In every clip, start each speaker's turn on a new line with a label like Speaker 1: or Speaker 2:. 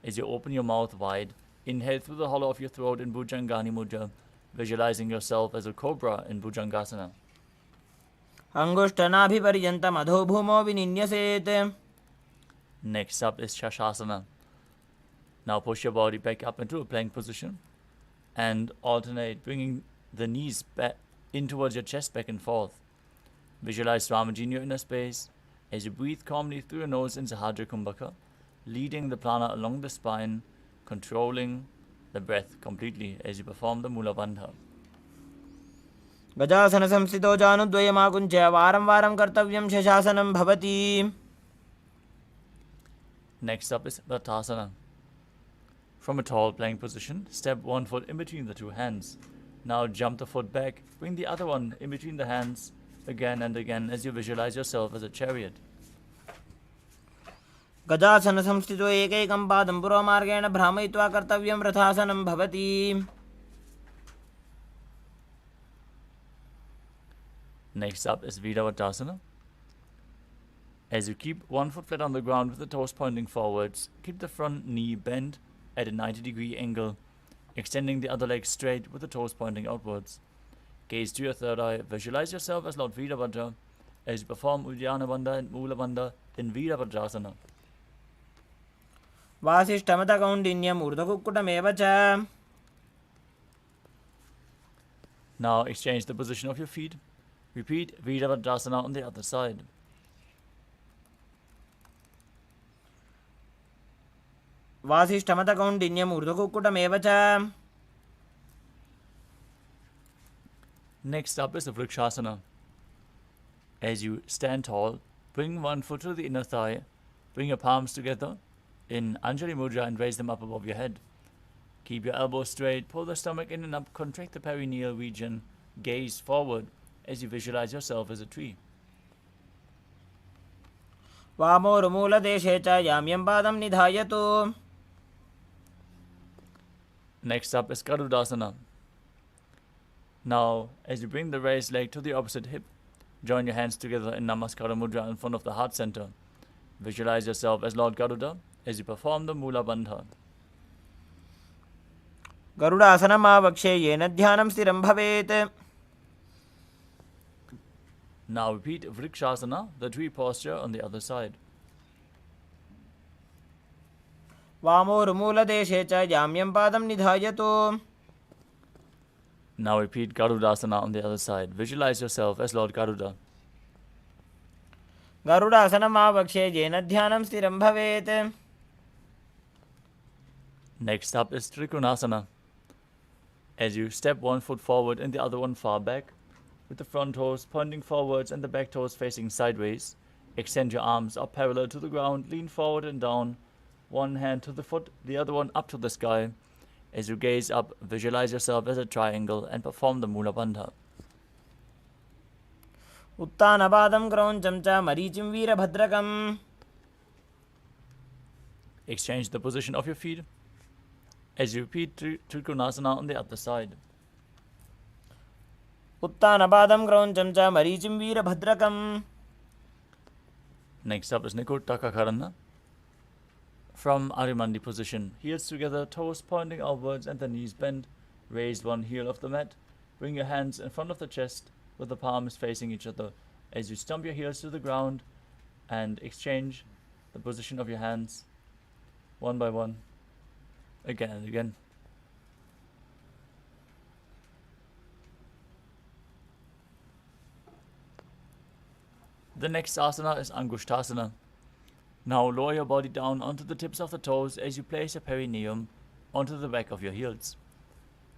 Speaker 1: As you open your mouth wide, inhale through the hollow of your throat in Bhujangani Mudra, visualizing yourself as a cobra in Bhujangasana.
Speaker 2: अंगुष्ठनाभिपर्यन्तम् अधो भूमौ विनिन्यसेत्.
Speaker 1: Next up is Shashasana. Now push your body back up into a plank position and alternate, bringing the knees back in towards your chest, back and forth. Visualize Swamiji in your inner space as you breathe calmly through your nose in Sahadra Kumbhaka, leading the prana along the spine, controlling the breath completely as you perform the Mula Bandha.
Speaker 2: गजासन संस्थितो जानुद्वयमाकुञ्च वारं वारं कर्तव्यं शशासनं भवति.
Speaker 1: Next up is Vatasana. From a tall plank position, step one foot in between the two hands. Now jump the foot back, bring the other one in between the hands, again and again as you visualize yourself as a chariot.
Speaker 2: गजासन संस्थितो एकैकं पादं पुरोमार्गेण भ्रामयित्वा कर्तव्यं रथासनं भवति.
Speaker 1: Next up is Viravatasana. As you keep one foot flat on the ground with the toes pointing forwards, keep the front knee bent at a 90-degree angle, extending the other leg straight with the toes pointing outwards. Gaze to your third eye, visualize yourself as Lord Virabhadra as you perform Uddiyana Bandha and Mula Bandha in Virabhadrasana.
Speaker 2: वासिष्ठमतकौण्डिन्यम् ऊर्ध्वकुक्कुटमेव च.
Speaker 1: Now exchange the position of your feet. Repeat Virabhadrasana on the other side.
Speaker 2: वासिष्ठमतकौण्डिन्यम् ऊर्ध्वकुक्कुटमेव च.
Speaker 1: Next up is the Vrikshasana. As you stand tall, bring one foot to the inner thigh, bring your palms together in Anjali Mudra and raise them up above your head. Keep your elbows straight, pull the stomach in and up, contract the perineal region, gaze forward as you visualize yourself as a tree.
Speaker 2: वामोरुमूलदेशे च याम्यं पादं निधायतु.
Speaker 1: Next up is Garudasana. Now, as you bring the raised leg to the opposite hip, join your hands together in Namaskara Mudra in front of the heart center. Visualize yourself as Lord Garuda as you perform the Mula Bandha.
Speaker 2: गरुडासनमावक्षे येन ध्यानं स्थिरं भवेत्.
Speaker 1: Now repeat Vrikshasana, the tree posture on the other side.
Speaker 2: वामोरुमूलदेशे च याम्यं पादं निधायतु.
Speaker 1: Now repeat Garudasana on the other side. Visualize yourself as Lord Garuda.
Speaker 2: गरुडासनमावक्षे येन ध्यानं स्थिरं भवेत्.
Speaker 1: Next up is Trikonasana. As you step one foot forward and the other one far back, with the front toes pointing forwards and the back toes facing sideways, extend your arms up parallel to the ground, lean forward and down, one hand to the foot, the other one up to the sky. As you gaze up, visualize yourself as a triangle and perform the Mula Bandha.
Speaker 2: उत्तानपादं क्रौञ्चं च मरीचिं वीरभद्रकम्.
Speaker 1: Exchange the position of your feet as you repeat Trikonasana on the other side.
Speaker 2: उत्तानपादं क्रौञ्चं च मरीचिं वीरभद्रकम्.
Speaker 1: Next up is Nikuttakakarana. From Arimandi position, heels together, toes pointing outwards and the knees bent. Raise one heel off the mat. Bring your hands in front of the chest with the palms facing each other as you stump your heels to the ground and exchange the position of your hands one by one, again and again. The next asana is Angushtasana. Now lower your body down onto the tips of the toes as you place your perineum onto the back of your heels.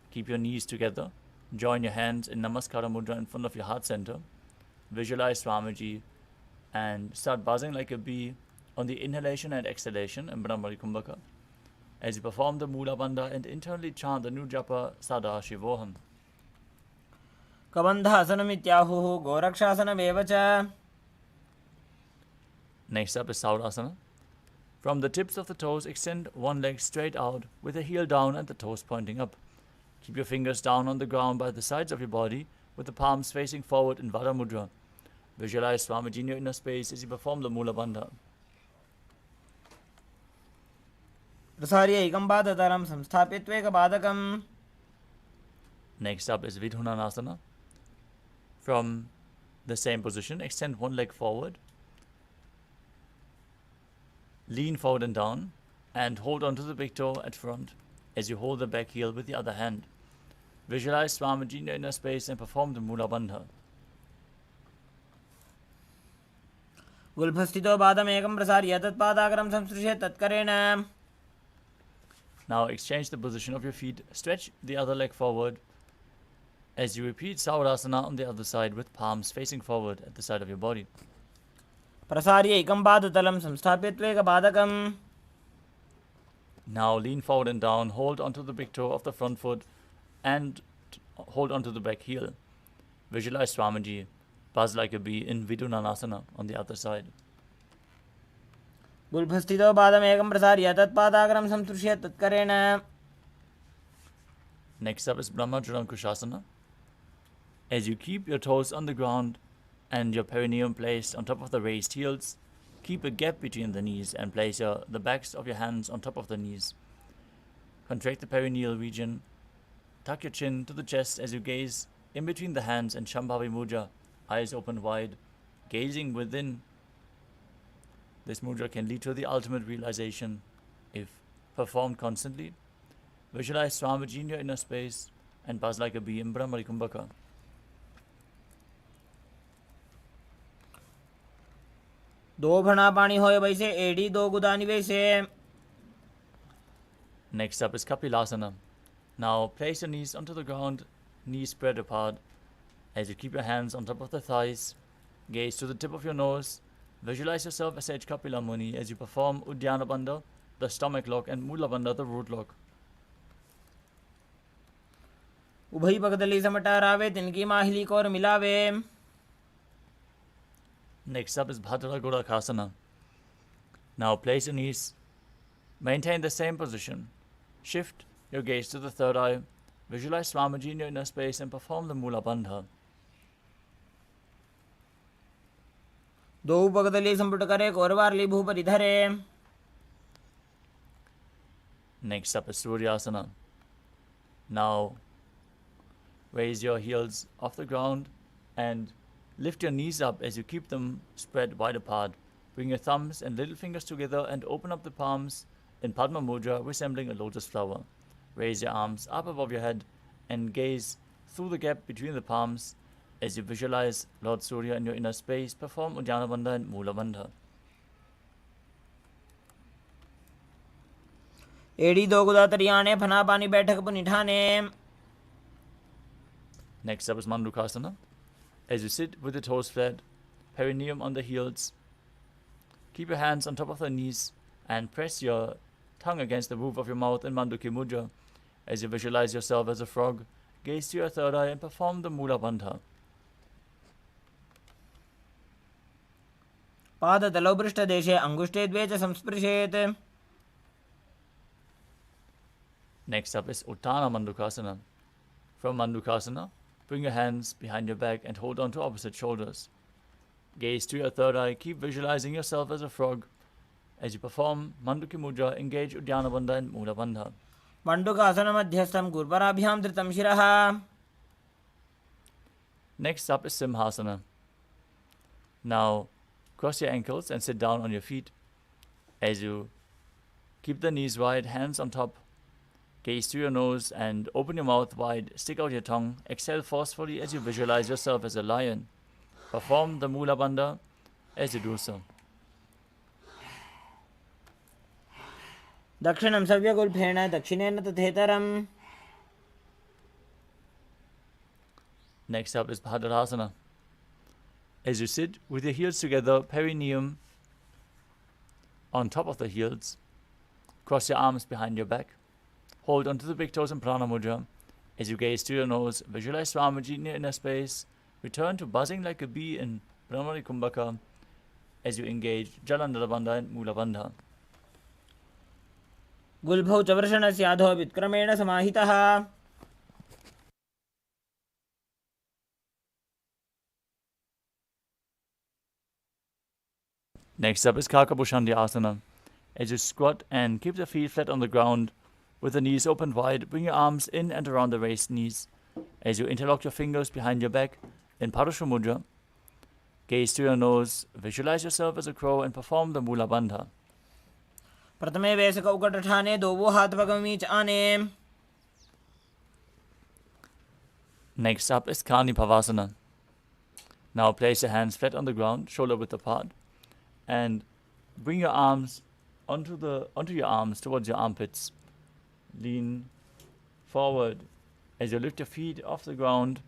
Speaker 1: Keep your knees together. Join your hands in Namaskara Mudra in front of your heart center. Visualize Swamiji and start buzzing like a bee on the inhalation and exhalation in Brahmari Kumbhaka as you perform the Mula Bandha and internally chant the new japa Paramashivoham.
Speaker 2: कबन्धासनमित्याहुः गोरक्षासनमेव च.
Speaker 1: Next up is Saurasana. From the tips of the toes, extend one leg straight out with the heel down and the toes pointing up. Keep your fingers down on the ground by the sides of your body with the palms facing forward in Vara Mudra. Visualize Swamiji in your inner space as you perform the Mula Bandha.
Speaker 2: प्रसार्य एकं पादतलं संस्थाप्य त्वेकपादकम्.
Speaker 1: Next up is Vidhunanasana. From the same position, extend one leg forward, lean forward and down, and hold onto the big toe at front as you hold the back heel with the other hand. Visualize Swamiji in your inner space and perform the Mula Bandha.
Speaker 2: गुल्फस्थितो पादमेकं प्रसार्य तत्पादाग्रं संस्पृश्य तत्करेण.
Speaker 1: Now exchange the position of your feet, stretch the other leg forward as you repeat Saurasana on the other side with palms facing forward at the side of your body.
Speaker 2: प्रसार्य एकं पादतलं संस्थाप्य त्वेकपादकम्.
Speaker 1: Now lean forward and down, hold onto the big toe of the front foot and hold onto the back heel. Visualize Swamiji, buzz like a bee in Vidhunanasana on the other side.
Speaker 2: गुल्फस्थितो पादमेकं प्रसार्य तत्पादाग्रं संस्पृश्य तत्करेण.
Speaker 1: Next up is Brahmajalankushasana. As you keep your toes on the ground and your perineum placed on top of the raised heels, keep a gap between the knees and place the backs of your hands on top of the knees. Contract the perineal region. Tuck your chin to the chest as you gaze in between the hands and Shambhavi Mudra, eyes open wide, gazing within. This mudra can lead to the ultimate realization if performed constantly. Visualize Swamiji in your inner space and buzz like a bee in Brahmari Kumbhaka.
Speaker 2: दो भणा पानी होए वैसे एड़ी दो गुदानी वैसे.
Speaker 1: Next up is Kapilasana. Now place your knees onto the ground, knees spread apart. As you keep your hands on top of the thighs, gaze to the tip of your nose. Visualize yourself as Sage Kapila Muni as you perform Uddiyana Bandha, the stomach lock, and Mula Bandha, the root lock.
Speaker 2: उभई पगदली समटारावे तिनकी माहिली कोर मिलावे.
Speaker 1: Next up is Bhadra Gorakhasana. Now place your knees, maintain the same position. Shift your gaze to the third eye. Visualize Swamiji in your inner space and perform the Mula Bandha.
Speaker 2: दो पगदली संपुट करे कोरवारली भूपरि धरे.
Speaker 1: Next up is Suryasana. Now raise your heels off the ground and lift your knees up as you keep them spread wide apart. Bring your thumbs and little fingers together and open up the palms in Padma Mudra, resembling a lotus flower. Raise your arms up above your head and gaze through the gap between the palms as you visualize Lord Surya in your inner space. Perform Uddiyana Bandha and Mula Bandha.
Speaker 2: एड़ी दो गुदा तरियाने फना पानी बैठक पुनिठाने.
Speaker 1: Next up is Mandukasana. As you sit with the toes flat, perineum on the heels, keep your hands on top of the knees and press your tongue against the roof of your mouth in Manduki Mudra. As you visualize yourself as a frog, gaze to your third eye and perform the Mula Bandha.
Speaker 2: पादतलौ पृष्ठदेशे अंगुष्ठे द्वे च संस्पृशेत्.
Speaker 1: Next up is Uttana Mandukasana. From Mandukasana, bring your hands behind your back and hold on to opposite shoulders. Gaze to your third eye, keep visualizing yourself as a frog. As you perform Manduki Mudra, engage Uddiyana Bandha and Mula Bandha.
Speaker 2: मंडुकासन मध्यस्थं गुरुपराभ्यां धृतं शिरः.
Speaker 1: Next up is Simhasana. Now cross your ankles and sit down on your feet. As you keep the knees wide, hands on top, gaze to your nose and open your mouth wide, stick out your tongue, exhale forcefully as you visualize yourself as a lion. Perform the Mula Bandha as you do so.
Speaker 2: दक्षिणं सव्यगुल्फेण दक्षिणेन तथेतरम्.
Speaker 1: Next up is Bhadrasana. As you sit with your heels together, perineum on top of the heels, cross your arms behind your back, hold onto the big toes in Prana Mudra. As you gaze to your nose, visualize Swamiji in your inner space. Return to buzzing like a bee in Brahmari Kumbhaka as you engage Jalandhara Bandha and Mula Bandha.
Speaker 2: गुल्भौ च वृषणस्य अधो विक्रमेण समाहितः.
Speaker 1: Next up is Kakabushandya Asana. As you squat and keep the feet flat on the ground, with the knees open wide, bring your arms in and around the raised knees. As you interlock your fingers behind your back in Parashu Mudra, gaze to your nose, visualize yourself as a crow and perform the Mula Bandha.
Speaker 2: प्रथमे वैसक उकट ठाने दो वो हाथ पगमीच आने.
Speaker 1: Next up is Kani Pavasana. Now place your hands flat on the ground, shoulder width apart, and bring your arms onto your arms towards your armpits. Lean forward as you lift your feet off the ground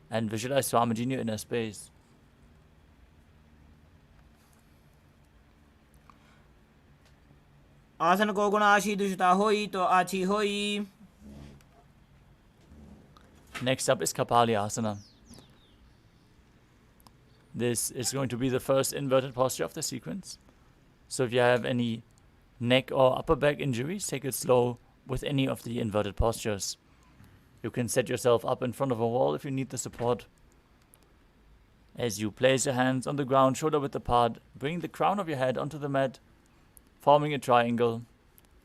Speaker 1: and visualize Swamiji in your inner space.
Speaker 2: आसन को गुण आशी दुष्टा होई तो आची होई.
Speaker 1: Next up is Kapali Asana. This is going to be the first inverted posture of the sequence. So if you have any neck or upper back injuries, take it slow with any of the inverted postures. You can set yourself up in front of a wall if you need the support. As you place your hands on the ground, shoulder width apart, bring the crown of your head onto the mat, forming a triangle.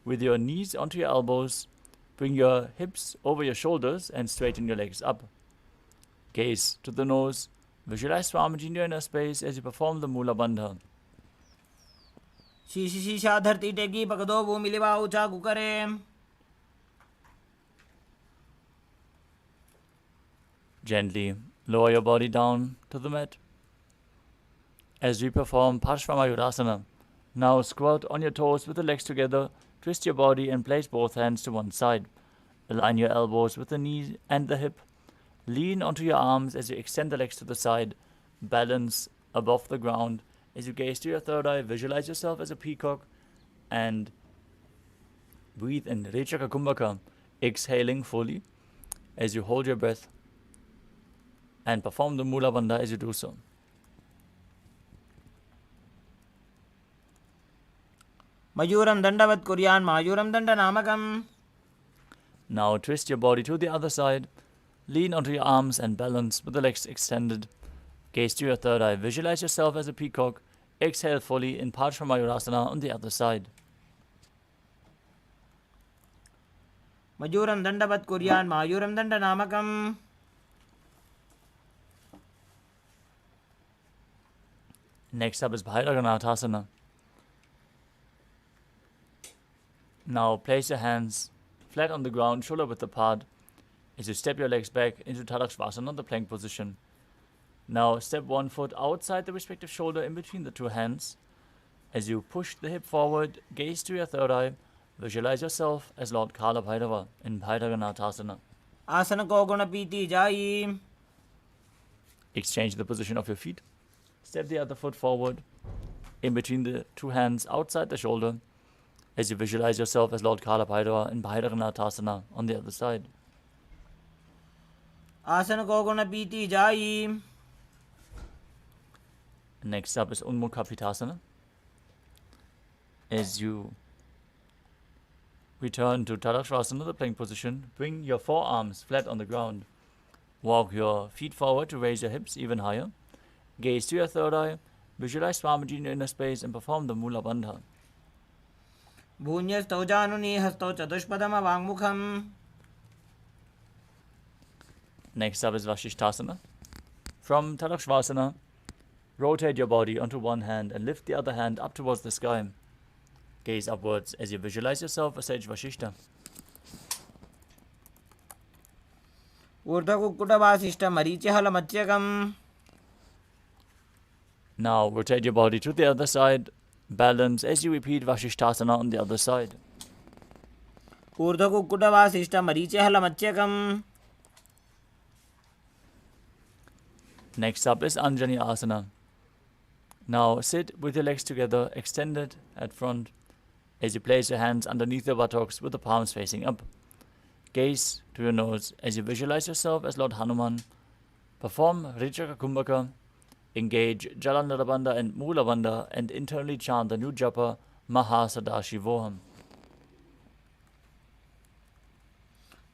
Speaker 1: With your knees onto your elbows, bring your hips over your shoulders and straighten your legs up. Gaze to the nose. Visualize Swamiji in your inner space as you perform the Mula Bandha.
Speaker 2: शीशी शीशा धरती टेकी पकदो वो मिलिवा ऊंचा कुकरे.
Speaker 1: Gently lower your body down to the mat. As we perform Parshvamayurasana, now squat on your toes with the legs together, twist your body and place both hands to one side. Align your elbows with the knee and the hip. Lean onto your arms as you extend the legs to the side. Balance above the ground. As you gaze to your third eye, visualize yourself as a peacock and breathe in Rechaka Kumbhaka, exhaling fully as you hold your breath and perform the Mula Bandha as you do so.
Speaker 2: मयूरम दंडवत कुर्यान मायूरम दंड नामकम.
Speaker 1: Now twist your body to the other side. Lean onto your arms and balance with the legs extended. Gaze to your third eye. Visualize yourself as a peacock. Exhale fully in Parshvamayurasana on the other side.
Speaker 2: मयूरम दंडवत कुर्यान मायूरम दंड नामकम.
Speaker 1: Next up is Bhairaganathasana. Now place your hands flat on the ground, shoulder width apart, as you step your legs back into Tadakshvasana, the plank position. Now step one foot outside the respective shoulder in between the two hands. As you push the hip forward, gaze to your third eye, visualize yourself as Lord Kala Bhairava in Bhairaganathasana.
Speaker 2: आसन को गुण पीती जाई.
Speaker 1: Exchange the position of your feet. Step the other foot forward in between the two hands outside the shoulder as you visualize yourself as Lord Kala Bhairava in Bhairaganathasana on the other side.
Speaker 2: आसन को गुण पीती जाई.
Speaker 1: Next up is Unmukhapitasana. As you return to Tadakshvasana, the plank position, bring your forearms flat on the ground. Walk your feet forward to raise your hips even higher. Gaze to your third eye, visualize Swamiji in your inner space and perform the Mula Bandha.
Speaker 2: भून्यस्तौ जानुनि हस्तौ चतुष्पदम वाङ्मुखम्.
Speaker 1: Next up is Vashishthasana. From Tadakshvasana, rotate your body onto one hand and lift the other hand up towards the sky. Gaze upwards as you visualize yourself as Sage Vashishta.
Speaker 2: ऊर्ध्वकुक्कुटवासिष्ठ मरीचिहल मत्स्यकम्.
Speaker 1: Now rotate your body to the other side. Balance as you repeat Vashishthasana on the other side.
Speaker 2: ऊर्ध्वकुक्कुटवासिष्ठ मरीचिहल मत्स्यकम्.
Speaker 1: Next up is Anjani Asana. Now sit with your legs together, extended at front, as you place your hands underneath your buttocks with the palms facing up. Gaze to your nose as you visualize yourself as Lord Hanuman. Perform Rechaka Kumbhaka. Engage Jalandhara Bandha and Mula Bandha and internally chant the new japa Paramashivoham.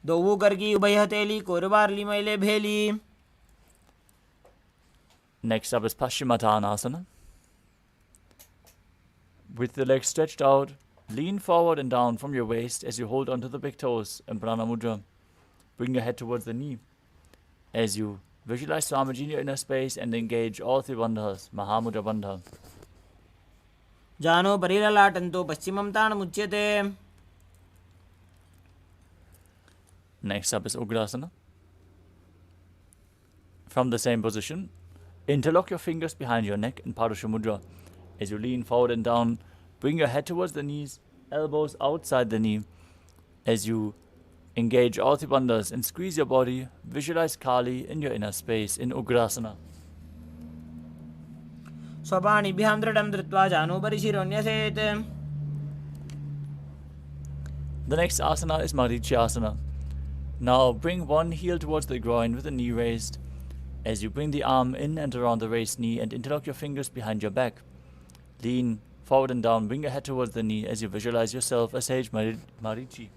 Speaker 2: दोवू करगी उभय हथेली कोरबारली मैले भेली.
Speaker 1: Next up is Paschimottanasana. With the legs stretched out, lean forward and down from your waist as you hold onto the big toes in Prana Mudra. Bring your head towards the knee as you visualize Swamiji in your inner space and engage all three bandhas, Mahamudra Bandha.
Speaker 2: जानो परिललाटन्तो पश्चिमं ताणमुच्यते.
Speaker 1: Next up is Ugrasana. From the same position, interlock your fingers behind your neck in Padusha Mudra. As you lean forward and down, bring your head towards the knees, elbows outside the knee. As you engage all three bandhas and squeeze your body, visualize Kali in your inner space in Ugrasana.
Speaker 2: स्वपाणिभ्यां दृढं धृत्वा जानो परिशिरोऽन्यसेत्.
Speaker 1: The next asana is Marichyasana. Now bring one heel towards the groin with the knee raised. As you bring the arm in and around the raised knee and interlock your fingers behind your back. Lean forward and down, bring your head towards the knee as you visualize yourself as sage Marichi.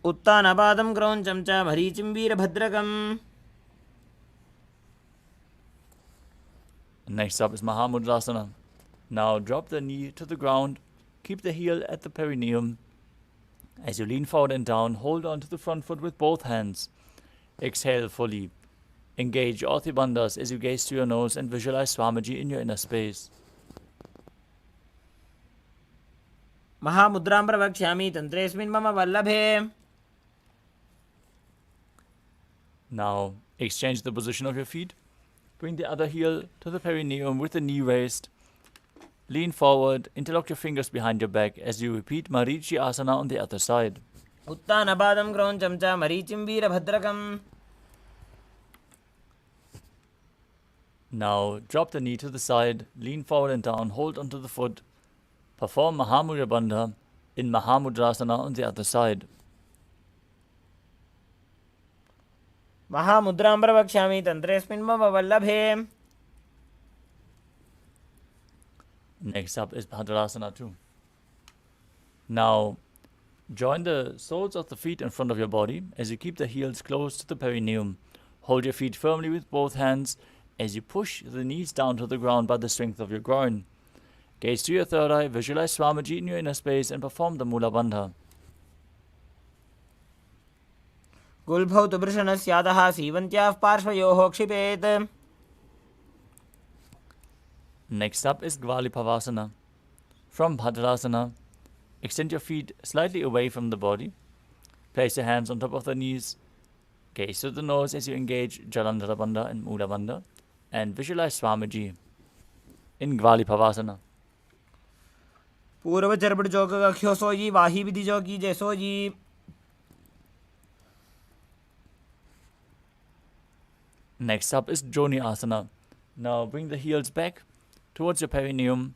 Speaker 2: उत्तानपादं क्रौञ्चं च मरीचिं वीरभद्रकम्.
Speaker 1: Next up is Mahamudrasana. Now drop the knee to the ground, keep the heel at the perineum. As you lean forward and down, hold on to the front foot with both hands. Exhale fully. Engage all three bandhas as you gaze to your nose and visualize Swamiji in your inner space.
Speaker 2: महामुद्रां प्रवक्ष्यामि तन्त्रेऽस्मिन् मम वल्लभे.
Speaker 1: Now exchange the position of your feet. Bring the other heel to the perineum with the knee raised. Lean forward, interlock your fingers behind your back as you repeat Marichi Asana on the other side.
Speaker 2: उत्तानपादं क्रौञ्चं च मरीचिं वीरभद्रकम्.
Speaker 1: Now drop the knee to the side, lean forward and down, hold onto the foot. Perform Mahamudra Bandha in Mahamudrasana on the other side.
Speaker 2: महामुद्रां प्रवक्ष्यामि तन्त्रेऽस्मिन् मम वल्लभे.
Speaker 1: Next up is Bhadrasana 2. Now join the soles of the feet in front of your body as you keep the heels close to the perineum. Hold your feet firmly with both hands as you push the knees down to the ground by the strength of your groin. Gaze to your third eye, visualize Swamiji in your inner space and perform the Mula Bandha.
Speaker 2: गुल्भौ तु वृषणस्यादः सीवन्त्याः पार्श्वयोः क्षिपेत्.
Speaker 1: Next up is Gvalipavasana. From Bhadrasana, extend your feet slightly away from the body. Place your hands on top of the knees. Gaze to the nose as you engage Jalandhara Bandha and Mula Bandha. And visualize Swamiji in Gvalipavasana.
Speaker 2: पूर्व चरपट चौक कख्यो सोजी वाही विधि चौकी जैसो जी.
Speaker 1: Next up is Joni Asana. Now bring the heels back towards your perineum.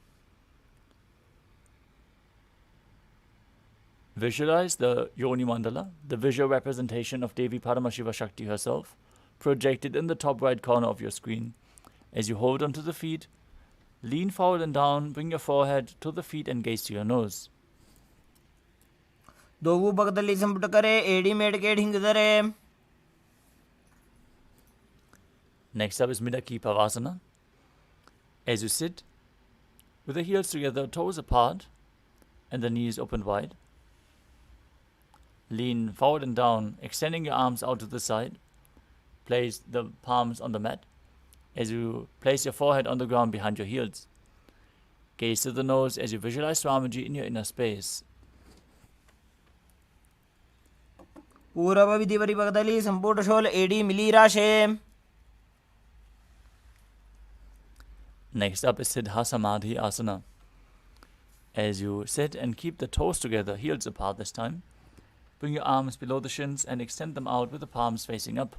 Speaker 1: Visualize the Yoni Mandala, the visual representation of Devi Paramashiva Shakti herself, projected in the top right corner of your screen. As you hold onto the feet, lean forward and down, bring your forehead to the feet and gaze to your nose.
Speaker 2: Dogu पगदली संपुट करे AD made के ढिंग दरे.
Speaker 1: Next up is Midaki Pavasana. As you sit, with the heels together, toes apart, and the knees open wide. Lean forward and down, extending your arms out to the side. Place the palms on the mat. As you place your forehead on the ground behind your heels. Gaze to the nose as you visualize Swamiji in your inner space.
Speaker 2: पूर्व विधि परिपगदली संपुट शोल एडी मिली राशे.
Speaker 1: Next up is Siddha Samadhi Asana. As you sit and keep the toes together, heels apart this time, bring your arms below the shins and extend them out with the palms facing up.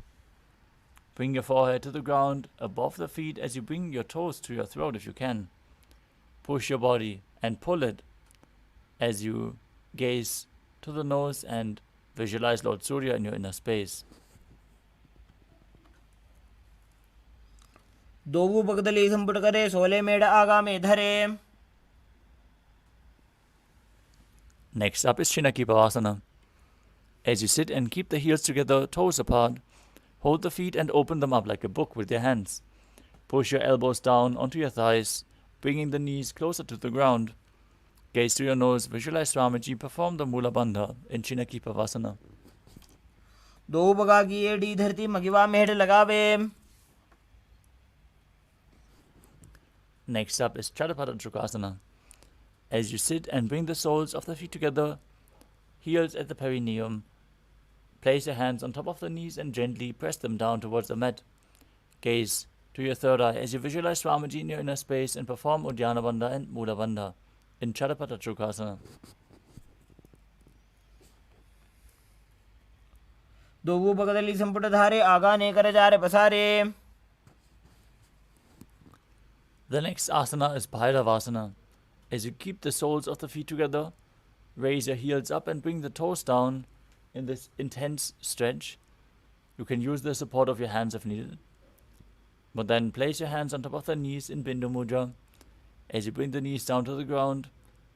Speaker 1: Bring your forehead to the ground above the feet as you bring your toes to your throat if you can. Push your body and pull it as you gaze to the nose and visualize Lord Surya in your inner space.
Speaker 2: Dogu पगदली संपुट करे सोले made आगा में धरे.
Speaker 1: Next up is Shinaki Pavasana. As you sit and keep the heels together, toes apart, hold the feet and open them up like a book with your hands. Push your elbows down onto your thighs, bringing the knees closer to the ground. Gaze through your nose, visualize Swamiji perform the Mula Bandha in Chinaki Pavasana.
Speaker 2: दो बगा की AD धरती मगिवा में head लगावे.
Speaker 1: Next up is Chatupada Trikonasana. As you sit and bring the soles of the feet together, heels at the perineum, place your hands on top of the knees and gently press them down towards the mat. Gaze to your third eye as you visualize Swamiji in your inner space and perform Uddiyana Bandha and Mula Bandha in Chatupada Trikonasana.
Speaker 2: Dogu बगदली संपुट धारे आगा ने करे जा रे पसारे.
Speaker 1: The next asana is Bhairavasana. As you keep the soles of the feet together, raise your heels up and bring the toes down in this intense stretch. You can use the support of your hands if needed. But then place your hands on top of the knees in Bindu Mudra. As you bring the knees down to the ground,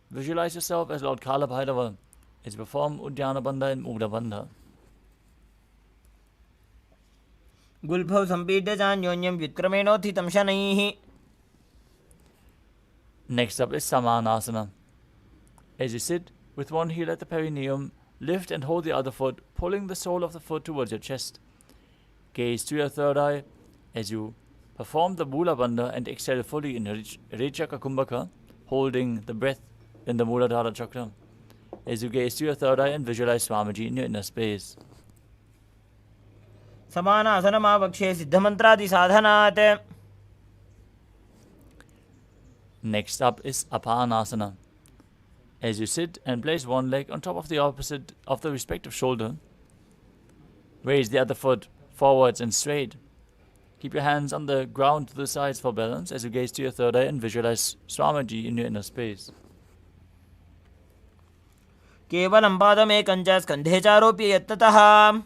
Speaker 1: visualize yourself as Lord Kala Bhairava as you perform Uddiyana Bandha and Mula Bandha.
Speaker 2: गुल्फौ संपीड्य चान्योन्यं व्युत्क्रमेणोत्थितं शनैः.
Speaker 1: Next up is Samanasana. As you sit with one heel at the perineum, lift and hold the other foot, pulling the sole of the foot towards your chest. Gaze to your third eye as you perform the Mula Bandha and exhale fully in Rechaka Kumbhaka, holding the breath in the Muladhara Chakra. As you gaze to your third eye and visualize Swamiji in your inner space.
Speaker 2: समानासनमावक्षे सिद्धमन्त्रादि साधनात्.
Speaker 1: Next up is Apanasana. As you sit and place one leg on top of the opposite of the respective shoulder, raise the other foot forwards and straight. Keep your hands on the ground to the sides for balance as you gaze to your third eye and visualize Swamiji in your inner space.
Speaker 2: केवलं पादमेकं च स्कन्धे चारोप्य यत्ततः.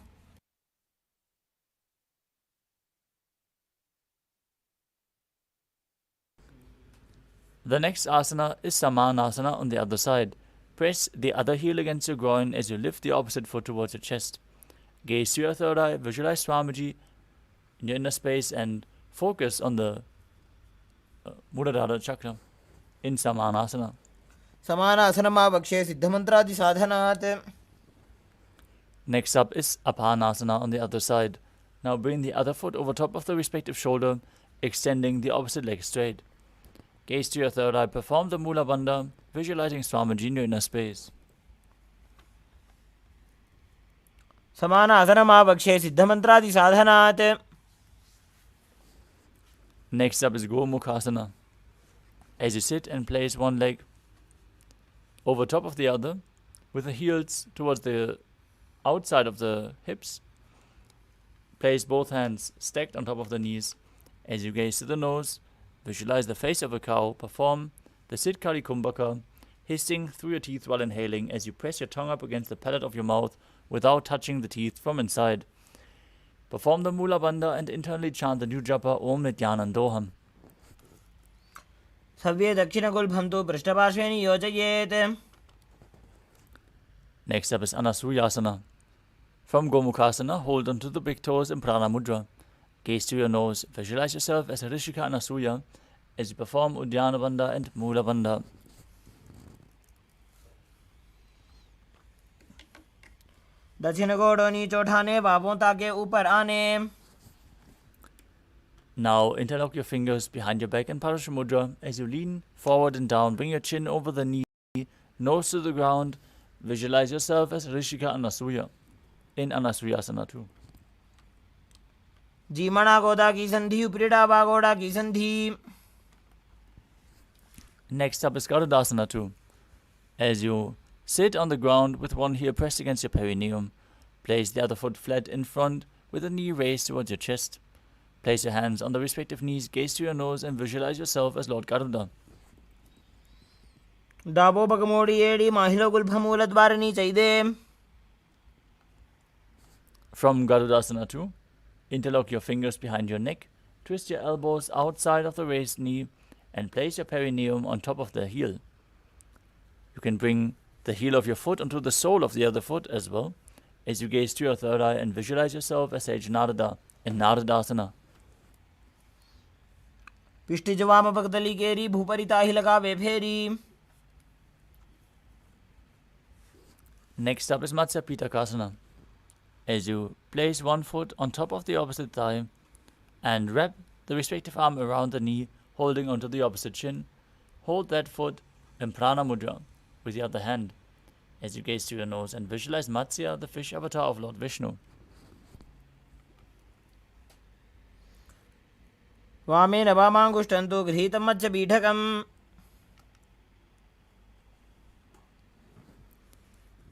Speaker 1: The next asana is Samanasana on the other side. Press the other heel against your groin as you lift the opposite foot towards your chest. Gaze to your third eye, visualize Swamiji in your inner space and focus on the Muladhara Chakra in Samanasana.
Speaker 2: समानासनमावक्षे सिद्धमन्त्रादि साधनात्.
Speaker 1: Next up is Apanasana on the other side. Now bring the other foot over top of the respective shoulder, extending the opposite leg straight. Gaze to your third eye, perform the Mula Bandha, visualizing Swamiji in your inner space.
Speaker 2: समानासनमावक्षे सिद्धमन्त्रादि साधनात्.
Speaker 1: Next up is Gomukhasana. As you sit and place one leg over top of the other, with the heels towards the outside of the hips, place both hands stacked on top of the knees. As you gaze to the nose, visualize the face of a cow, perform the Siddhkari Kumbhaka, hissing through your teeth while inhaling as you press your tongue up against the palate of your mouth without touching the teeth from inside. Perform the Mula Bandha and internally chant the new japa Om Nithyanandoham.
Speaker 2: सव्ये दक्षिणगुल्भं तु पृष्ठपार्श्वे नियोजयेत्.
Speaker 1: Next up is Anasuyasana. From Gomukhasana, hold onto the big toes in Prana Mudra. Gaze to your nose, visualize yourself as a Rishika Anasuya as you perform Uddiyana Bandha and Mula Bandha.
Speaker 2: दक्षिण गोड़ों नीचे उठाने, बाबों ताके ऊपर आने.
Speaker 1: Now interlock your fingers behind your back in Parashamudra as you lean forward and down. Bring your chin over the knee, nose to the ground. Visualize yourself as Rishika Anasuya in Anasuyasana too.
Speaker 2: जीमणा गोदा की संधि, उपरिड़ा बागोड़ा की संधि.
Speaker 1: Next up is Garudasana too. As you sit on the ground with one heel pressed against your perineum, place the other foot flat in front with the knee raised towards your chest. Place your hands on the respective knees, gaze to your nose and visualize yourself as Lord Garuda.
Speaker 2: डाबो बगमोड़ी एड़ी माहिलो गुल्भमूल द्वारनी चाहिए.
Speaker 1: From Garudasana too, interlock your fingers behind your neck, twist your elbows outside of the raised knee and place your perineum on top of the heel. You can bring the heel of your foot onto the sole of the other foot as well as you gaze to your third eye and visualize yourself as Sage Narada in Naradasana.
Speaker 2: पिष्टिज वाम पगदली केरी भूपरि ताहि लगावे फेरी.
Speaker 1: Next up is Matsya Pitakasana. As you place one foot on top of the opposite thigh and wrap the respective arm around the knee, holding onto the opposite shin, hold that foot in Prana Mudra with the other hand as you gaze to your nose and visualize Matsya, the fish avatar of Lord Vishnu.
Speaker 2: वामेन वामाङ्गुष्ठं तु गृहीतं मत्स्यपीठकम्.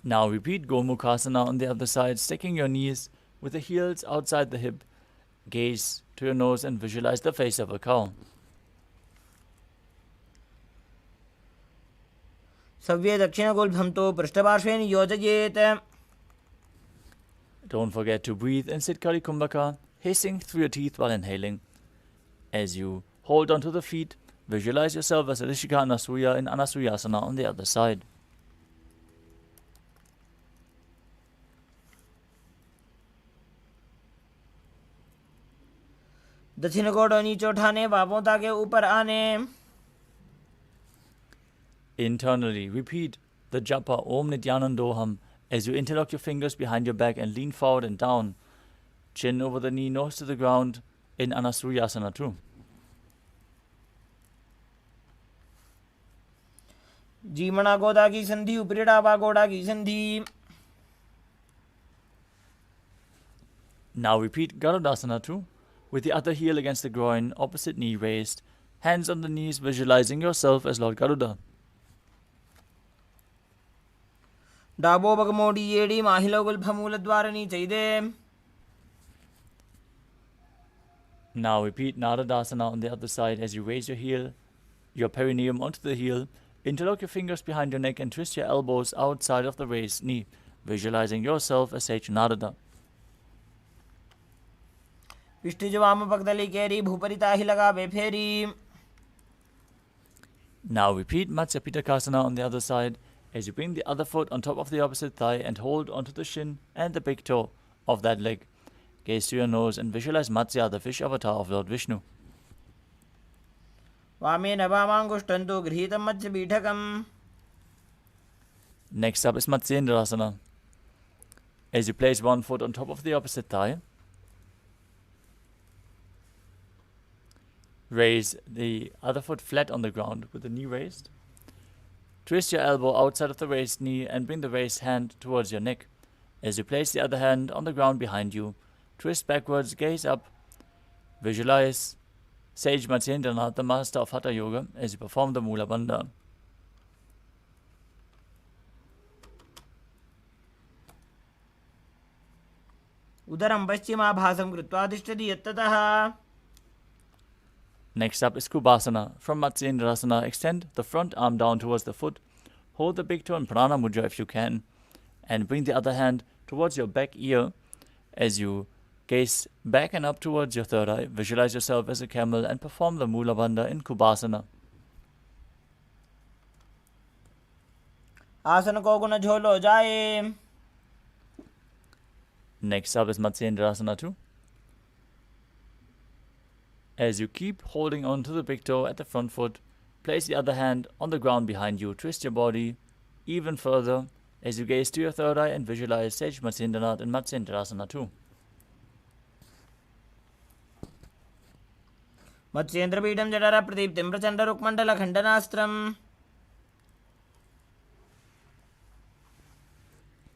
Speaker 1: Now repeat Gomukhasana on the other side, sticking your knees with the heels outside the hip. Gaze to your nose and visualize the face of a cow.
Speaker 2: सव्ये दक्षिणगोल्भं तु पृष्ठपार्श्वे नियोजयेत्.
Speaker 1: Don't forget to breathe in Siddhkari Kumbhaka, hissing through your teeth while inhaling. As you hold onto the feet, visualize yourself as a Rishika Anasuya in Anasuyasana on the other side.
Speaker 2: दक्षिण गोड़ नीचे उठाने, बाहों ताके ऊपर आने.
Speaker 1: Internally, repeat the japa Om Nithyanandoham as you interlock your fingers behind your back and lean forward and down. Chin over the knee, nose to the ground in Anasuyasana too.
Speaker 2: जीमणा गोदा की संधि, ऊपरी डाबा गोड़ा की संधि.
Speaker 1: Now repeat Garudasana too, with the other heel against the groin, opposite knee raised, hands on the knees, visualizing yourself as Lord Garuda.
Speaker 2: डाबो बगमोडी येडी माहिलो गुल्भमूलद्वारणी चैदे.
Speaker 1: Now repeat Naradasana on the other side as you raise your perineum onto the heel, interlock your fingers behind your neck and twist your elbows outside of the raised knee, visualizing yourself as Sage Narada.
Speaker 2: पिष्टिज वाम पगदली केरी भूपरि ताहि लगावे फेरी.
Speaker 1: Now repeat Matsya Pitakasana on the other side as you bring the other foot on top of the opposite thigh and hold onto the shin and the big toe of that leg. Gaze to your nose and visualize Matsya, the fish avatar of Lord Vishnu.
Speaker 2: वामेन वामाङ्गुष्ठं तु गृहीतं मत्स्यपीठकम्.
Speaker 1: Next up is Matsyendrasana. As you place one foot on top of the opposite thigh, raise the other foot flat on the ground with the knee raised. Twist your elbow outside of the raised knee and bring the raised hand towards your neck. As you place the other hand on the ground behind you, twist backwards, gaze up, visualize Sage Matsyendranath, the master of Hatha Yoga, as you perform the Mula Bandha.
Speaker 2: उदरं पश्चिमाभासं कृत्वा तिष्ठति यत्ततः.
Speaker 1: Next up is Kubasana. From Matsyendrasana, extend the front arm down towards the foot. Hold the big toe in Prana Mudra if you can. And bring the other hand towards your back ear as you gaze back and up towards your third eye. Visualize yourself as a camel and perform the Mula Bandha in Kubasana.
Speaker 2: आसन को गुण झोलो जाए.
Speaker 1: Next up is Matsyendrasana too. As you keep holding on to the big toe at the front foot, place the other hand on the ground behind you. Twist your body even further as you gaze to your third eye and visualize Sage Matsyendranath in Matsyendrasana too.
Speaker 2: मत्स्येन्द्रपीठं जठर प्रदीप्तिं प्रचण्डरुक्मण्डलखण्डनास्त्रम्.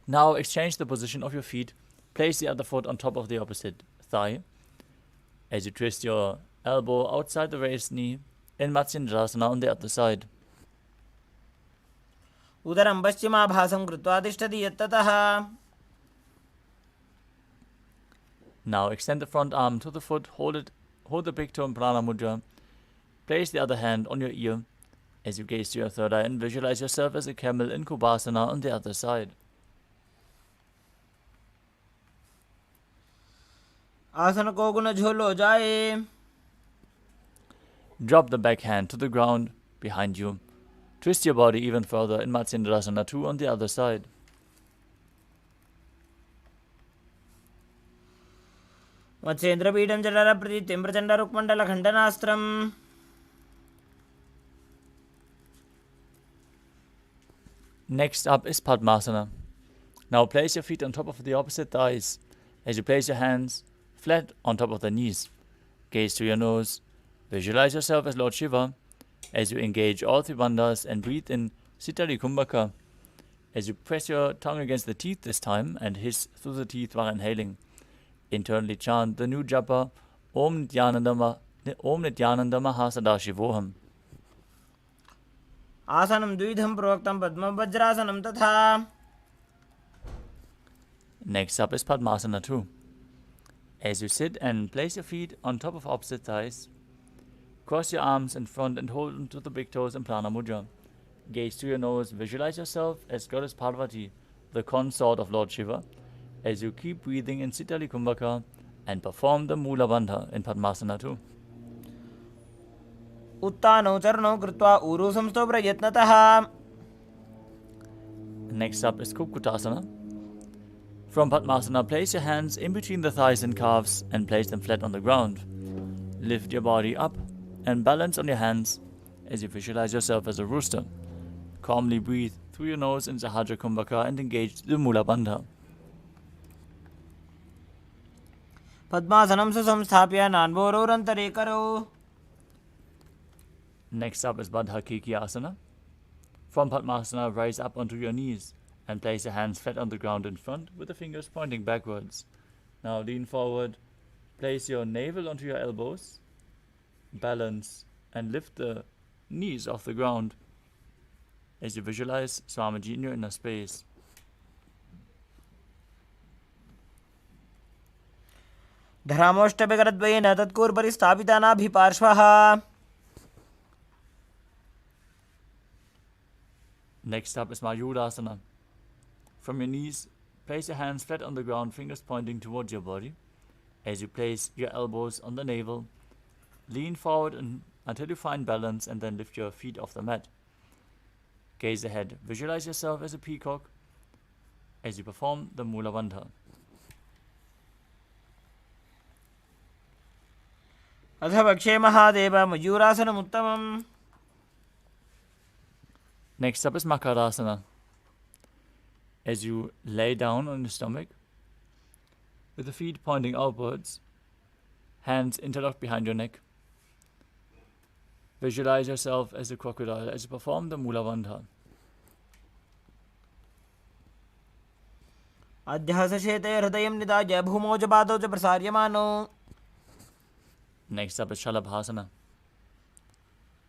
Speaker 1: Now exchange the position of your feet. Place the other foot on top of the opposite thigh. As you twist your elbow outside the raised knee in Matsyendrasana on the other side.
Speaker 2: उदरं पश्चिमाभासं कृत्वा तिष्ठति यत्ततः.
Speaker 1: Now extend the front arm to the foot, hold the big toe in Prana Mudra. Place the other hand on your ear as you gaze to your third eye and visualize yourself as a camel in Kubasana on the other side.
Speaker 2: आसन को गुण झोलो जाए.
Speaker 1: Drop the back hand to the ground behind you. Twist your body even further in Matsyendrasana too on the other side.
Speaker 2: मत्स्येन्द्रपीठं जठर प्रदीप्तिं प्रचण्डरुक्मण्डलखण्डनास्त्रम्.
Speaker 1: Next up is Padmasana. Now place your feet on top of the opposite thighs as you place your hands flat on top of the knees. Gaze to your nose. Visualize yourself as Lord Shiva as you engage all three bandhas and breathe in Sitali Kumbhaka as you press your tongue against the teeth this time and hiss through the teeth while inhaling. Internally chant the new japa Om Nithyananda Sadashivoham.
Speaker 2: आसनं द्विधं प्रोक्तं पद्मवज्रासनं तथा.
Speaker 1: Next up is Padmasana 2. As you sit and place your feet on top of opposite thighs, cross your arms in front and hold onto the big toes in Prana Mudra. Gaze to your nose, visualize yourself as Goddess Parvati, the consort of Lord Shiva, as you keep breathing in Sitali Kumbhaka and perform the Mula Bandha in Padmasana 2.
Speaker 2: उत्तानौ चरणौ कृत्वा ऊरु संस्थौ प्रयत्नतः.
Speaker 1: Next up is Kukutasana. From Padmasana, place your hands in between the thighs and calves and place them flat on the ground. Lift your body up and balance on your hands as you visualize yourself as a rooster. Calmly breathe through your nose in Sahajra Kumbhaka and engage the Mula Bandha.
Speaker 2: पद्मासनं सुसंस्थाप्य नान्वोरोरन्तरे करौ.
Speaker 1: Next up is Baddha Asana. From Padmasana, rise up onto your knees and place your hands flat on the ground in front with the fingers pointing backwards. Now lean forward, place your navel onto your elbows, balance and lift the knees off the ground as you visualize Swamiji in your inner space.
Speaker 2: धरामोष्टभिकरद्वयेन तत्कूर्परिस्थापितानाभिपार्श्वः.
Speaker 1: Next up is Mayurasana. From your knees, place your hands flat on the ground, fingers pointing towards your body. As you place your elbows on the navel, lean forward until you find balance and then lift your feet off the mat. Gaze ahead. Visualize yourself as a peacock as you perform the Mula Bandha.
Speaker 2: अथ वक्षे Mahadev मयूरासनमुत्तमम्.
Speaker 1: Next up is Makarasana. As you lay down on your stomach, with the feet pointing outwards, hands interlocked behind your neck. Visualize yourself as a crocodile as you perform the Mula Bandha.
Speaker 2: अध्यासशेते हृदयं निदाय भूमौ च पादौ च प्रसार्यमानौ.
Speaker 1: Next up is Shalabhasana.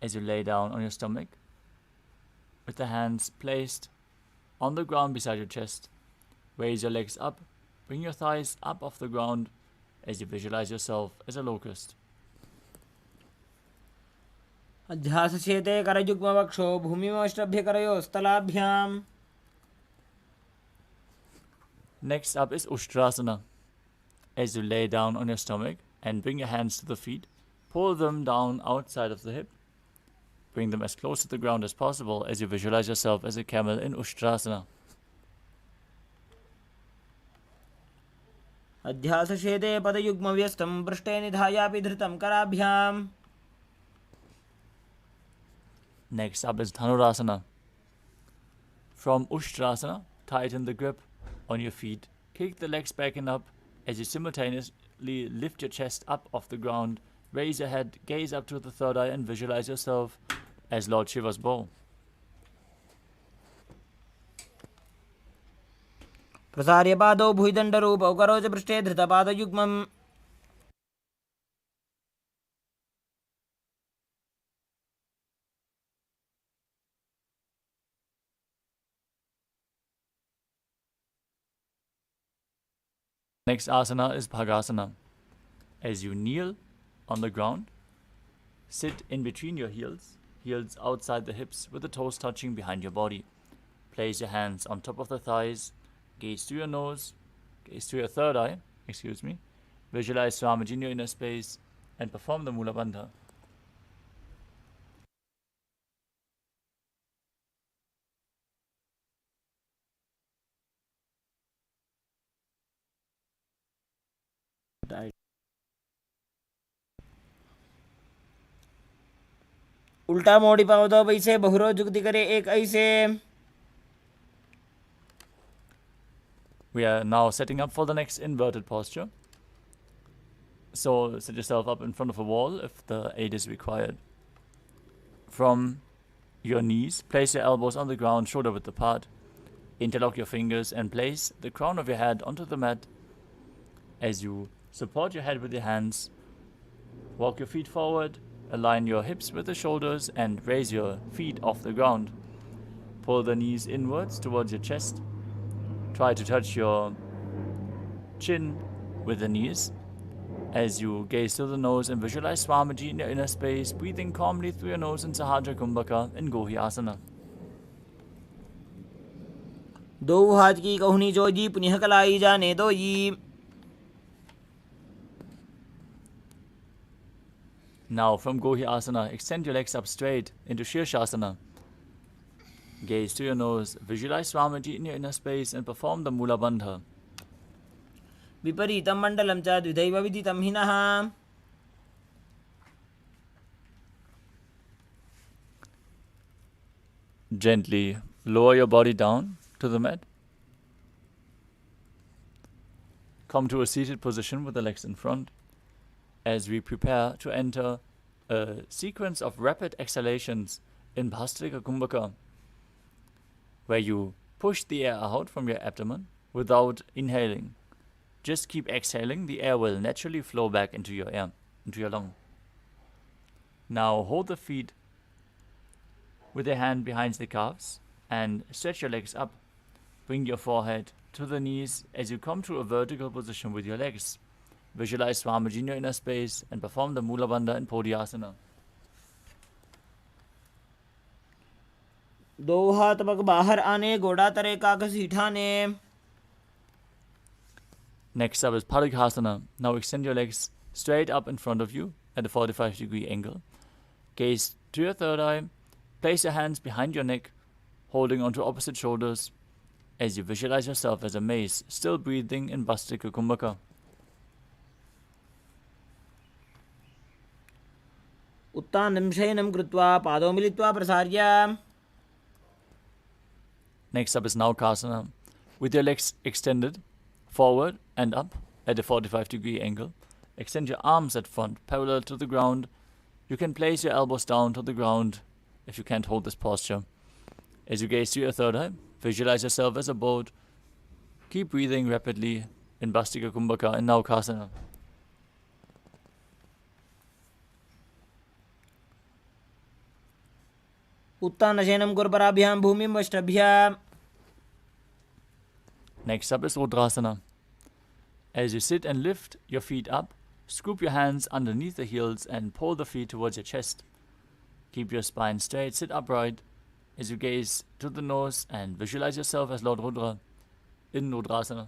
Speaker 1: As you lay down on your stomach, with the hands placed on the ground beside your chest, raise your legs up, bring your thighs up off the ground as you visualize yourself as a locust.
Speaker 2: अध्यासशेते करयुग्मवक्षो भूमिमष्टभ्यकरयोः स्थलाभ्याम्.
Speaker 1: Next up is Ushtrasana. As you lay down on your stomach and bring your hands to the feet, pull them down outside of the hip. Bring them as close to the ground as possible as you visualize yourself as a camel in Ushtrasana.
Speaker 2: अध्यासशेते पदयुग्मव्यस्तं पृष्ठे निधायापि धृतं कराभ्याम्.
Speaker 1: Next up is Dhanurasana. From Ushtrasana, tighten the grip on your feet. Kick the legs back and up as you simultaneously lift your chest up off the ground. Raise your head, gaze up to the third eye and visualize yourself as Lord Shiva's bow.
Speaker 2: प्रसार्य पादौ भुजदण्डरूपौ करो च पृष्ठे धृतपादयुग्मम्.
Speaker 1: Next asana is Bhagasana. As you kneel on the ground, sit in between your heels outside the hips with the toes touching behind your body. Place your hands on top of the thighs, gaze to your nose, gaze to your third eye, visualize Swamiji in your inner space and perform the Mula Bandha.
Speaker 2: उल्टा मोड़ी पाँव दो वैसे बहुरो जुगती करे एक ऐसे.
Speaker 1: We are now setting up for the next inverted posture. So set yourself up in front of a wall if the aid is required. From your knees, place your elbows on the ground, shoulder width apart. Interlock your fingers and place the crown of your head onto the mat. As you support your head with your hands, walk your feet forward, align your hips with the shoulders and raise your feet off the ground. Pull the knees inwards towards your chest. Try to touch your chin with the knees. As you gaze through the nose and visualize Swamiji in your inner space, breathing calmly through your nose in Sahaja Kumbhaka in Gohi Asana.
Speaker 2: दो हाथ की कहुनी जोजी पुनः कलाई जाने दो जी.
Speaker 1: Now from Gohi Asana, extend your legs up straight into Shirshasana. Gaze to your nose, visualize Swamiji in your inner space and perform the Mula Bandha.
Speaker 2: विपरीतं मण्डलं च द्विधैव विदितं हिनः.
Speaker 1: Gently lower your body down to the mat. Come to a seated position with the legs in front as we prepare to enter a sequence of rapid exhalations in Bhastrika Kumbhaka, where you push the air out from your abdomen without inhaling. Just keep exhaling, the air will naturally flow back into your lung. Now hold the feet with your hand behind the calves and stretch your legs up. Bring your forehead to the knees as you come to a vertical position with your legs. Visualize Swamiji in your inner space and perform the Mula Bandha in Podhyasana.
Speaker 2: दो हाथ पग बाहर आने गोड़ा तरे काक सीठाने.
Speaker 1: Next up is Parikhasana. Now extend your legs straight up in front of you at a 45-degree angle. Gaze to your third eye. Place your hands behind your neck, holding onto opposite shoulders as you visualize yourself as a mace, still breathing in Bhastrika Kumbhaka.
Speaker 2: उत्तानं शयनं कृत्वा पादौ मिलित्वा प्रसार्य.
Speaker 1: Next up is Naukasana. With your legs extended forward and up at a 45-degree angle, extend your arms at front, parallel to the ground. You can place your elbows down to the ground if you can't hold this posture. As you gaze to your third eye, visualize yourself as a boat. Keep breathing rapidly in Bhastrika Kumbhaka and Naukasana.
Speaker 2: उत्तानं शयनं गुरुपराभ्यां भूमिं वष्ट्रभ्य.
Speaker 1: Next up is Rudrasana. As you sit and lift your feet up, scoop your hands underneath the heels and pull the feet towards your chest. Keep your spine straight, sit upright as you gaze to the nose and visualize yourself as Lord Rudra in Rudrasana.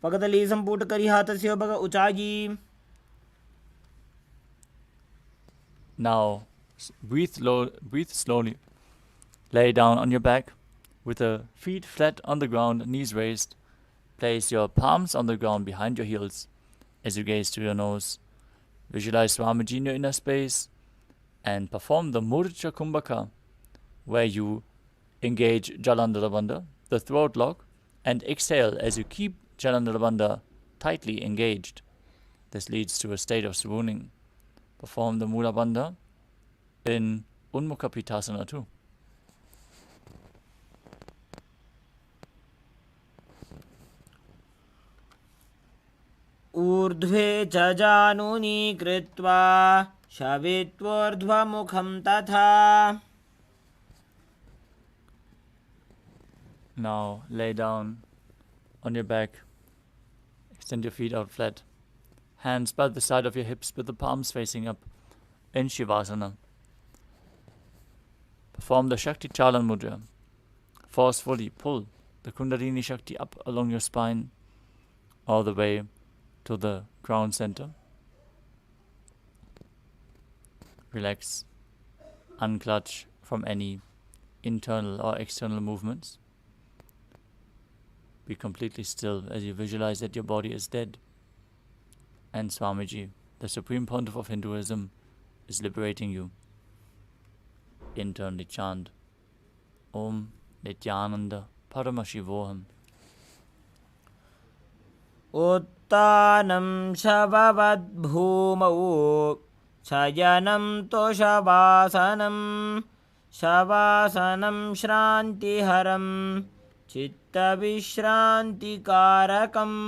Speaker 2: पगतली संपुट करी हाथस्य bug उचाजी.
Speaker 1: Now breathe slowly. Lay down on your back with the feet flat on the ground, knees raised. Place your palms on the ground behind your heels as you gaze to your nose. Visualize Swamiji in your inner space and perform the Murcha Kumbhaka, where you engage Jalandhara Bandha, the throat lock, and exhale as you keep Jalandhara Bandha tightly engaged. This leads to a state of swooning. Perform the Mula Bandha in Unmukha Pitasana too.
Speaker 2: ऊर्ध्वे च जानूनि कृत्वा शवित्वोर्ध्वमुखं तथा.
Speaker 1: Now lay down on your back. Extend your feet out flat. Hands by the side of your hips with the palms facing up in Shivasana. Perform the Shakti Chalan Mudra. Forcefully pull the Kundalini Shakti up along your spine all the way to the ground center. Relax. Unclutch from any internal or external movements. Be completely still as you visualize that your body is dead. And Swamiji, the Supreme Pontiff of Hinduism, is liberating you. Internally chant Om Nithyananda Paramashivoham.
Speaker 2: उत्तानं शववद्भूमौ शयनं तोषवासनं शवासनं श्रान्तिहरं चित्तविश्रान्तिकारकम्.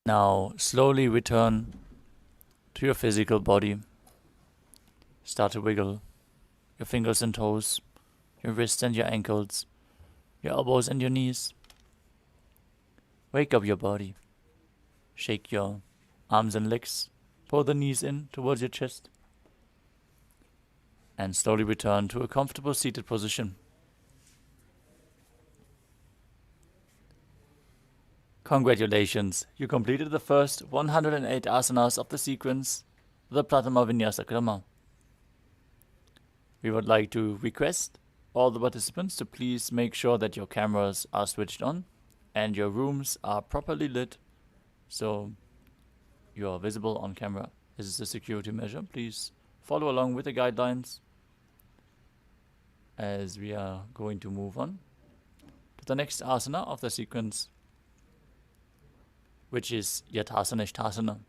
Speaker 1: Now slowly return to your physical body. Start to wiggle your fingers and toes, your wrists and your ankles, your elbows and your knees. Wake up your body. Shake your arms and legs. Pull the knees in towards your chest. And slowly return to a comfortable seated position. Congratulations, you completed the first 108 asanas of the sequence, the Pratama Vinyasa Krama. We would like to request all the participants to please make sure that your cameras are switched on and your rooms are properly lit so you are visible on camera. This is a security measure. Please follow along with the guidelines as we are going to move on to the next asana of the sequence, which is Yathasana Ishtasana.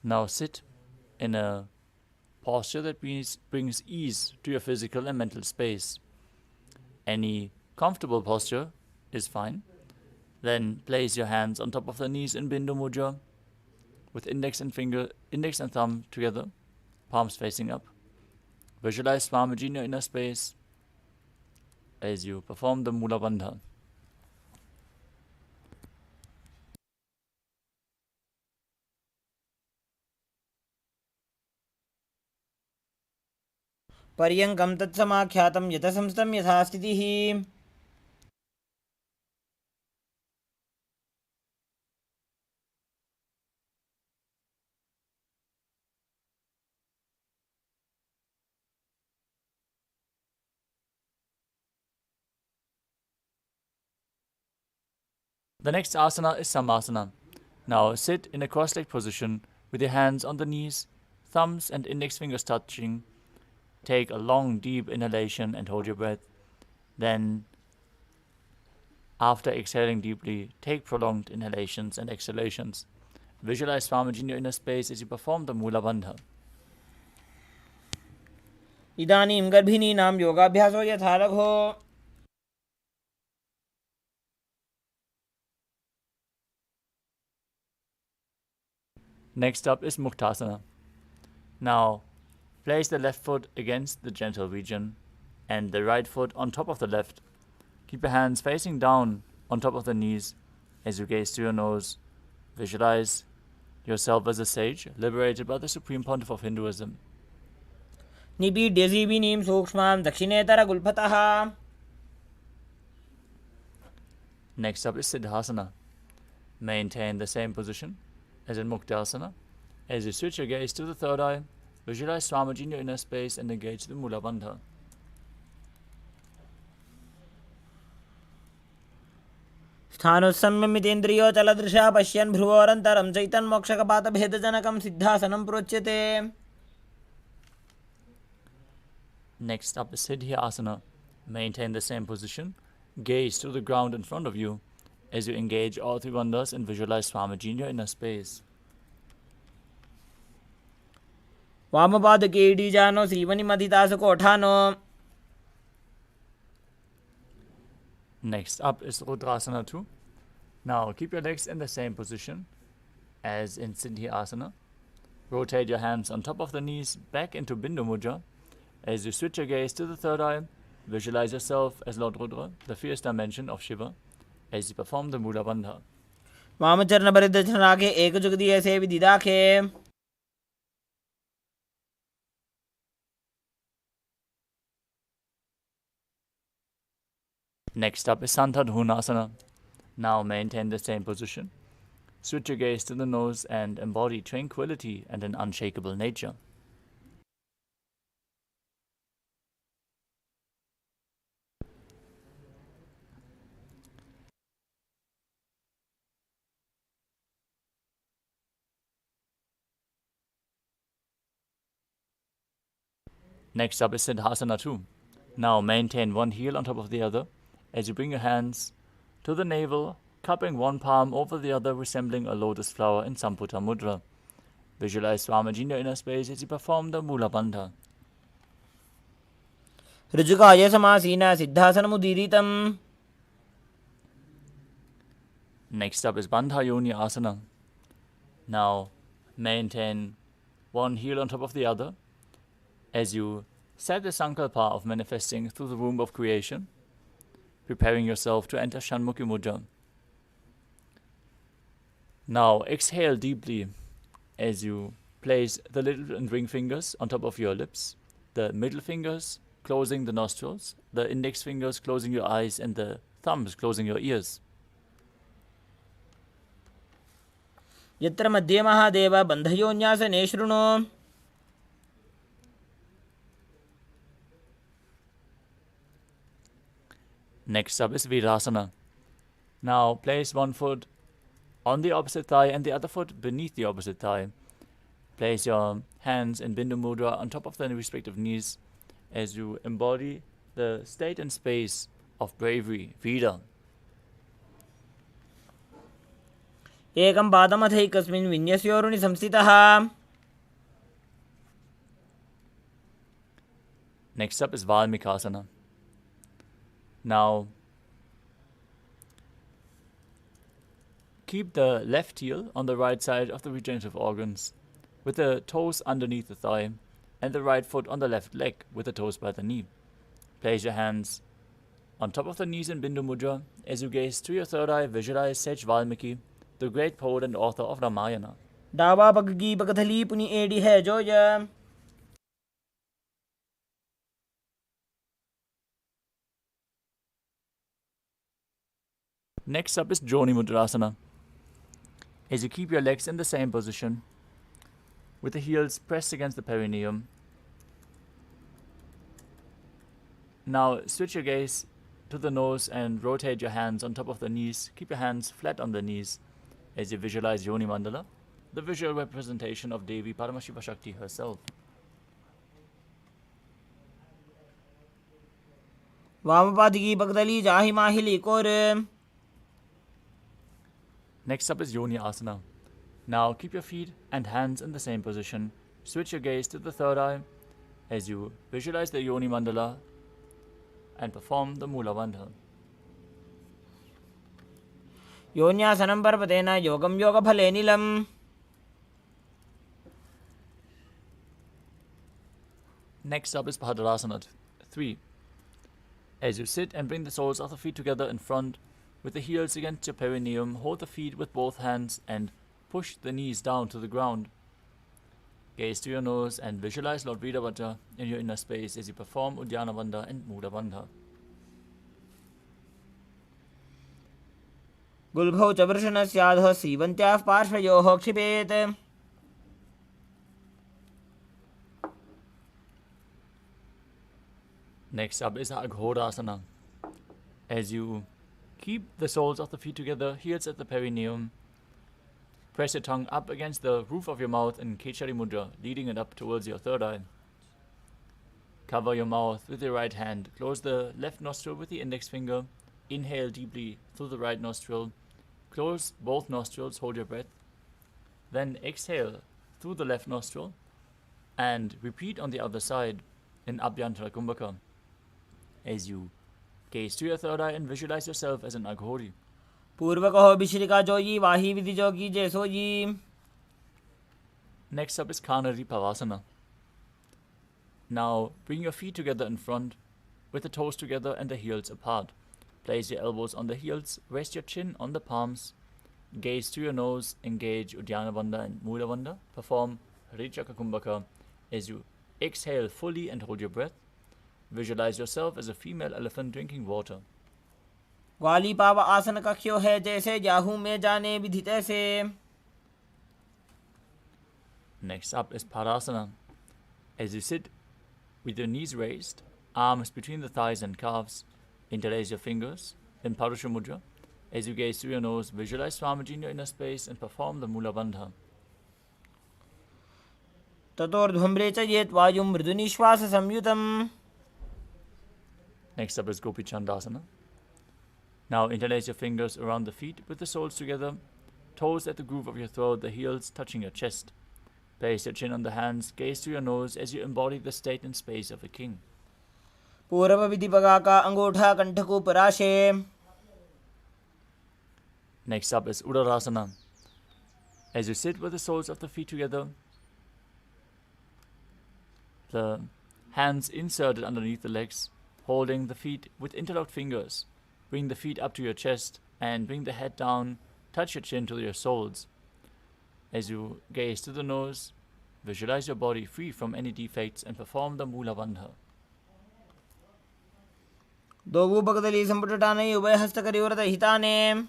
Speaker 1: Now sit in a posture that brings ease to your physical and mental space. Any comfortable posture is fine. Then place your hands on top of the knees in Bindu Mudra with index and thumb together, palms facing up. Visualize Swamiji in your inner space as you perform the Mula Bandha.
Speaker 2: पर्यङ्कं तत्समाख्यातं यथसंस्थं यथा स्थितिः.
Speaker 1: The next asana is Samasana. Now sit in a cross-legged position with your hands on the knees, thumbs and index fingers touching. Take a long, deep inhalation and hold your breath. Then, after exhaling deeply, take prolonged inhalations and exhalations. Visualize Swamiji in your inner space as you perform the Mula Bandha.
Speaker 2: इदानीं गर्भिणीनां योगाभ्यासो यथा लघो।
Speaker 1: Next up is Muktasana. Now, place the left foot against the genital region and the right foot on top of the left. Keep your hands facing down on top of the knees as you gaze through your nose. Visualize yourself as a sage liberated by the Supreme Pontiff of Hinduism.
Speaker 2: निपीड्य जीविनीं सूक्ष्मां दक्षिणेतरगुल्फतः।
Speaker 1: Next up is Siddhasana. Maintain the same position as in Muktasana. As you switch your gaze to the third eye, visualize Swamiji in your inner space and engage the Mula Bandha.
Speaker 2: स्थानोत्सम्यमितेन्द्रियोचलदृशा पश्यन् भ्रुवोरन्तरं चैतन्मोक्षकपातभेदजनकं सिद्धासनं प्रोच्यते।
Speaker 1: Next up is Siddhyasana. Maintain the same position. Gaze to the ground in front of you as you engage all three bandhas and visualize Swamiji in your inner space.
Speaker 2: वामपादके इडीजानो श्रीवनिमधितासकोठानो।
Speaker 1: Next up is Rudrasana 2. Now keep your legs in the same position as in Siddhyasana. Rotate your hands on top of the knees back into Bindu Mudra. As you switch your gaze to the third eye, visualize yourself as Lord Rudra, the fierce dimension of Shiva, as you perform the Mula Bandha.
Speaker 2: वामचरणपरिदर्शनाखे एकजुगदीय सेवि दिदाखे।
Speaker 1: Next up is Santadhunasana. Now maintain the same position. Switch your gaze to the nose and embody tranquility and an unshakable nature. Next up is Siddhasana 2. Now maintain one heel on top of the other as you bring your hands to the navel, cupping one palm over the other, resembling a lotus flower in Samputa Mudra. Visualize Swamiji in your inner space as you perform the Mula Bandha.
Speaker 2: ऋजुकाय समासीना सिद्धासनमुदीरितम्।
Speaker 1: Next up is Bandha Yoni Asana. Now maintain one heel on top of the other as you set the sankalpa of manifesting through the womb of creation, preparing yourself to enter Shanmukhi Mudra. Now exhale deeply as you place the little and ring fingers on top of your lips, the middle fingers closing the nostrils, the index fingers closing your eyes, and the thumbs closing your ears.
Speaker 2: यत्र मध्ये महादेव बन्धयोन्यासने शृणु।
Speaker 1: Next up is Virasana. Now place one foot on the opposite thigh and the other foot beneath the opposite thigh. Place your hands in Bindu Mudra on top of the respective knees as you embody the state and space of bravery, Vida.
Speaker 2: एकं पादमथैकस्मिन् विन्यस्योरुणि संस्थितः।
Speaker 1: Next up is Valmikasana. Now keep the left heel on the right side of the regenerative organs, with the toes underneath the thigh, and the right foot on the left leg, with the toes by the knee. Place your hands on top of the knees in Bindu Mudra. As you gaze through your third eye, visualize Sage Valmiki, the great poet and author of Ramayana.
Speaker 2: दावा पगगी पगथली पुनि AD है जोय।
Speaker 1: Next up is Joni Mudrasana. As you keep your legs in the same position, with the heels pressed against the perineum. Now switch your gaze to the nose and rotate your hands on top of the knees. Keep your hands flat on the knees as you visualize Yoni Mandala, the visual representation of Devi Paramashiva Shakti herself.
Speaker 2: वामपादकी पगदली जाहि माहिली core.
Speaker 1: Next up is Yoni Asana. Now keep your feet and hands in the same position. Switch your gaze to the third eye as you visualize the Yoni Mandala and perform the Mula Bandha.
Speaker 2: योन्यासनं पर्वतेन योगं योगफले नीलम्.
Speaker 1: Next up is Bhadrasana 3. As you sit and bring the soles of the feet together in front, with the heels against your perineum, hold the feet with both hands and push the knees down to the ground. Gaze to your nose and visualize Lord Vidavata in your inner space as you perform Uddiyana Bandha and Mula Bandha.
Speaker 2: गुल्भौ च वृषणस्याधः सीवन्त्याः पार्श्वयोः क्षिपेत्.
Speaker 1: Next up is Aghodasana. As you keep the soles of the feet together, heels at the perineum, press your tongue up against the roof of your mouth in Kechari Mudra, leading it up towards your third eye. Cover your mouth with your right hand. Close the left nostril with the index finger. Inhale deeply through the right nostril. Close both nostrils, hold your breath. Then exhale through the left nostril and repeat on the other side in Abhyantara Kumbhaka. As you gaze to your third eye and visualize yourself as an Aghori.
Speaker 2: पूर्वकहो विश्रिका जोयी वाही विधि जोगी जय सोयी.
Speaker 1: Next up is Kanari Pavasana. Now bring your feet together in front, with the toes together and the heels apart. Place your elbows on the heels, rest your chin on the palms, gaze to your nose, engage Uddiyana Bandha and Mula Bandha. Perform Harichaka Kumbhaka as you exhale fully and hold your breath. Visualize yourself as a female elephant drinking water.
Speaker 2: ग्वाली पाव आसन कख्यो है जैसे जाहू में जाने विधि तैसे.
Speaker 1: Next up is Parasana. As you sit with your knees raised, arms between the thighs and calves, interlace your fingers in Parusha Mudra. As you gaze through your nose, visualize Swamiji in your inner space and perform the Mula Bandha.
Speaker 2: ततोर्ध्वम्रे च येत् वायुं मृदुनिश्वास संयुतम्.
Speaker 1: Next up is Gopi Chandasana. Now interlace your fingers around the feet with the soles together, toes at the groove of your throat, the heels touching your chest. Place your chin on the hands, gaze to your nose as you embody the state and space of a king.
Speaker 2: पूर्व विधि पगा का अंगूठा कंठकू पराशे.
Speaker 1: Next up is Uddarasana. As you sit with the soles of the feet together, the hands inserted underneath the legs, holding the feet with interlocked fingers. Bring the feet up to your chest and bring the head down, touch your chin to your soles. As you gaze to the nose, visualize your body free from any defects and perform the Mula Bandha.
Speaker 2: Dogu बगदली संपुटटाने उभय हस्तकरिव्रत हिताने.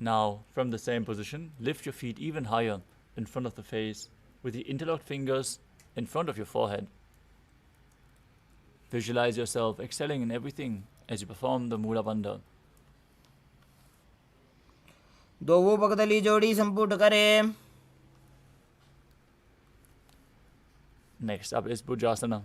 Speaker 1: Now, from the same position, lift your feet even higher in front of the face with the interlocked fingers in front of your forehead. Visualize yourself excelling in everything as you perform the Mula Bandha.
Speaker 2: Dogu बगदली जोड़ी संपुट करे.
Speaker 1: Next up is Bhujasana.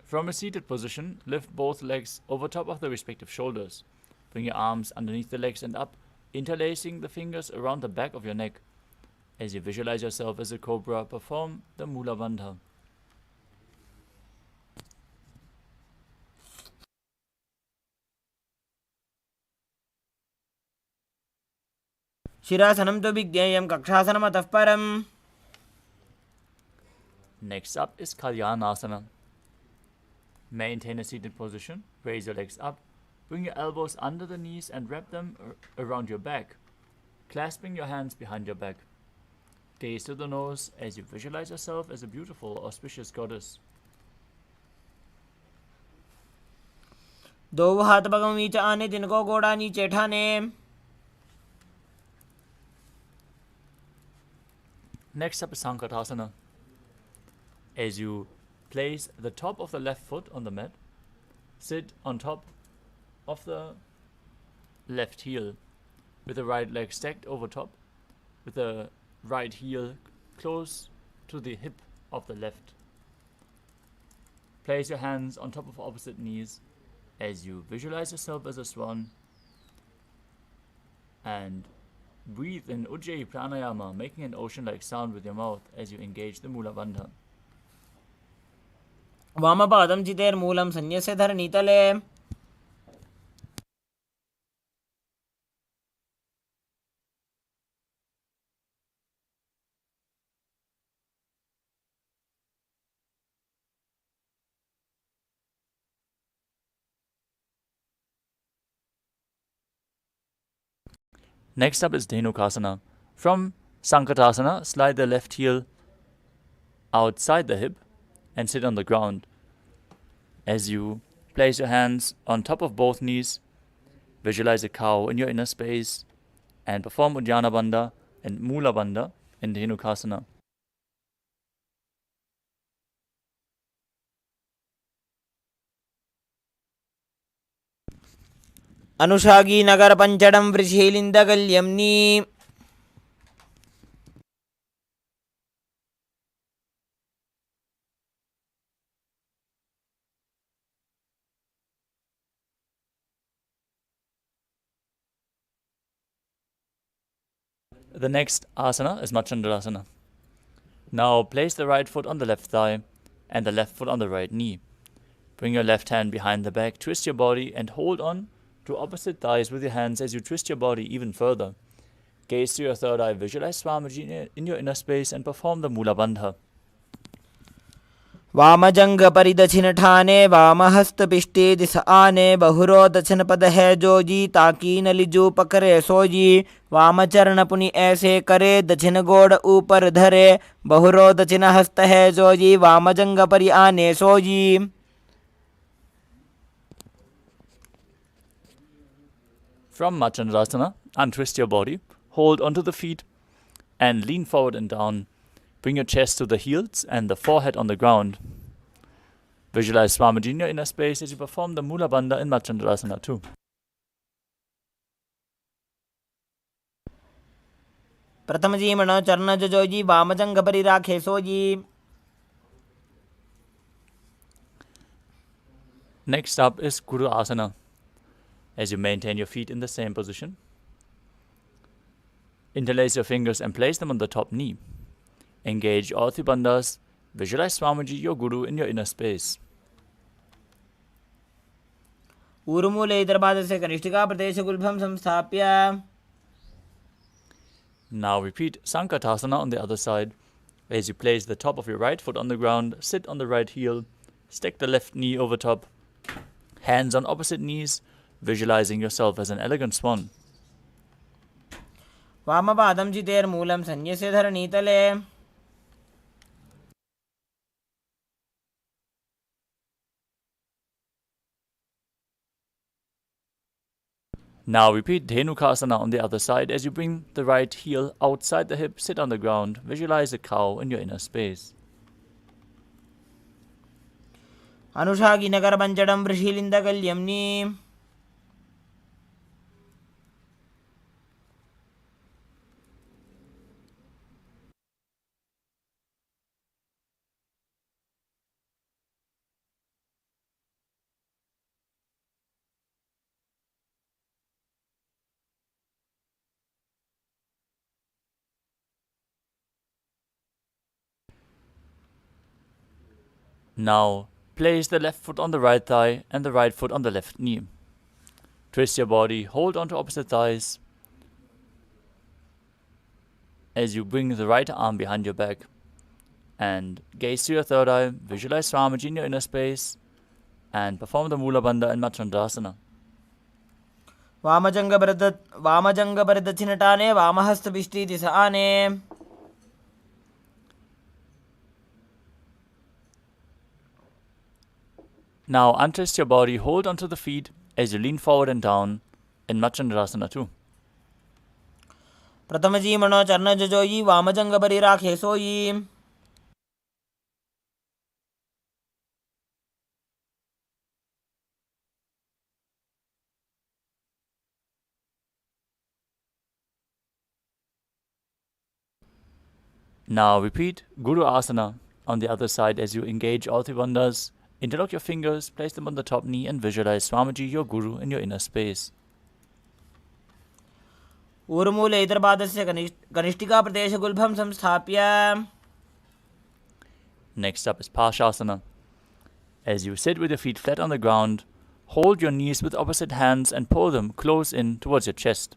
Speaker 1: From a seated position, lift both legs over top of the respective shoulders. Bring your arms underneath the legs and up, interlacing the fingers around the back of your neck. As you visualize yourself as a cobra, perform the Mula Bandha.
Speaker 2: शिरासनं तु विज्ञेयं कक्षासनमतः परम्.
Speaker 1: Next up is Kalyanasana. Maintain a seated position, raise your legs up, bring your elbows under the knees and wrap them around your back, clasping your hands behind your back. Gaze to the nose as you visualize yourself as a beautiful, auspicious goddess.
Speaker 2: दो हाथ Burgman नीचे आने जिनको गोड़ा नीचे ठाने.
Speaker 1: Next up is Sankatasana. As you place the top of the left foot on the mat, sit on top of the left heel with the right leg stacked over top, with the right heel close to the hip of the left. Place your hands on top of opposite knees as you visualize yourself as a swan and Breathe in Ujjayi Pranayama, making an ocean-like sound with your mouth as you engage the Mula Bandha.
Speaker 2: वामपादं चितेर्मूलं सन्न्यस्य धरणीतले.
Speaker 1: Next up is Dhenukasana. From Sankatasana, slide the left heel outside the hip and sit on the ground. As you place your hands on top of both knees, visualize a cow in your inner space and perform Uddiyana Bandha and Mula Bandha in Dhenukasana.
Speaker 2: अनुषागी नगर पंचडं वृषीलिन्दगल्यम्नी.
Speaker 1: The next asana is Machandrasana. Now place the right foot on the left thigh and the left foot on the right knee. Bring your left hand behind the back, twist your body and hold on to opposite thighs with your hands as you twist your body even further. Gaze to your third eye, visualize Swamiji in your inner space and perform the Mula Bandha.
Speaker 2: वामजंग परिदक्षिण ठाने वामहस्त पिष्टे दिस आने बहुरो दक्षिण पद है जोजी ताकी नलिजू पकड़े सोजी. वामचरण पुनि ऐसे करे दक्षिण गोड़ ऊपर धरे बहुरो दक्षिण हस्त है जोजी वामजंग परि आने sooji.
Speaker 1: From Machandrasana, untwist your body, hold onto the feet and lean forward and down. Bring your chest to the heels and the forehead on the ground. Visualize Swamiji in your inner space as you perform the Mula Bandha in Machandrasana too.
Speaker 2: प्रथम जी मनो चरण जोजी वामजंग परि राखे sooji.
Speaker 1: Next up is Guru Asana. As you maintain your feet in the same position, interlace your fingers and place them on the top knee. Engage all three bandhas. Visualize Swamiji, your Guru, in your inner space.
Speaker 2: ऊर्मूले इतरपाद से कनिष्ठिका प्रदेश गुल्भम संस्थाप्य.
Speaker 1: Now repeat Sankatasana on the other side. As you place the top of your right foot on the ground, sit on the right heel, stick the left knee over top, hands on opposite knees, visualizing yourself as an elegant swan.
Speaker 2: वामपादं चितेर्मूलं सन्न्यस्य धरणीतले.
Speaker 1: Now repeat Dhenukasana on the other side. As you bring the right heel outside the hip, sit on the ground, visualize a cow in your inner space.
Speaker 2: अनुषागी नगर पंचडं वृषीलिन्दगल्यम्नी.
Speaker 1: Now place the left foot on the right thigh and the right foot on the left knee. Twist your body, hold on to opposite thighs as you bring the right arm behind your back and gaze to your third eye, visualize Swamiji in your inner space and perform the Mula Bandha in Machandrasana.
Speaker 2: वामजंग परिदक्षिण टाने वामहस्त पिष्टी दिस आने.
Speaker 1: Now untwist your body, hold onto the feet as you lean forward and down in Machandrasana too.
Speaker 2: प्रथम जी मनो चरण जोजी वामजंग परि राखे सोई.
Speaker 1: Now repeat Guru Asana on the other side as you engage all three bandhas. Interlock your fingers, place them on the top knee and visualize Swamiji, your Guru, in your inner space.
Speaker 2: ऊर्मूले इतरपादस्य कनिष्ठिकाप्रदेशगुल्भं संस्थाप्य.
Speaker 1: Next up is Parshasana. As you sit with your feet flat on the ground, hold your knees with opposite hands and pull them close in towards your chest.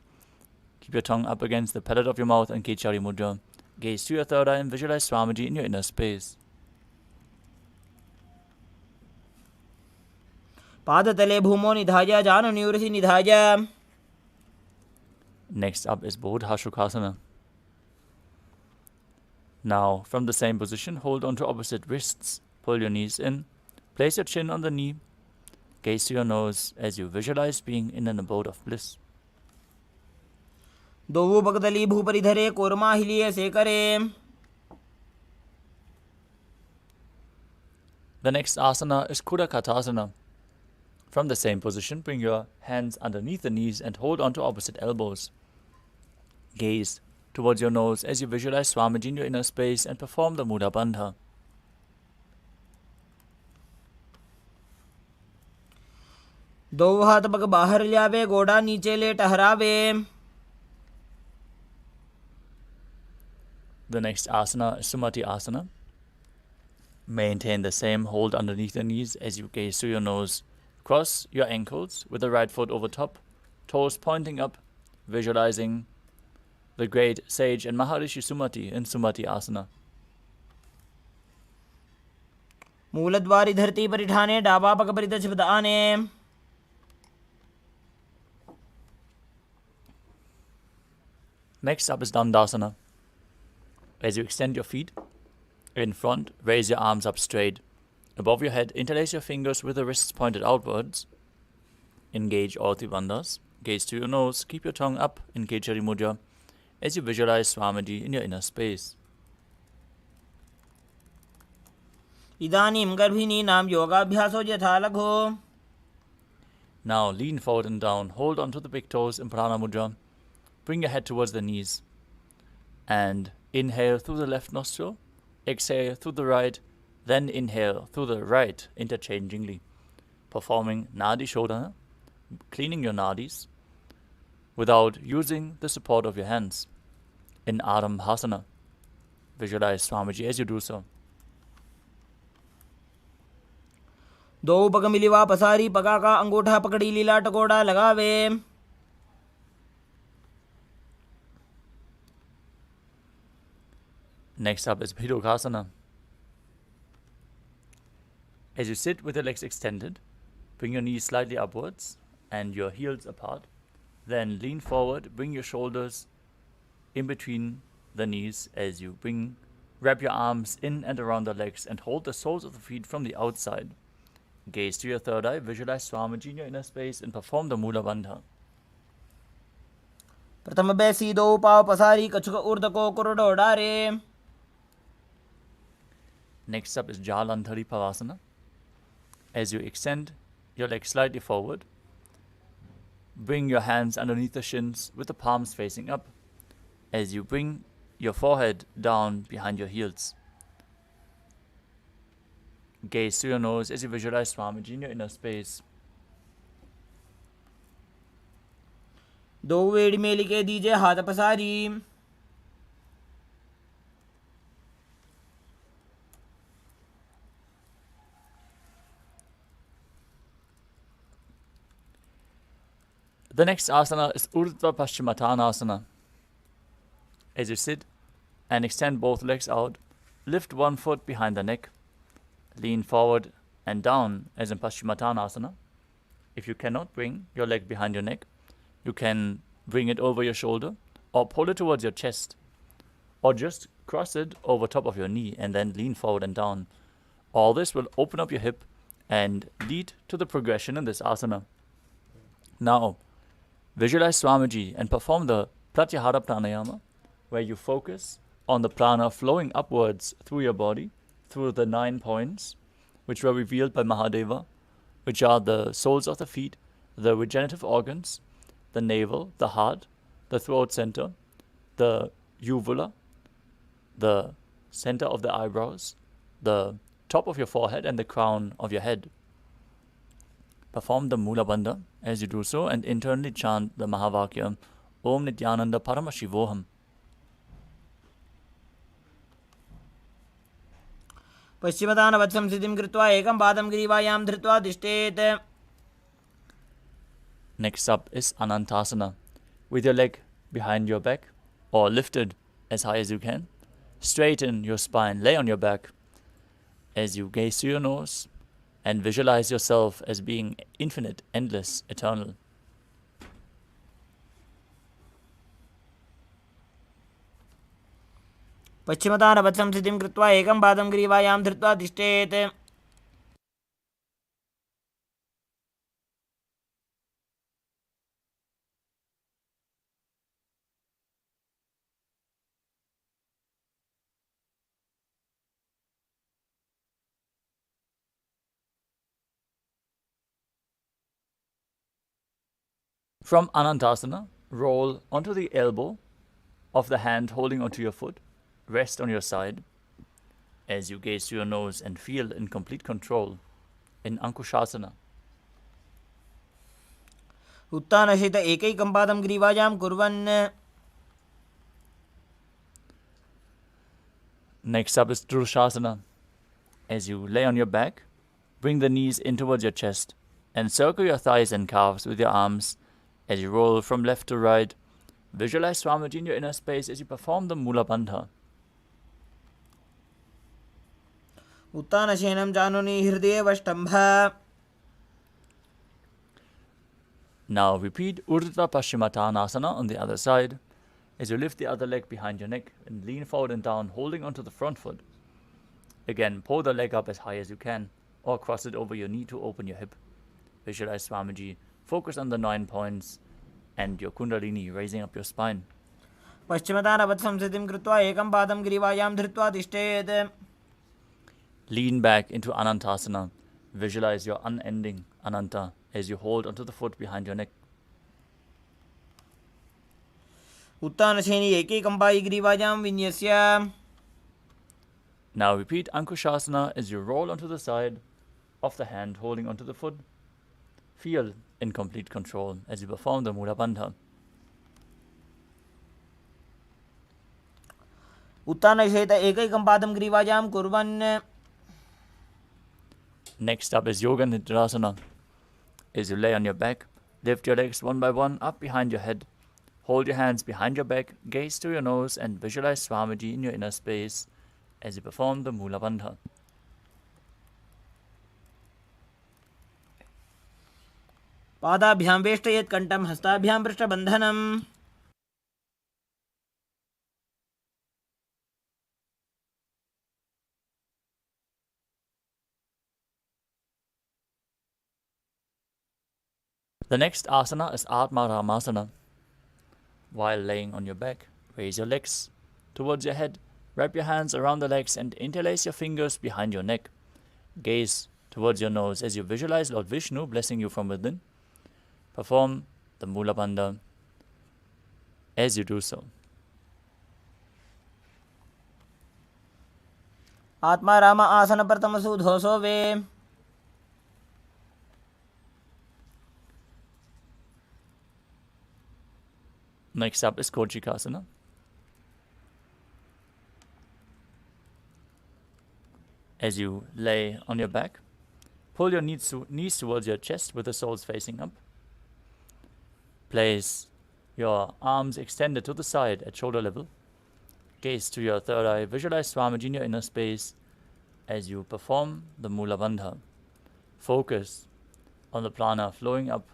Speaker 1: Keep your tongue up against the palate of your mouth and Kechari Mudra. Gaze to your third eye and visualize Swamiji in your inner space.
Speaker 2: पादतले भूमो निधाय जानन्यूरसि निधाय.
Speaker 1: Next up is Bodhashukasana. Now, from the same position, hold on to opposite wrists. Pull your knees in. Place your chin on the knee. Gaze to your nose as you visualize being in an abode of bliss.
Speaker 2: दोवु बगदली भूपरिधरे korma हिलिये सेकरे.
Speaker 1: The next asana is Kudakatasana. From the same position, bring your hands underneath the knees and hold on to opposite elbows. Gaze towards your nose as you visualize Swamiji in your inner space and perform the Mula Bandha.
Speaker 2: दोवु हाथ पग बाहर ल्यावे गोड़ा नीचे ले टहरावे.
Speaker 1: The next asana is Sumati Asana. Maintain the same hold underneath the knees as you gaze through your nose. Cross your ankles with the right foot over top, toes pointing up, visualizing the great sage and Maharishi Sumati in Sumati Asana.
Speaker 2: मूलद्वारि धरती परिठाने डाबा पग परितच बदाने.
Speaker 1: Next up is Dandasana. As you extend your feet in front, raise your arms up straight. Above your head, interlace your fingers with the wrists pointed outwards. Engage all three bandhas. Gaze to your nose. Keep your tongue up in Kechari Mudra as you visualize Swamiji in your inner space.
Speaker 2: इदानीं गर्भिणीनां योगाभ्यासो यथा लघो.
Speaker 1: Now lean forward and down. Hold onto the big toes in Prana Mudra. Bring your head towards the knees. And inhale through the left nostril. Exhale through the right. Then inhale through the right interchangingly. Performing Nadi Shodhana, cleaning your nadis, without using the support of your hands. In Arambhasana, visualize Swamiji as you do so.
Speaker 2: दो पग मिलिवा पसारी पगा का अंगूठा पकड़ी लीला टकोड़ा लगावे.
Speaker 1: Next up is Bhidokasana. As you sit with your legs extended, bring your knees slightly upwards and your heels apart. Then lean forward, bring your shoulders in between the knees as you wrap your arms in and around the legs and hold the soles of the feet from the outside. Gaze to your third eye, visualize Swamiji in your inner space and perform the Mula Bandha.
Speaker 2: प्रथम बैसी दो पाव पसारी कछुक ऊर्ध को कुरडो डारे.
Speaker 1: Next up is Jalandhari Pavasana. As you extend your legs slightly forward, bring your hands underneath the shins with the palms facing up. As you bring your forehead down behind your heels. Gaze through your nose as you visualize Swamiji in your inner space.
Speaker 2: दो वेड़ में लिखे दीजिए हाथ पसारी.
Speaker 1: The next asana is Urdhva Paschimottanasana. As you sit and extend both legs out, lift one foot behind the neck, lean forward and down as in Paschimottanasana. If you cannot bring your leg behind your neck, you can bring it over your shoulder or pull it towards your chest or just cross it over top of your knee and then lean forward and down. All this will open up your hip and lead to the progression in this asana. Now, visualize Swamiji and perform the Pratyahara Pranayama, where you focus on the prana flowing upwards through your body, through the 9 points, which were revealed by Mahadeva, which are the soles of the feet, the regenerative organs, the navel, the heart, the throat center, the uvula, the center of the eyebrows, the top of your forehead, and the crown of your head. Perform the Mula Bandha as you do so and internally chant the Mahavakya, Om Nithyananda Paramashivoham.
Speaker 2: पश्चिमतानवत्संस्थितिं कृत्वा एकं पादं ग्रीवायां धृत्वा तिष्ठेत्.
Speaker 1: Next up is Anantasana, with your leg behind your back or lifted as high as you can. Straighten your spine, lay on your back as you gaze through your nose and visualize yourself as being infinite, endless, eternal.
Speaker 2: पश्चिमतानवत्संस्थितिं कृत्वा एकं पादं ग्रीवायां धृत्वा तिष्ठेत्.
Speaker 1: From Anantasana, roll onto the elbow of the hand holding onto your foot. Rest on your side as you gaze through your nose and feel in complete control in Ankushasana.
Speaker 2: उत्थानसहित एकैकं पादं ग्रीवायां कुर्वन्.
Speaker 1: Next up is Drushasana. As you lay on your back, bring the knees in towards your chest and circle your thighs and calves with your arms as you roll from left to right. Visualize Swamiji in your inner space as you perform the Mula Bandha.
Speaker 2: उत्थानशयनं जानुनि हृदयेवष्टम्भ.
Speaker 1: Now repeat Urdhva Paschimottanasana on the other side as you lift the other leg behind your neck and lean forward and down, holding onto the front foot. Again, pull the leg up as high as you can or cross it over your knee to open your hip. Visualize Swamiji, focus on the 9 points and your Kundalini raising up your spine.
Speaker 2: पश्चिमतानवत्संस्थितिं कृत्वा एकं पादं ग्रीवायां धृत्वा तिष्ठेत्.
Speaker 1: Lean back into Anantasana. Visualize your unending Ananta as you hold onto the foot behind your neck.
Speaker 2: उत्थानशयनि एकैकं Pai ग्रीवायां विन्यस्य.
Speaker 1: Now repeat Ankushasana as you roll onto the side of the hand holding onto the foot. Feel in complete control as you perform the Mula Bandha.
Speaker 2: उत्थानसहित एकैकं पादं ग्रीवायां कुर्वन्.
Speaker 1: Next up is Yoga Nidrasana. As you lay on your back, lift your legs one by one up behind your head. Hold your hands behind your back, gaze to your nose and visualize Swamiji in your inner space as you perform the Mula Bandha.
Speaker 2: पादाभ्यां वेष्टयेत् कण्ठं हस्ताभ्यां पृष्ठबन्धनम्.
Speaker 1: The next asana is Atma Ramasana. While laying on your back, raise your legs towards your head, wrap your hands around the legs and interlace your fingers behind your neck. Gaze towards your nose as you visualize Lord Vishnu blessing you from within. Perform the Mula Bandha as you do so.
Speaker 2: आत्मा राम आसन प्रथमसु धोसो वे.
Speaker 1: Next up is Kochikasana. As you lay on your back, pull your knees towards your chest with the soles facing up. Place your arms extended to the side at shoulder level. Gaze to your third eye. Visualize Swamiji in your inner space as you perform the Mula Bandha. Focus on the prana flowing up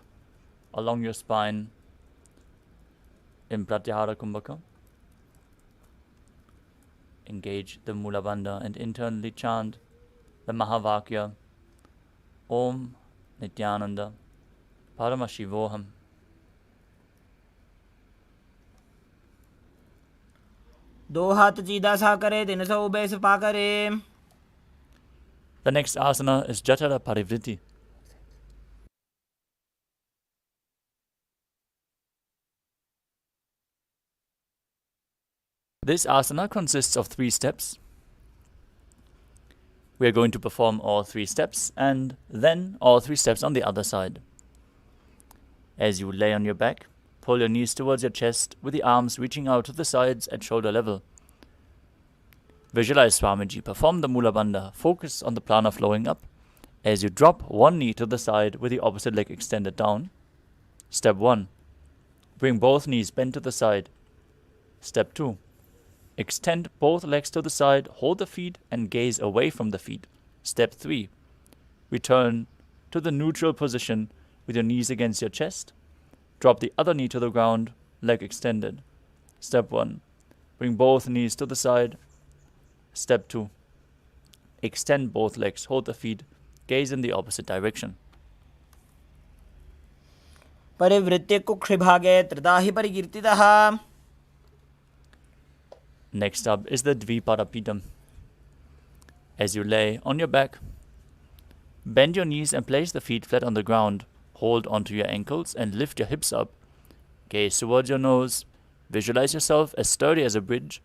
Speaker 1: along your spine in Pratyahara Kumbhaka. Engage the Mula Bandha and internally chant the Mahavakya Om Nithyananda Paramashivoham.
Speaker 2: दो हाथ सीधा सा करे, 300 ube Sapa करे.
Speaker 1: The next asana is Jatara Parivritti. This asana consists of 3 steps. We are going to perform all 3 steps and then all 3 steps on the other side. As you lay on your back, pull your knees towards your chest with the arms reaching out to the sides at shoulder level. Visualize Swamiji. Perform the Mula Bandha. Focus on the prana flowing up. As you drop one knee to the side with the opposite leg extended down. Step 1. Bring both knees bent to the side. Step 2. Extend both legs to the side, hold the feet and gaze away from the feet. Step 3. Return to the neutral position with your knees against your chest. Drop the other knee to the ground, leg extended. Step 1. Bring both knees to the side. Step 2. Extend both legs, hold the feet, gaze in the opposite direction.
Speaker 2: परिवृत्य कुक्षिभागे त्रिदाहि परिकीर्तितः.
Speaker 1: Next up is the Dviparapidam. As you lay on your back, bend your knees and place the feet flat on the ground. Hold onto your ankles and lift your hips up. Gaze towards your nose. Visualize yourself as sturdy as a bridge.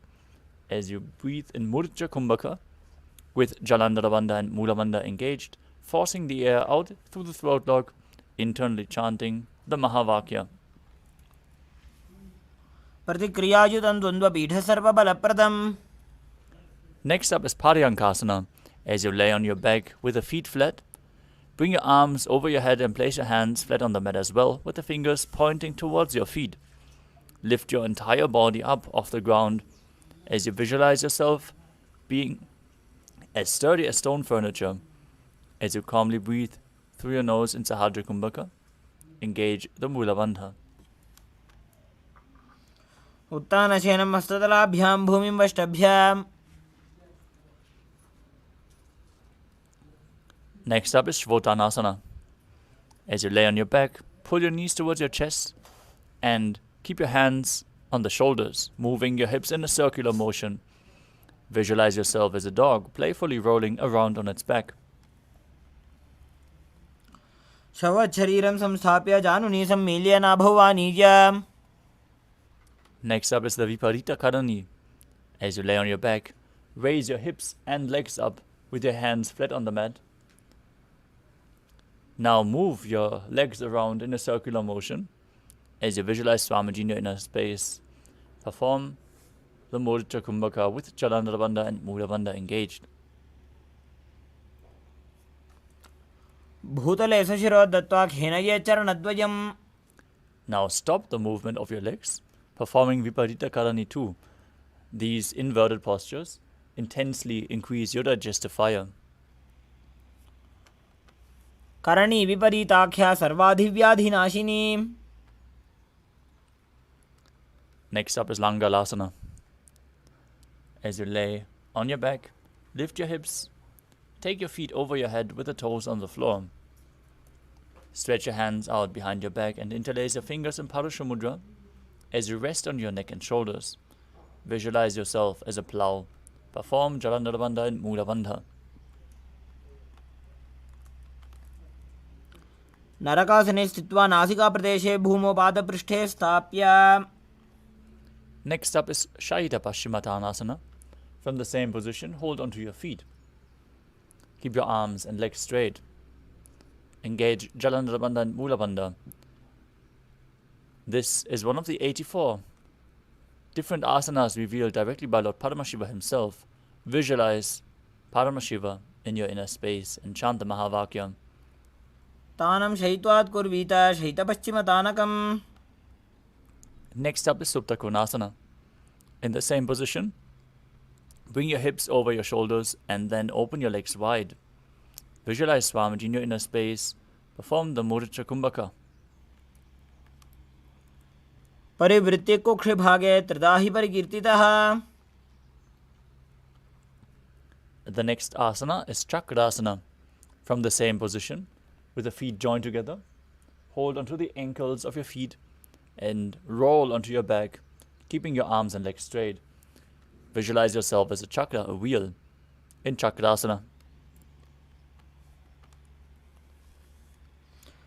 Speaker 1: As you breathe in Mudra Kumbhaka, with Jalandhara Bandha and Mula Bandha engaged, forcing the air out through the throat lock, internally chanting the Mahavakya.
Speaker 2: प्रतिक्रियायुतं द्वन्द्वपीठ सर्वबलप्रदम्.
Speaker 1: Next up is Paryankasana. As you lay on your back with the feet flat, bring your arms over your head and place your hands flat on the mat as well, with the fingers pointing towards your feet. Lift your entire body up off the ground as you visualize yourself being as sturdy as stone furniture. As you calmly breathe through your nose in Sahadra Kumbhaka, engage the Mula Bandha.
Speaker 2: उत्तानशयनं हस्ततलाभ्यां भूमिं वष्टभ्याम्.
Speaker 1: Next up is Shvotanasana. As you lay on your back, pull your knees towards your chest and keep your hands on the shoulders, moving your hips in a circular motion. Visualize yourself as a dog, playfully rolling around on its back.
Speaker 2: शवच्छरीरं संस्थाप्य जानुनी सम्मील्य नाभौ वाणिज्य.
Speaker 1: Next up is the Viparita Karani. As you lay on your back, raise your hips and legs up with your hands flat on the mat. Now move your legs around in a circular motion. As you visualize Swamiji in your inner space, perform the Mudra Kumbhaka with Jalandhara Bandha and Mula Bandha engaged.
Speaker 2: भूतले सशिरो दत्त्वा खेनये चरणद्वयम्.
Speaker 1: Now stop the movement of your legs, performing Viparita Karani 2. These inverted postures intensely increase your digestive fire.
Speaker 2: Karni विपरीताख्या सर्वाधिव्याधिनाशिनी.
Speaker 1: Next up is Langalasana. As you lay on your back, lift your hips, take your feet over your head with the toes on the floor. Stretch your hands out behind your back and interlace your fingers in Parusha Mudra as you rest on your neck and shoulders. Visualize yourself as a plow. Perform Jalandhara Bandha and Mula Bandha.
Speaker 2: नरकासने स्थित्वा नासिकाप्रदेशे भूमौ पादपृष्ठे स्थाप्य.
Speaker 1: Next up is Shaita Paschimottanasana. From the same position, hold onto your feet. Keep your arms and legs straight. Engage Jalandhara Bandha and Mula Bandha. This is one of the 84 different asanas revealed directly by Lord Paramashiva himself. Visualize Paramashiva in your inner space and chant the Mahavakya.
Speaker 2: तानं शयित्वात् कुर्वीत शयितपश्चिमतानकम्.
Speaker 1: Next up is Supta Konasana. In the same position, bring your hips over your shoulders and then open your legs wide. Visualize Swamiji in your inner space. Perform the Mudra Kumbhaka.
Speaker 2: परिवृत्य कुक्षिभागे त्रिदाहि परिकीर्तितः.
Speaker 1: The next asana is Chakrasana. From the same position, with the feet joined together, hold onto the ankles of your feet and roll onto your back, keeping your arms and legs straight. Visualize yourself as a chakra, a wheel, in Chakrasana.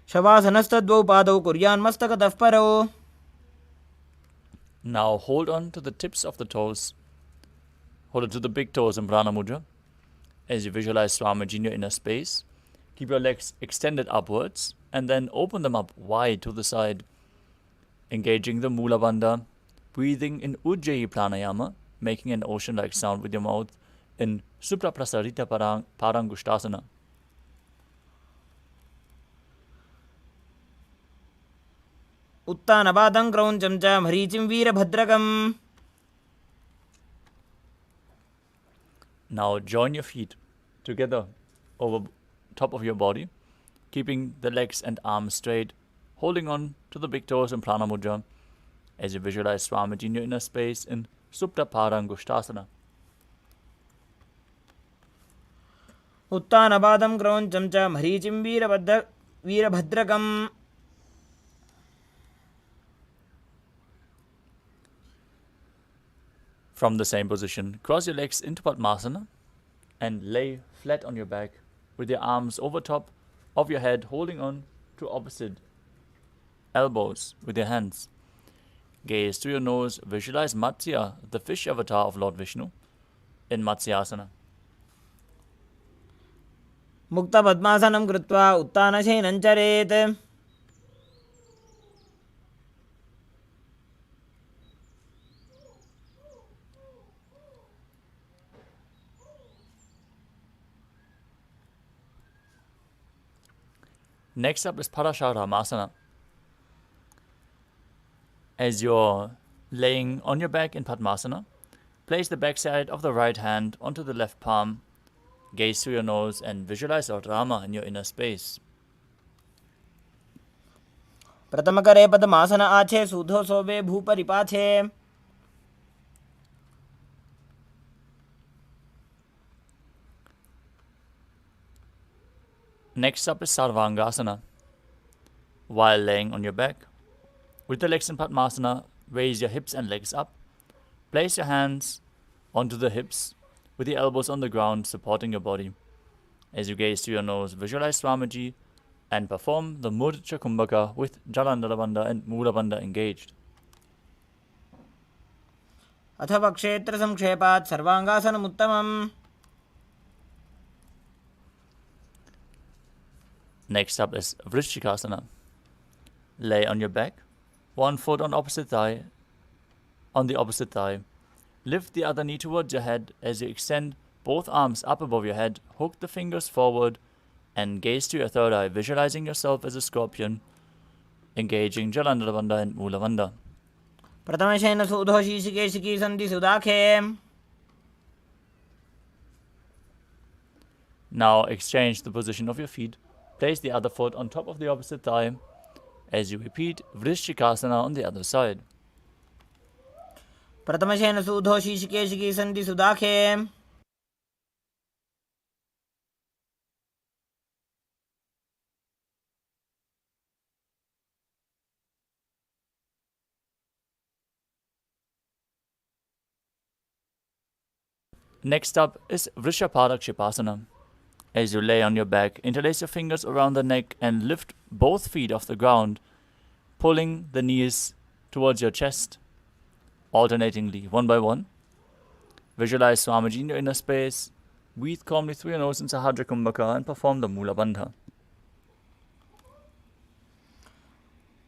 Speaker 2: शवासनस्तद्वौ पादौ कुर्यान्मस्तकतः परौ.
Speaker 1: Now hold on to the tips of the toes. Hold on to the big toes in Prana Mudra. As you visualize Swamiji in your inner space, keep your legs extended upwards and then open them up wide to the side. engaging the Mula Bandha, breathing in Ujjayi Pranayama, making an ocean-like sound with your mouth in Supraprasarita Parangushtasana.
Speaker 2: उत्तानपादं क्रौञ्चं च मरीचिं वीरभद्रकम्.
Speaker 1: Now join your feet together over top of your body, keeping the legs and arms straight, holding on to the big toes in Prana Mudra as you visualize Swamiji in your inner space in Supta Parangushtasana.
Speaker 2: उत्तानपादं क्रौञ्चं च मरीचिं वीरभद्रकम्.
Speaker 1: From the same position, cross your legs into Padmasana and lay flat on your back with your arms over top of your head, holding on to opposite elbows with your hands. Gaze to your nose, visualize Matsya, the fish avatar of Lord Vishnu, in Matsyasana.
Speaker 2: मुक्तपद्मासनं कृत्वा उत्तानशयनं चरेत्.
Speaker 1: Next up is Parasharamasana. As you're laying on your back in Padmasana, place the backside of the right hand onto the left palm, gaze through your nose and visualize Lord Rama in your inner space.
Speaker 2: प्रथमकरे पद्मासन आछे सूधो सोबे भूपरि पाछे.
Speaker 1: Next up is Sarvangasana. While laying on your back, with the legs in Padmasana, raise your hips and legs up. Place your hands onto the hips, with the elbows on the ground, supporting your body. As you gaze through your nose, visualize Swamiji and perform the Murcha Kumbhaka with Jalandhara Bandha and Mula Bandha engaged.
Speaker 2: अथवा क्षेत्र संक्षेपात् सर्वांगासनमुत्तमम्.
Speaker 1: Next up is Vrishchikasana. Lay on your back, one foot on the opposite thigh. Lift the other knee towards your head as you extend both arms up above your head, hook the fingers forward, and gaze to your third eye, visualizing yourself as a scorpion, engaging Jalandhara Bandha and Mula Bandha.
Speaker 2: प्रथमशयन सूधो शीशिकेशिकी सन्धि सुदाखे.
Speaker 1: Now exchange the position of your feet. Place the other foot on top of the opposite thigh as you repeat Vrishchikasana on the other side.
Speaker 2: प्रथमशयन सूधो शीशिकेशिकी सन्धि सुदाखे.
Speaker 1: Next up is Vrishaparakshipasana. As you lay on your back, interlace your fingers around the neck and lift both feet off the ground, pulling the knees towards your chest, alternatingly, one by one. Visualize Swamiji in your inner space, breathe calmly through your nose in Sahadra Kumbhaka and perform the Mula Bandha.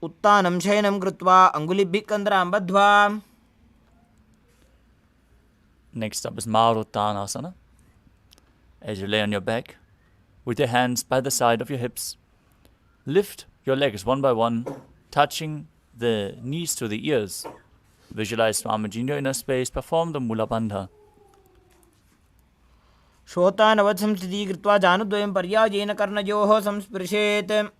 Speaker 2: उत्तानं शयनं कृत्वा अङ्गुलिभिः कन्द्रां बद्ध्वा.
Speaker 1: Next up is Maruttanasana. As you lay on your back, with your hands by the side of your hips, lift your legs one by one, touching the knees to the ears. Visualize Swamiji in your inner space, perform the Mula Bandha.
Speaker 2: श्रोतानवत् संस्थितिः कृत्वा जानुद्वयं पर्यायेन कर्णयोः संस्पृशेत्.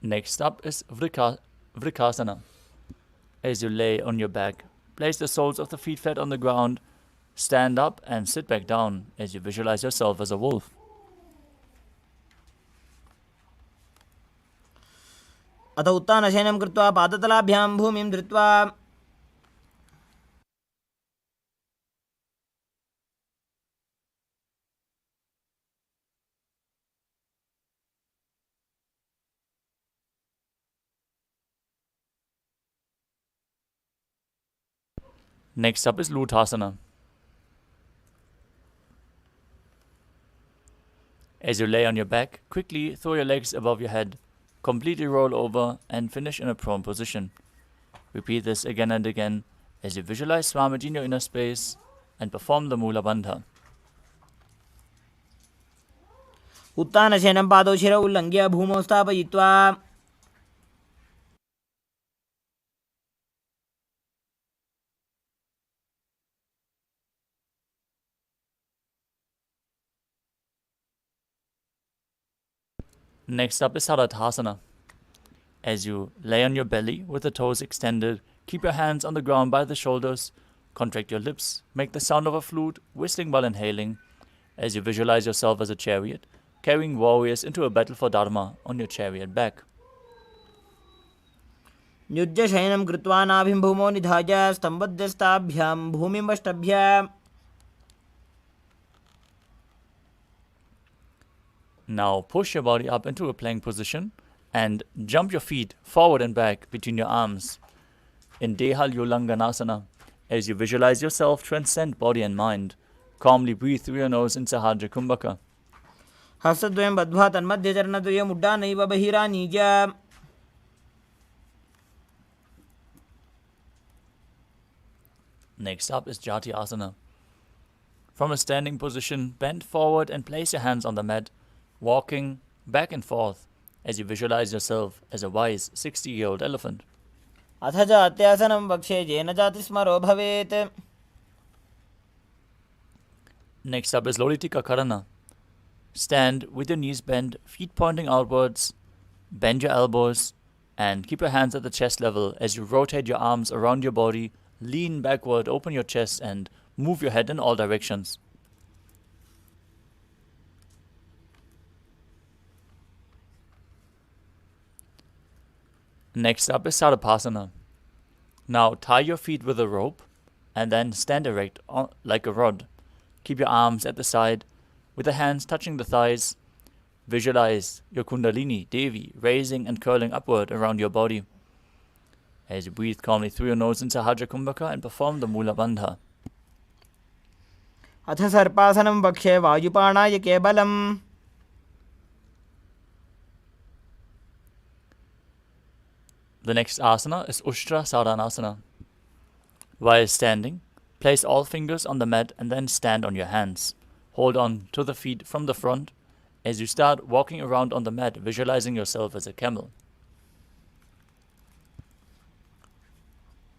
Speaker 1: Next up is Vrikasana. As you lay on your back, place the soles of the feet flat on the ground, stand up and sit back down as you visualize yourself as a wolf.
Speaker 2: अथ उत्तानशयनं कृत्वा पादतलाभ्यां भूमिं धृत्वा.
Speaker 1: Next up is Luthasana. As you lay on your back, quickly throw your legs above your head, Completely roll over and finish in a prone position. Repeat this again and again as you visualize Swamiji in your inner space and perform the Mula Bandha.
Speaker 2: उत्तानशयनं पादौ शिरौ उल्लङ्घ्य भूमौ स्थापयित्वा
Speaker 1: Next up is Saradhasana. As you lay on your belly with the toes extended, keep your hands on the ground by the shoulders, contract your lips, make the sound of a flute, whistling while inhaling, as you visualize yourself as a chariot, carrying warriors into a battle for Dharma on your chariot back.
Speaker 2: युज्यशयनं कृत्वा नाभिं भूमौ निधाय स्तम्भध्यस्ताभ्यां भूमिमष्टभ्य.
Speaker 1: Now push your body up into a plank position and jump your feet forward and back between your arms in Dehal Yolanganasana. As you visualize yourself transcend body and mind, calmly breathe through your nose in Sahajra Kumbhaka.
Speaker 2: हस्तद्वयं बद्ध्वा तन्मध्यचरणद्वयम् उड्डानैव बहिरानीय.
Speaker 1: Next up is Jati Asana. From a standing position, bend forward and place your hands on the mat, walking back and forth as you visualize yourself as a wise 60-year-old elephant.
Speaker 2: अथ च अत्यासनं वक्षे येन जातिस्मरो भवेत्.
Speaker 1: Next up is Lolitika Karana. Stand with your knees bent, feet pointing outwards, bend your elbows, and keep your hands at the chest level as you rotate your arms around your body, lean backward, open your chest, and move your head in all directions. Next up is Sarapasana. Now tie your feet with a rope and then stand erect like a rod. Keep your arms at the side with the hands touching the thighs. Visualize your Kundalini, Devi, raising and curling upward around your body. As you breathe calmly through your nose in Sahajra Kumbhaka and perform the Mula Bandha.
Speaker 2: अथ सर्पासनं वक्षे वायुपाणाय केवलम्.
Speaker 1: The next asana is Ushtra Sadhanasana. While standing, place all fingers on the mat and then stand on your hands. Hold on to the feet from the front as you start walking around on the mat, visualizing yourself as a camel.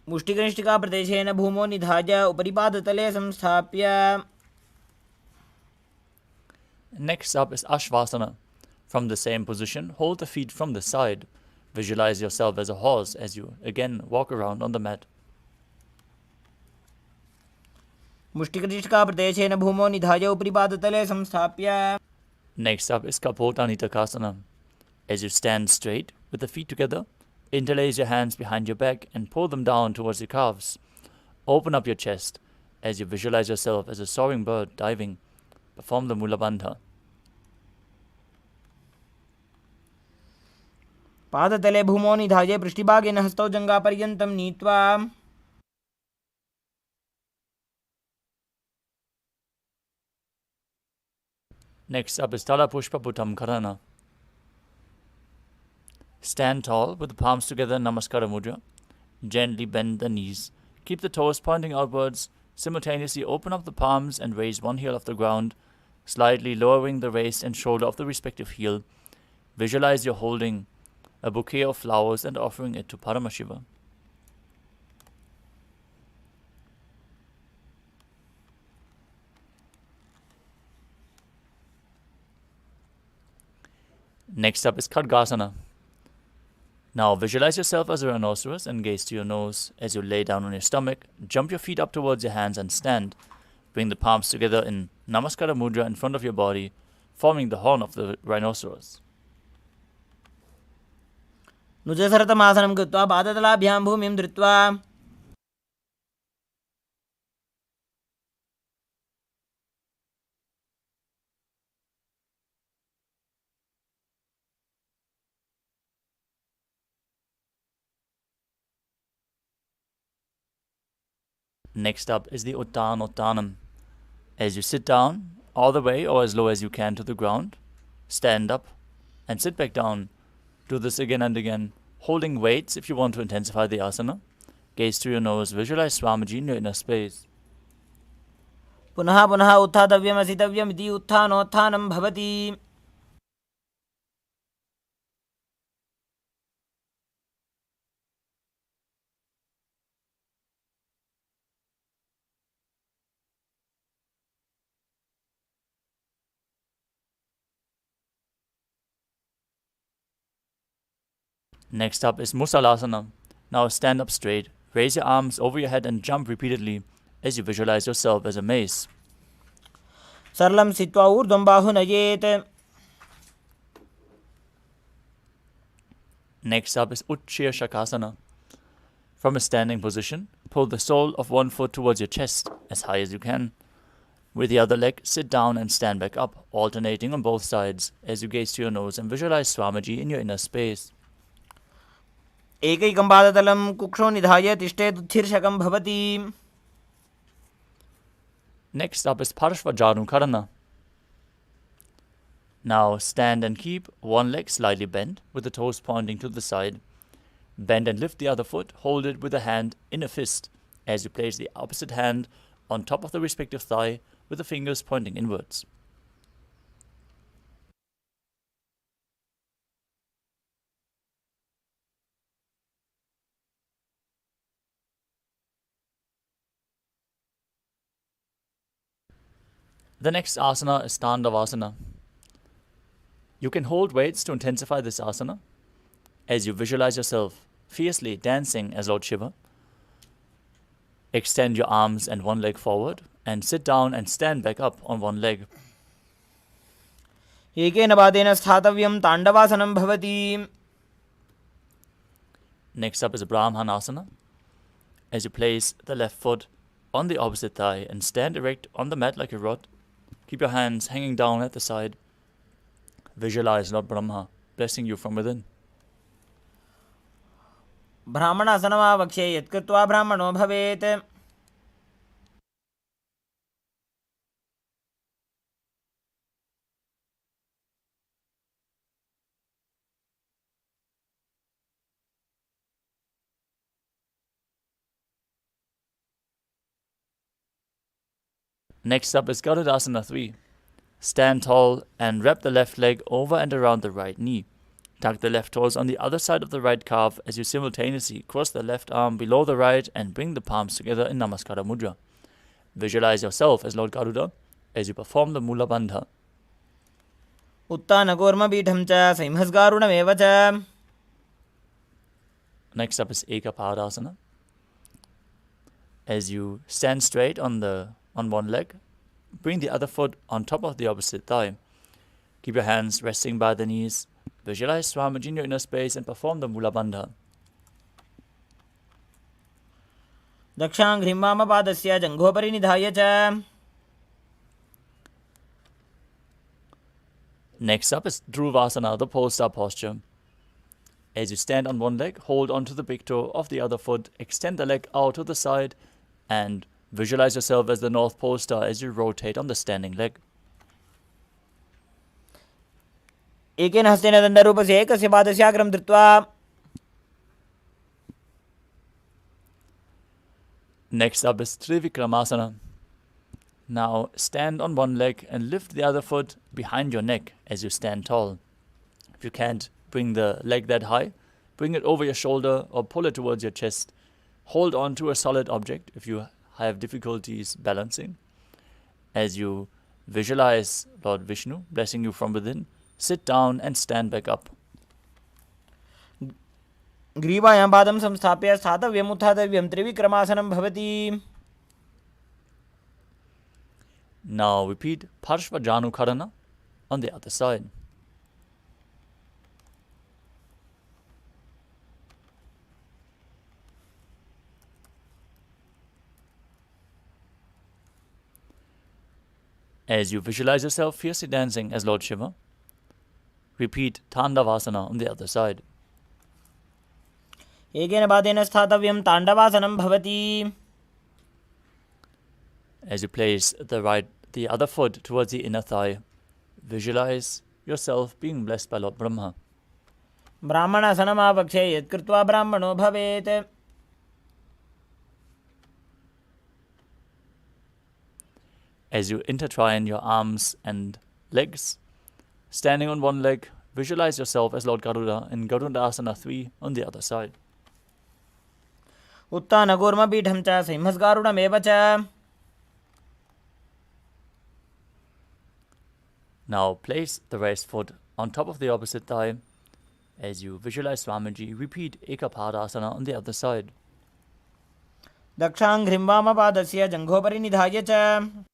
Speaker 2: मुष्टिकनिष्ठिकाप्रदेशेन भूमौ निधाय उपरिपादतले संस्थाप्य.
Speaker 1: Next up is Ashvasana. From the same position, hold the feet from the side. Visualize yourself as a horse as you again walk around on the mat.
Speaker 2: मुष्टिकनिष्ठिकाप्रदेशेन भूमौ निधाय उपरिपादतले संस्थाप्य.
Speaker 1: Next up is Kapota Nitakasana. As you stand straight with the feet together, interlace your hands behind your back and pull them down towards your calves. Open up your chest as you visualize yourself as a soaring bird diving. Perform the Mula Bandha.
Speaker 2: पादतले भूमौ निधाय पृष्ठभागेन हस्तौ जङ्घापर्यन्तं नीत्वा.
Speaker 1: Next up is Tala Pushpa Putam Karana. Stand tall with the palms together, Namaskara Mudra. Gently bend the knees. Keep the toes pointing outwards. Simultaneously open up the palms and raise one heel off the ground, slightly lowering the waist and shoulder of the respective heel. Visualize you're holding a bouquet of flowers and offering it to Paramashiva. Next up is Khadgasana. Now visualize yourself as a rhinoceros and gaze to your nose as you lay down on your stomach. Jump your feet up towards your hands and stand. Bring the palms together in Namaskara Mudra in front of your body, forming the horn of the rhinoceros.
Speaker 2: नुजसरतमासनं कृत्वा पादतलाभ्यां भूमिं धृत्वा.
Speaker 1: Next up is the Uttanottanam. As you sit down, all the way or as low as you can to the ground, stand up and sit back down, Do this again and again, holding weights if you want to intensify the asana. Gaze through your nose, visualize Swamiji in your inner space.
Speaker 2: पुनः पुनः उत्थातव्यमसितव्यमिति उत्थानोत्थानं भवति.
Speaker 1: Next up is Musalasana. Now stand up straight, raise your arms over your head and jump repeatedly as you visualize yourself as a mace.
Speaker 2: सरलं स्थित्वा ऊर्ध्वं बाहु नयेत्.
Speaker 1: Next up is Utshir Shakasana. From a standing position, pull the sole of one foot towards your chest as high as you can. With the other leg, sit down and stand back up, alternating on both sides as you gaze to your nose and visualize Swamiji in your inner space.
Speaker 2: एकैकं पादतलं कुक्षौ निधाय तिष्ठेदुत्थिर्षकं भवति.
Speaker 1: Next up is Parshvajanukarana. Now stand and keep one leg slightly bent with the toes pointing to the side. Bend and lift the other foot, hold it with the hand in a fist as you place the opposite hand on top of the respective thigh with the fingers pointing inwards. The next asana is Tandavasana. You can hold weights to intensify this asana as you visualize yourself fiercely dancing as Lord Shiva. Extend your arms and one leg forward and sit down and stand back up on one leg.
Speaker 2: एकेन पादेन स्थातव्यं ताण्डवासनं भवति.
Speaker 1: Next up is Brahmanasana. As you place the left foot on the opposite thigh and stand erect on the mat like a rod. Keep your hands hanging down at the side. Visualize Lord Brahma blessing you from within.
Speaker 2: ब्राह्मणासनमावक्ष्ये यत्कृत्वा ब्राह्मणो भवेत्.
Speaker 1: Next up is Garudasana 3. Stand tall and wrap the left leg over and around the right knee. Tuck the left toes on the other side of the right calf as you simultaneously cross the left arm below the right and bring the palms together in Namaskara Mudra. Visualize yourself as Lord Garuda as you perform the Mula Bandha.
Speaker 2: उत्तानकूर्मपीठं च संहस्गारुणमेव च.
Speaker 1: Next up is Ekapadasana. As you stand straight on one leg, bring the other foot on top of the opposite thigh. Keep your hands resting by the knees. Visualize Swamiji in your inner space and perform the Mula Bandha.
Speaker 2: दक्षाङ्घ्रिं वामपादस्य जङ्घोपरि निधाय च.
Speaker 1: Next up is Dhruvasana, the pole star posture. As you stand on one leg, hold onto the big toe of the other foot, extend the leg out to the side, and visualize yourself as the North Pole star as you rotate on the standing leg.
Speaker 2: एकेन हस्तेन दण्डरूपस्य एकस्य पादस्य अग्रं धृत्वा.
Speaker 1: Next up is Trivikramasana. Now stand on one leg and lift the other foot behind your neck as you stand tall. If you can't bring the leg that high, bring it over your shoulder or pull it towards your chest. Hold on to a solid object if you have difficulties balancing. As you visualize Lord Vishnu blessing you from within, sit down and stand back up.
Speaker 2: ग्रीवायां पादं संस्थाप्य स्थातव्यम् उत्थातव्यं त्रिविक्रमासनं भवति.
Speaker 1: Now repeat Parshvajanukarana on the other side. As you visualize yourself fiercely dancing as Lord Shiva, repeat Tandavasana on the other side.
Speaker 2: एकेन पादेन स्थातव्यं ताण्डवासनं भवति.
Speaker 1: As you place the other foot towards the inner thigh, visualize yourself being blessed by Lord Brahma.
Speaker 2: ब्राह्मणासनमापक्षे यत्कृत्वा ब्राह्मणो भवेत्.
Speaker 1: As you intertwine your arms and legs, standing on one leg, visualize yourself as Lord Garuda in Garudasana 3 on the other side.
Speaker 2: उत्थानकूर्मपीठं च सिंहस्गारुडमेव च.
Speaker 1: Now place the raised foot on top of the opposite thigh. As you visualize Swamiji, repeat Ekapadasana on the other side.
Speaker 2: दक्षाङ्घ्रिं वामपादस्य जङ्घोपरि निधाय च.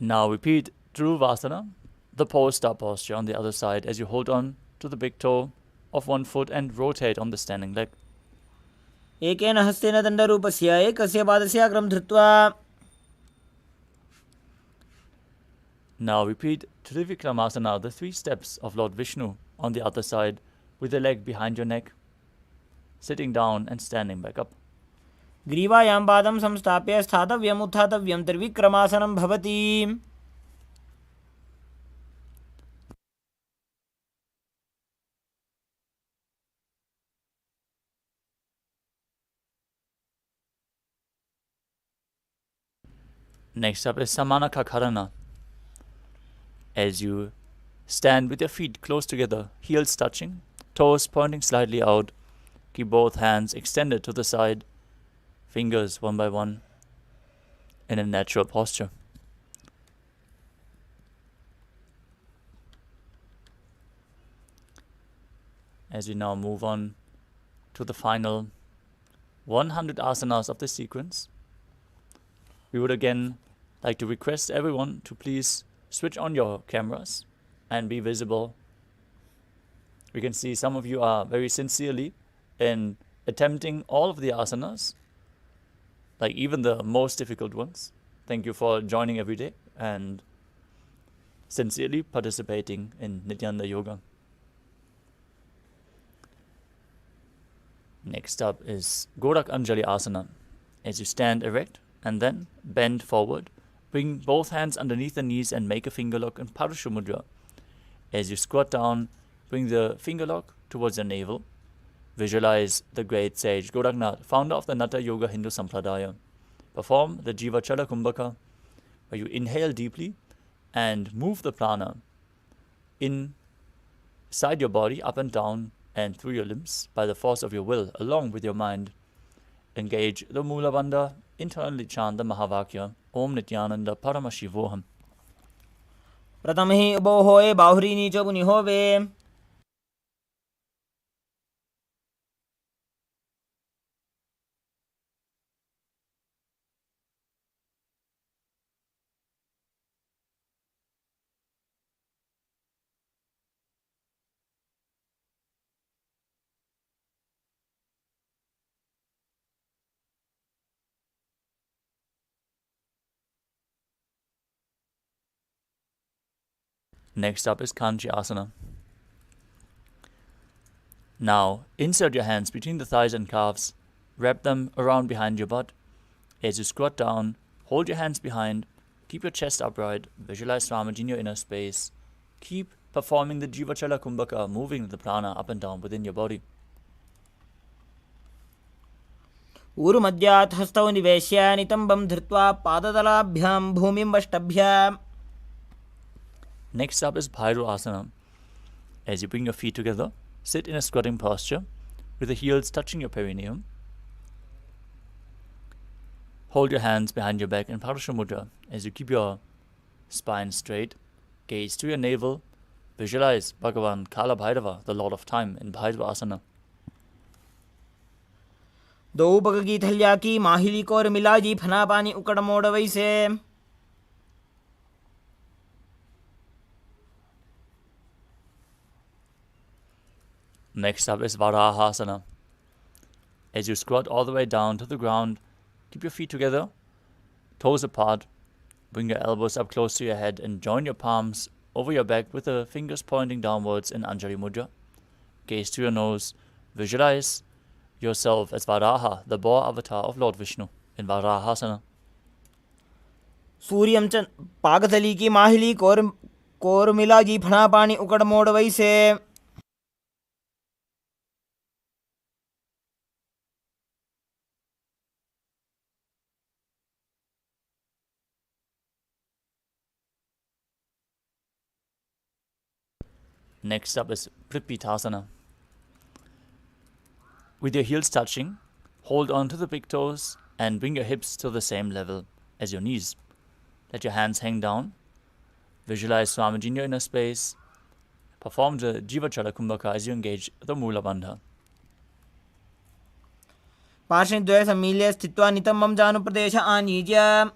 Speaker 1: Now repeat Dhruvasana, the pole star posture on the other side, as you hold on to the big toe of one foot and rotate on the standing leg.
Speaker 2: एकेन हस्तेन दण्डरूपस्य एकस्य पादस्य अग्रं धृत्वा.
Speaker 1: Now repeat Trivikramasana, the 3 steps of Lord Vishnu on the other side, with the leg behind your neck, sitting down and standing back up.
Speaker 2: ग्रीवायां पादं संस्थाप्य स्थातव्यम् उत्थातव्यं त्रिविक्रमासनं भवति.
Speaker 1: Next up is Samanakakarana. As you stand with your feet close together, heels touching, toes pointing slightly out, keep both hands extended to the side, fingers one by one, in a natural posture. As we now move on to the final 100 asanas of this sequence, we would again like to request everyone to please switch on your cameras and be visible. We can see some of you are very sincerely in attempting all of the asanas, like even the most difficult ones. Thank you for joining every day and sincerely participating in Nithyananda Yoga. Next up is Gorak Anjali Asana. As you stand erect and then bend forward, bring both hands underneath the knees and make a finger lock in Parashu Mudra. As you squat down, bring the finger lock towards your navel. Visualize the great sage Goraknath, founder of the Natha Yoga Hindu Sampradaya. Perform the Jiva Chala Kumbhaka, where you inhale deeply and move the prana inside your body, up and down and through your limbs by the force of your will, along with your mind. Engage the Mula Bandha, internally chant the Mahavakya, Om Nithyananda Paramashivoham.
Speaker 2: प्रथमहि उभो होए बाहुरी नीचो पुनि होवे.
Speaker 1: Next up is Kanchi Asana. Now, insert your hands between the thighs and calves, wrap them around behind your butt. As you squat down, hold your hands behind, keep your chest upright, visualize Swamiji in your inner space. Keep performing the Jiva Chala Kumbhaka, moving the prana up and down within your body.
Speaker 2: ऊरुमध्यात् हस्तौ निवेश्य नितम्बं धृत्वा पादतलाभ्यां भूमिं वष्टभ्य.
Speaker 1: Next up is Bhairu Asana. As you bring your feet together, sit in a squatting posture with the heels touching your perineum. Hold your hands behind your back in Parashu Mudra. As you keep your spine straight, gaze to your navel, visualize Bhagavan Kala Bhairava, the Lord of Time, in Bhairu Asana.
Speaker 2: दो बगगी थल्या की माहिली core मिला जी फना पानी उकड़ मोड़ वैसे.
Speaker 1: Next up is Varahasana. As you squat all the way down to the ground, keep your feet together, toes apart, bring your elbows up close to your head and join your palms over your back with the fingers pointing downwards in Anjali Mudra. Gaze to your nose, visualize yourself as Varaha, the boar avatar of Lord Vishnu, in Varahasana.
Speaker 2: Suryam च पाकथली की माहिली core मिला जी फणा पानी उकड़ मोड़ वैसे.
Speaker 1: Next up is Prithvitasana. With your heels touching, hold on to the big toes and bring your hips to the same level as your knees. Let your hands hang down. Visualize Swamiji in your inner space. Perform the Jivachala Kumbhaka as you engage the Mula Bandha.
Speaker 2: पार्श्वद्वये सम्मील्य स्थित्वा नितम्बं जानुप्रदेश आनीज्य.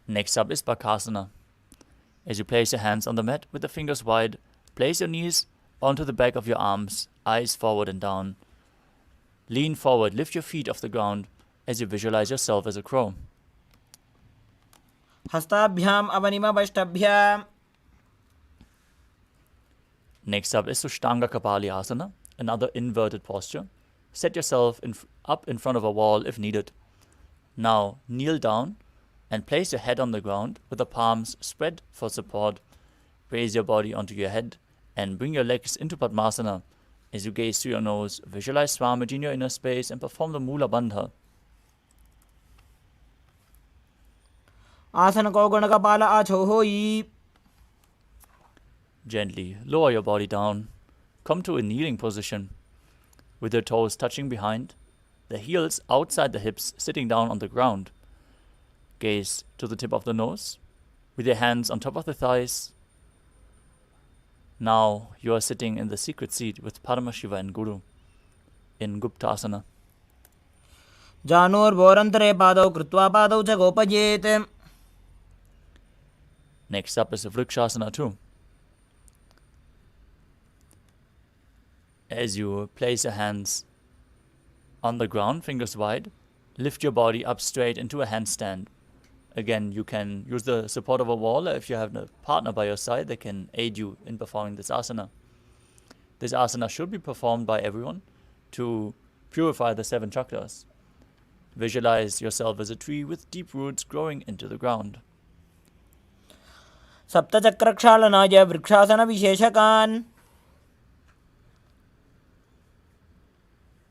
Speaker 1: Next up is Bakasana. As you place your hands on the mat with the fingers wide, place your knees onto the back of your arms, eyes forward and down. Lean forward, lift your feet off the ground as you visualize yourself as a crow.
Speaker 2: हस्ताभ्याम अवनिमवष्टभ्याम.
Speaker 1: Next up is Sushtanga Kapali Asana, another inverted posture. Set yourself up in front of a wall if needed. Now kneel down and place your head on the ground with the palms spread for support. Raise your body onto your head and bring your legs into Padmasana. As you gaze through your nose, visualize Swamiji in your inner space and perform the Mula Bandha.
Speaker 2: आसन को गुण कपाल आछो होई.
Speaker 1: Gently lower your body down. Come to a kneeling position with your toes touching behind, the heels outside the hips sitting down on the ground. Gaze to the tip of the nose with your hands on top of the thighs. Now you are sitting in the secret seat with Paramashiva and Guru in Guptasana.
Speaker 2: जानोर्भोरन्तरे पादौ कृत्वा पादौ च गोपयेत्.
Speaker 1: Next up is Vrikshasana too. As you place your hands on the ground, fingers wide, lift your body up straight into a handstand. Again, you can use the support of a wall. If you have a partner by your side, they can aid you in performing this asana. This asana should be performed by everyone to purify the 7 chakras. Visualize yourself as a tree with deep roots growing into the ground.
Speaker 2: सप्तचक्रक्षालनाय vrikshasana विशेषकान्.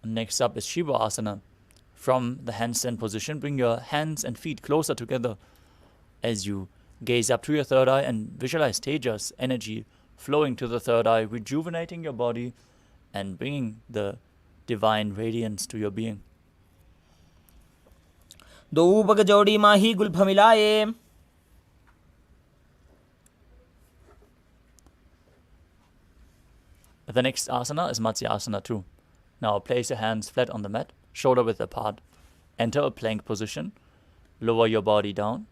Speaker 1: Next up is Shiva Asana. From the handstand position, bring your hands and feet closer together as you gaze up to your third eye and visualize Tejas, energy flowing to the third eye, rejuvenating your body and bringing the divine radiance to your being.
Speaker 2: दो उपग जोड़ी माही Gulf मिलाए.
Speaker 1: The next asana is Matsya Asana too. Now place your hands flat on the mat, shoulder width apart. Enter a plank position. Lower your body down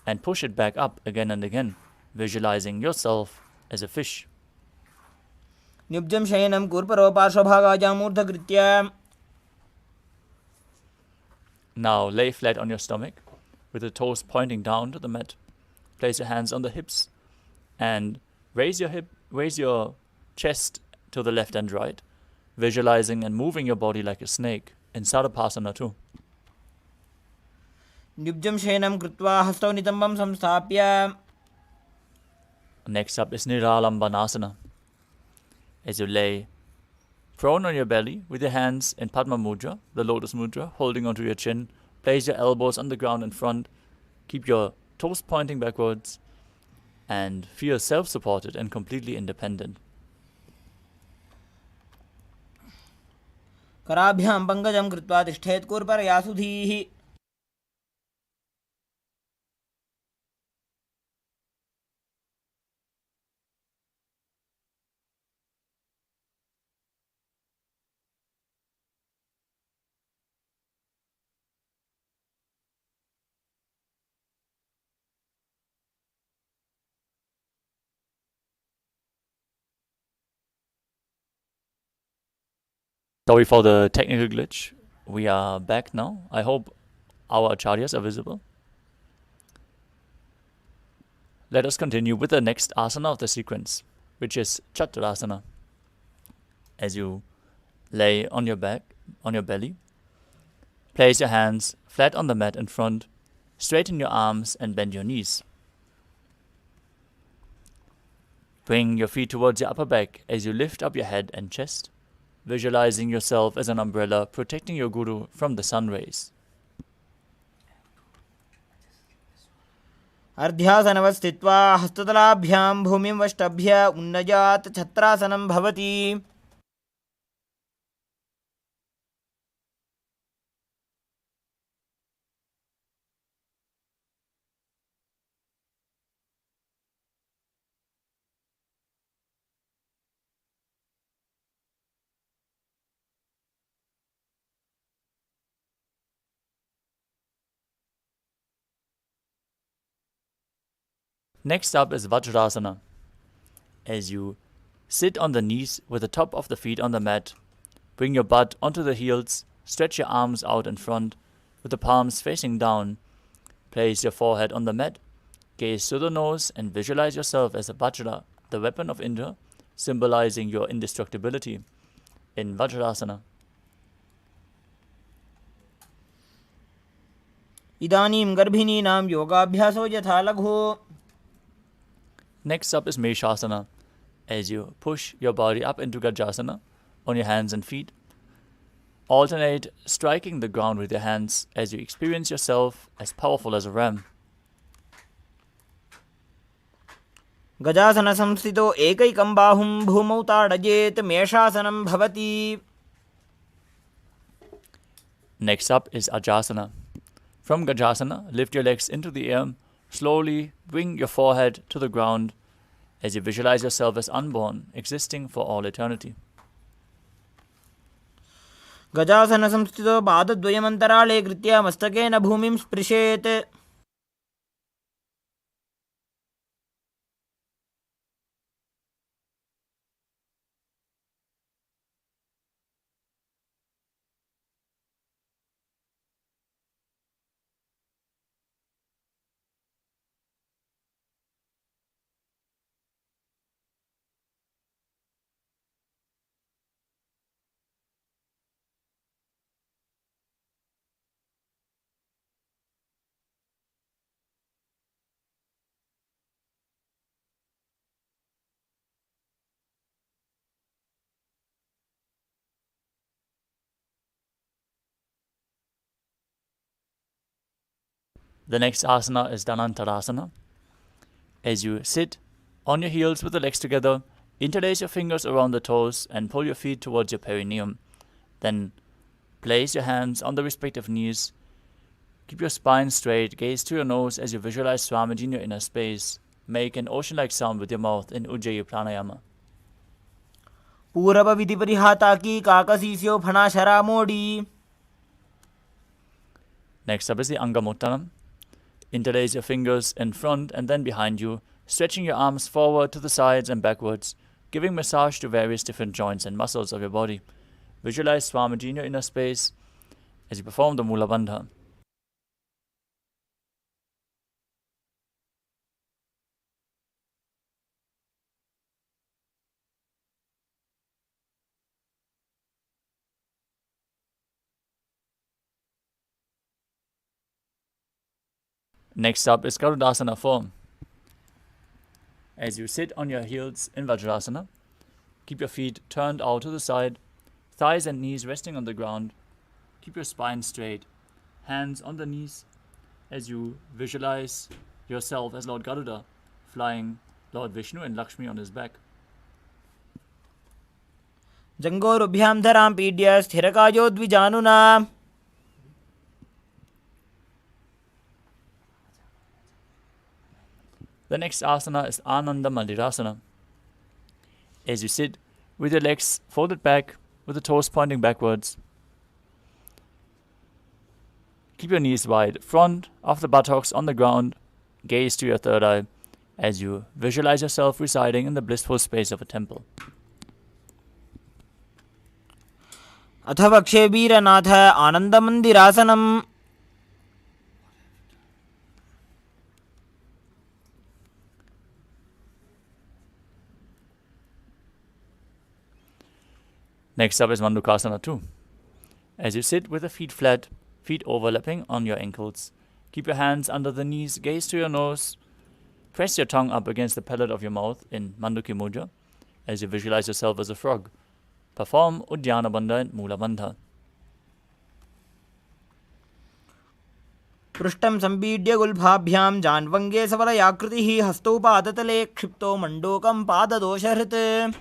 Speaker 1: and push it back up again and again, visualizing yourself as a fish.
Speaker 2: निब्जं शयनं कुर्परो पार्श्वभागाजामूर्धकृत्य.
Speaker 1: Now lay flat on your stomach with the toes pointing down to the mat. Place your hands on the hips and raise your chest to the left and right, visualizing and moving your body like a snake in Sarapasana too.
Speaker 2: निब्जं शयनं कृत्वा हस्तौ नितम्बं संस्थाप्य.
Speaker 1: Next up is Niralambanasana. As you lay prone on your belly with your hands in Padma Mudra, the lotus mudra, holding onto your chin, place your elbows on the ground in front, keep your toes pointing backwards, and feel self-supported and completely independent.
Speaker 2: कराभ्यां पङ्कजं कृत्वा तिष्ठेत् कुर्परयासुधीः.
Speaker 1: Sorry for the technical glitch. We are back now. I hope our acharyas are visible. Let us continue with the next asana of the sequence, which is Chaturasana. as you lay on your back, on your belly. Place your hands flat on the mat in front, straighten your arms and bend your knees. Bring your feet towards your upper back as you lift up your head and chest, visualizing yourself as an umbrella protecting your guru from the sun rays.
Speaker 2: अर्ध्यासनवत् स्थित्वा हस्ततलाभ्यां भूमिं वष्टभ्य उन्नजात् छत्रासनं भवति.
Speaker 1: Next up is Vajrasana. As you sit on the knees with the top of the feet on the mat, bring your butt onto the heels, stretch your arms out in front with the palms facing down. Place your forehead on the mat, gaze to the nose and visualize yourself as a Vajra, the weapon of Indra, symbolizing your indestructibility in Vajrasana.
Speaker 2: इदानीं गर्भिणीनां योगाभ्यासो यथा लघु.
Speaker 1: Next up is Meshasana. As you push your body up into Gajasana on your hands and feet, alternate striking the ground with your hands as you experience yourself as powerful as a ram.
Speaker 2: गजासन संस्थितो एकैकं बाहुं भूमौ ताडयेत् मेषासनं भवति.
Speaker 1: Next up is Ajasana. From Gajasana, lift your legs into the air. Slowly bring your forehead to the ground as you visualize yourself as unborn, existing for all eternity.
Speaker 2: गजासन संस्थितो पादद्वयमन्तराळे कृत्य मस्तकेन भूमिं स्पृशेत्.
Speaker 1: The next asana is Dhanantarasana. As you sit on your heels with the legs together, interlace your fingers around the toes and pull your feet towards your perineum. Then place your hands on the respective knees. Keep your spine straight, gaze to your nose as you visualize Swamiji in your inner space. Make an ocean-like sound with your mouth in Ujjayi Pranayama.
Speaker 2: पूरव विधि परिहाता की काकसीस्यो फणा शरा मोडी.
Speaker 1: Next up is the Angamuttanam. Interlace your fingers in front and then behind you, stretching your arms forward to the sides and backwards, giving massage to various different joints and muscles of your body. Visualize Swamiji in your inner space as you perform the Mula Bandha. Next up is Garudasana form. As you sit on your heels in Vajrasana, keep your feet turned out to the side, thighs and knees resting on the ground. Keep your spine straight, hands on the knees as you visualize yourself as Lord Garuda, flying Lord Vishnu and Lakshmi on his back.
Speaker 2: जङ्गोरुभ्यां धरां पीड्य स्थिरकायो द्विजानुना.
Speaker 1: The next asana is Ananda Mandirasana. As you sit with your legs folded back, with the toes pointing backwards, keep your knees wide, front of the buttocks on the ground, gaze to your third eye as you visualize yourself residing in the blissful space of a temple.
Speaker 2: अथ वक्षे वीरनाथ आनन्दमन्दिरासनम्.
Speaker 1: Next up is Mandukasana 2. As you sit with the feet flat, feet overlapping on your ankles, keep your hands under the knees, gaze to your nose, press your tongue up against the palate of your mouth in Manduki Mudra as you visualize yourself as a frog. Perform Uddiyana Bandha and Mula Bandha.
Speaker 2: पृष्ठं सम्पीड्य गुल्फाभ्यां जान्वङ्गे सफलयाकृतिः हस्तौ पादतले क्षिप्तो मण्डूकं पाददोषहृत्.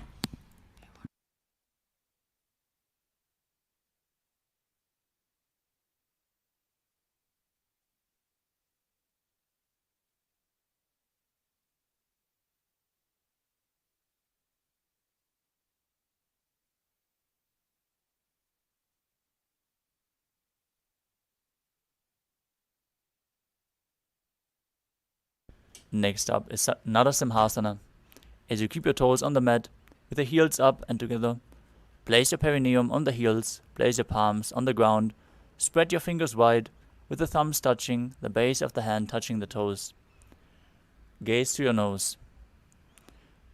Speaker 1: Next up is Narasimhasana. As you keep your toes on the mat, with the heels up and together, place your perineum on the heels, place your palms on the ground, spread your fingers wide, with the thumbs touching, the base of the hand touching the toes. Gaze to your nose.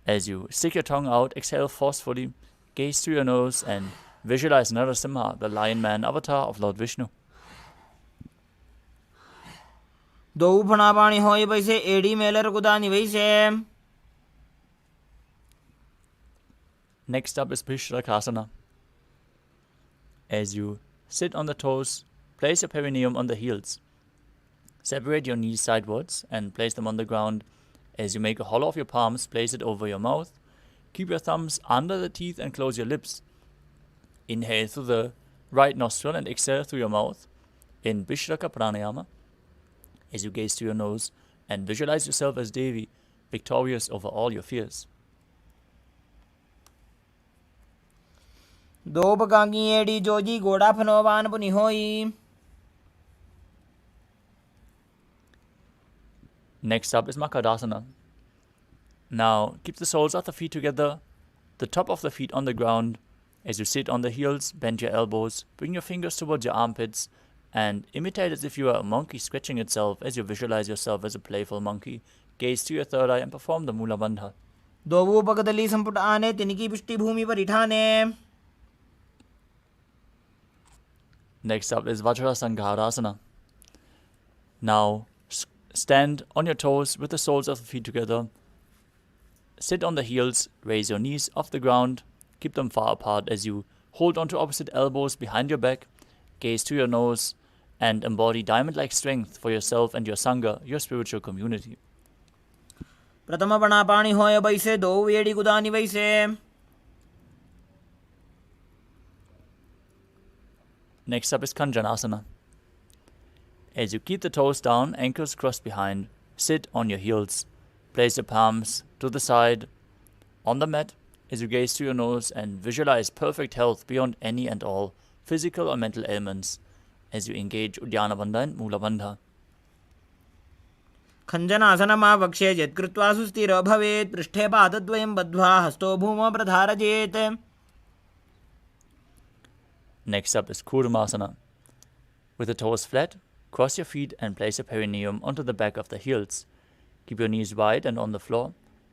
Speaker 1: As you stick your tongue out, exhale forcefully, gaze to your nose and visualize Narasimha, the lion man avatar of Lord Vishnu.
Speaker 2: द्वौ फणापाणि होय वैसे AD Mailer कुदानि वैसे.
Speaker 1: Next up is Bhishrakasana. As you sit on the toes, place your perineum on the heels. Separate your knees sidewards and place them on the ground. As you make a hollow of your palms, place it over your mouth. Keep your thumbs under the teeth and close your lips. Inhale through the right nostril and exhale through your mouth in Vishraka Pranayama. As you gaze to your nose and visualize yourself as Devi, victorious over all your fears.
Speaker 2: दो पकांगी AD Joji गोड़ा फनोवान पुनि होई.
Speaker 1: Next up is Makadasana. Now keep the soles of the feet together, the top of the feet on the ground. As you sit on the heels, bend your elbows, bring your fingers towards your armpits, and imitate as if you are a monkey scratching itself as you visualize yourself as a playful monkey. Gaze to your third eye and perform the Mula Bandha.
Speaker 2: दोवु पगदली संपुट आने तिनकी पुष्टि भूमि पर इठाने.
Speaker 1: Next up is Vajrasangarasana. Now stand on your toes with the soles of the feet together. Sit on the heels, raise your knees off the ground, keep them far apart as you hold onto opposite elbows behind your back, gaze to your nose, and embody diamond-like strength for yourself and your Sangha, your spiritual community.
Speaker 2: प्रथम फणापाणि होय वैसे दो AD कुदानि वैसे.
Speaker 1: Next up is Kanjanasana. As you keep the toes down, ankles crossed behind, sit on your heels. Place your palms to the side on the mat as you gaze to your nose and visualize perfect health beyond any and all physical or mental ailments as you engage Uddiyana Bandha and Mula Bandha.
Speaker 2: खञ्जनासनमा वक्ष्ये यत्कृत्वा सुस्थिरो भवेत्. पृष्ठे पादद्वयं बद्ध्वा हस्तो भूमौ प्रधारयेत्.
Speaker 1: Next up is Kurmasana. With the toes flat, cross your feet and place your perineum onto the back of the heels. Keep your knees wide and on the floor.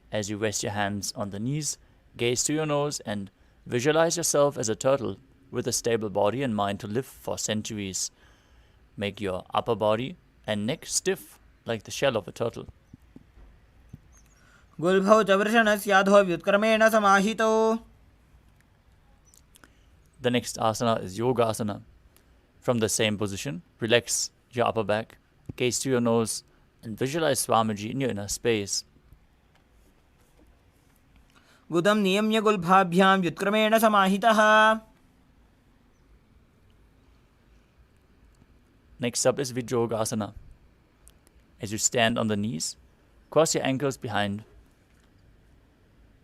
Speaker 1: As you rest your hands on the knees, gaze to your nose and visualize yourself as a turtle with a stable body and mind to live for centuries. Make your upper body and neck stiff like the shell of a turtle.
Speaker 2: गुल्भौ च वृषणस्याधो व्युत्क्रमेण समाहितो.
Speaker 1: The next asana is Yogasana. From the same position, relax your upper back, gaze to your nose, and visualize Swamiji in your inner space.
Speaker 2: गुदं नियम्य गुल्फाभ्यां व्युत्क्रमेण समाहितः.
Speaker 1: Next up is Vijogasana. As you stand on the knees, cross your ankles behind.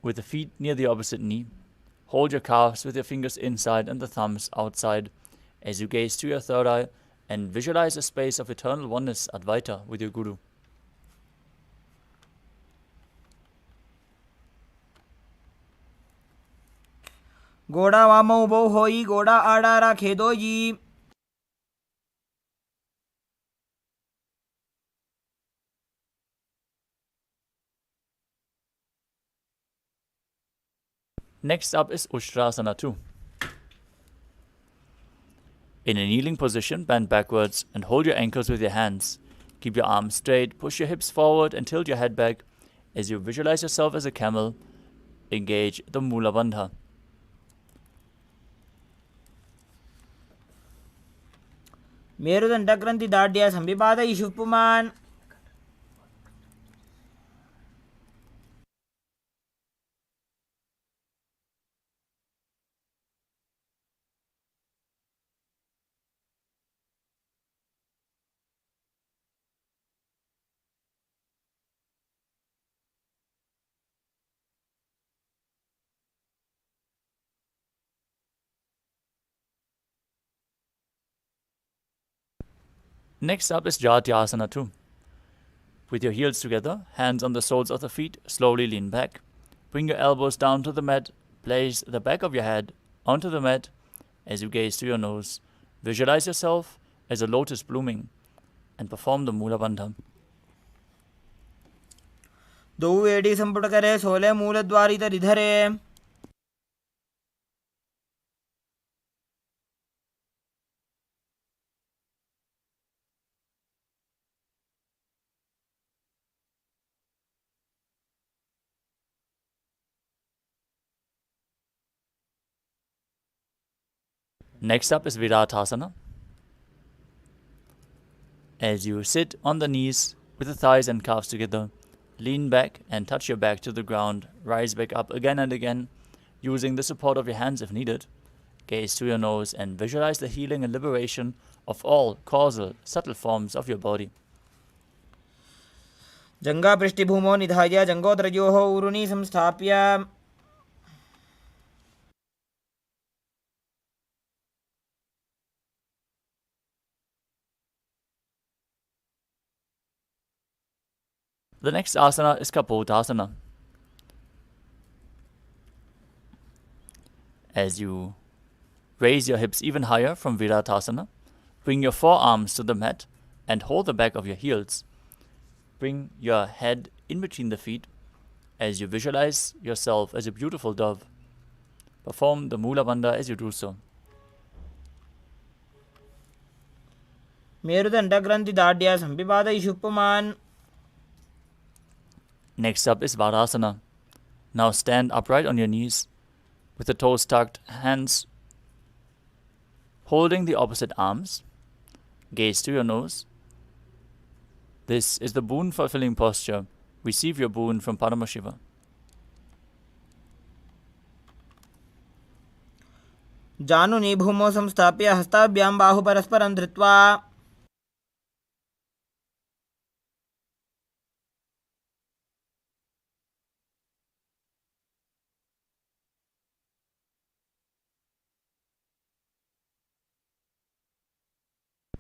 Speaker 1: With the feet near the opposite knee, hold your calves with your fingers inside and the thumbs outside as you gaze to your third eye and visualize a space of eternal oneness, Advaita, with your Guru.
Speaker 2: गोड़ा वामौ बौ होई गोड़ा आड़ा राखे दोई.
Speaker 1: Next up is Ustrasana 2. In a kneeling position, bend backwards and hold your ankles with your hands. Keep your arms straight, push your hips forward and tilt your head back. As you visualize yourself as a camel, engage the Mula Bandha.
Speaker 2: मेरुदण्डग्रन्थि दाढ्य संविपादयिषु पुमान्.
Speaker 1: Next up is Jatyasana 2. With your heels together, hands on the soles of the feet, slowly lean back. Bring your elbows down to the mat. Place the back of your head onto the mat as you gaze to your nose. Visualize yourself as a lotus blooming and perform the Mula Bandha.
Speaker 2: द्वौ AD संपुटकरे Sole मूलद्वारितरिधरे.
Speaker 1: Next up is Viratasana. As you sit on the knees with the thighs and calves together, lean back and touch your back to the ground. Rise back up again and again, using the support of your hands if needed. Gaze to your nose and visualize the healing and liberation of all causal, subtle forms of your body.
Speaker 2: जङ्घापृष्ठभूमौ निधाय जङ्घोदरयोः ऊरुनी संस्थाप्य.
Speaker 1: The next asana is Kapotasana. As you raise your hips even higher from Viratasana, bring your forearms to the mat and hold the back of your heels. Bring your head in between the feet as you visualize yourself as a beautiful dove. Perform the Mula Bandha as you do so.
Speaker 2: मेरुदण्डग्रन्थि दाढ्य संविपादयिषु पुमान्.
Speaker 1: Next up is Varasana. Now stand upright on your knees, with the toes tucked, hands holding the opposite arms. Gaze to your nose. This is the boon-fulfilling posture. Receive your boon from Paramashiva.
Speaker 2: जानुनी भूमौ संस्थाप्य हस्ताभ्यां बाहु परस्परं धृत्वा.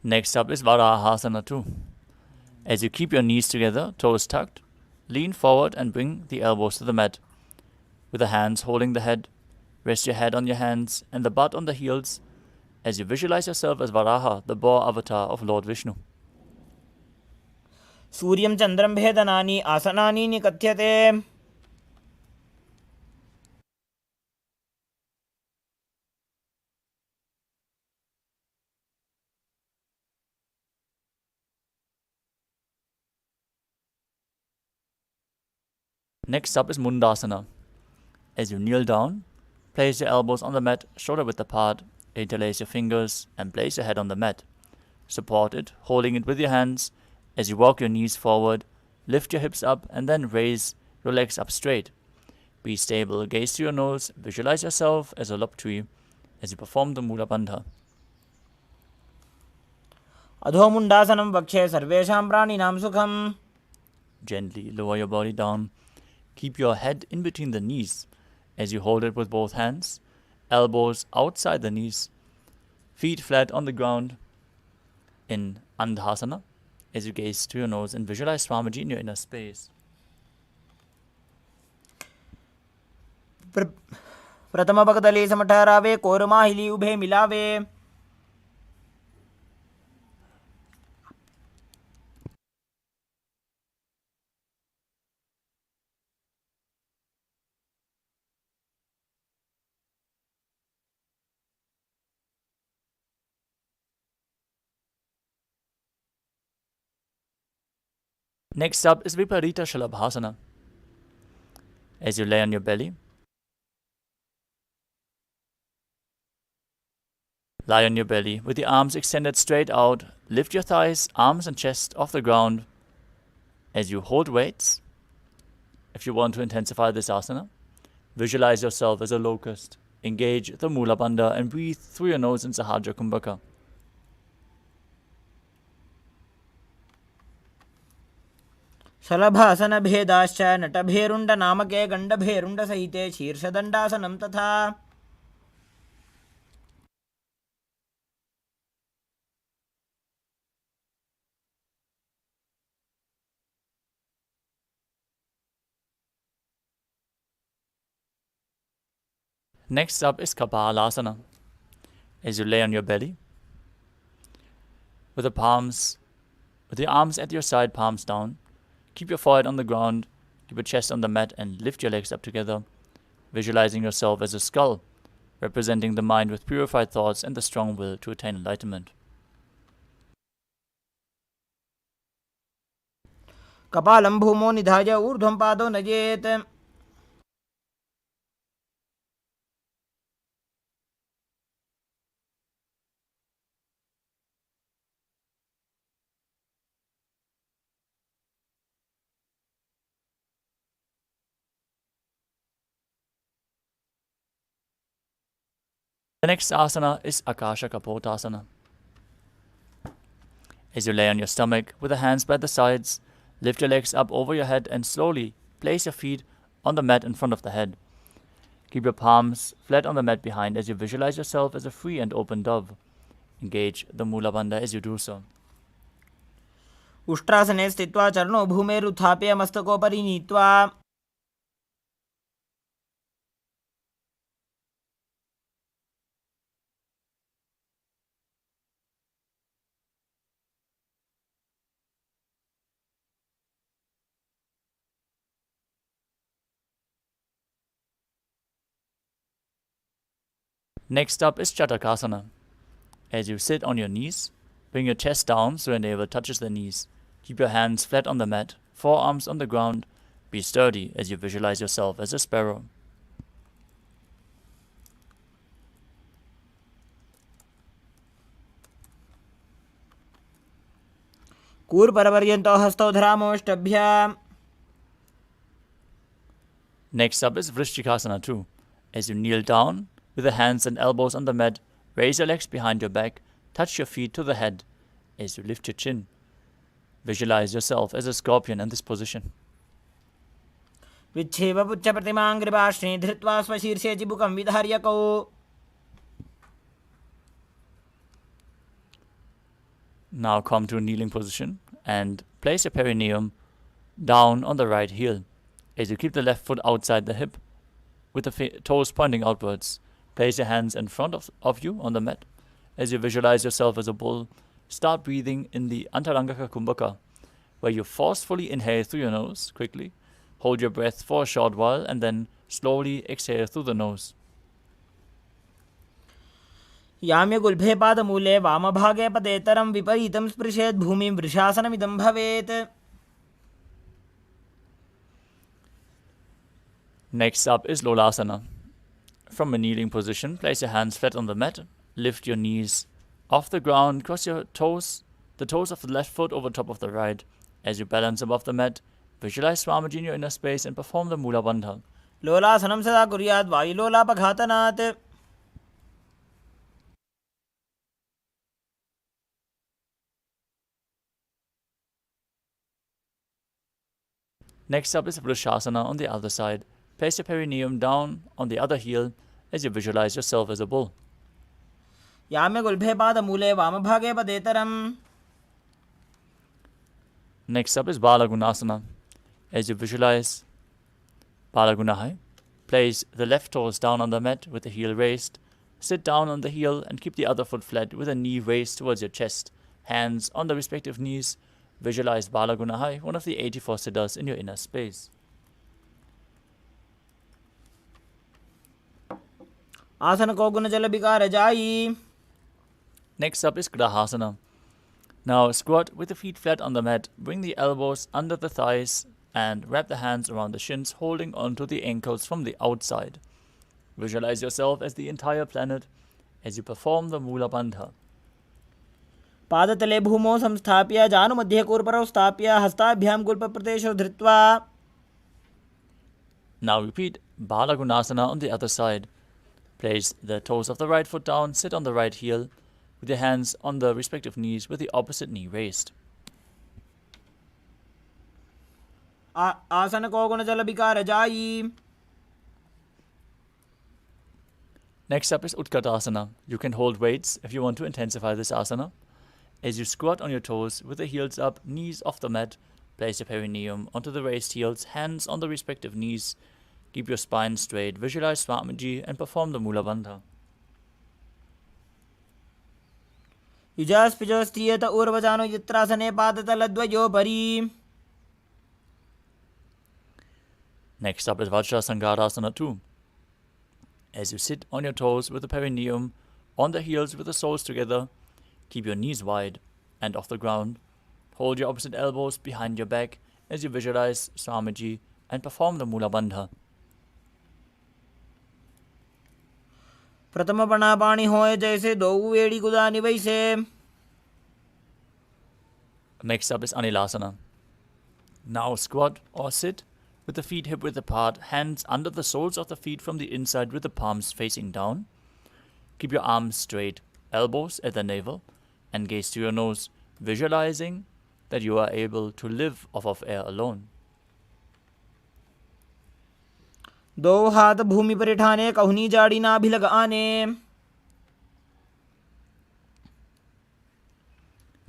Speaker 1: Next up is Varahasana 2. As you keep your knees together, toes tucked, lean forward and bring the elbows to the mat. With the hands holding the head, rest your head on your hands and the butt on the heels as you visualize yourself as Varaha, the boar avatar of Lord Vishnu.
Speaker 2: सूर्यं चन्द्रं भेदनानि आसनानि निकथ्यते.
Speaker 1: Next up is Mundasana. As you kneel down, place your elbows on the mat, shoulder width apart, interlace your fingers and place your head on the mat. Support it, holding it with your hands. As you walk your knees forward, lift your hips up and then raise your legs up straight. Be stable, gaze to your nose, visualize yourself as a lop tree as you perform the Mula Bandha.
Speaker 2: अधोमुण्डासनं वक्षे सर्वेषां प्राणिनां सुखम्.
Speaker 1: Gently lower your body down. Keep your head in between the knees as you hold it with both hands, elbows outside the knees, feet flat on the ground in Andhasana as you gaze to your nose and visualize Swamiji in your inner space.
Speaker 2: प्रथमपकदले समठहरावे कोरमाहिली उभे मिलावे.
Speaker 1: Next up is Viparita Shalabhasana. As you lay on your belly, lie on your belly with the arms extended straight out. Lift your thighs, arms and chest off the ground as you hold weights. If you want to intensify this asana, visualize yourself as a locust. Engage the Mula Bandha and breathe through your nose in Sahajra Kumbhaka.
Speaker 2: शलभासन भेदाश्च नटभेरुण्ड नामके गण्डभेरुण्ड सहिते शीर्षदण्डासनं तथा.
Speaker 1: Next up is Kapalasana. As you lay on your belly, with the arms at your side, palms down, keep your forehead on the ground, keep your chest on the mat, and lift your legs up together, visualizing yourself as a skull, representing the mind with purified thoughts and the strong will to attain enlightenment.
Speaker 2: कपालं भूमो निधाय ऊर्ध्वं पादो नजेत्.
Speaker 1: The next asana is Akasha Kapotasana. As you lay on your stomach with the hands by the sides, lift your legs up over your head and slowly place your feet on the mat in front of the head. Keep your palms flat on the mat behind as you visualize yourself as a free and open dove. Engage the Mula Bandha as you do so.
Speaker 2: उष्ट्रासने स्थित्वा चरणो भूमेरुत्थाप्य मस्तकोपरि नीत्वा.
Speaker 1: Next up is Chatakasana. As you sit on your knees, bring your chest down so your navel touches the knees. Keep your hands flat on the mat, forearms on the ground. Be sturdy as you visualize yourself as a sparrow.
Speaker 2: कूर्परपर्यन्तो हस्तौ धरामोष्टभ्याम्.
Speaker 1: Next up is Vrishchikasana too. As you kneel down, with the hands and elbows on the mat, raise your legs behind your back, touch your feet to the head. As you lift your chin, visualize yourself as a scorpion in this position.
Speaker 2: विच्छेव पुच्छ प्रतिमाङ्ग्रिपाश्ने धृत्वा स्वशीर्षे चिबुकं विधार्यकौ.
Speaker 1: Now come to a kneeling position and place your perineum down on the right heel. As you keep the left foot outside the hip with the toes pointing outwards, place your hands in front of you on the mat. As you visualize yourself as a bull, start breathing in the Antarangaka Kumbhaka, where you forcefully inhale through your nose quickly, hold your breath for a short while, and then slowly exhale through the nose.
Speaker 2: याम्य गुल्भे पादमूले वामभागे पदेतरं विपरीतं स्पृशेत् भूमिं वृषासनमिदं भवेत्.
Speaker 1: Next up is Lolasana. From a kneeling position, place your hands flat on the mat, lift your knees off the ground, cross your toes, the toes of the left foot over top of the right. As you balance above the mat, visualize Swamiji in your inner space and perform the Mula Bandha.
Speaker 2: लोलासनं सदा कुर्यात् वायुलोलापघातनात्.
Speaker 1: Next up is Vrishasana on the other side. Place your perineum down on the other heel as you visualize yourself as a bull.
Speaker 2: याम्य गुल्भे पादमूले वामभागे पदेतरम्.
Speaker 1: Next up is Balagunasana. As you visualize Balagunahai, place the left toes down on the mat with the heel raised. Sit down on the heel and keep the other foot flat with the knee raised towards your chest. Hands on the respective knees. Visualize Balagunahai, one of the 84 siddhas in your inner space.
Speaker 2: आसन को गुण जल विकार जाई.
Speaker 1: Next up is Grahasana. Now squat with the feet flat on the mat, bring the elbows under the thighs and wrap the hands around the shins, holding onto the ankles from the outside. Visualize yourself as the entire planet as you perform the Mula Bandha.
Speaker 2: पादतले भूमौ संस्थाप्य जानुमध्यकूर्परौ स्थाप्य हस्ताभ्यां गुल्पप्रदेशौ धृत्वा.
Speaker 1: Now repeat Balagunasana on the other side. Place the toes of the right foot down, sit on the right heel, with your hands on the respective knees with the opposite knee raised.
Speaker 2: आसन को गुण जल विकार जाई.
Speaker 1: Next up is Utkatasana. You can hold weights if you want to intensify this asana. As you squat on your toes with the heels up, knees off the mat, place your perineum onto the raised heels, hands on the respective knees. Keep your spine straight, visualize Swamiji and perform the Mula Bandha.
Speaker 2: युजास्पिजोस्त्रियत ऊर्वजानो यत्रासने पादतलद्वयोपरि.
Speaker 1: Next up is Vajrasangarasana 2. As you sit on your toes with the perineum, on the heels with the soles together, keep your knees wide and off the ground. Hold your opposite elbows behind your back as you visualize Swamiji and perform the Mula Bandha.
Speaker 2: प्रथम पणापाणी होए जैसे दो वेड़ी गुदानी वैसे.
Speaker 1: Next up is Anilasana. Now squat or sit with the feet hip width apart, hands under the soles of the feet from the inside with the palms facing down. Keep your arms straight, elbows at the navel, and gaze to your nose, visualizing that you are able to live off of air alone.
Speaker 2: दो हाथ भूमि पर ठाने कहुनी जाड़ी नाभि लगाने.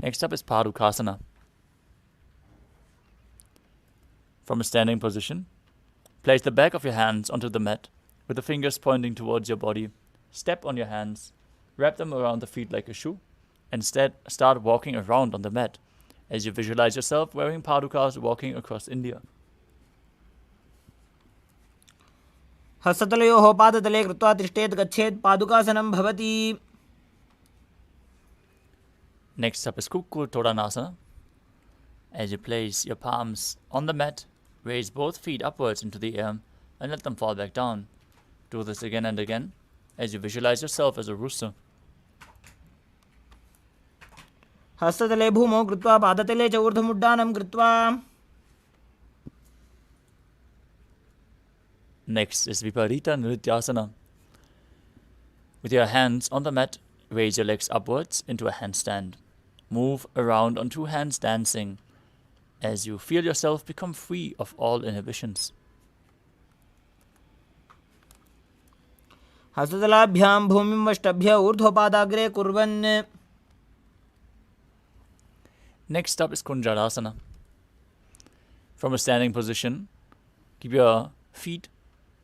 Speaker 1: Next up is Padukasana. From a standing position, place the back of your hands onto the mat with the fingers pointing towards your body. Step on your hands, wrap them around the feet like a shoe, and start walking around on the mat as you visualize yourself wearing padukas walking across India.
Speaker 2: हस्ततलयोः पादतले कृत्वा तिष्ठेत् गच्छेत् पादुकासनं भवति.
Speaker 1: Next up is Kukku Todanasana. As you place your palms on the mat, raise both feet upwards into the air and let them fall back down. Do this again and again as you visualize yourself as a rooster.
Speaker 2: हस्ततले भूमौ कृत्वा पादतले च ऊर्ध्वमुड्डानं कृत्वा.
Speaker 1: Next is Viparita Nrityasana. With your hands on the mat, raise your legs upwards into a handstand. Move around on two hands dancing as you feel yourself become free of all inhibitions.
Speaker 2: हस्ततलाभ्यां भूमिं वष्टभ्य ऊर्ध्वपादाग्रे कुर्वन्.
Speaker 1: Next up is Kunjarasana. From a standing position, keep your feet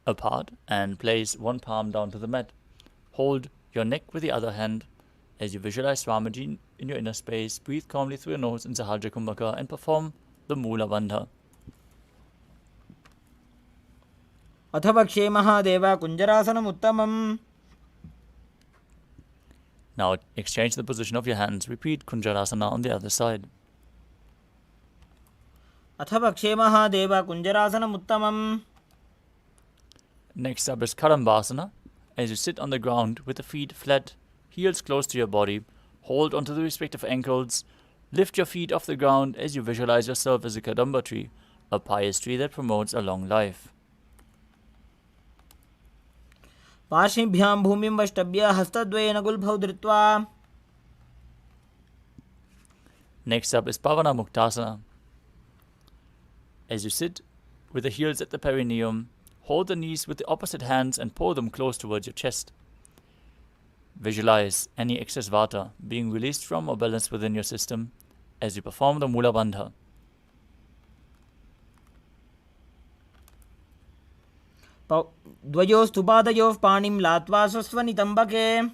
Speaker 1: apart and place one palm down to the mat. Hold your neck with the other hand as you visualize Swamiji in your inner space. Breathe calmly through your nose in Sahajra Kumbhaka and perform the Mula Bandha.
Speaker 2: अथ वक्ष्ये महादेव कुञ्जरासनम् उत्तमम्.
Speaker 1: Now exchange the position of your hands. Repeat Kunjarasana on the other side.
Speaker 2: अथ वक्ष्ये महादेव कुञ्जरासनम् उत्तमम्.
Speaker 1: Next up is Karambasana. As you sit on the ground with the feet flat, heels close to your body, hold onto the respective ankles, lift your feet off the ground as you visualize yourself as a Kadamba tree, a pious tree that promotes a long life.
Speaker 2: पार्श्वभ्यां भूमिं वष्टभ्य हस्तद्वयेन गुल्फौ धृत्वा.
Speaker 1: Next up is Pavana Muktasana. As you sit with the heels at the perineum, hold the knees with the opposite hands and pull them close towards your chest. Visualize any excess vata being released from or balanced within your system as you perform the Mula Bandha.
Speaker 2: द्वयोस्तु पादयोः पाणिं लात्वा स्वस्वनितम्बके.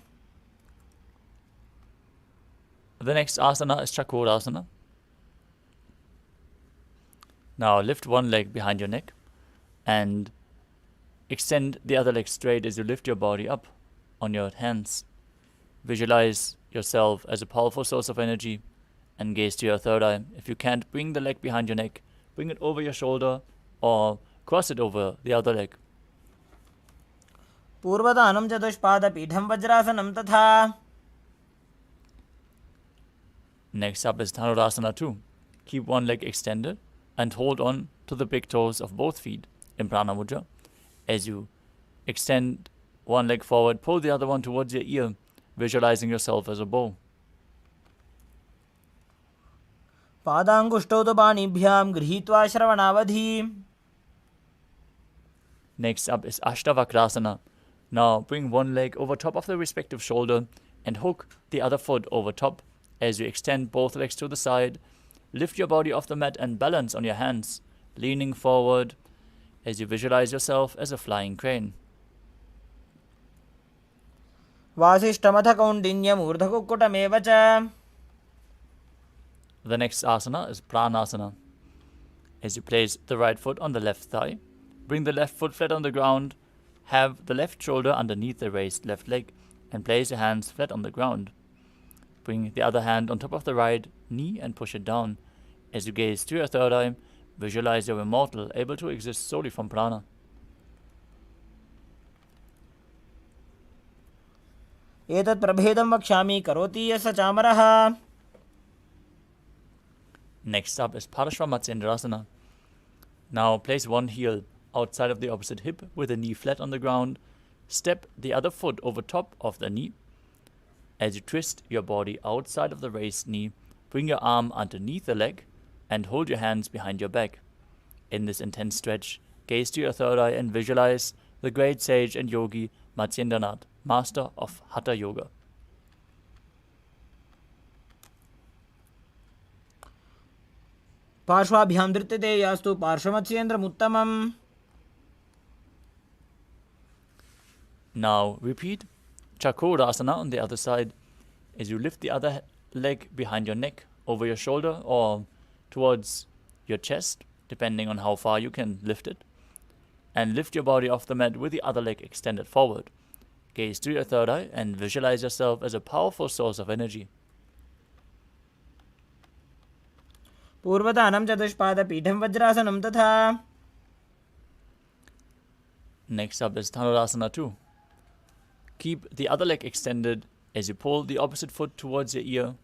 Speaker 1: The next asana is Chakorasana. Now lift one leg behind your neck and extend the other leg straight as you lift your body up on your hands. Visualize yourself as a powerful source of energy and gaze to your third eye. If you can't, bring the leg behind your neck, bring it over your shoulder, or cross it over the other leg.
Speaker 2: पूर्वदानं चतुष्पादपीठं वज्रासनं तथा.
Speaker 1: Next up is Dhanurasana 2. Keep one leg extended and hold on to the big toes of both feet in Prana Mudra. As you extend one leg forward, pull the other one towards your ear, visualizing yourself as a bow.
Speaker 2: पादाङ्गुष्ठौ तु पाणिभ्यां गृहीत्वा श्रवणावधि.
Speaker 1: Next up is Ashtavakrasana. Now bring one leg over top of the respective shoulder and hook the other foot over top. As you extend both legs to the side, lift your body off the mat and balance on your hands, leaning forward as you visualize yourself as a flying crane.
Speaker 2: वासिष्ठमथ कौण्डिन्यम् ऊर्ध्वकुक्कुटमेव च.
Speaker 1: The next asana is Pranasana. As you place the right foot on the left thigh, bring the left foot flat on the ground, have the left shoulder underneath the raised left leg, and place your hands flat on the ground. Bring the other hand on top of the right knee and push it down. As you gaze to your third eye, visualize you're immortal, able to exist solely from prana.
Speaker 2: एतत् प्रभेदं वक्ष्यामि करोति यः स चामरः.
Speaker 1: Next up is Parashvamatsendrasana. Now place one heel outside of the opposite hip with the knee flat on the ground. Step the other foot over top of the knee. As you twist your body outside of the raised knee, bring your arm underneath the leg and hold your hands behind your back. In this intense stretch, gaze to your third eye and visualize the great sage and yogi Matsyendranath, master of Hatha Yoga.
Speaker 2: पार्श्वाभ्यां धृत्यते यास्तु पार्श्वमत्स्येन्द्रमुत्तमम्.
Speaker 1: Now repeat Chakrasana on the other side as you lift the other leg behind your neck, over your shoulder or towards your chest, depending on how far you can lift it. And lift your body off the mat with the other leg extended forward. Gaze to your third eye and visualize yourself as a powerful source of energy.
Speaker 2: पूर्वदानं चतुष्पादपीठं वज्रासनं तथा.
Speaker 1: Next up is Dhanurasana 2. Keep the other leg extended as you pull the opposite foot towards your ear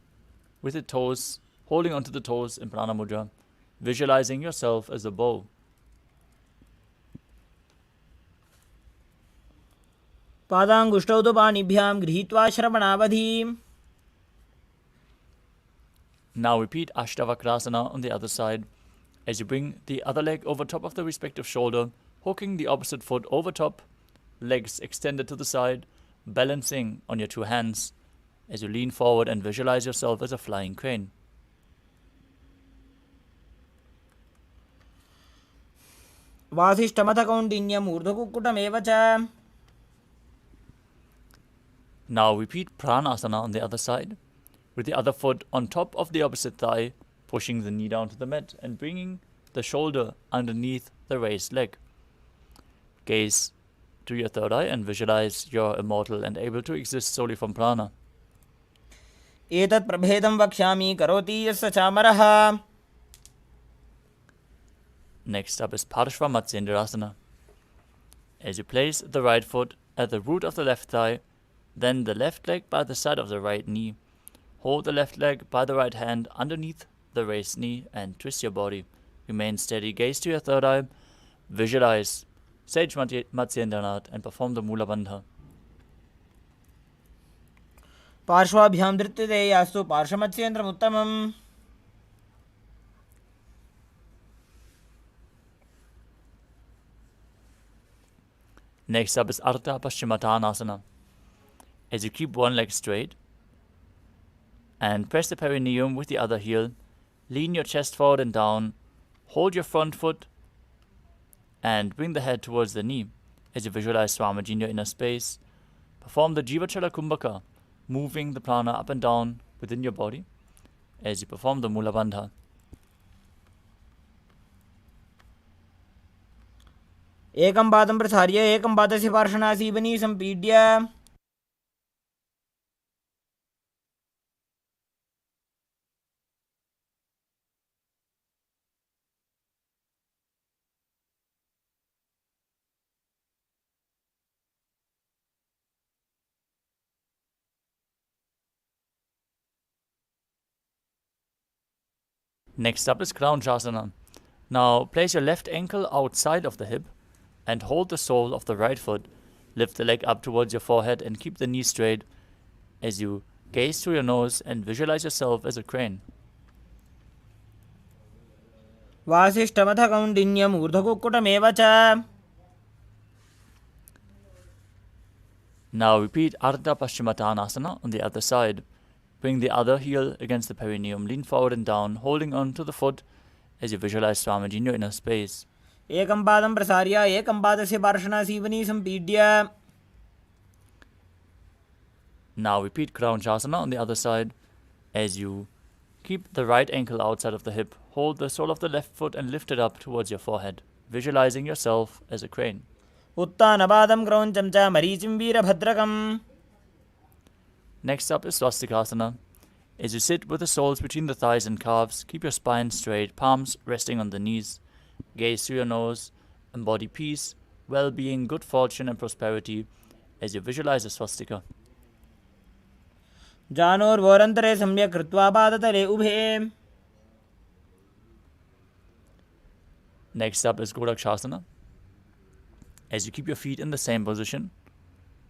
Speaker 1: with the toes, holding onto the toes in Prana Mudra, visualizing yourself as a bow.
Speaker 2: पादाङ्गुष्ठौ तु पाणिभ्यां गृहीत्वा श्रवणावधि.
Speaker 1: Now repeat Ashtavakrasana on the other side as you bring the other leg over top of the respective shoulder, hooking the opposite foot over top, legs extended to the side, balancing on your two hands as you lean forward and visualize yourself as a flying crane.
Speaker 2: वासिष्ठमथ कौण्डिन्यम् ऊर्ध्वकुक्कुटमेव च.
Speaker 1: Now repeat Pranasana on the other side, with the other foot on top of the opposite thigh, pushing the knee down to the mat and bringing the shoulder underneath the raised leg. Gaze to your third eye and visualize you're immortal and able to exist solely from prana.
Speaker 2: एतत् प्रभेदं वक्ष्यामि करोति यः स चामरः.
Speaker 1: Next up is Parashvamatsendrasana. As you place the right foot at the root of the left thigh, then the left leg by the side of the right knee. Hold the left leg by the right hand underneath the raised knee and twist your body. Remain steady, gaze to your third eye, visualize Sage Matsyendranath and perform the Mula Bandha.
Speaker 2: पार्श्वाभ्यां धृत्यते यास्तु पार्श्वमत्स्येन्द्रमुत्तमम्.
Speaker 1: Next up is Ardha Paschimottanasana. As you keep one leg straight and press the perineum with the other heel, lean your chest forward and down, hold your front foot and bring the head towards the knee. As you visualize Swamiji in your inner space, perform the Jivachala Kumbhaka, moving the prana up and down within your body as you perform the Mula Bandha.
Speaker 2: एकं पादं प्रसार्य एकं पादस्य पार्श्वनासीवनी सम्पीड्य.
Speaker 1: Next up is Kraunchasana. Now place your left ankle outside of the hip and hold the sole of the right foot. Lift the leg up towards your forehead and keep the knee straight as you gaze through your nose and visualize yourself as a crane.
Speaker 2: वासिष्ठमथ कौण्डिन्यम् ऊर्ध्वकुक्कुटमेव च.
Speaker 1: Now repeat Ardha Paschimottanasana on the other side. Bring the other heel against the perineum, lean forward and down, holding on to the foot as you visualize Swamiji in your inner space.
Speaker 2: एकं पादं प्रसार्य एकं पादस्य पार्श्वनासीवनी सम्पीड्य.
Speaker 1: Now repeat Kraunchasana on the other side as you keep the right ankle outside of the hip, hold the sole of the left foot and lift it up towards your forehead, visualizing yourself as a crane.
Speaker 2: उत्तानपादं क्रौञ्चं च मरीचिं वीरभद्रकम्.
Speaker 1: Next up is Swastikasana. As you sit with the soles between the thighs and calves, keep your spine straight, palms resting on the knees. Gaze through your nose, embody peace, well-being, good fortune and prosperity as you visualize a swastika.
Speaker 2: जानोर्वोरन्तरे सम्यक् कृत्वा पादतले उभे.
Speaker 1: Next up is Godakshasana. As you keep your feet in the same position,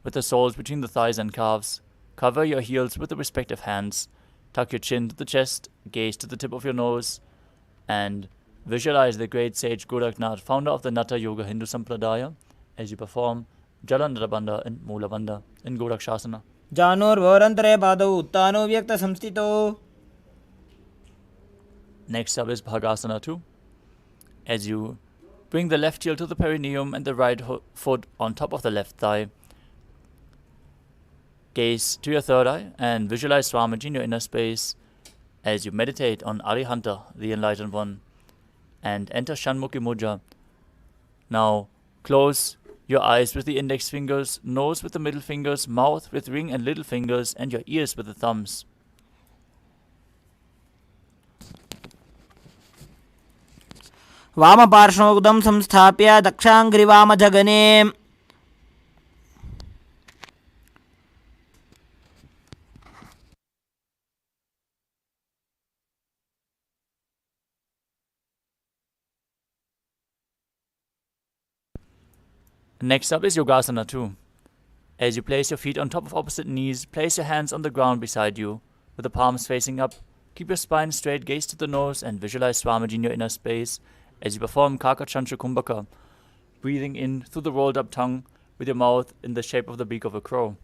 Speaker 1: with the soles between the thighs and calves, cover your heels with the respective hands, tuck your chin to the chest, gaze to the tip of your nose, and visualize the great sage Goraknath, founder of the Natha Yoga Hindu Sampradaya, as you perform Jalandhara Bandha and Mula Bandha in Godakshasana.
Speaker 2: जानोर्वोरन्तरे पादौ उत्तानो व्यक्तसंस्थितौ.
Speaker 1: Next up is Bhagasana 2. As you bring the left heel to the perineum and the right foot on top of the left thigh, gaze to your third eye and visualize Swamiji in your inner space as you meditate on Arihanta, the enlightened one, and enter Shanmukhi Mudra. Now close your eyes with the index fingers, nose with the middle fingers, mouth with ring and little fingers, and your ears with the thumbs.
Speaker 2: वामपार्श्वोक्तं संस्थाप्य दक्षाङ्घ्रिवामजगने.
Speaker 1: Next up is Yogasana 2. As you place your feet on top of opposite knees, place your hands on the ground beside you, with the palms facing up. Keep your spine straight, gaze to the nose, and visualize Swamiji in your inner space as you perform Kakachantra Kumbhaka, breathing in through the rolled up tongue with your mouth in the shape of the beak of a crow.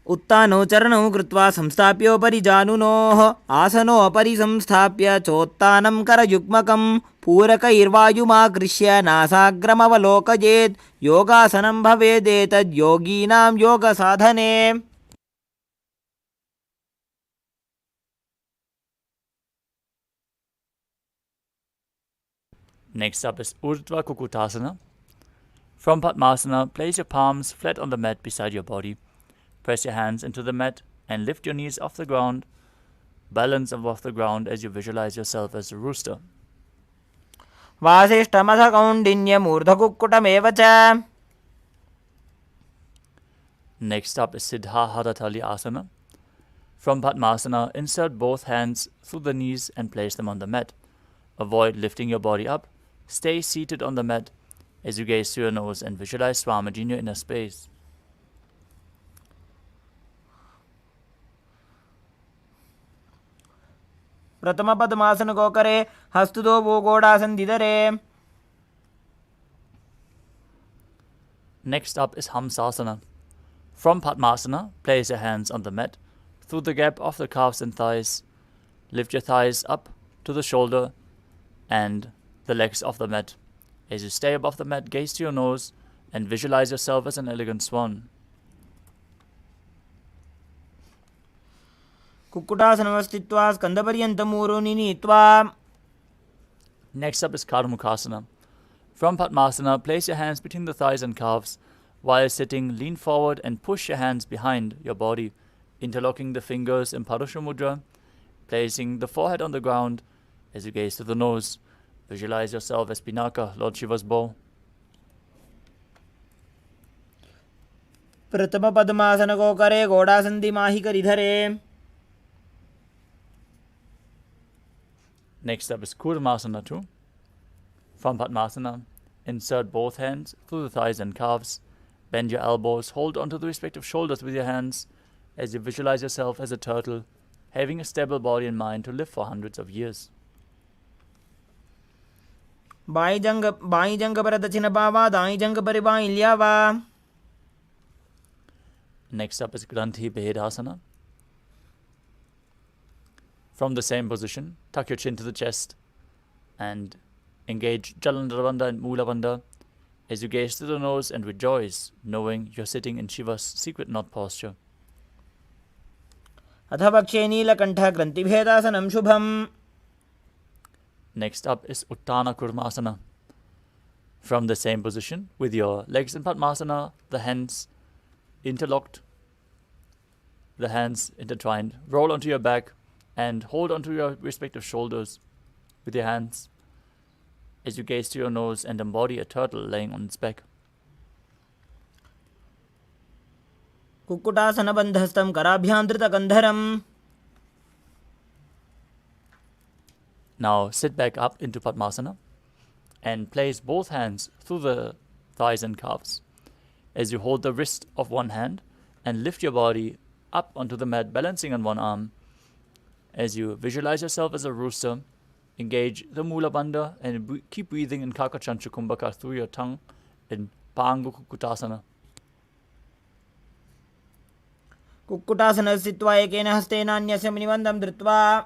Speaker 2: उत्तानौ चरणौ कृत्वा संस्थाप्योपरि जानुनोः. आसनोपरि संस्थाप्य चोत्तानं करयुग्मकं पूरकैर्वायुमाकृष्य नासाग्रमवलोकयेत्. योगासनं भवेदेतद् योगीनां योगसाधने.
Speaker 1: Next up is Urdhva Kukutasana. From Padmasana, place your palms flat on the mat beside your body. Press your hands into the mat and lift your knees off the ground. Balance above the ground as you visualize yourself as a rooster.
Speaker 2: वासिष्ठमथ कौण्डिन्यम् ऊर्ध्वकुक्कुटमेव च.
Speaker 1: Next up is Siddha Haratali Asana. From Padmasana, insert both hands through the knees and place them on the mat. Avoid lifting your body up. Stay seated on the mat as you gaze through your nose and visualize Swamiji in your inner space.
Speaker 2: प्रथम पद्मासन को करे हस्तुदो वो गोड़ासन दिदरे.
Speaker 1: Next up is Hamsasana. From Padmasana, place your hands on the mat through the gap of the calves and thighs. Lift your thighs up to the shoulder and the legs of the mat. As you stay above the mat, gaze to your nose and visualize yourself as an elegant swan.
Speaker 2: कुक्कुटासनं स्थित्वा स्कन्धपर्यन्तं ऊरोनि नीत्वा.
Speaker 1: Next up is Karmukhasana. From Padmasana, place your hands between the thighs and calves. While sitting, lean forward and push your hands behind your body, interlocking the fingers in Parusha Mudra, placing the forehead on the ground as you gaze to the nose. Visualize yourself as Pinaka, Lord Shiva's bow.
Speaker 2: प्रथम पद्मासन को करे, घोड़ासन दिमाही करी धरे.
Speaker 1: Next up is Kurmasana 2. From Padmasana, insert both hands through the thighs and calves. Bend your elbows, hold onto the respective shoulders with your hands as you visualize yourself as a turtle, having a stable body and mind to live for hundreds of years.
Speaker 2: By जंग पर दक्षिण बावा, दाई जंग पर by लियावा.
Speaker 1: Next up is Granthi Behedasana. From the same position, tuck your chin to the chest and engage Jalandhara Bandha and Mula Bandha as you gaze through the nose and rejoice, knowing you're sitting in Shiva's secret knot posture.
Speaker 2: अथ वक्षे नीलकण्ठ ग्रन्थिभेदासनं शुभम्.
Speaker 1: Next up is Uttana Kurmasana. From the same position, with your legs in Padmasana, the hands interlocked, the hands intertwined, roll onto your back and hold onto your respective shoulders with your hands as you gaze to your nose and embody a turtle laying on its back.
Speaker 2: Kukkutasana बन्धस्थं कराभ्यां धृतकन्धरम्.
Speaker 1: Now sit back up into Padmasana and place both hands through the thighs and calves as you hold the wrist of one hand and lift your body up onto the mat, balancing on one arm. As you visualize yourself as a rooster, engage the Mula Bandha and keep breathing in Kakachantra Kumbhaka through your tongue in Pangu Kukkutasana.
Speaker 2: Kukkutasana स्थित्वा एकेन हस्तेन अन्यस्य मुनिबन्धं धृत्वा.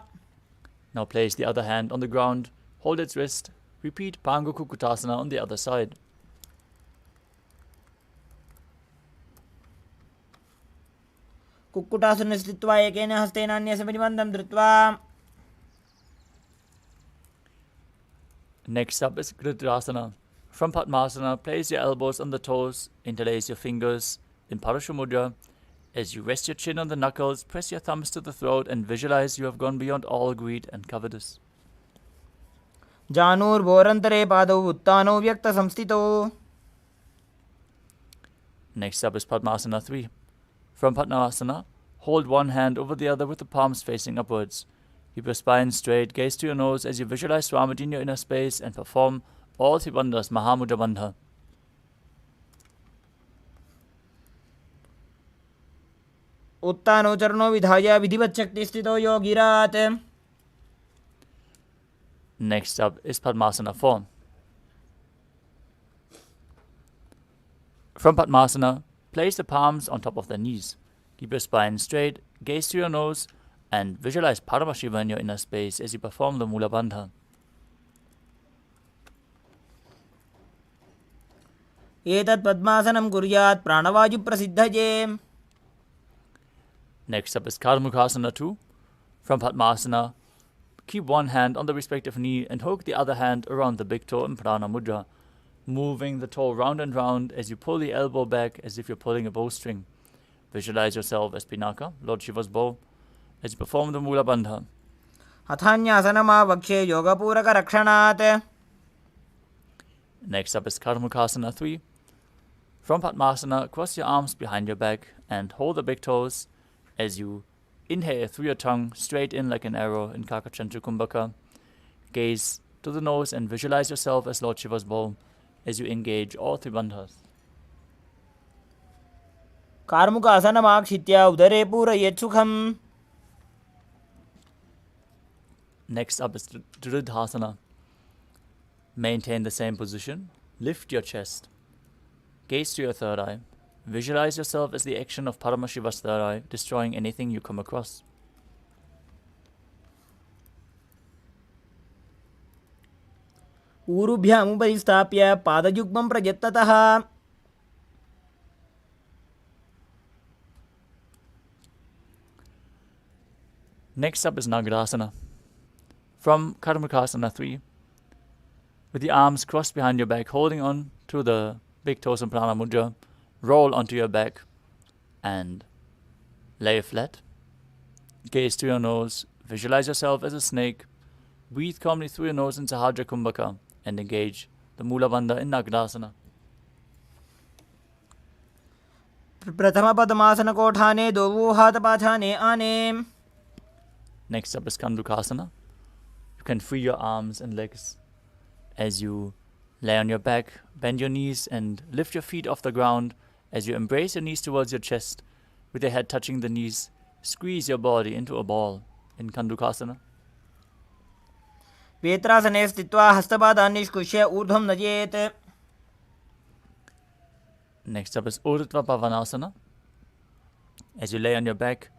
Speaker 1: Now place the other hand on the ground, hold its wrist, repeat Pangu Kukkutasana on the other side.
Speaker 2: Kukkutasana स्थित्वा एकेन हस्तेन अन्यस्य मुनिबन्धं धृत्वा.
Speaker 1: Next up is Gridrasana. From Padmasana, place your elbows on the toes, interlace your fingers in Parashamudra. As you rest your chin on the knuckles, press your thumbs to the throat and visualize you have gone beyond all greed and covetous.
Speaker 2: जानुर्भोरन्तरे पादौ उत्तानौ व्यक्तसंस्थितौ.
Speaker 1: Next up is Padmasana 3. From Padmasana, hold one hand over the other with the palms facing upwards. Keep your spine straight, gaze to your nose as you visualize Swamiji in your inner space and perform all three bandhas Mahamudra Bandha.
Speaker 2: उत्तानौ चरणौ विधाय विधिवत् शक्तिस्थितौ योगिरात्.
Speaker 1: Next up is Padmasana 4. From Padmasana, place the palms on top of the knees. Keep your spine straight, gaze to your nose, and visualize Paramashivam in your inner space as you perform the Mula Bandha.
Speaker 2: एतत् पद्मासनं कुर्यात् प्राणवायुप्रसिद्धये.
Speaker 1: Next up is Karmukasana 2. From Padmasana, keep one hand on the respective knee and hook the other hand around the big toe in Prana Mudra, moving the toe round and round as you pull the elbow back as if you're pulling a bowstring. Visualize yourself as Pinaka, Lord Shiva's bow, as you perform the Mula Bandha.
Speaker 2: अथान्यासनमावक्षे योगपूरकरक्षणात्.
Speaker 1: Next up is Karmukasana 3. From Padmasana, cross your arms behind your back and hold the big toes as you inhale through your tongue straight in like an arrow in Kakachantra Kumbhaka. Gaze to the nose and visualize yourself as Lord Shiva's bow as you engage all three bandhas.
Speaker 2: कार्मुकासनमाक्षित्य उदरे पूरयेत् सुखम्.
Speaker 1: Next up is Dridhasana. Maintain the same position. Lift your chest. Gaze to your third eye. Visualize yourself as the action of Paramashiva's third eye, destroying anything you come across.
Speaker 2: ऊरुभ्यामुपरि स्थाप्य पादयुग्मं प्रयत्नतः.
Speaker 1: Next up is Nagarasana. From Karmakasana 3, with the arms crossed behind your back, holding on to the big toes in Prana Mudra, roll onto your back and lay flat. Gaze to your nose, visualize yourself as a snake, breathe calmly through your nose in Sahadra Kumbhaka and engage the Mula Bandha in Nagarasana.
Speaker 2: प्रथम पद्मासन कोठाने दो हाथ पाछाने आने.
Speaker 1: Next up is Kandukasana. You can free your arms and legs as you lay on your back, bend your knees and lift your feet off the ground as you embrace your knees towards your chest with your head touching the knees. Squeeze your body into a ball in Kandukasana.
Speaker 2: वेत्रासने स्थित्वा हस्तपादान् निष्कुष्य ऊर्ध्वं नयेत्.
Speaker 1: Next up is Urdhva Pavanasana. As you lay on your back,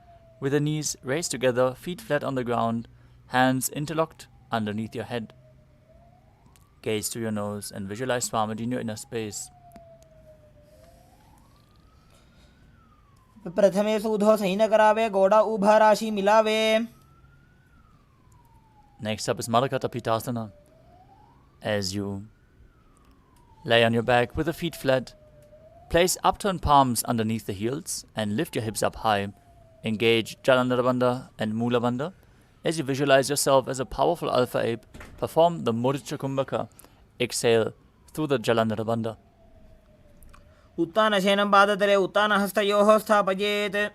Speaker 1: with the knees raised together, feet flat on the ground, hands interlocked underneath your head. Gaze to your nose and visualize Swamiji in your inner space.
Speaker 2: प्रथमे सूधो सही न करावे गोड़ा उभा राशि मिलावे.
Speaker 1: Next up is Malakata Pitasana. As you lay on your back with the feet flat, place upturned palms underneath the heels and lift your hips up high. Engage Jalandhara Bandha and Mula Bandha. As you visualize yourself as a powerful alpha ape, perform the Mudra Kumbhaka. Exhale through the Jalandhara Bandha.
Speaker 2: उत्तानशयनं पादतले उत्तानहस्तयोः स्थापयेत्.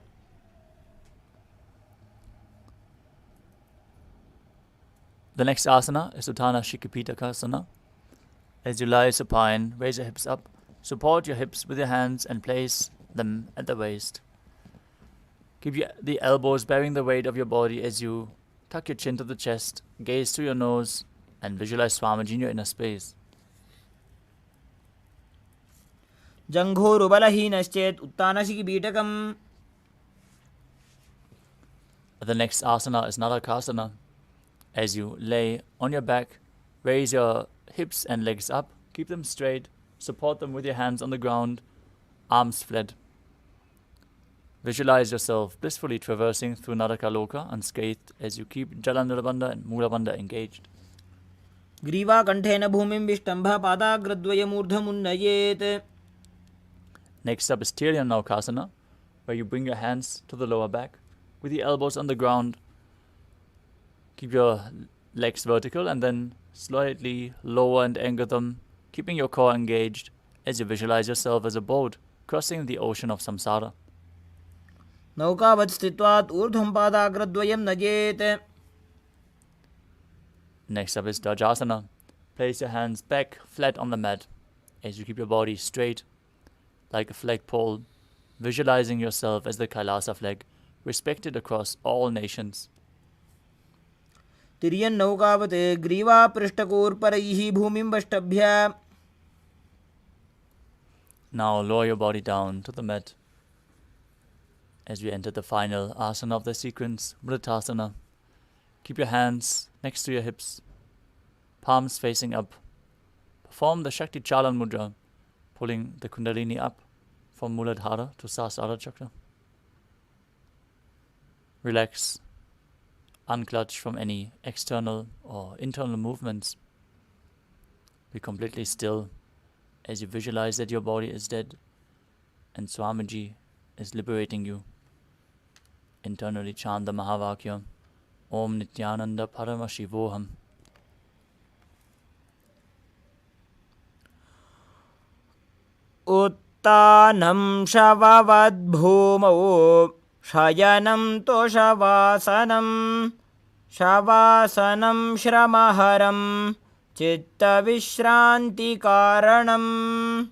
Speaker 1: The next asana is Uttana Shikipitakasana. As you lie supine, raise your hips up, support your hips with your hands and place them at the waist. Keep the elbows bearing the weight of your body as you tuck your chin to the chest, gaze to your nose, and visualize Swamiji in your inner space.
Speaker 2: जङ्घोरुबलहीनश्चेत् उत्तानशिखिपीठकम्.
Speaker 1: The next asana is Narakasana. As you lay on your back, raise your hips and legs up, keep them straight, support them with your hands on the ground, arms flat. Visualize yourself blissfully traversing through Narakaloka unscathed as you keep Jalandhara Bandha and Mula Bandha engaged.
Speaker 2: ग्रीवाकण्ठेन भूमिं विष्टम्भ पादाग्रद्वयमूर्धमुन्नयेत्.
Speaker 1: Next up is Tiryan Naukasana, where you bring your hands to the lower back with the elbows on the ground. Keep your legs vertical and then slightly lower and anchor them, keeping your core engaged as you visualize yourself as a boat crossing the ocean of samsara.
Speaker 2: नौकावत् स्थित्वात् ऊर्ध्वं पादाग्रद्वयं नयेत्.
Speaker 1: Next up is Dajasana. Place your hands back flat on the mat as you keep your body straight like a flagpole, visualizing yourself as the Kailasa flag, respected across all nations.
Speaker 2: तिर्यन्नौकावत् ग्रीवापृष्ठकोर्परैः भूमिं वष्टभ्य.
Speaker 1: Now lower your body down to the mat as we enter the final asana of the sequence, Mritasana. Keep your hands next to your hips, palms facing up. Perform the Shakti Chalan Mudra, pulling the Kundalini up from Muladhara to Sahasrara Chakra. Relax, unclutch from any external or internal movements. Be completely still as you visualize that your body is dead and Swamiji is liberating you. Internally chant the Mahavakya, Om Nithyananda Paramashivoham.
Speaker 2: उत्तानं शववद्भूमौ शयनं तोषवासनं शवासनं श्रमहरं चित्तविश्रान्तिकारणम्.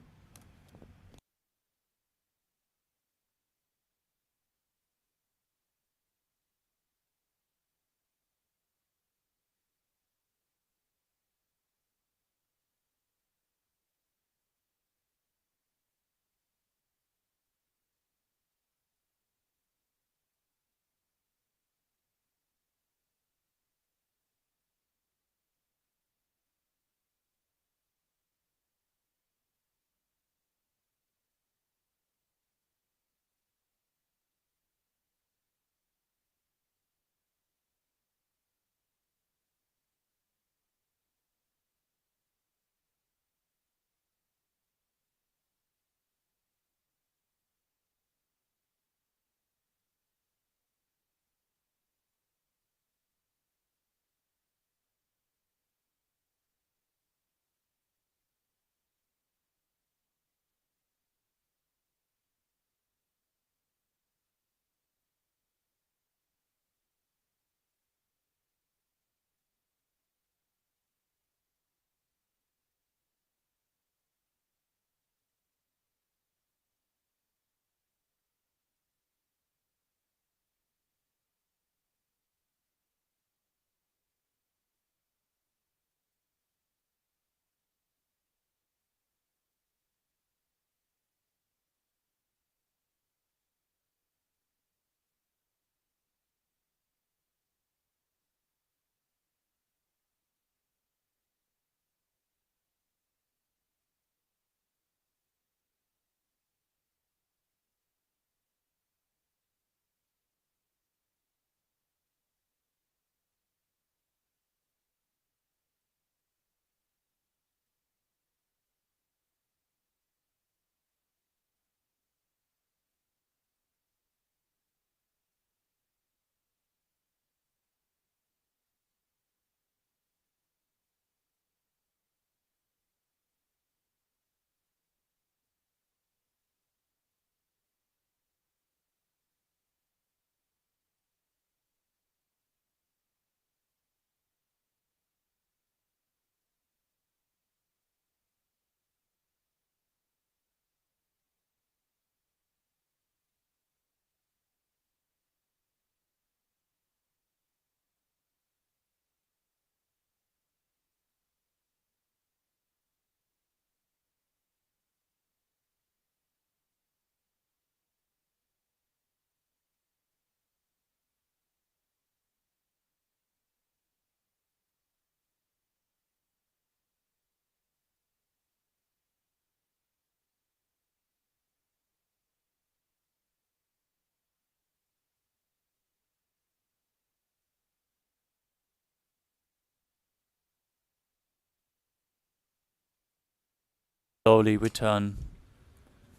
Speaker 1: Slowly return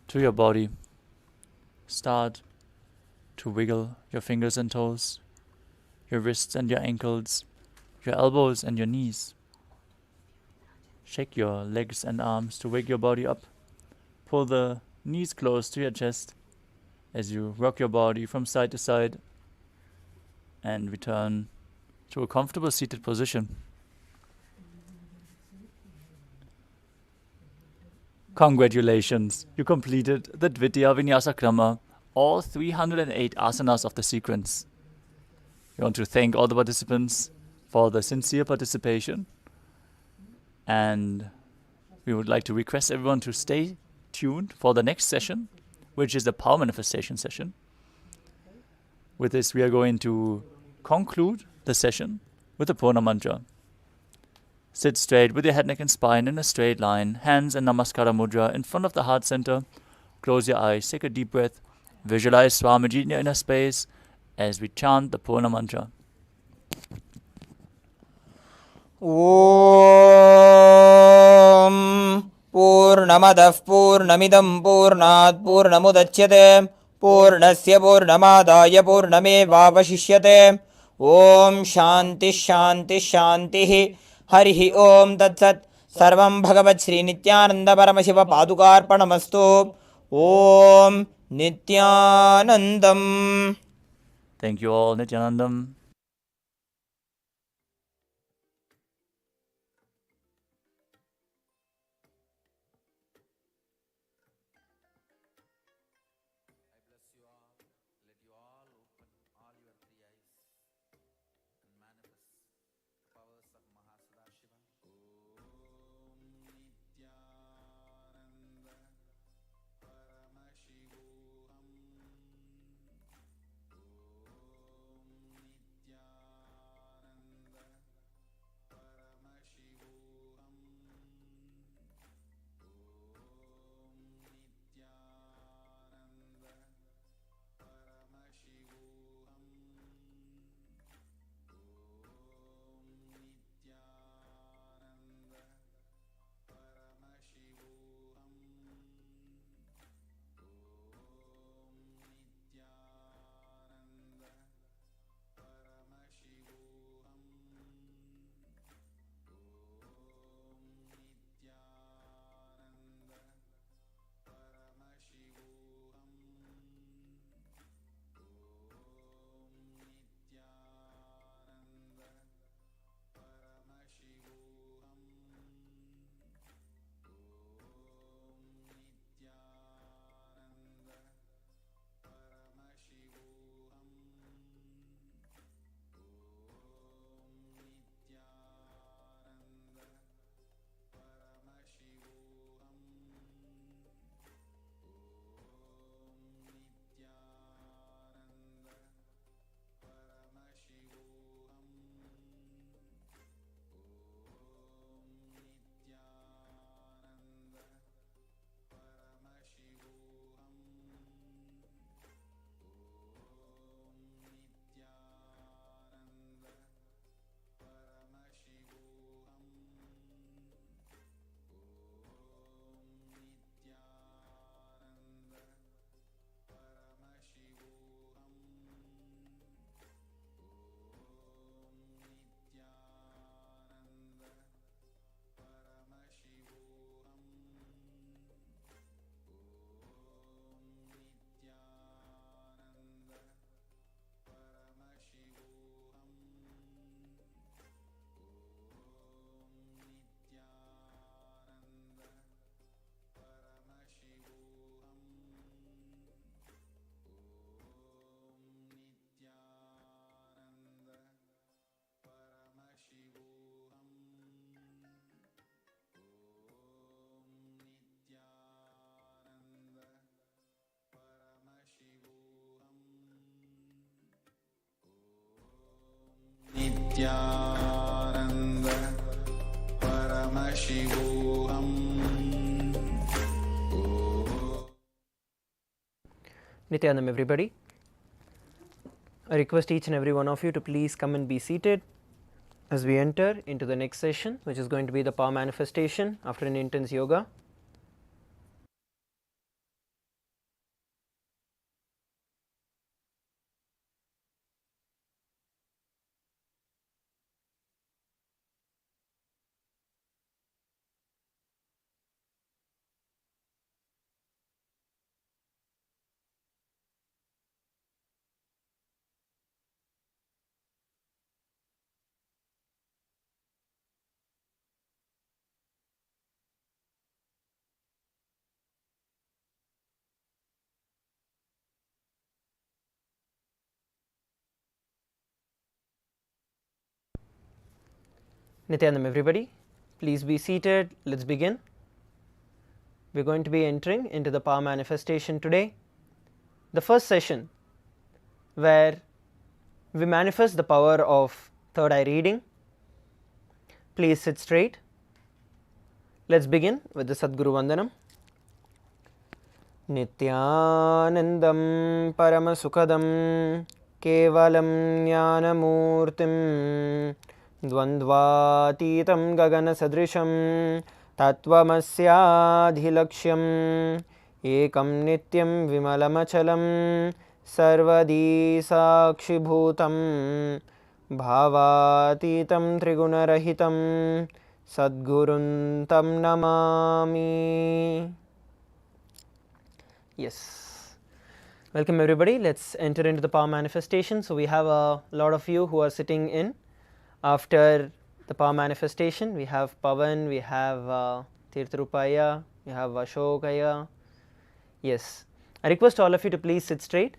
Speaker 1: to your body. Start to wiggle your fingers and toes, your wrists and your ankles, your elbows and your knees. Shake your legs and arms to wake your body up. Pull the knees close to your chest as you rock your body from side to side and return to a comfortable seated position. Congratulations, you completed the Dvitiya Vinyasa Krama, all 308 asanas of the sequence. We want to thank all the participants for the sincere participation, and we would like to request everyone to stay tuned for the next session, which is the power manifestation session. With this, we are going to conclude the session with the Purna Mantra. Sit straight with your head, neck and spine in a straight line, hands in Namaskara Mudra in front of the heart center. Close your eyes, take a deep breath, visualize Swamiji in your inner space as we chant the Purna Mantra.
Speaker 2: Om Purnamadah Purnamidam Purnat Purnamudachyate Purnasya Purnamadaya Purnamevavashishyate Om Shanti Shanti Shanti Harihi Om Tatsat Sarvam Bhagavat Shri Nithyananda Paramashiva Padukarpanamastu Om Nithyanandam.
Speaker 1: Thank you all, Nithyanandam.
Speaker 3: Nithyananda Paramashivoham.
Speaker 4: Nithyanandam, everybody. I request each and every one of you to please come and be seated as we enter into the next session, which is going to be the power manifestation after an intense yoga. Nithyananda everybody, please be seated. Let's begin. We're going to be entering into the power manifestation today. The first session where we manifest the power of third eye reading. Please sit straight. Let's begin with the Sadguru Vandanam. Nithyanandam Paramasukadam Kevalam Jnanamurtim Dvandvatitam Gagana Sadrisham Tattvamasyaadhilaksham Ekam Nityam Vimalamachalam Sarvadi Sakshibhutam Bhavatitam Trigunarahitam Sadguruntam Namami. Yes. Welcome everybody. Let's enter into the power manifestation. So we have a lot of you who are sitting in after the power manifestation. We have Pavan, we have Tirthrupaya, we have Ashokaya. Yes. I request all of you to please sit straight.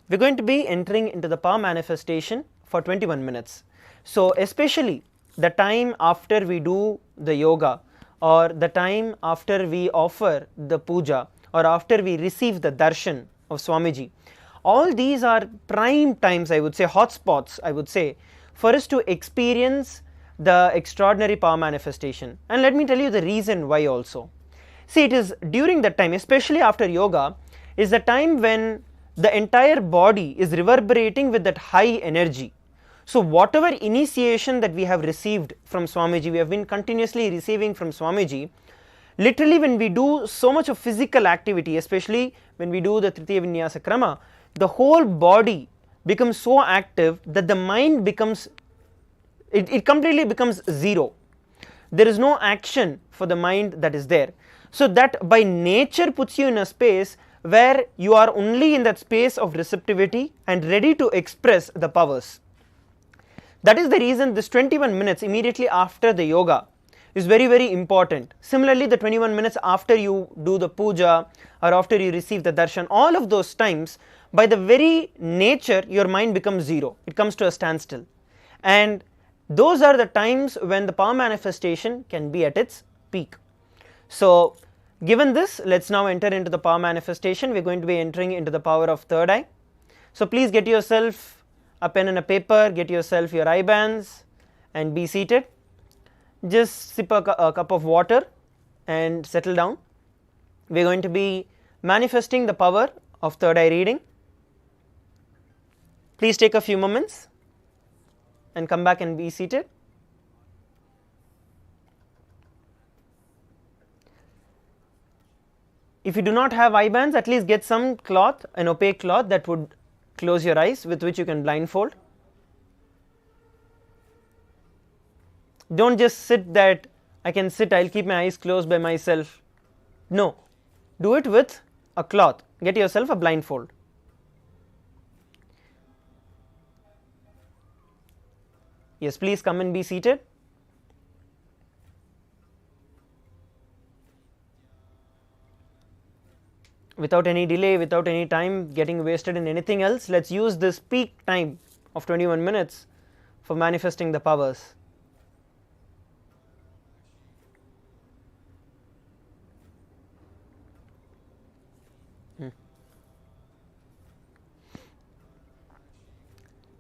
Speaker 4: We're going to be entering into the power manifestation for 21 minutes. So especially the time after we do the yoga, or the time after we offer the puja, or after we receive the darshan of Swamiji, all these are prime times, I would say, hotspots, I would say, for us to experience the extraordinary power manifestation. And let me tell you the reason why also. See, it is during that time, especially after yoga, is the time when the entire body is reverberating with that high energy. So whatever initiation that we have received from Swamiji, we have been continuously receiving from Swamiji. Literally, when we do so much of physical activity, especially when we do the Tritiya Vinyasa Krama, the whole body becomes so active that the mind becomes, it completely becomes zero. There is no action for the mind that is there. So that by nature puts you in a space where you are only in that space of receptivity and ready to express the powers. That is the reason this 21 minutes immediately after the yoga is very, very important. Similarly, the 21 minutes after you do the puja or after you receive the darshan, all of those times, by the very nature, your mind becomes zero. It comes to a standstill. And those are the times when the power manifestation can be at its peak. So, given this, let's now enter into the power manifestation. We're going to be entering into the power of third eye. So, please get yourself a pen and a paper, get yourself your eye bands and be seated. Just sip a cup of water and settle down. We are going to be manifesting the power of third eye reading. Please take a few moments and come back and be seated. If you do not have eye bands, at least get some cloth, an opaque cloth that would close your eyes, with which you can blindfold. Don't just sit that I can sit, I'll keep my eyes closed by myself. No, do it with a cloth. Get yourself a blindfold. Yes, please come and be seated. Without any delay, without any time getting wasted in anything else, let's use this peak time of 21 minutes for manifesting the powers.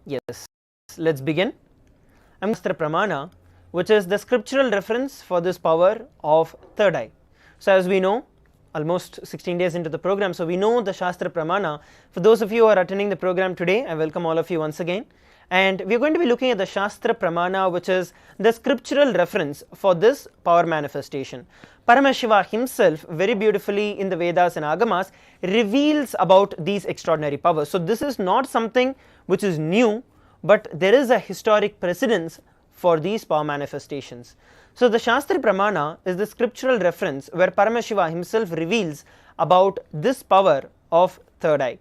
Speaker 4: Yes, let's begin. Shastra Pramana, which is the scriptural reference for this power of third eye. So as we know, almost 16 days into the program, so we know the Shastra Pramana. For those of you who are attending the program today, I welcome all of you once again. And we are going to be looking at the Shastra Pramana, which is the scriptural reference for this power manifestation. Paramashiva himself, very beautifully in the Vedas and Agamas, reveals about these extraordinary powers. So this is not something which is new, but there is a historic precedence for these power manifestations. So the Shastra Pramana is the scriptural reference where Paramashiva himself reveals about this power of third eye.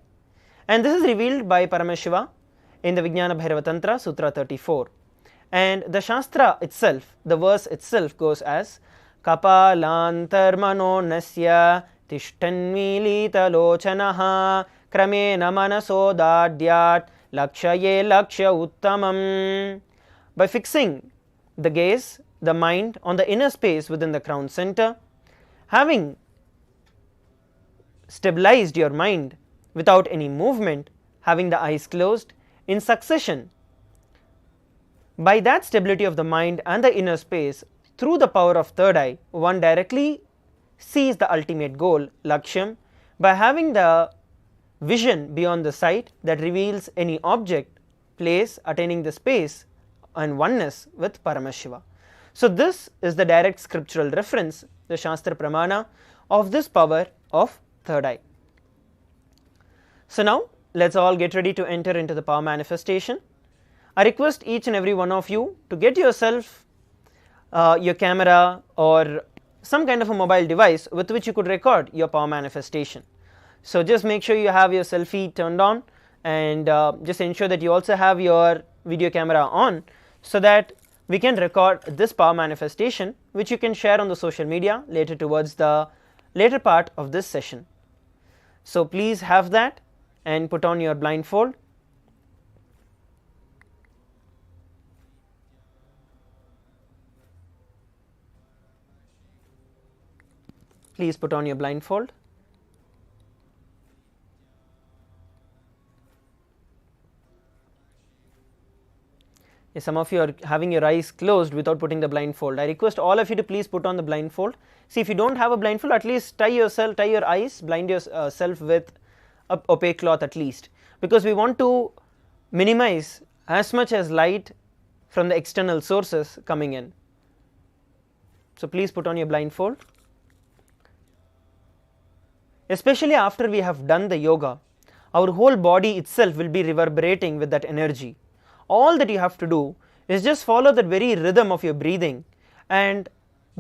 Speaker 4: And this is revealed by Paramashiva in the Vijnana Bhairava Tantra, Sutra 34. And the Shastra itself, the verse itself goes as Kapalantar mano nasya tishtanmilita lochanaha kramena manaso dadyat lakshaye laksha uttamam. By fixing the gaze, the mind on the inner space within the crown center. Having stabilized your mind without any movement, having the eyes closed in succession, by that stability of the mind and the inner space, through the power of third eye, one directly sees the ultimate goal, Lakshyam, by having the vision beyond the sight that reveals any object, place, attaining the space and oneness with Paramashiva. So, this is the direct scriptural reference, the Shastra Pramana of this power of third eye. So, now let us all get ready to enter into the power manifestation. I request each and every one of you to get yourself your camera or some kind of a mobile device with which you could record your power manifestation. So, just make sure you have your selfie turned on, and just ensure that you also have your video camera on, so that we can record this power manifestation, which you can share on the social media later towards the later part of this session. So, please have that and put on your blindfold. Please put on your blindfold. Yes, some of you are having your eyes closed without putting the blindfold. I request all of you to please put on the blindfold. See, if you do not have a blindfold, at least tie your eyes, blind yourself with a opaque cloth at least, because we want to minimize as much as light from the external sources coming in. So, please put on your blindfold. Especially after we have done the yoga, our whole body itself will be reverberating with that energy. All that you have to do is just follow that very rhythm of your breathing and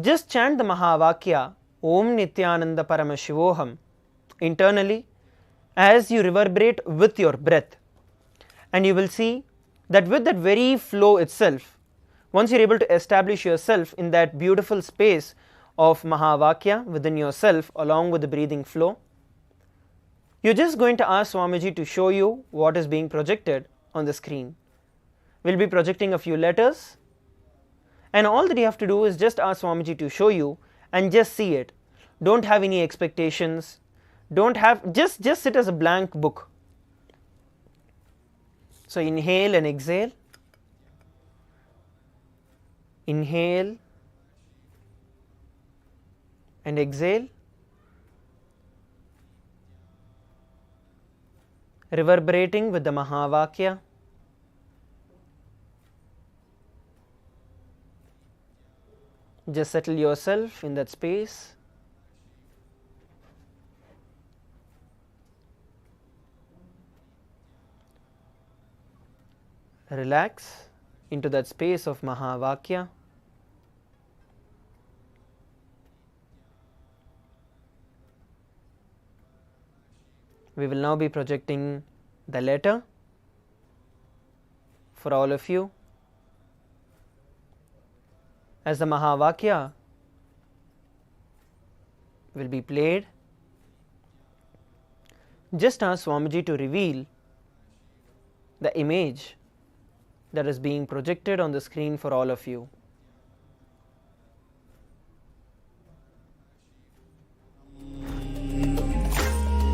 Speaker 4: just chant the Mahavakya Om Nithyananda Paramashivoham internally as you reverberate with your breath, and you will see that with that very flow itself, once you are able to establish yourself in that beautiful space of Mahavakya within yourself along with the breathing flow, you are just going to ask Swamiji to show you what is being projected on the screen. We will be projecting a few letters, and all that you have to do is just ask Swamiji to show you and just see it. Do not have any expectations, just sit as a blank book. So, inhale and exhale, inhale and exhale, reverberating with the Mahavakya. Just settle yourself in that space. Relax into that space of Mahavakya. We will now be projecting the letter for all of you. As the Mahavakya will be played, just ask Swamiji to reveal the image that is being projected on the screen for all of you.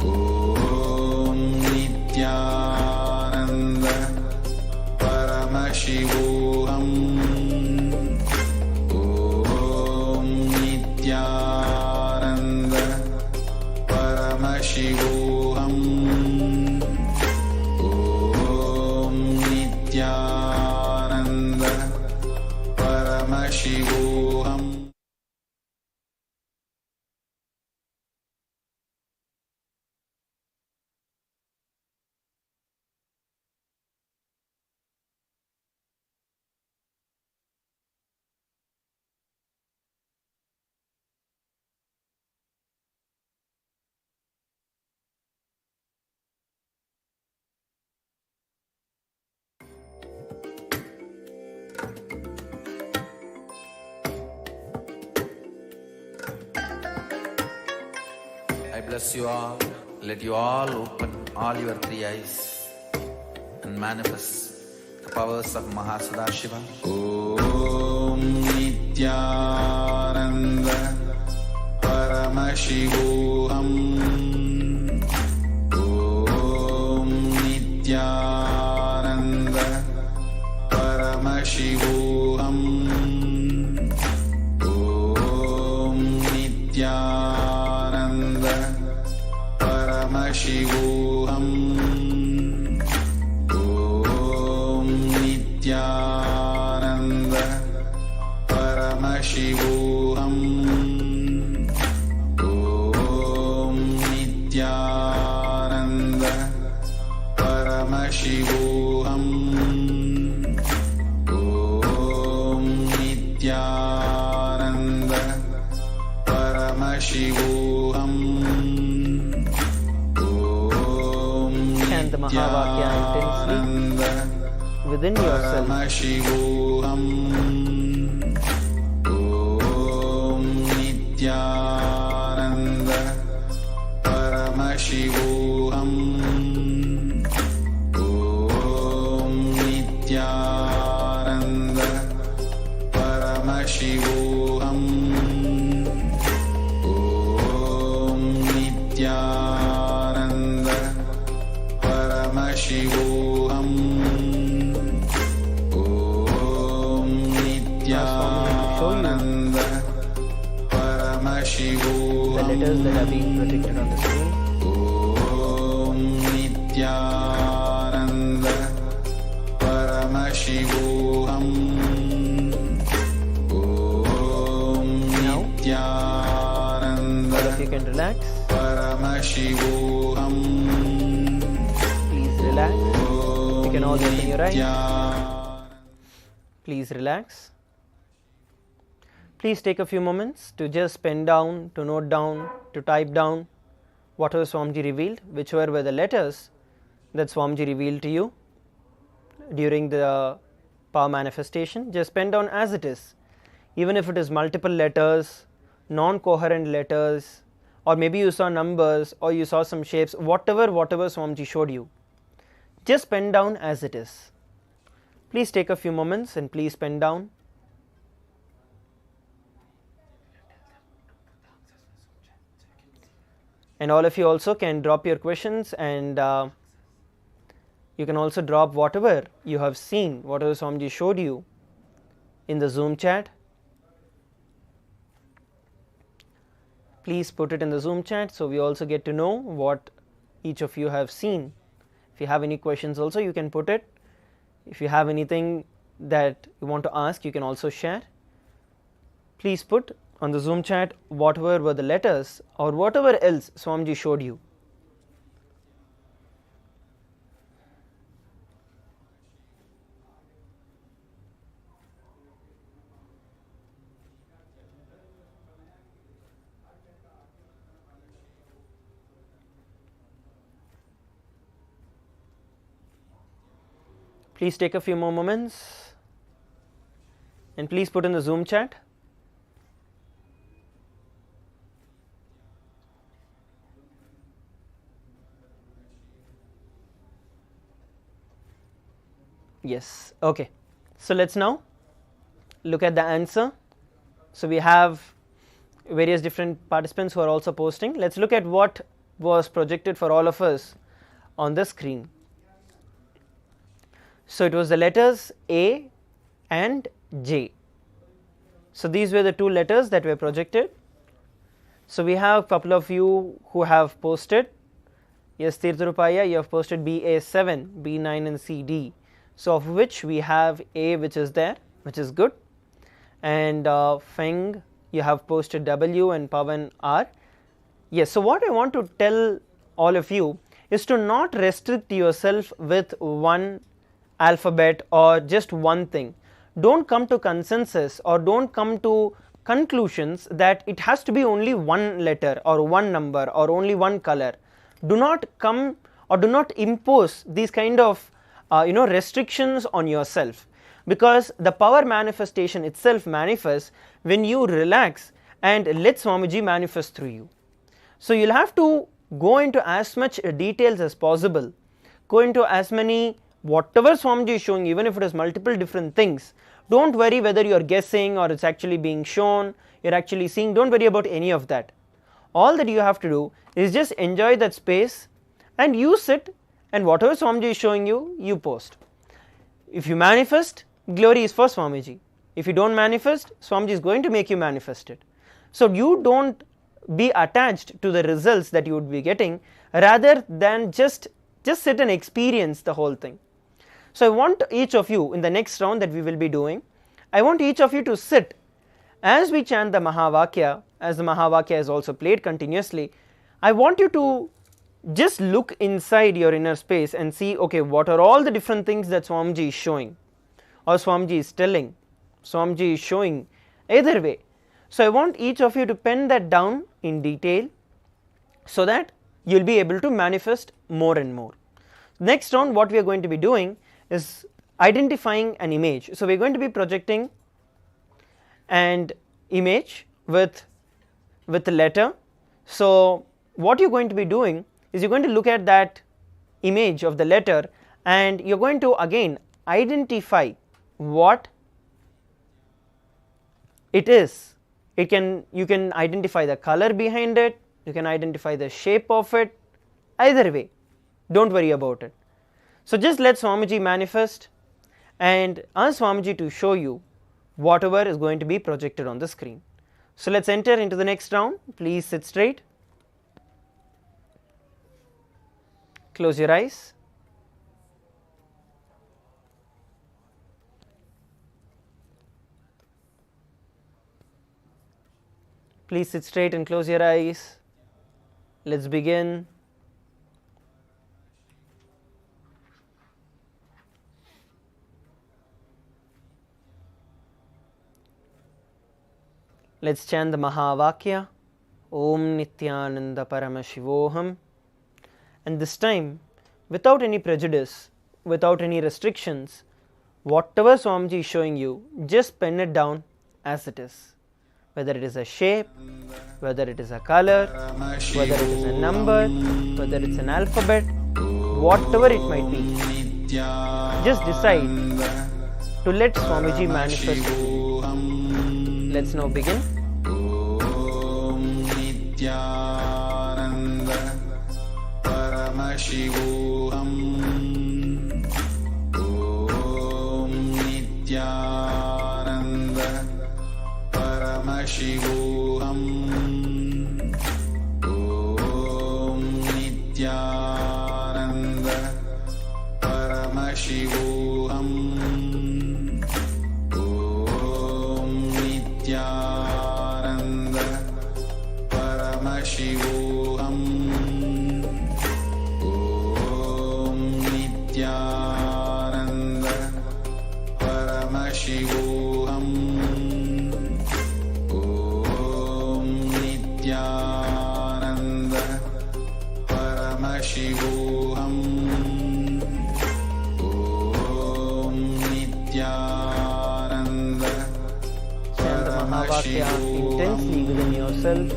Speaker 3: Om Nithyananda Paramashivoham. Om Nithyananda Paramashivoham. Om Nithyananda Paramashivoham.
Speaker 5: I bless you all. Let you all open all your three eyes and manifest the powers of Mahasudashiva.
Speaker 3: Om Nithyananda Nithyananda Paramashivoham. Om Nithyananda Paramashivoham. Om Nithyananda Paramashivoham. Om Nithyananda Paramashivoham. Om Nithyananda Paramashivoham. Om Nithyananda Paramashivoham. Om
Speaker 4: Chant the Mahavakya intensely within yourself.
Speaker 3: Paramashivoham. Om Nithyananda Paramashivoham. Om Nithyananda Paramashivoham. Om Nithyananda Paramashivoham. Om Nithyananda Paramashivoham.
Speaker 4: The letters that are being projected on the screen.
Speaker 3: Om Nithyananda Paramashivoham. Om
Speaker 4: Now,
Speaker 3: Nithyananda
Speaker 4: all of you can relax.
Speaker 3: Paramashivoham.
Speaker 4: Please relax. You can all open your eyes.
Speaker 3: Nithyananda
Speaker 4: Please relax. Please take a few moments to just pen down, to note down, to type down whatever Swamiji revealed, whichever were the letters that Swamiji revealed to you during the power manifestation. Just pen down as it is, even if it is multiple letters, non-coherent letters, or maybe you saw numbers or you saw some shapes, whatever Swamiji showed you. Just pen down as it is. Please take a few moments and please pen down. And all of you also can drop your questions, and you can also drop whatever you have seen, whatever Swamiji showed you in the Zoom chat. Please put it in the Zoom chat so we also get to know what each of you have seen. If you have any questions also, you can put it. If you have anything that you want to ask, you can also share. Please put on the Zoom chat whatever were the letters or whatever else Swamiji showed you. Please take a few more moments and please put in the Zoom chat. Yes, okay. So let's now look at the answer. So we have various different participants who are also posting. Let's look at what was projected for all of us on the screen. So it was the letters A and J. So these were the two letters that were projected. So we have a couple of you who have posted. Yes, Tirtharupaya, you have posted BA7, B9 and CD. So of which we have A, which is there, which is good, and Feng, you have posted W, and Pavan R. Yes, so what I want to tell all of you is to not restrict yourself with one alphabet or just one thing. Don't come to consensus or don't come to conclusions that it has to be only one letter or one number or only one color. Do not come or do not impose these kind of restrictions on yourself, because the power manifestation itself manifests when you relax and let Swamiji manifest through you. So you'll have to go into as much details as possible, go into as many whatever Swamiji is showing, even if it is multiple different things, Don't worry whether you are guessing or it's actually being shown, you're actually seeing. Don't worry about any of that. All that you have to do is just enjoy that space and use it, and whatever Swamiji is showing you, you post. If you manifest, glory is for Swamiji. If you don't manifest, Swamiji is going to make you manifest it. So you don't be attached to the results that you would be getting, rather than just sit and experience the whole thing. So I want each of you, in the next round that we will be doing, I want each of you to sit as we chant the Mahavakya, as the Mahavakya is also played continuously. I want you to just look inside your inner space and see, okay, what are all the different things that Swamiji is showing, or Swamiji is telling, Swamiji is showing, either way. So I want each of you to pen that down in detail, so that you will be able to manifest more and more. Next round, what we are going to be doing is identifying an image. So we are going to be projecting an image with a letter. So what you are going to be doing is you are going to look at that image of the letter, and you are going to again identify what it is. You can identify the color behind it, you can identify the shape of it, either way, don't worry about it. So just let Swamiji manifest and ask Swamiji to show you whatever is going to be projected on the screen. So let's enter into the next round. Please sit straight, close your eyes. Please sit straight and close your eyes. Let's begin. Let's chant the Mahavakya, Om Nithyananda Paramashivoham. And this time, without any prejudice, without any restrictions, whatever Swamiji is showing you, just pen it down as it is. Whether it is a shape, whether it is a color, whether it is a number, whether it's an alphabet, whatever it might be, just decide to let Swamiji manifest it. Let's now begin.
Speaker 3: Om Nithyananda Paramashivoham. Om Nithyananda Paramashivoham. Om Nithyananda Paramashivoham. Om Nithyananda Paramashivoham. Om Nithyananda Paramashivoham. Om Nithyananda Paramashivoham. Om Nithyananda
Speaker 4: Chant the Mahavakya intensely within yourself.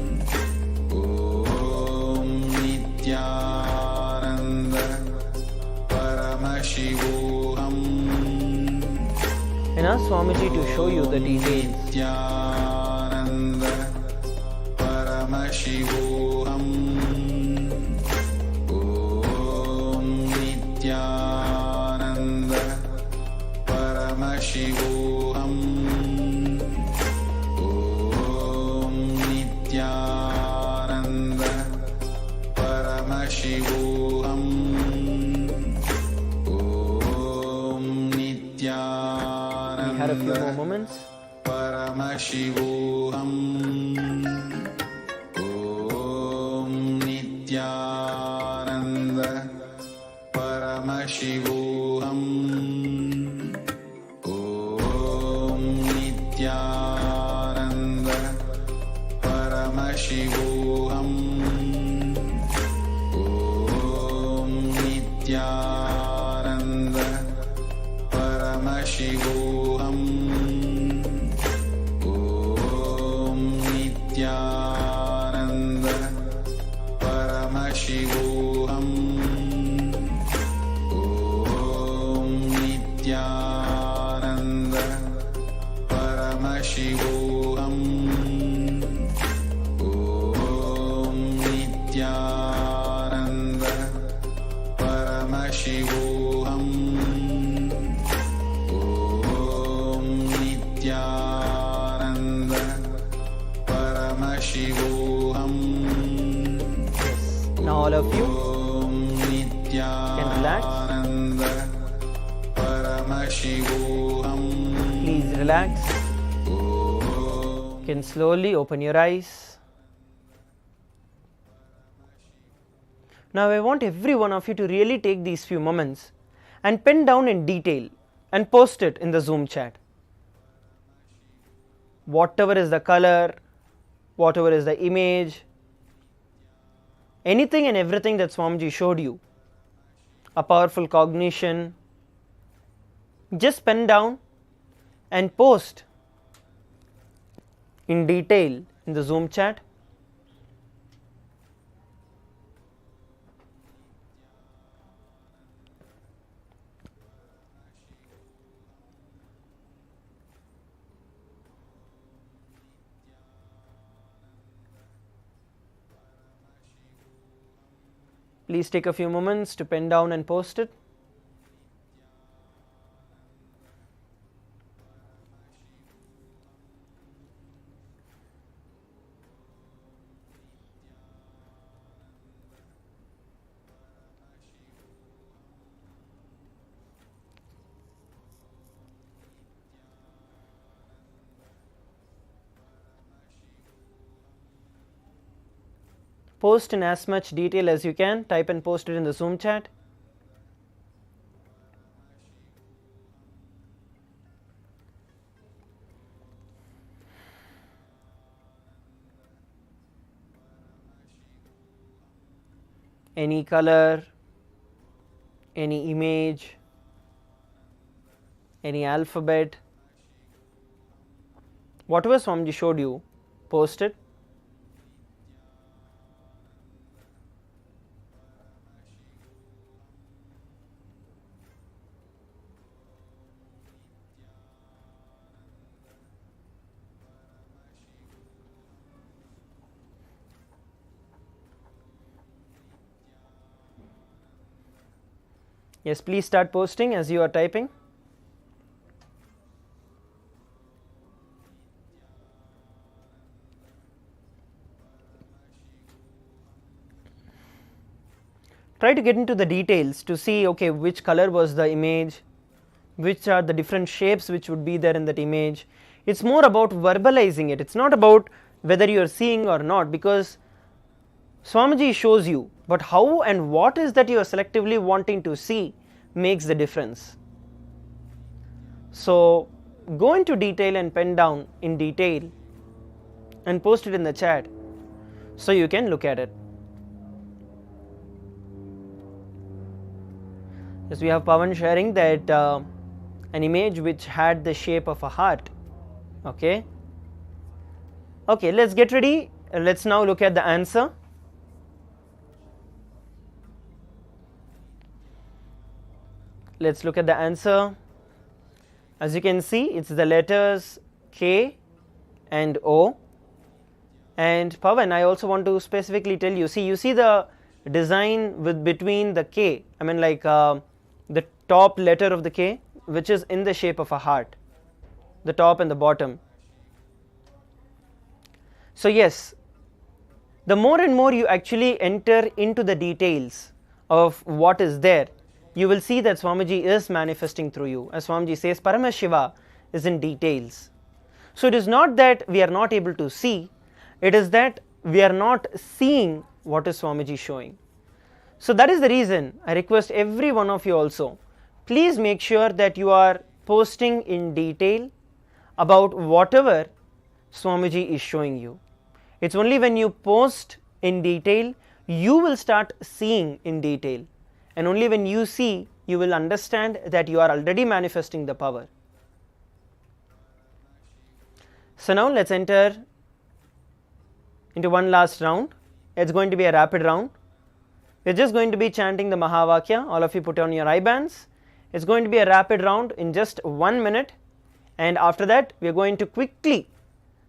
Speaker 3: Om Nithyananda Paramashivoham.
Speaker 4: And ask Swamiji to show you the details.
Speaker 3: Nithyananda Paramashivoham. Om Nithyananda Paramashivoham. Om Nithyananda Paramashivoham. Om Nithyananda
Speaker 4: We had a few more moments.
Speaker 3: Paramashivoham. Om Nithyananda Paramashivoham. Om Nithyananda Paramashivoham. Om Nithyananda Paramashivoham. Om Nithyananda Paramashivoham. Om Nithyananda Paramashivoham. Om Nithyananda Paramashivoham. Om Nithyananda Paramashivoham.
Speaker 4: Now all of you
Speaker 3: Om
Speaker 4: can relax.
Speaker 3: Nithyananda Paramashivoham.
Speaker 4: Please relax. You can slowly open your eyes. Now I want every one of you to really take these few moments and pen down in detail and post it in the Zoom chat. Whatever is the color, whatever is the image, anything and everything that Swamiji showed you, a powerful cognition, just pen down and post in detail in the Zoom chat. Please take a few moments to pen down and post it. Post in as much detail as you can. Type and post it in the Zoom chat. Any color, any image, any alphabet, whatever Swamiji showed you, post it. Yes, please start posting as you are typing. Try to get into the details to see, okay, which color was the image, which are the different shapes which would be there in that image. It's more about verbalizing it. It's not about whether you are seeing or not, because Swamiji shows you, but how and what is that you are selectively wanting to see makes the difference. So go into detail and pen down in detail and post it in the chat so you can look at it. Yes, we have Pavan sharing that an image which had the shape of a heart. Okay, let's get ready. Let's now look at the answer. Let's look at the answer. As you can see, it's the letters K and O. And Pavan, I also want to specifically tell you, you see the design with between the K, I mean like the top letter of the K, which is in the shape of a heart, the top and the bottom. So yes, the more and more you actually enter into the details of what is there, you will see that Swamiji is manifesting through you. As Swamiji says, Paramashiva is in details. So it is not that we are not able to see, it is that we are not seeing what is Swamiji showing. So that is the reason I request every one of you also, please make sure that you are posting in detail about whatever Swamiji is showing you. It's only when you post in detail, you will start seeing in detail. And only when you see, you will understand that you are already manifesting the power. So now let's enter into one last round. It's going to be a rapid round. We're just going to be chanting the Mahavakya. All of you put on your eye bands. It's going to be a rapid round in just 1 minute. and after that we are going to quickly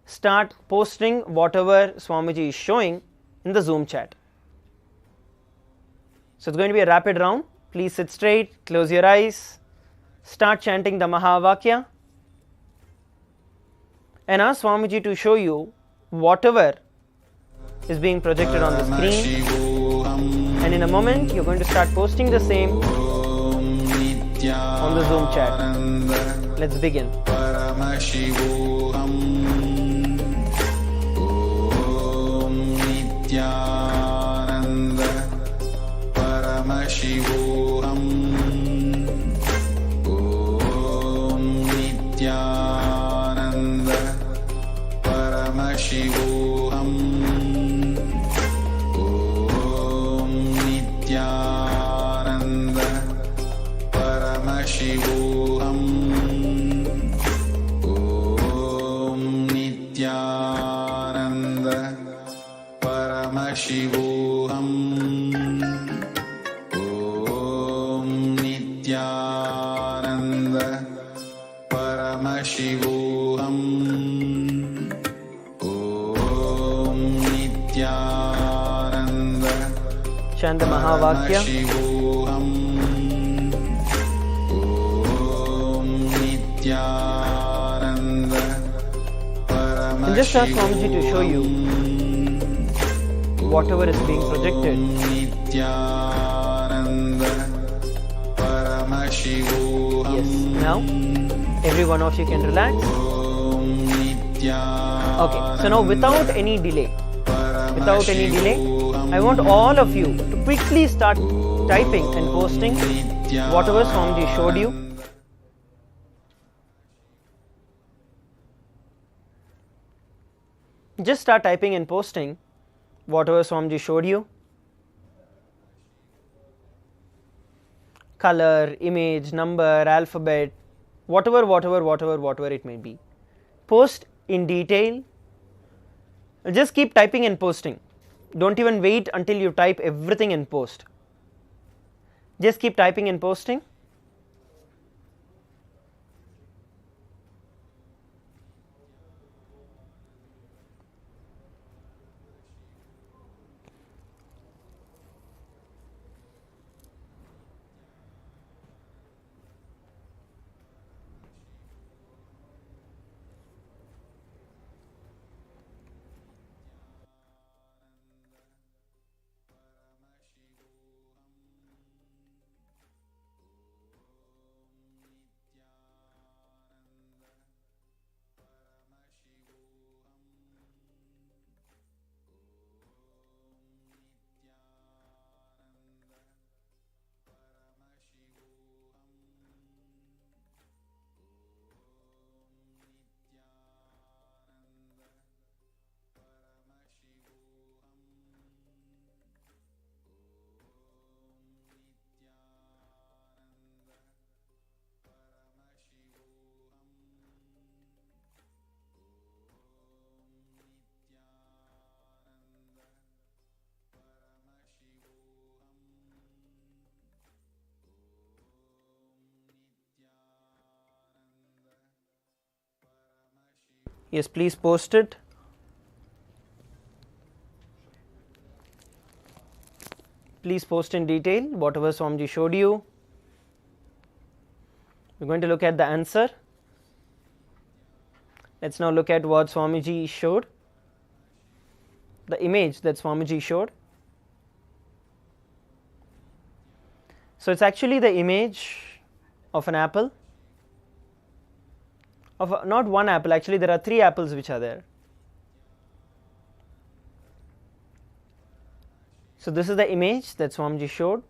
Speaker 4: start posting whatever Swamiji is showing in the Zoom chat. So it's going to be a rapid round. Please sit straight, close your eyes, start chanting the Mahavakya, and ask Swamiji to show you whatever is being projected on the screen, and in a moment you are going to start posting the same on the Zoom chat. Let's begin.
Speaker 3: Paramashivoham. Om Nithyananda Paramashivoham. Om Nithyananda Paramashivoham. Om Nithyananda Paramashivoham. Om Nithyananda Paramashivoham. Om Nithyananda Paramashivoham. Om Nithyananda
Speaker 4: Chant the Mahavakya.
Speaker 3: Paramashivoham. Om Nithyananda
Speaker 4: And just ask Swamiji to show you whatever is being projected.
Speaker 3: Nithyananda Paramashivoham.
Speaker 4: Yes, now every one of you can relax.
Speaker 3: Om Nithyananda
Speaker 4: Okay, so now without any delay, I want all of you to quickly start typing and posting whatever Swamiji showed you. Just start typing and posting whatever Swamiji showed you. Color, image, number, alphabet, whatever it may be. Post in detail. Just keep typing and posting. Don't even wait until you type everything and post. Just keep typing and posting. Yes, please post it. Please post in detail whatever Swamiji showed you. We're going to look at the answer. Let's now look at what Swamiji showed. The image that Swamiji showed. So it's actually the image of an apple. Not one apple, actually there are 3 apples which are there. So this is the image that Swamiji showed,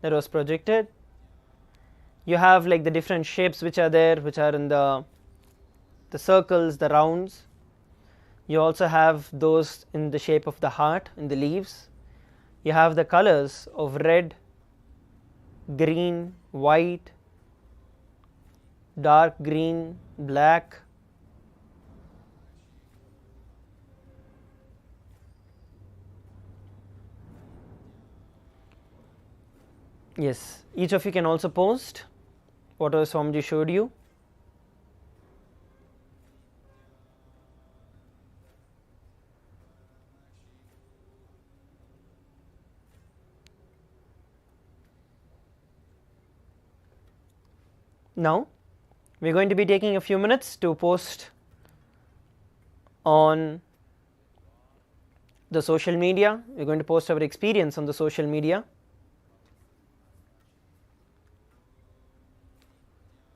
Speaker 4: that was projected. You have like the different shapes which are there, which are in the circles, the rounds. You also have those in the shape of the heart, in the leaves. You have the colors of red, green, white, dark green, black. Yes, each of you can also post whatever Swamiji showed you Now we are going to be taking a few minutes to post on the social media. We are going to post our experience on the social media.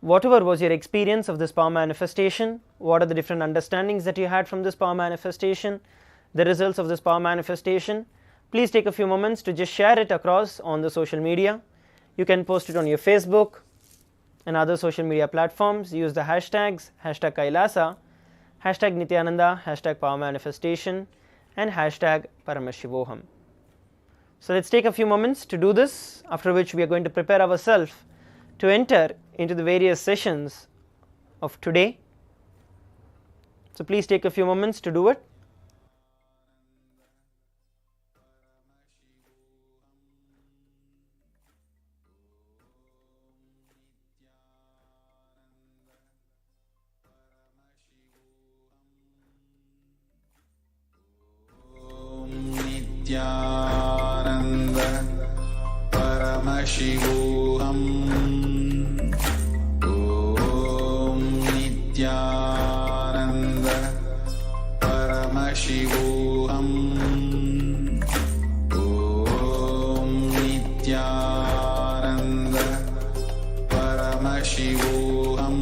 Speaker 4: Whatever was your experience of this power manifestation, what are the different understandings that you had from this power manifestation, the results of this power manifestation, please take a few moments to just share it across on the social media. You can post it on your Facebook and other social media platforms. Use the hashtags hashtag Kailasa, hashtag Nithyananda, hashtag power manifestation, and hashtag Paramashivoham. So let's take a few moments to do this, after which we are going to prepare ourselves to enter into the various sessions of today. So please take a few moments to do it.
Speaker 3: Nithyananda Paramashivoham. Om Nithyananda Paramashivoham. Om Nithyananda Paramashivoham.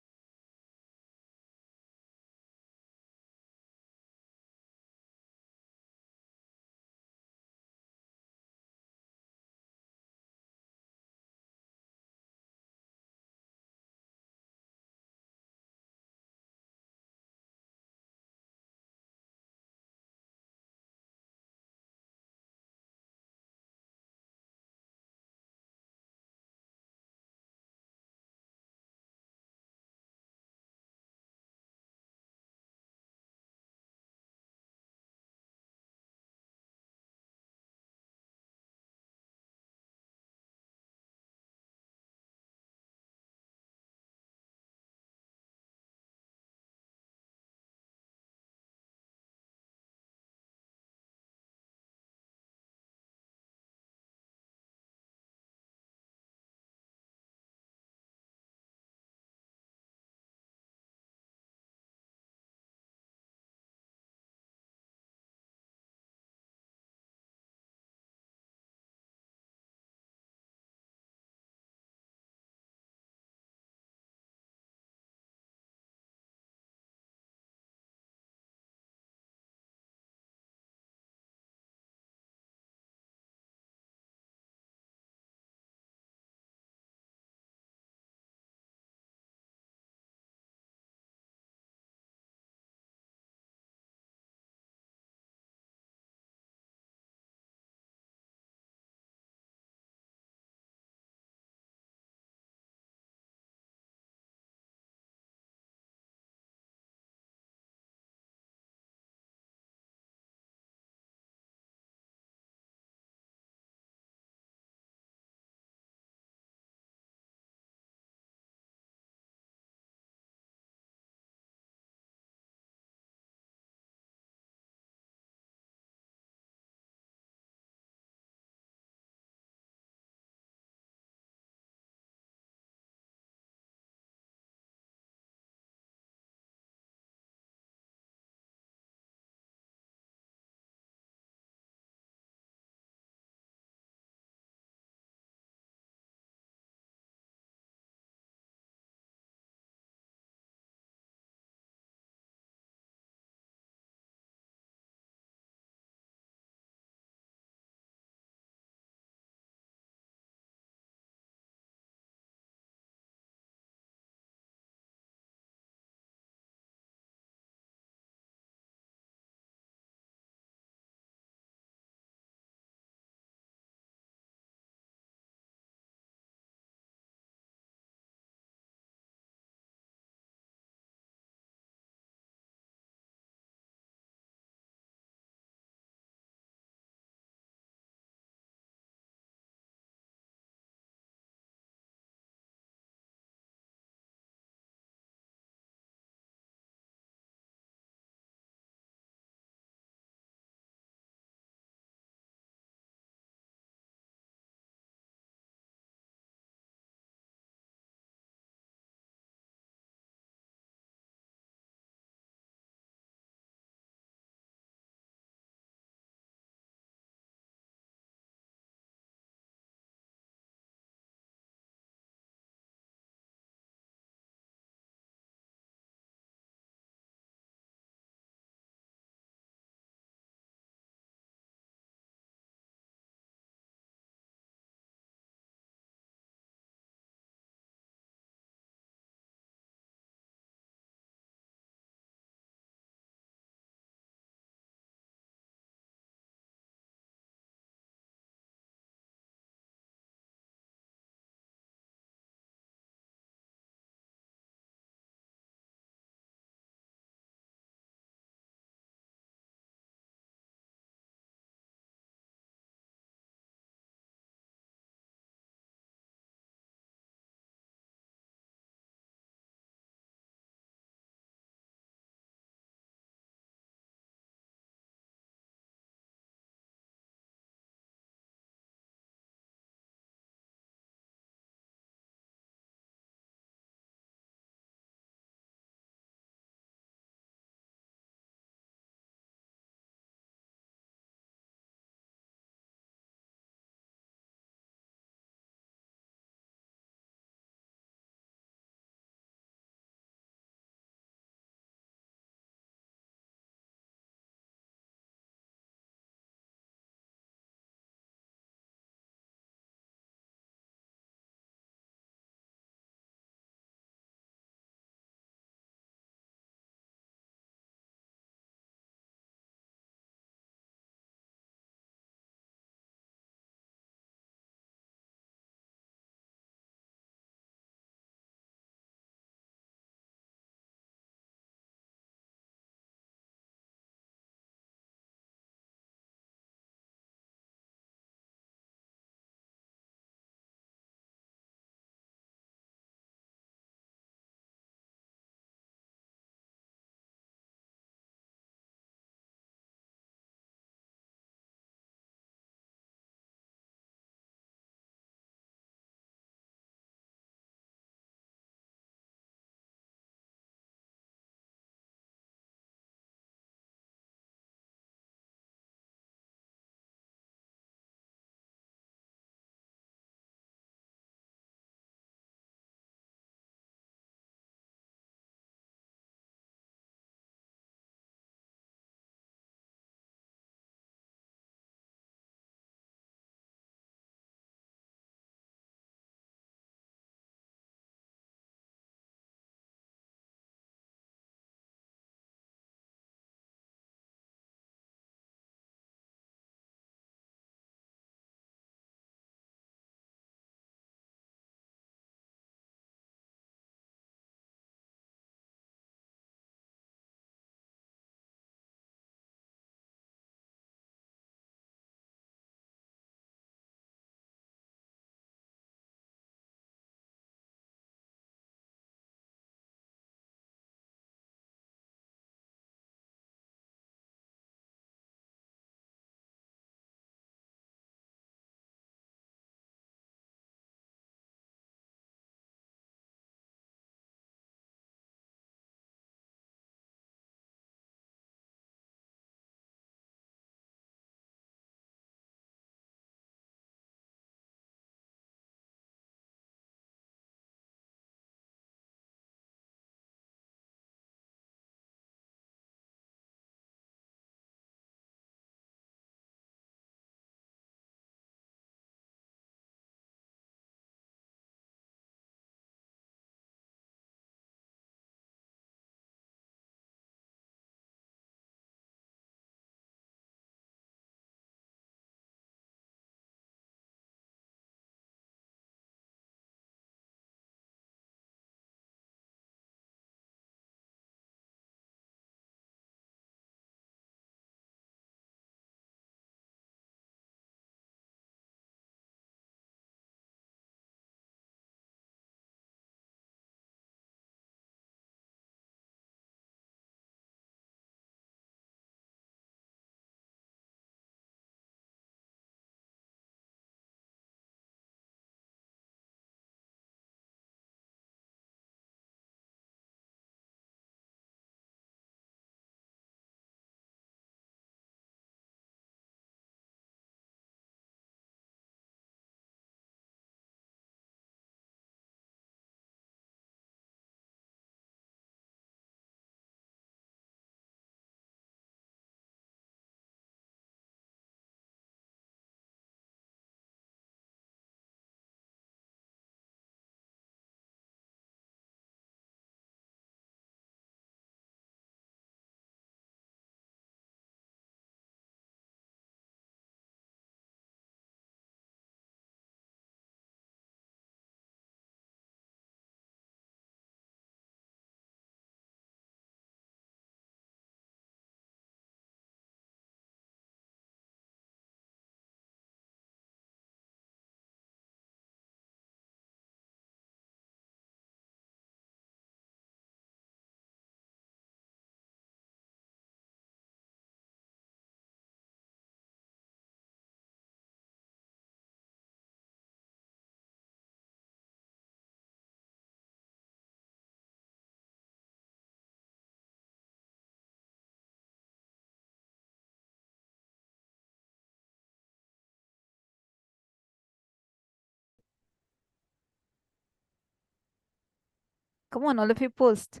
Speaker 6: Come on, all of you post.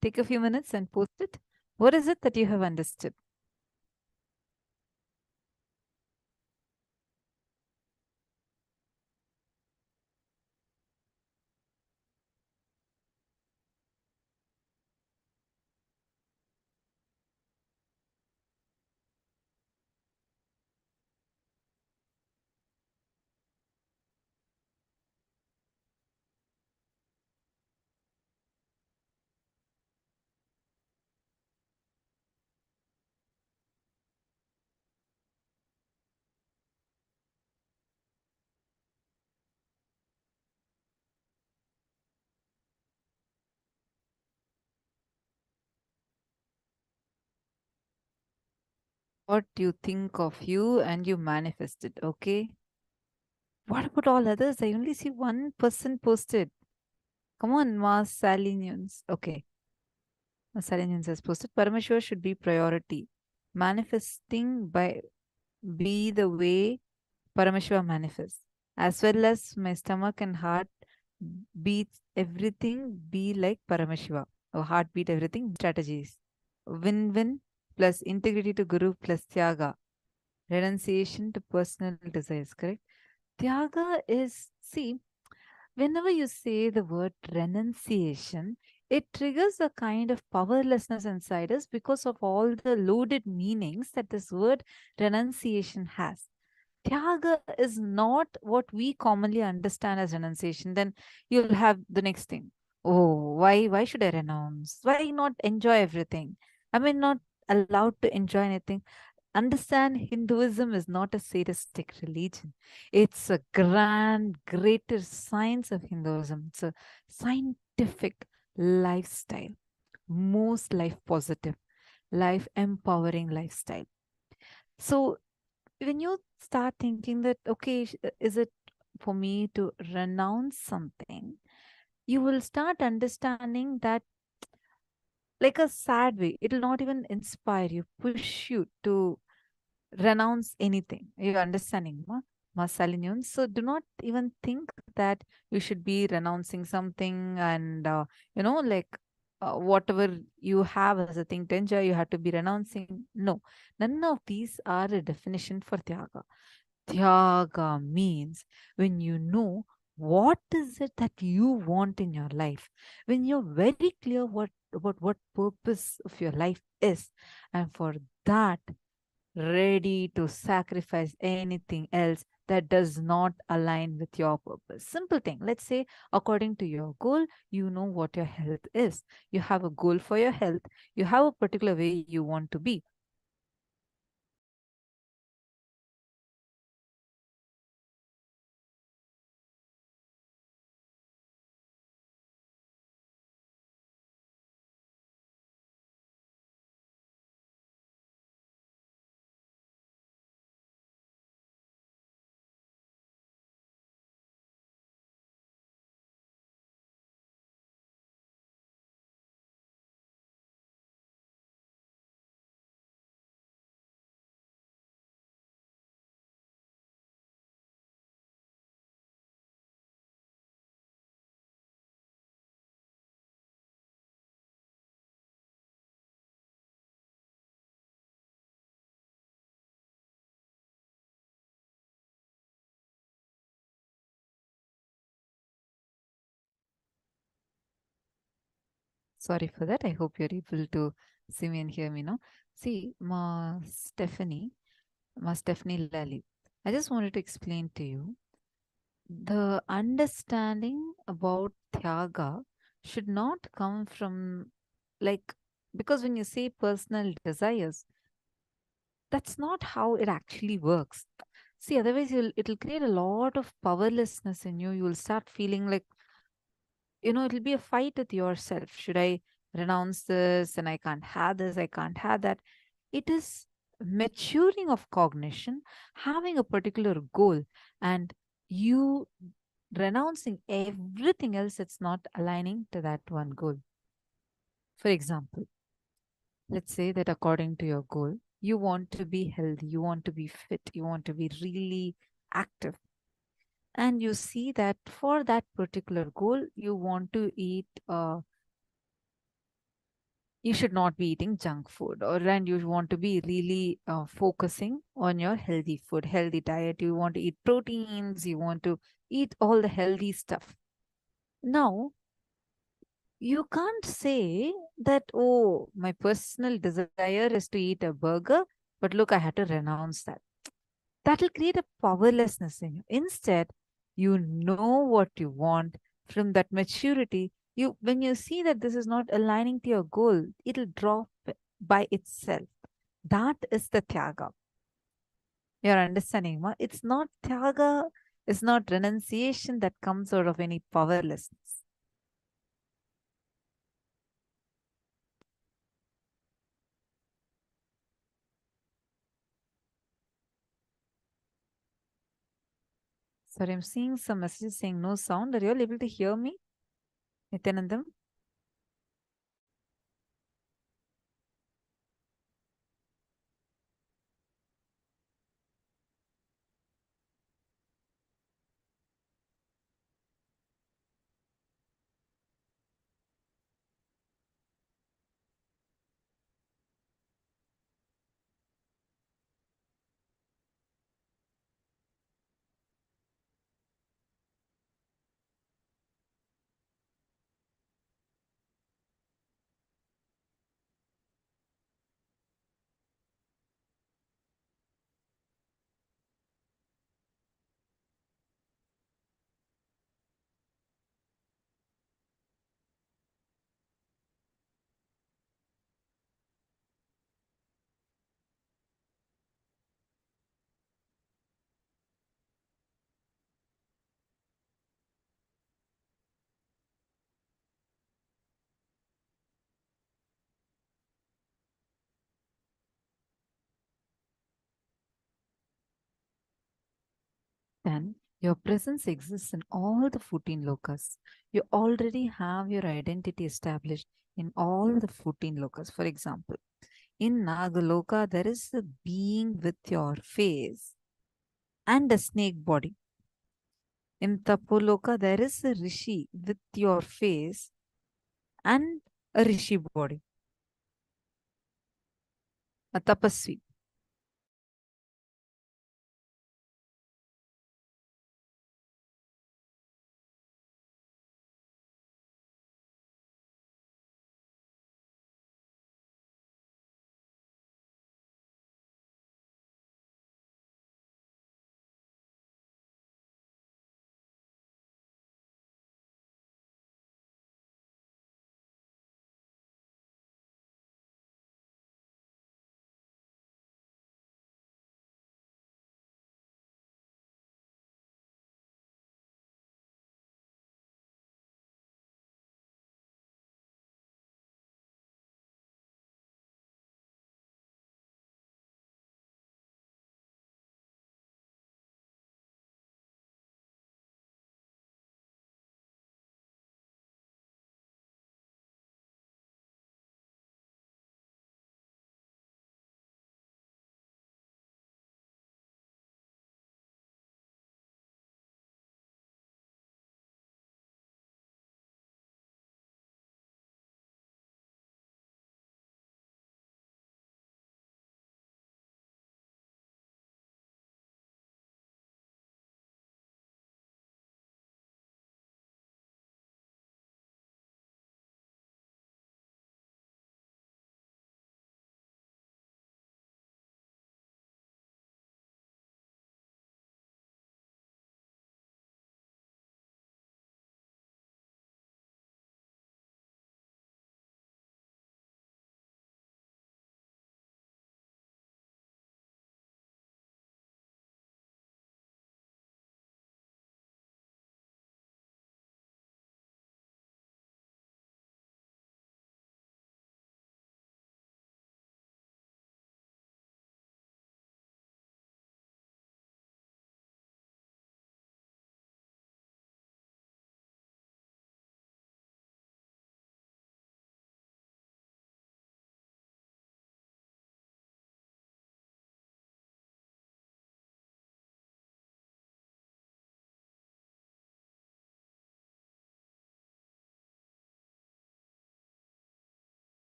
Speaker 6: Take a few minutes and post it. What is it that you have understood? What you think of you and you manifest it, okay? What about all others? I only see one person posted. Come on, Mas Salinians. Okay. Mas Salinians has posted. Paramashiva should be priority. Manifesting by be the way Paramashiva manifests. As well as my stomach and heart beats everything be like Paramashiva. Or heartbeat everything strategies. Win-win plus integrity to Guru plus Tyaga. Renunciation to personal desires, correct? Tyaga is, see, whenever you say the word renunciation, it triggers a kind of powerlessness inside us because of all the loaded meanings that this word renunciation has. Tyaga is not what we commonly understand as renunciation. Then you'll have the next thing. Oh, why should I renounce? Why not enjoy everything? I mean, not allowed to enjoy anything. Understand, Hinduism is not a sadistic religion. It's a grand, greater science of Hinduism. It's a scientific lifestyle, most life positive, life empowering lifestyle. So when you start thinking that, okay, is it for me to renounce something, you will start understanding that like a sad way, it will not even inspire you, push you to renounce anything. You're understanding, Masalinian. So do not even think that you should be renouncing something and, like whatever you have as a thing to enjoy, you have to be renouncing. No, none of these are a definition for Tyaga. Tyaga means when you know what is it that you want in your life, when you're very clear about what purpose of your life is, and for that ready to sacrifice anything else that does not align with your purpose. Simple thing. Let's say, according to your goal, you know what your health is. You have a goal for your health. You have a particular way you want to be. Sorry for that. I hope you're able to see me and hear me now. See, Ma Stephanie Lally. I just wanted to explain to you the understanding about Tyaga should not come from like, because when you say personal desires, that's not how it actually works. See, otherwise it'll create a lot of powerlessness in you. You'll start feeling like, it'll be a fight with yourself. Should I renounce this and I can't have this, I can't have that? It is maturing of cognition, having a particular goal, and you renouncing everything else that's not aligning to that one goal. For example, let's say that according to your goal, you want to be healthy, you want to be fit, you want to be really active. and you see that for that particular goal, you want to eat, you should not be eating junk food, or and you want to be really focusing on your healthy food, healthy diet. You want to eat proteins, you want to eat all the healthy stuff. Now, you can't say that, oh, my personal desire is to eat a burger, but look, I had to renounce that. That will create a powerlessness in you. Instead, you know what you want. From that maturity, you, when you see that this is not aligning to your goal, it'll drop by itself. That is the tyaga. You're understanding, ma? It's not tyaga, it's not renunciation that comes out of any powerlessness. Sorry, I'm seeing some messages saying no sound. Are you all able to hear me, Nityanandam? Then your presence exists in all the 14 lokas. You already have your identity established in all the 14 lokas. For example, in Nagaloka, there is a being with your face and a snake body. In Tapoloka, there is a rishi with your face and a rishi body, a tapasvi.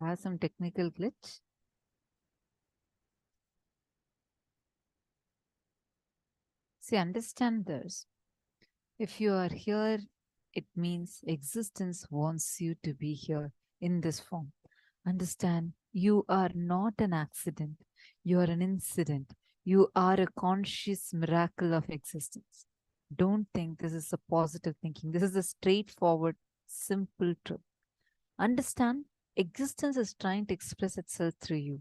Speaker 6: Has some technical glitch. See, understand this. If you are here, it means existence wants you to be here in this form. Understand, you are not an accident. You are an incident. You are a conscious miracle of existence. Don't think this is a positive thinking. This is a straightforward, simple truth. Understand, existence is trying to express itself through you.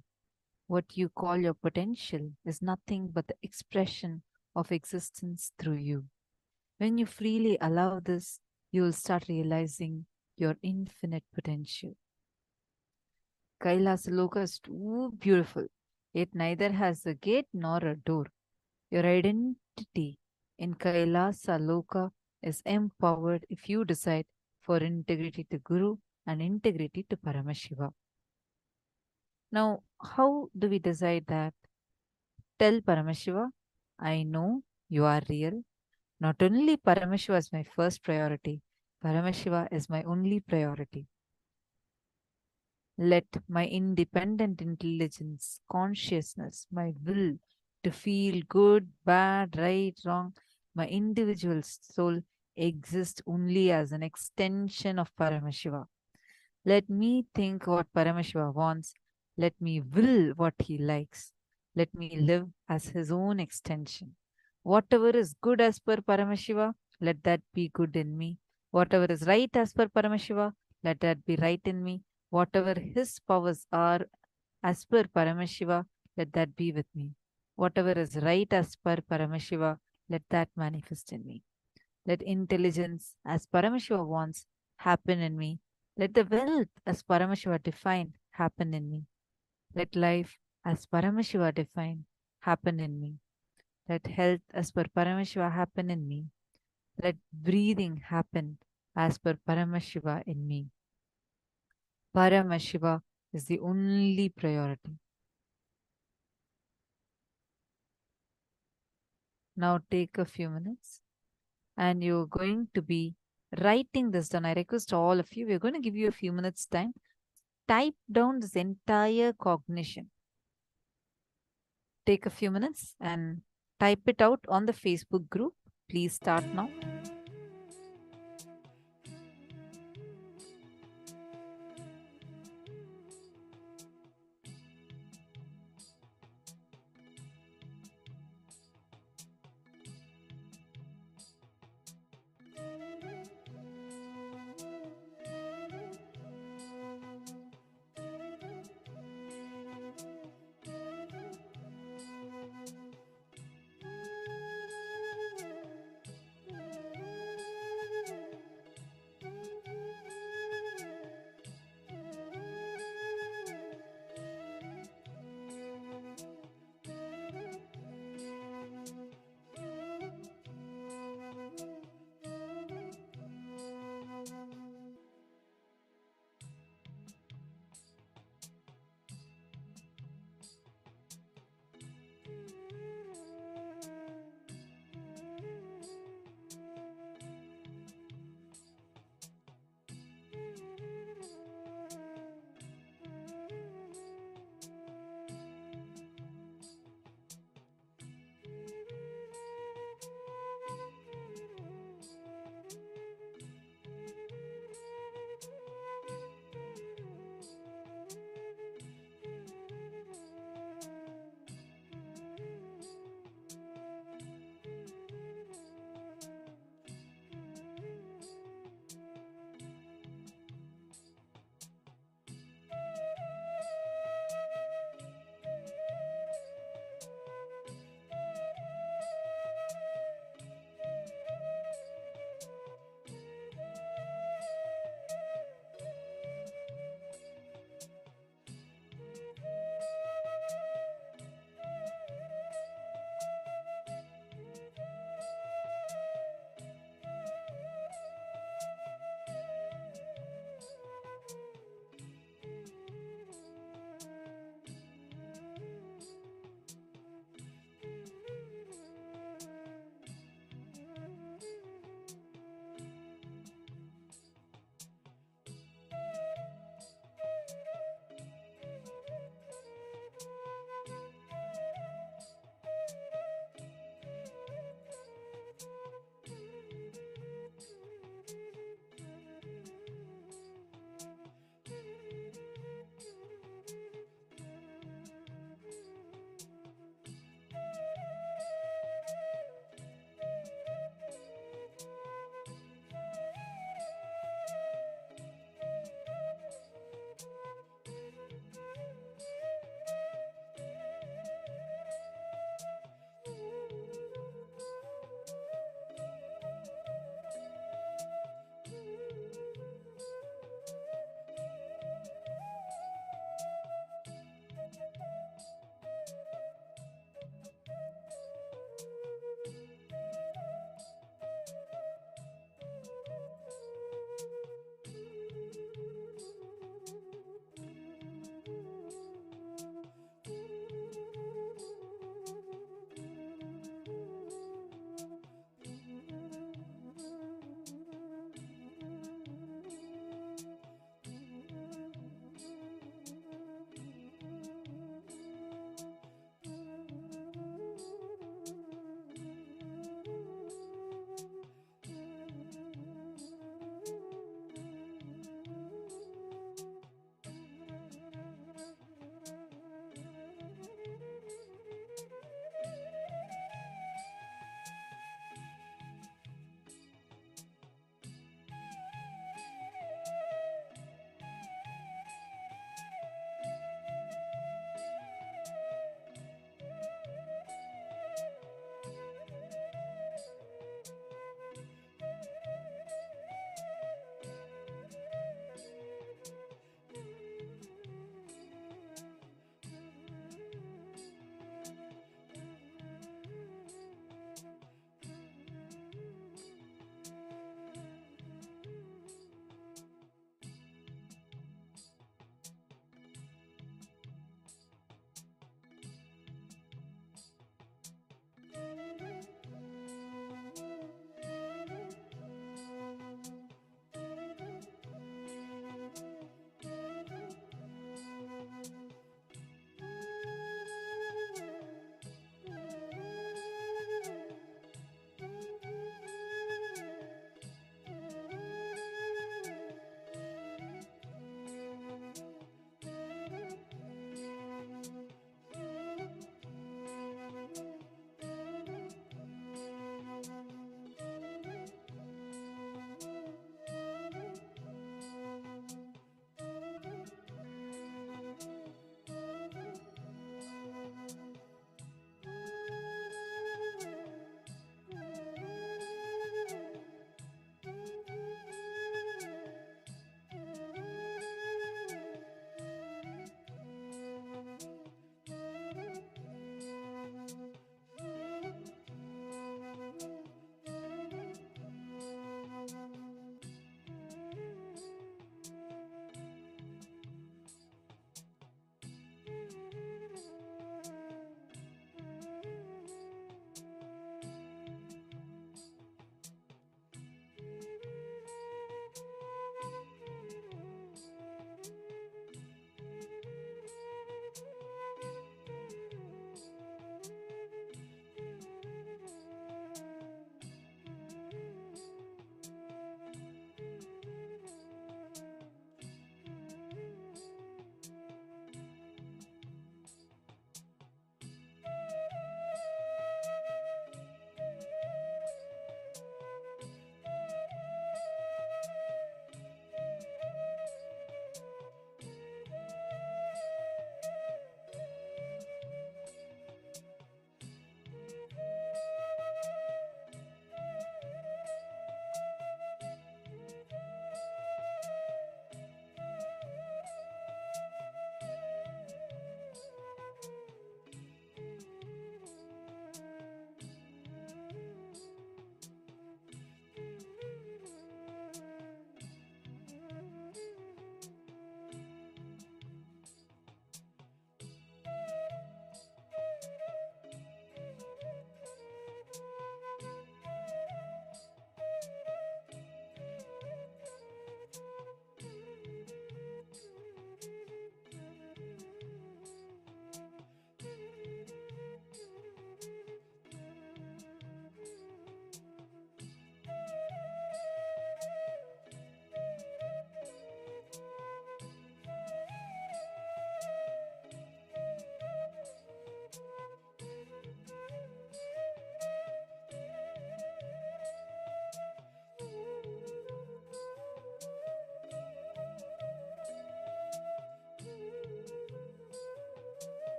Speaker 6: What you call your potential is nothing but the expression of existence through you. When you freely allow this, you will start realizing your infinite potential. Kailasa Loka is too beautiful. It neither has a gate nor a door. Your identity in Kailasa Loka is empowered if you decide for integrity to Guru and integrity to Paramashiva. Now, how do we decide that? Tell Paramashiva, I know you are real. Not only Paramashiva is my first priority, Paramashiva is my only priority. Let my independent intelligence, consciousness, my will to feel good, bad, right, wrong, my individual soul exist only as an extension of Paramashiva. Let me think what Paramashiva wants. Let me will what he likes. Let me live as his own extension. Whatever is good as per Paramashiva, let that be good in me. Whatever is right as per Paramashiva, let that be right in me. Whatever his powers are as per Paramashiva, let that be with me. Whatever is right as per Paramashiva, let that manifest in me. Let intelligence as Paramashiva wants happen in me. Let the wealth as Paramashiva defined happen in me. Let life as Paramashiva defined happen in me. Let health as per Paramashiva happen in me. Let breathing happen as per Paramashiva in me. Paramashiva is the only priority. Now take a few minutes and you're going to be writing this down. I request all of you, we're going to give you a few minutes time. Type down this entire cognition. Take a few minutes and type it out on the Facebook group. Please start now.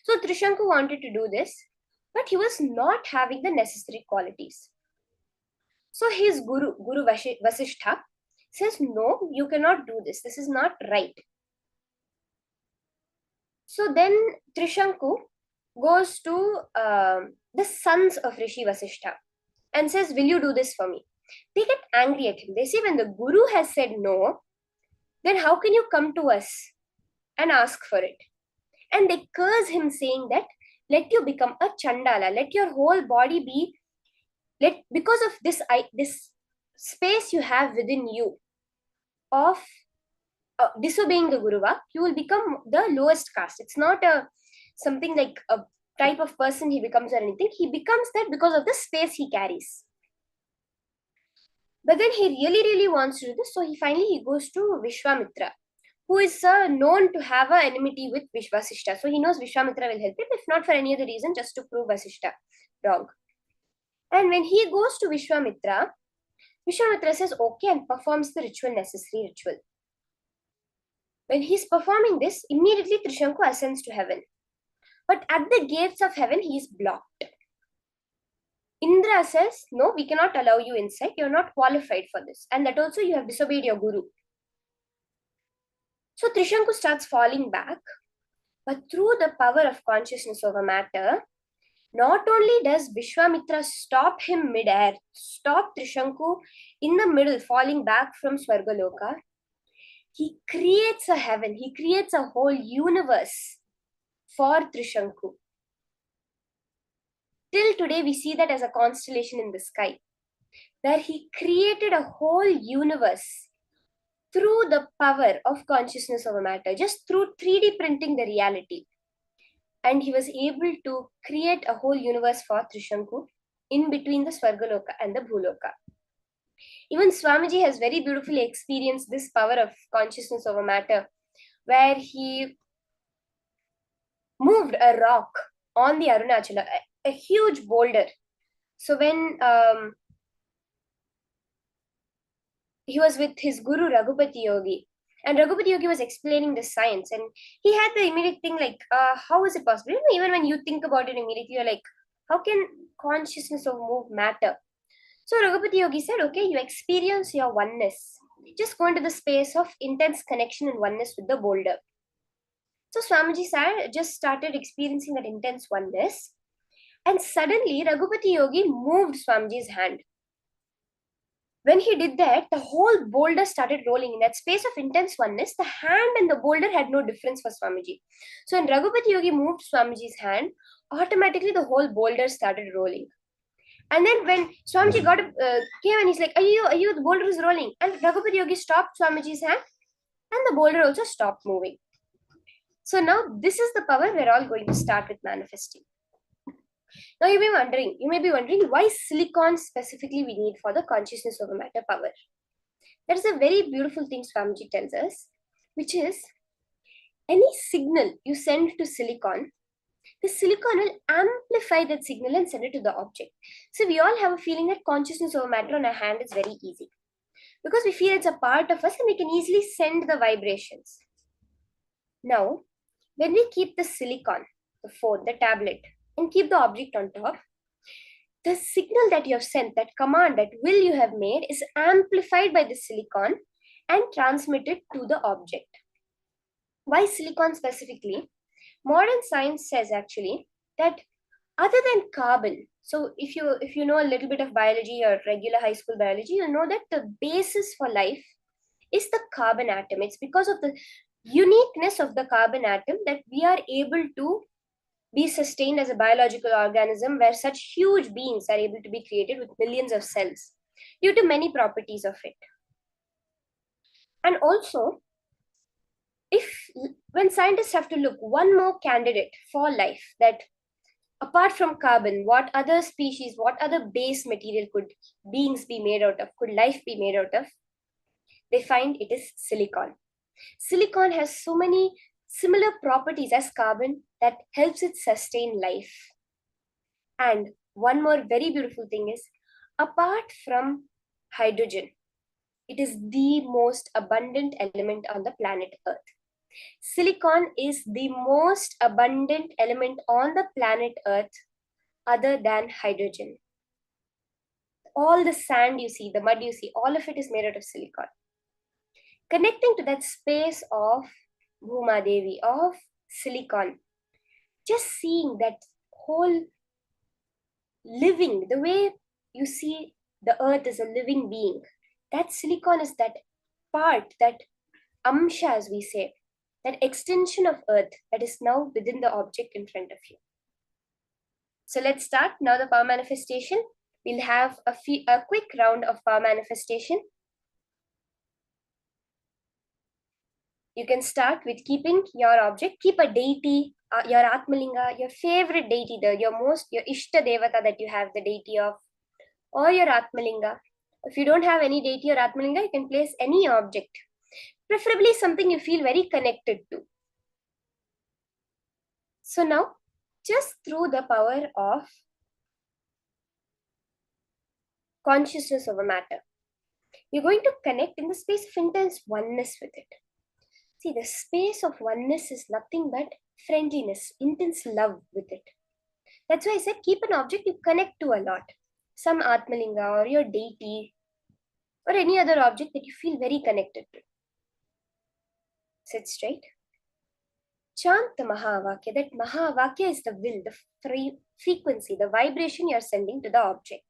Speaker 7: So Trishanku wanted to do this, but he was not having the necessary qualities. So his Guru Vasishtha says, no, you cannot do this. This is not right. So then Trishanku goes to the sons of Rishi Vasishtha and says, will you do this for me? They get angry at him. They say, when the Guru has said no, then how can you come to us and ask for it? And they curse him, saying that, let you become a Chandala, let your whole body be, because of this space you have within you of disobeying the Guruva, you will become the lowest caste. It's not something like a type of person he becomes or anything. He becomes that because of the space he carries. But then he really wants to do this, so he goes to Vishwamitra, who is known to have an enmity with Vasishtha. So he knows Vishwamitra will help him, if not for any other reason, just to prove Vasishtha wrong. And when he goes to Vishwamitra, Vishwamitra says okay and performs the necessary ritual. When he's performing this, immediately Trishanku ascends to heaven. But at the gates of heaven, he is blocked. Indra says, no, we cannot allow you inside. You're not qualified for this. And that also you have disobeyed your Guru. So Trishanku starts falling back. But through the power of consciousness over matter, not only does Vishwamitra stop him mid-air, stop Trishanku in the middle, falling back from Swargaloka, he creates a heaven, he creates a whole universe for Trishanku. Till today, we see that as a constellation in the sky, where he created a whole universe through the power of consciousness over matter, just through 3D printing the reality. And he was able to create a whole universe for Trishanku in between the Swargaloka and the Bhuloka. Even Swamiji has very beautifully experienced this power of consciousness over matter, where he moved a rock on the Arunachala, a huge boulder. So when he was with his Guru Raghupati Yogi, and Raghupati Yogi was explaining the science, and he had the immediate thing like, how is it possible? Even when you think about it immediately, you're like, how can consciousness of move matter? So Raghupati Yogi said, okay, you experience your oneness. Just go into the space of intense connection and oneness with the boulder. So Swamiji just started experiencing that intense oneness. And suddenly Raghupati Yogi moved Swamiji's hand. When he did that, the whole boulder started rolling. In that space of intense oneness, the hand and the boulder had no difference for Swamiji. So when Raghupati Yogi moved Swamiji's hand, automatically the whole boulder started rolling. And then when Swamiji came and he's like, are you, the boulder is rolling. And Raghupati Yogi stopped Swamiji's hand and the boulder also stopped moving. So now this is the power we're all going to start with manifesting. Now you may be wondering why silicon specifically we need for the consciousness over matter power. That is a very beautiful thing Swamiji tells us, which is any signal you send to silicon, the silicon will amplify that signal and send it to the object. So we all have a feeling that consciousness over matter on our hand is very easy, because we feel it's a part of us and we can easily send the vibrations. Now, when we keep the silicon, the phone, the tablet, and keep the object on top, the signal that you have sent, that command, that will you have made is amplified by the silicon and transmitted to the object. Why silicon specifically? Modern science says actually that other than carbon, so if you know a little bit of biology or regular high school biology, you'll know that the basis for life is the carbon atom. It's because of the uniqueness of the carbon atom that we are able to be sustained as a biological organism, where such huge beings are able to be created with millions of cells due to many properties of it. And also, when scientists have to look one more candidate for life, that apart from carbon, what other species, what other base material could beings be made out of, could life be made out of, they find it is silicon. Silicon has so many similar properties as carbon that helps it sustain life. And one more very beautiful thing is, apart from hydrogen, it is the most abundant element on the planet Earth. Silicon is the most abundant element on the planet Earth other than hydrogen. All the sand you see, the mud you see, all of it is made out of silicon. Connecting to that space of Bhuma Devi, of silicon, just seeing that whole living, the way you see the earth as a living being, that silicon is that part, that amsha as we say, that extension of earth that is now within the object in front of you. So let's start now the power manifestation. We'll have a quick round of power manifestation. You can start with keeping your object, keep a deity, your Atmalinga, your favorite deity, your Ishta Devata that you have the deity of, or your Atmalinga. If you don't have any deity or Atmalinga, you can place any object, preferably something you feel very connected to. So now, just through the power of consciousness over matter, you're going to connect in the space of intense oneness with it. See, the space of oneness is nothing but friendliness, intense love with it. That's why I said keep an object you connect to a lot. Some Atmalinga or your deity or any other object that you feel very connected to. Sit straight. Chant the Mahavakya. That Mahavakya is the will, the frequency, the vibration you are sending to the object.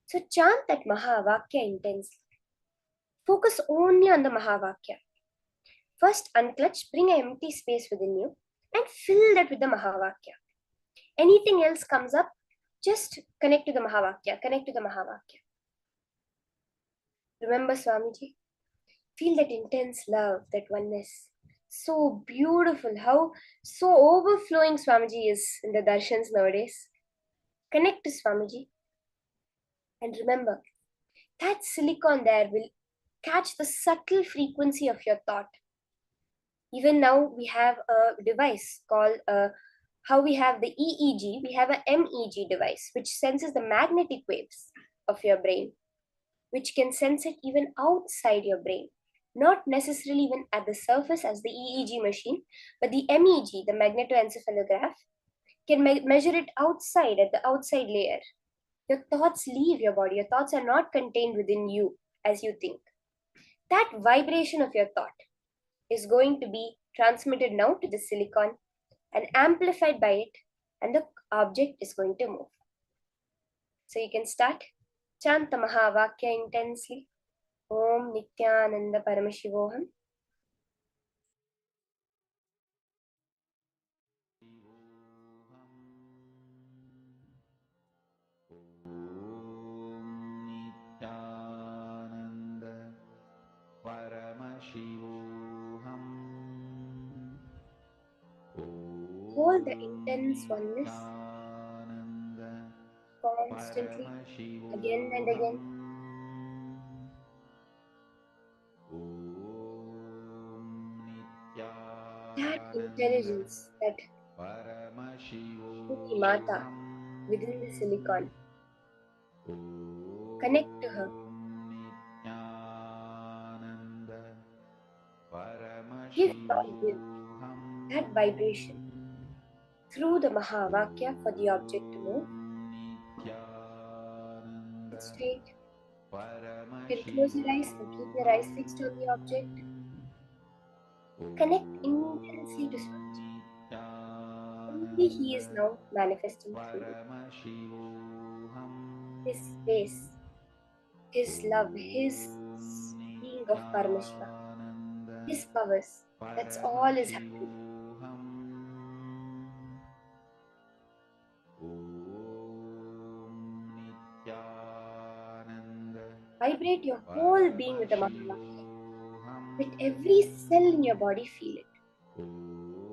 Speaker 7: So chant that Mahavakya intensely. Focus only on the Mahavakya. First unclutch, bring an empty space within you and fill that with the Mahavakya. Anything else comes up, just connect to the Mahavakya, connect to the Mahavakya. Remember Swamiji, feel that intense love, that oneness. So beautiful, how so overflowing Swamiji is in the darshans nowadays. Connect to Swamiji. And remember, that silicon there will catch the subtle frequency of your thought. Even now we have a device called, how we have the EEG, we have a MEG device which senses the magnetic waves of your brain, which can sense it even outside your brain. Not necessarily even at the surface as the EEG machine, but the MEG, the magnetoencephalograph, can measure it outside, at the outside layer. Your thoughts leave your body. Your thoughts are not contained within you as you think. That vibration of your thought is going to be transmitted now to the silicon and amplified by it, and the object is going to move. So you can start. Chant the Mahavakya intensely. Om Nithyananda Paramashivoham.
Speaker 3: Nithyananda Paramashivoham.
Speaker 7: Hold the intense oneness constantly, again and again. That intelligence, that Shruti Mata within the silicon, connect to her. Give that vibration through the Mahavakya for the object to move. Sit straight. You can close your eyes and keep your eyes fixed on the object. Connect intensely to Swamiji. Only He is now manifesting through you. His space, His love, His being of Paramashiva, His powers. That's all is happening. Vibrate your whole being with the Mahavakya. Let every cell in your body feel it.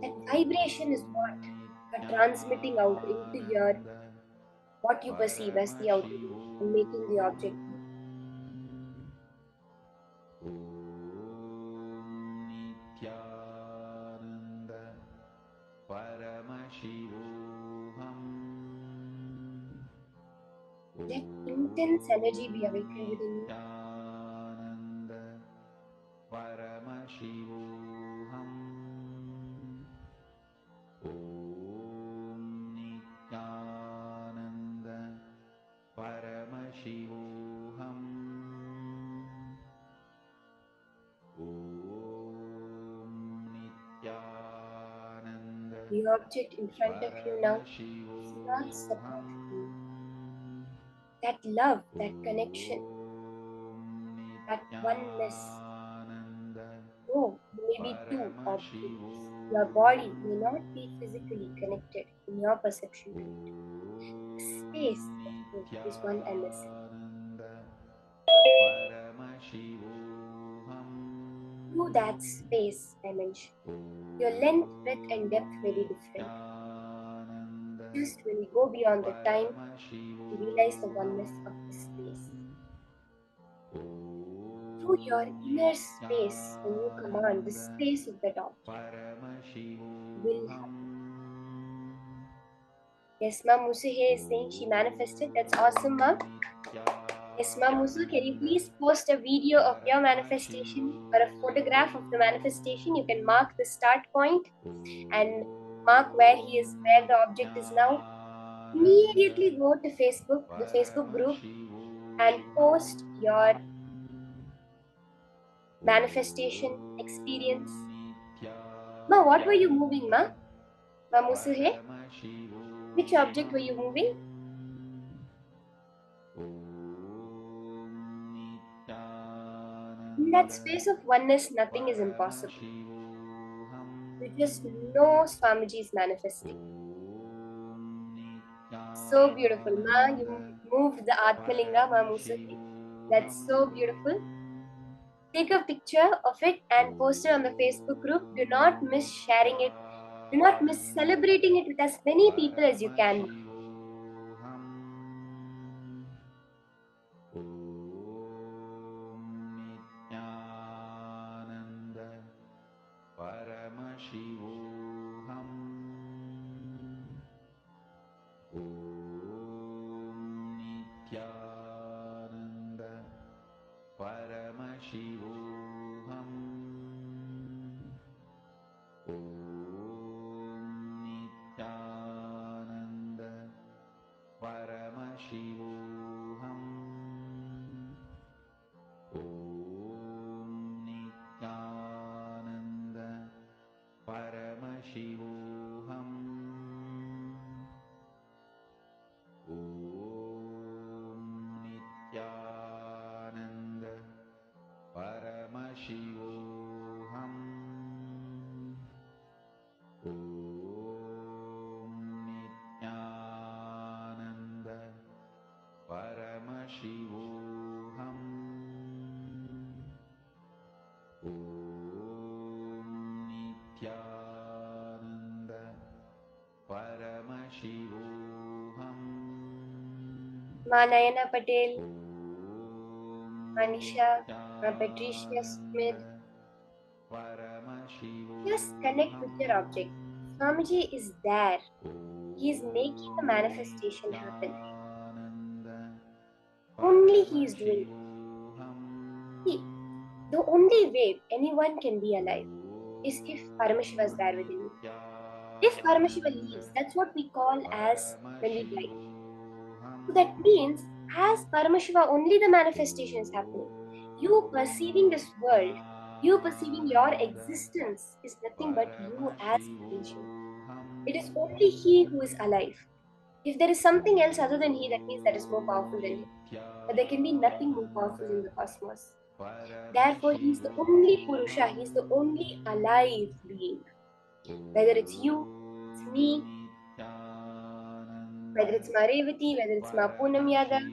Speaker 7: That vibration is what you're transmitting out into your, what you perceive as the outer world and making the object move.
Speaker 3: Nithyananda Paramashivoham.
Speaker 7: Let intense energy be awakened within you.
Speaker 3: Nithyananda Paramashivoham.
Speaker 7: The object in front of you now is not separate from you. That love, that connection, that oneness. Oh, maybe two objects. Your body may not be physically connected in your perception to it. The space of both is one and the same. Through that space dimension, your length, breadth, and depth may be different. Just when you go beyond the time, you realize the oneness of the space. Through your inner space, when you command the space of that object, will happen. Yes, Ma'am Musuhe is saying she manifested. That's awesome, Ma'am. Yes, Ma'am Musu, can you please post a video of your manifestation or a photograph of the manifestation? You can mark the start point and mark where the object is now. Immediately go to Facebook, the Facebook group, and post your manifestation experience. Ma, what were you moving, Ma? Ma Musuhe? Which object were you moving? In that space of oneness, nothing is impossible. You just know Swamiji is manifesting. So beautiful, Ma. You moved the Atmalinga, Ma Musuhe. That's so beautiful. Take a picture of it and post it on the Facebook group. Do not miss sharing it. Do not miss celebrating it with as many people as you can.
Speaker 3: Paramashivoham. Nithyananda Paramashivoham. Nithyananda Paramashivoham. Nithyananda Paramashivoham. Nithyananda Paramashivoham. Nithyananda Paramashivoham. Nithyananda Paramashivoham.
Speaker 7: Ma Nayana Patel, Ma Nisha, Ma Patricia Smith. Just connect with your object. Swamiji is there. He is making the manifestation happen. Only he is doing it. See, the only way anyone can be alive is if Paramashiva is there within you. If Paramashiva leaves, that's what we call as when we die. So that means, as Paramashiva, only the manifestation is happening. You perceiving this world, you perceiving your existence is nothing but you as Paramashiva. It is only he who is alive. If there is something else other than he, that means that is more powerful than him. But there can be nothing more powerful in the cosmos. Therefore, he is the only Purusha, he is the only alive being. Whether it's you, it's me, whether it's Ma Revati, whether it's Ma Poonam Yadav,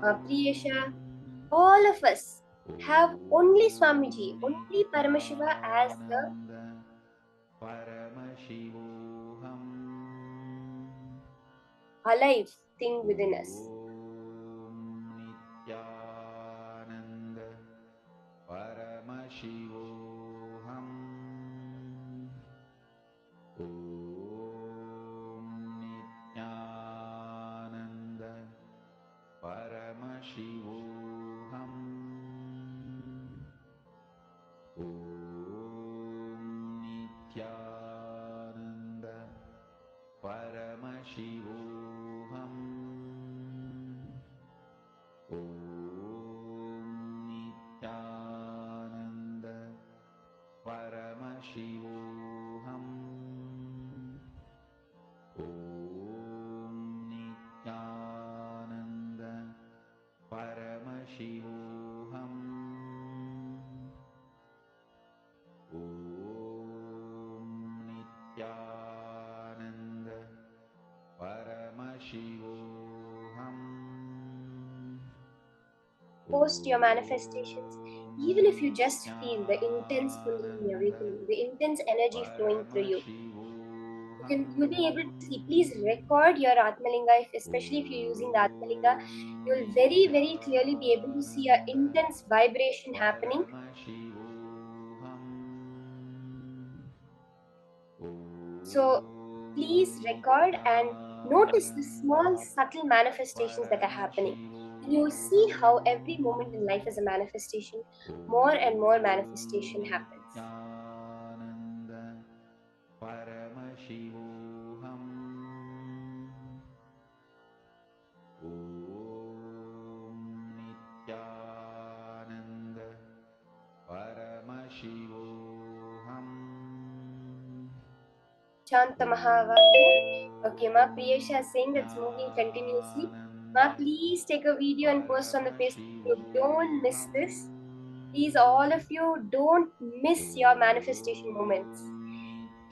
Speaker 7: Ma Priyesha, all of us have only Swamiji, only Paramashiva as the alive thing within us.
Speaker 3: Nithyananda Paramashivoham. Nithyananda Paramashivoham. Nithyananda Paramashivoham.
Speaker 7: post your manifestations, even if you just feel the intense Kundalini awakening, the intense energy flowing through you, you'll be able to see. Please record your Atmalinga, especially if you're using the Atmalinga. You'll very, very clearly be able to see an intense vibration happening. So please record and notice the small, subtle manifestations that are happening. And you'll see how every moment in life is a manifestation. More and more manifestation happens.
Speaker 3: Nithyananda Paramashivoham. Om Nithyananda Paramashivoham.
Speaker 7: Chanta Mahavakya. Okay, Ma Priyesha is saying that's moving continuously. Ma, please take a video and post on the Facebook group. Don't miss this. Please, all of you, don't miss your manifestation moments.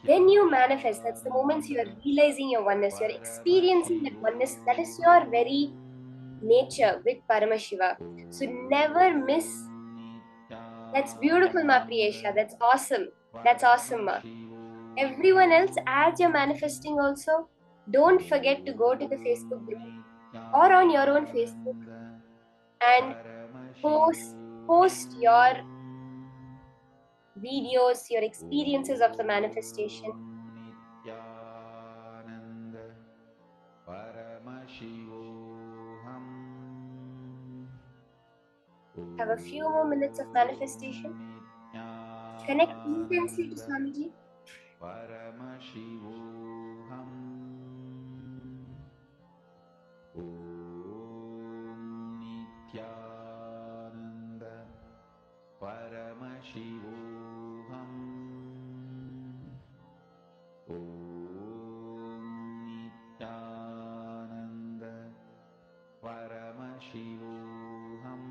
Speaker 7: When you manifest, that's the moments you are realizing your oneness, you're experiencing that oneness. That is your very nature with Paramashiva. So never miss. That's beautiful, Ma Priyesha. That's awesome. That's awesome, Ma. Everyone else, as you're manifesting also, don't forget to go to the Facebook group or on your own Facebook and post your videos, your experiences of the manifestation.
Speaker 3: Nithyananda Paramashivoham.
Speaker 7: Have a few more minutes of manifestation. Connect intensely to Swamiji.
Speaker 3: Paramashivoham. Om Nithyananda Paramashivoham. Om Nithyananda Paramashivoham.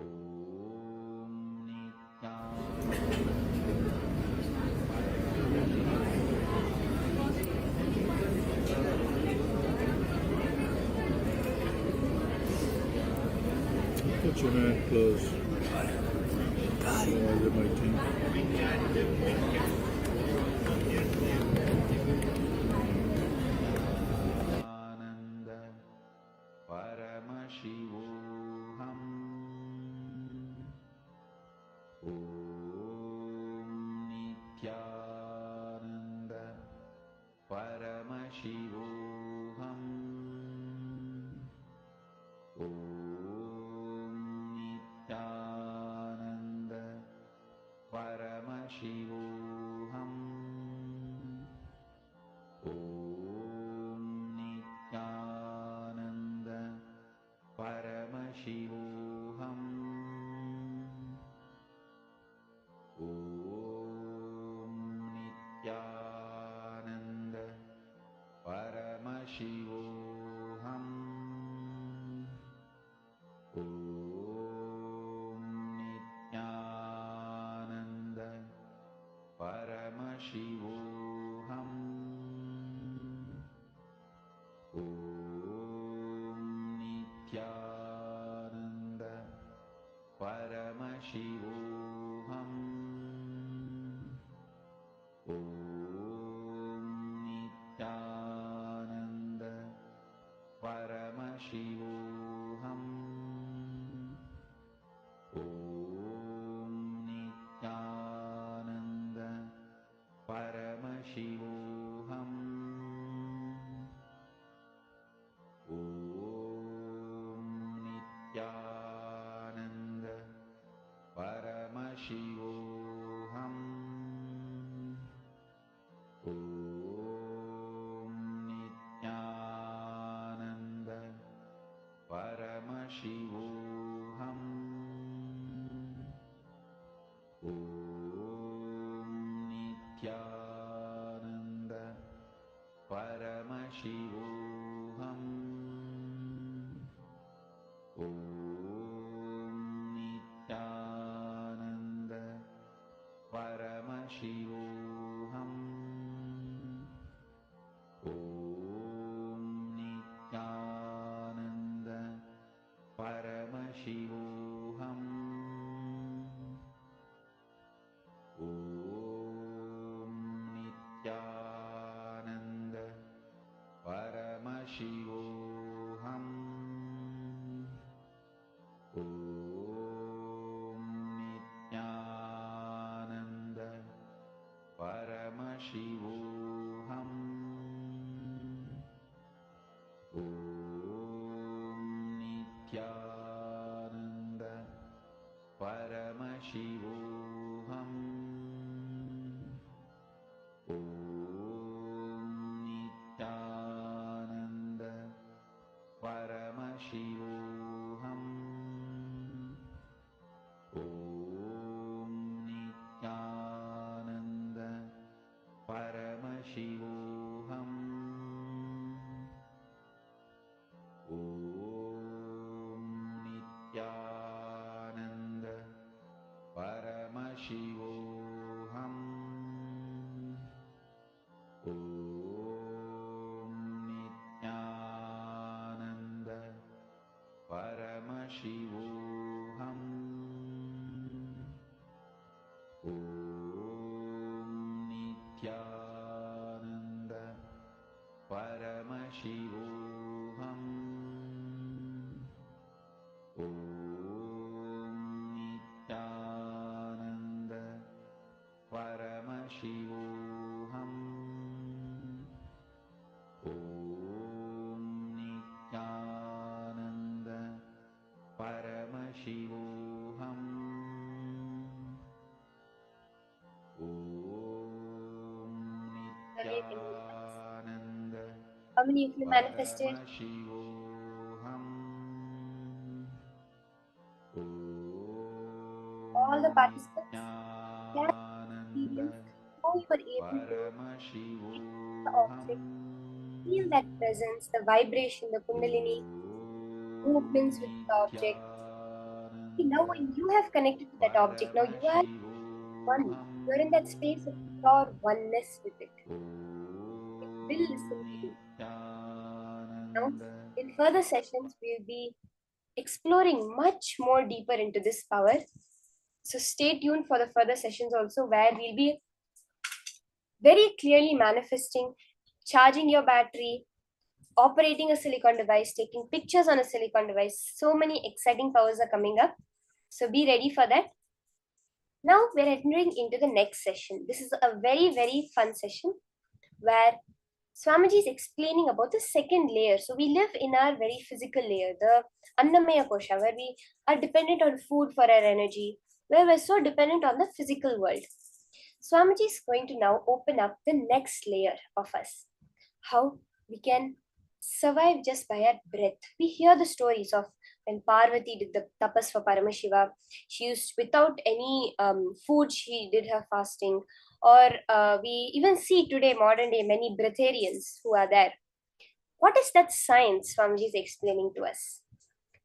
Speaker 3: Om
Speaker 8: Put your hand close. Otherwise it might tingle.
Speaker 3: Nithyananda Paramashivoham. Om Nithyananda Paramashivoham. Om Nithyananda Paramashivoham. Om Nithyananda Paramashivoham. Om Nithyananda Paramashivoham. Om Nithyananda Paramashivoham. Om Nithyananda Paramashivoham. Om Nithyananda Paramashivoham. Om Nithyananda Paramashivoham. Om Nithyananda Paramashivoham. Om Nithyananda Paramashivoham. Om Nithyananda Paramashivoham. Om Nithyananda Paramashivoham. Om Nithyananda
Speaker 5: Paramashivoham. Om Nithyananda Paramashivoham. Om Nithyananda Paramashivoham. Om Nithyananda Paramashivoham. Om Nithyananda Paramashivoham. Om Nithyananda Paramashivoham. Om Nithyananda Paramashivoham. Om Nithyananda Paramashivoham. Om Nithyananda Paramashivoham. Om Nithyananda Paramashivoham. Om Nithyananda
Speaker 7: How many of you manifested?
Speaker 5: Paramashivoham.
Speaker 7: All the participants can
Speaker 5: Nithyananda
Speaker 7: experience how you were able to the object,
Speaker 5: Paramashivoham.
Speaker 7: feel that presence, the vibration, the kundalini movements with the object. See, now when you have connected to that object, now you are one. You are in that space of pure oneness with it. It will listen to you. Now, in further sessions, we'll be exploring much more deeper into this power. So stay tuned for the further sessions also, where we'll be very clearly manifesting, charging your battery, operating a silicon device, taking pictures on a silicon device. So many exciting powers are coming up. So be ready for that. Now we're entering into the next session. This is a very, very fun session where Swamiji is explaining about the second layer. So we live in our very physical layer, the Annamaya Kosha, where we are dependent on food for our energy, where we're so dependent on the physical world. Swamiji is going to now open up the next layer of us. How we can survive just by our breath. We hear the stories of when Parvati did the tapas for Paramashiva. She used, without any food, she did her fasting. Or we even see today, modern day, many breatharians who are there. What is that science Swamiji is explaining to us?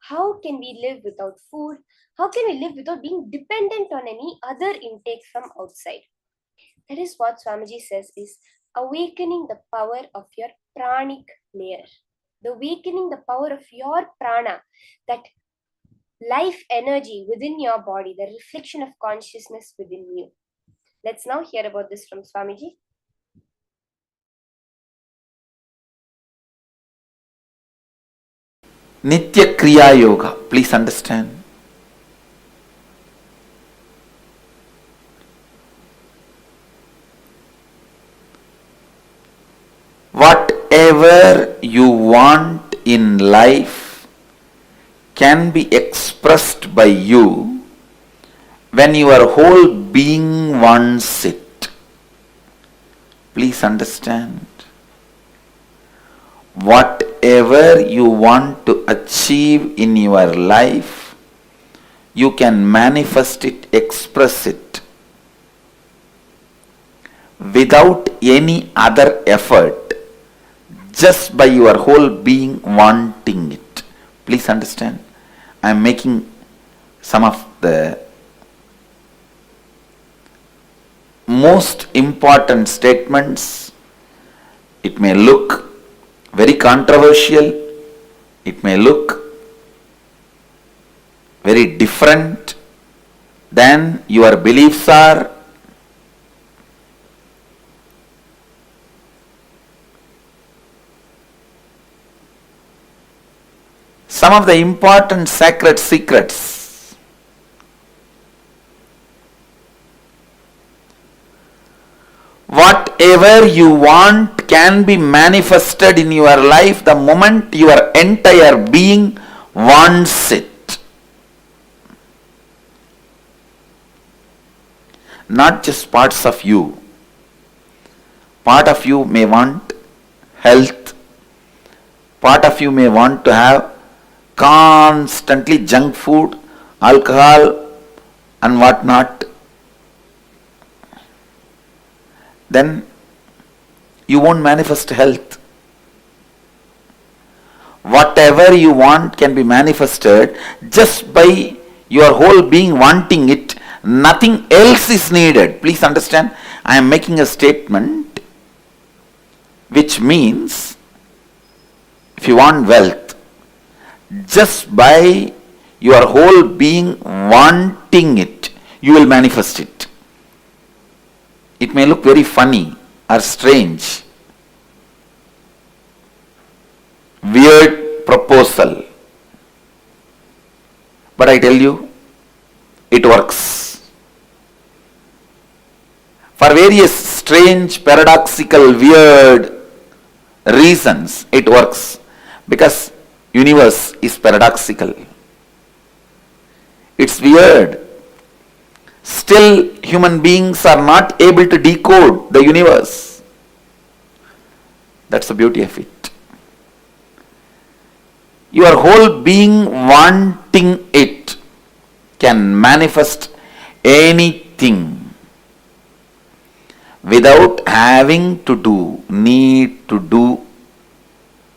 Speaker 7: How can we live without food? How can we live without being dependent on any other intake from outside? That is what Swamiji says is awakening the power of your pranic layer. The awakening the power of your prana, that life energy within your body, the reflection of consciousness within you. Let's now hear about this from Swamiji.
Speaker 5: Nitya Kriya Yoga, please understand. Whatever you want in life can be expressed by you when your whole being wants it. Please understand. Whatever you want to achieve in your life, you can manifest it, express it without any other effort, just by your whole being wanting it. Please understand. I am making some of the most important statements. It may look very controversial, it may look very different than your beliefs are. some of the important sacred secrets. Whatever you want can be manifested in your life the moment your entire being wants it. Not just parts of you. Part of you may want health. Part of you may want to have constantly junk food, alcohol and whatnot. Then you won't manifest health. Whatever you want can be manifested just by your whole being wanting it. Nothing else is needed. Please understand, I am making a statement which means if you want wealth, just by your whole being wanting it, you will manifest it. It may look very funny or strange, weird proposal, but I tell you, it works. For various strange, paradoxical, weird reasons, it works. Because universe is paradoxical. It's weird. Still, human beings are not able to decode the universe. That's the beauty of it. Your whole being wanting it can manifest anything without having to need to do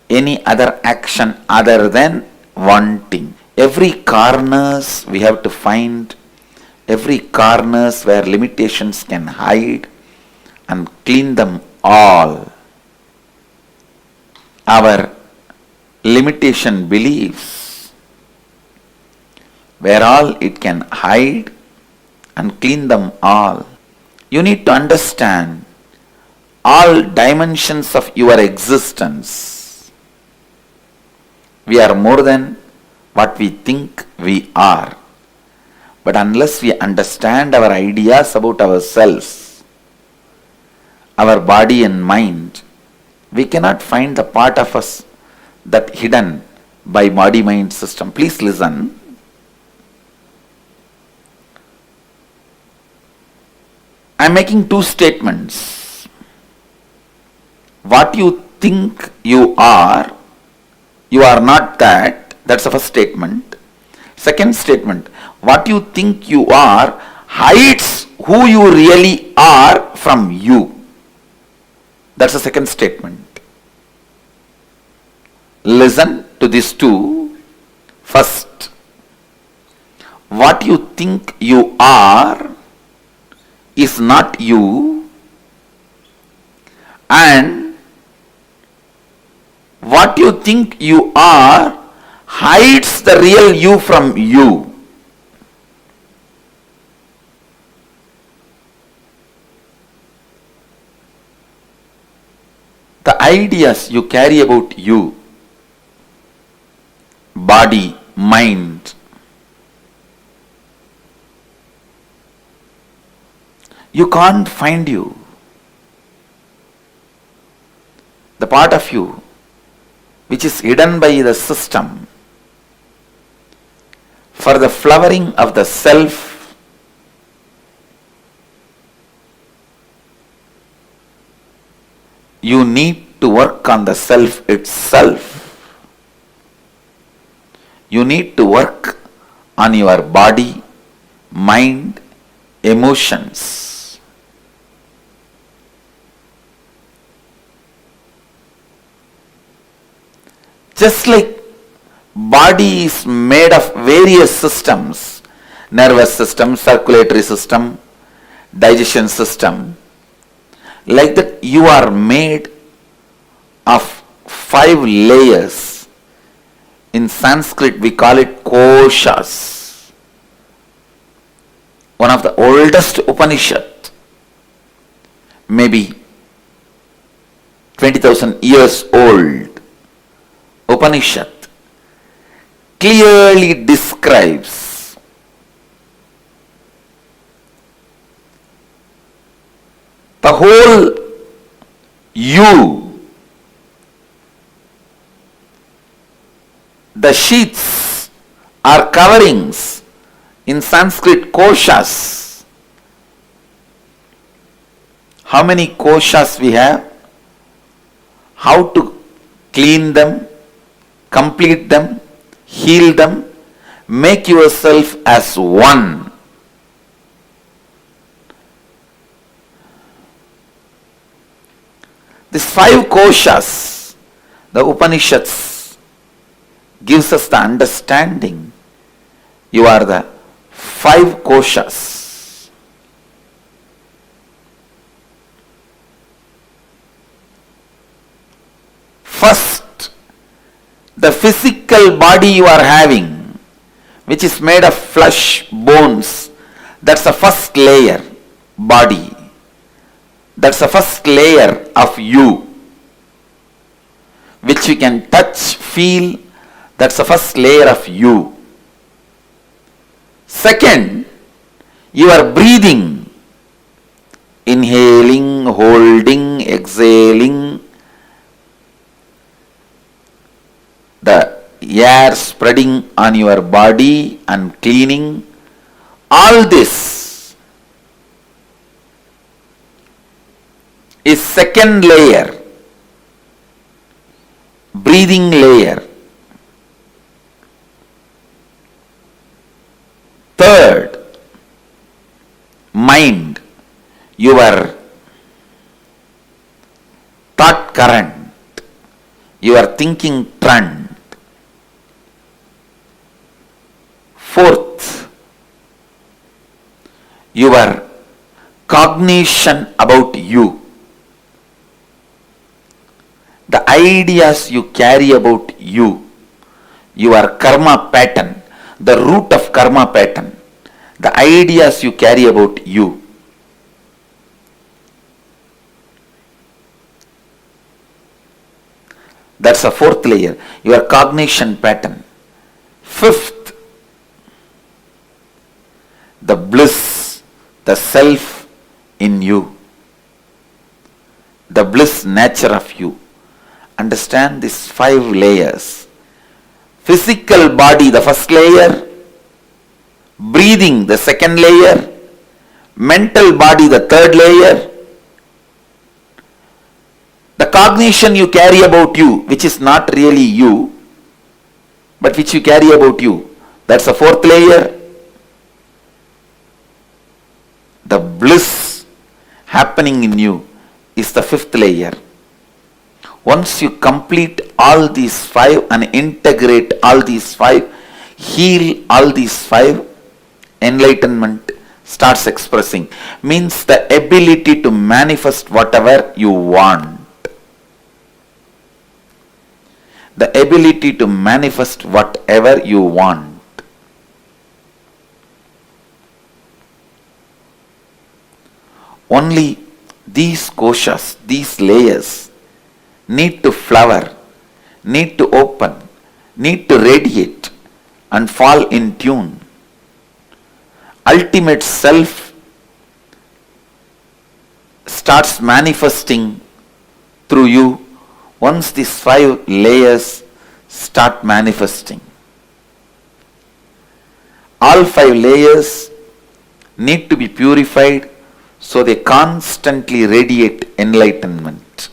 Speaker 5: any other action other than wanting. Every corners we have to find, every corners where limitations can hide and clean them all. Our limitation beliefs, where all it can hide and clean them all. You need to understand all dimensions of your existence. We are more than what we think we are. But unless we understand our ideas about ourselves, our body and mind, we cannot find the part of us that hidden by body-mind system. Please listen. I am making two statements. What you think you are not that. That's the first statement. Second statement, what you think you are hides who you really are from you. That's the second statement. Listen to these two. First, what you think you are is not you, and what you think you are hides the real you from you. The ideas you carry about you, body, mind, you can't find you. The part of you which is hidden by the system for the flowering of the self, you need to work on the self itself. You need to work on your body, mind, emotions. Just like body is made of various systems, nervous system, circulatory system, digestion system, like that you are made of 5 layers. In Sanskrit we call it koshas. One of the oldest Upanishad, maybe 20,000 years old Upanishad, clearly describes the whole you. The sheets are coverings, in Sanskrit koshas. How many koshas we have? How to clean them, complete them, heal them, make yourself as one. These 5 koshas, the Upanishads gives us the understanding. You are the 5 koshas. First, the physical body you are having, which is made of flesh, bones, that's the first layer, body. That's the first layer of you, which you can touch, feel. That's the first layer of you. Second, you are breathing, inhaling, holding, exhaling, the air spreading on your body and cleaning. All this is second layer, breathing layer. Third, mind, your thought current, your thinking trend. Fourth, your cognition about you. The ideas you carry about you, your karma pattern, the root of karma pattern, the ideas you carry about you. That's a fourth layer, your cognition pattern. Fifth, the bliss, the self in you, the bliss nature of you. Understand these 5 layers. Physical body, the first layer. Breathing, the second layer. Mental body, the third layer. The cognition you carry about you, which is not really you, but which you carry about you, that's the fourth layer. The bliss happening in you is the fifth layer. Once you complete all these 5 and integrate all these 5, heal all these 5, enlightenment starts expressing. Means the ability to manifest whatever you want. The ability to manifest whatever you want. Only these koshas, these layers, need to flower, need to open, need to radiate and fall in tune. Ultimate self starts manifesting through you once these 5 layers start manifesting. All 5 layers need to be purified so they constantly radiate enlightenment.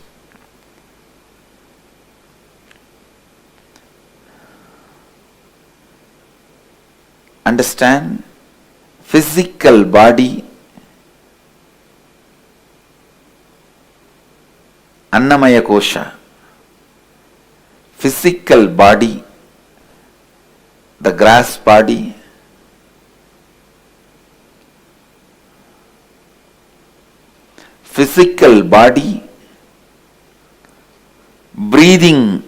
Speaker 5: Understand? Physical body, Annamaya Kosha. Physical body, the grass body, physical body, breathing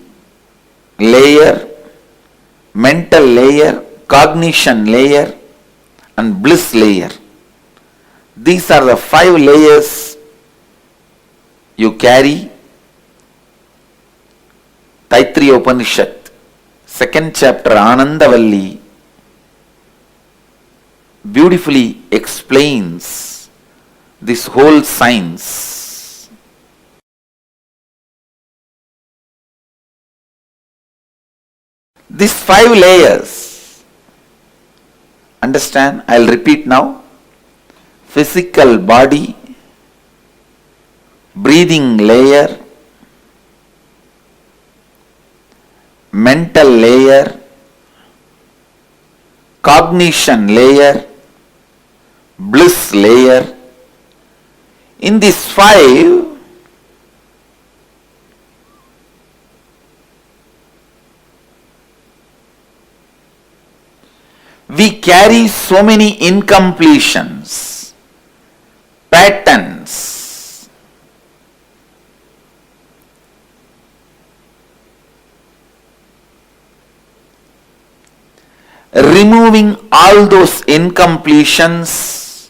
Speaker 5: layer, mental layer, cognition layer and bliss layer. These are the 5 layers you carry. Taittiriya Upanishad second chapter, Anandavalli, beautifully explains this whole science. These 5 layers, understand, I'll repeat now. Physical body, breathing layer, mental layer, cognition layer, bliss layer. In these 5, we carry so many incompletions, patterns. Removing all those incompletions,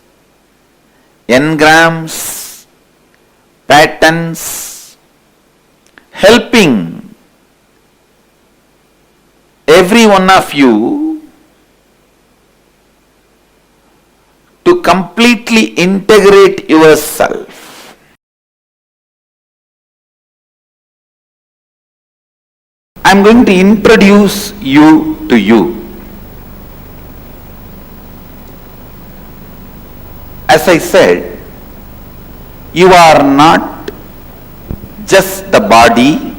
Speaker 5: engrams, patterns, helping every one of you to completely integrate yourself. I am going to introduce you to you. As I said, you are not just the body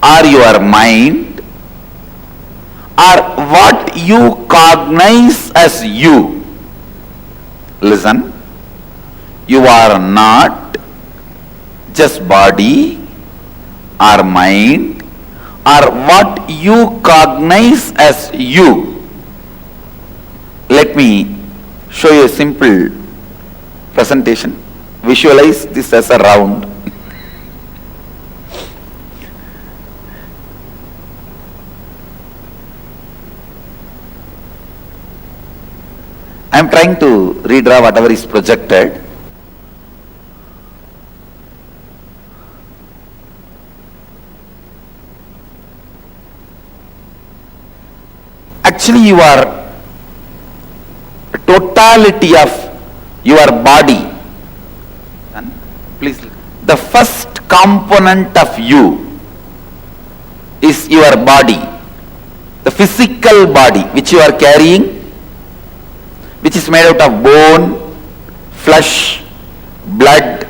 Speaker 5: or your mind or what you cognize as you. Listen, you are not just body or mind or what you cognize as you. Let me show you a simple presentation. Visualize this as a round. I am trying to redraw whatever is projected. Actually, you are totality of your body. Please, the first component of you is your body, the physical body which you are carrying, which is made out of bone, flesh, blood.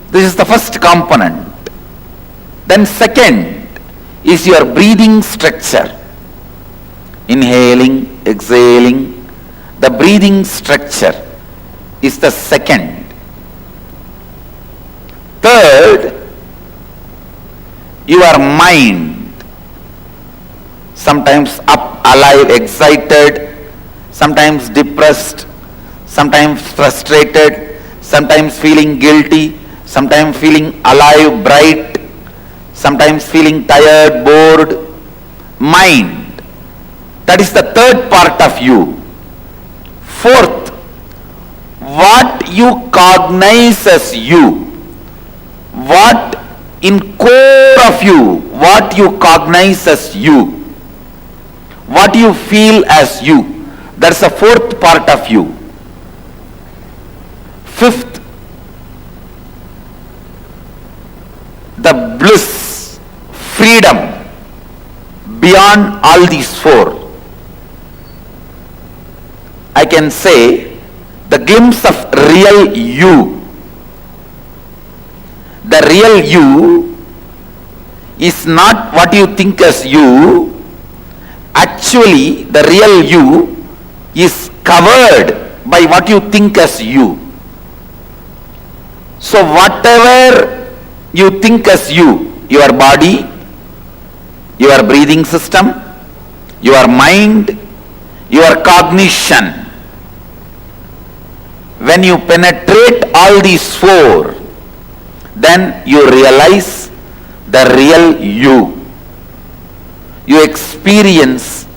Speaker 5: This is the first component. Then second is your breathing structure. Inhaling, exhaling, the breathing structure is the second. Third, your mind. Sometimes up, alive, excited, sometimes depressed, sometimes frustrated, sometimes feeling guilty, sometimes feeling alive, bright, sometimes feeling tired, bored. Mind. That is the third part of you. Fourth, what you cognize as you. What in core of you, what you cognize as you. What you feel as you. That's the fourth part of you. Fifth, the bliss, freedom beyond all these 4. I can say the glimpse of real you. The real you is not what you think as you. Actually, the real you is covered by what you think as you. So whatever you think as you, your body, your breathing system, your mind, your cognition, when you penetrate all these 4, then you realize the real you. You experience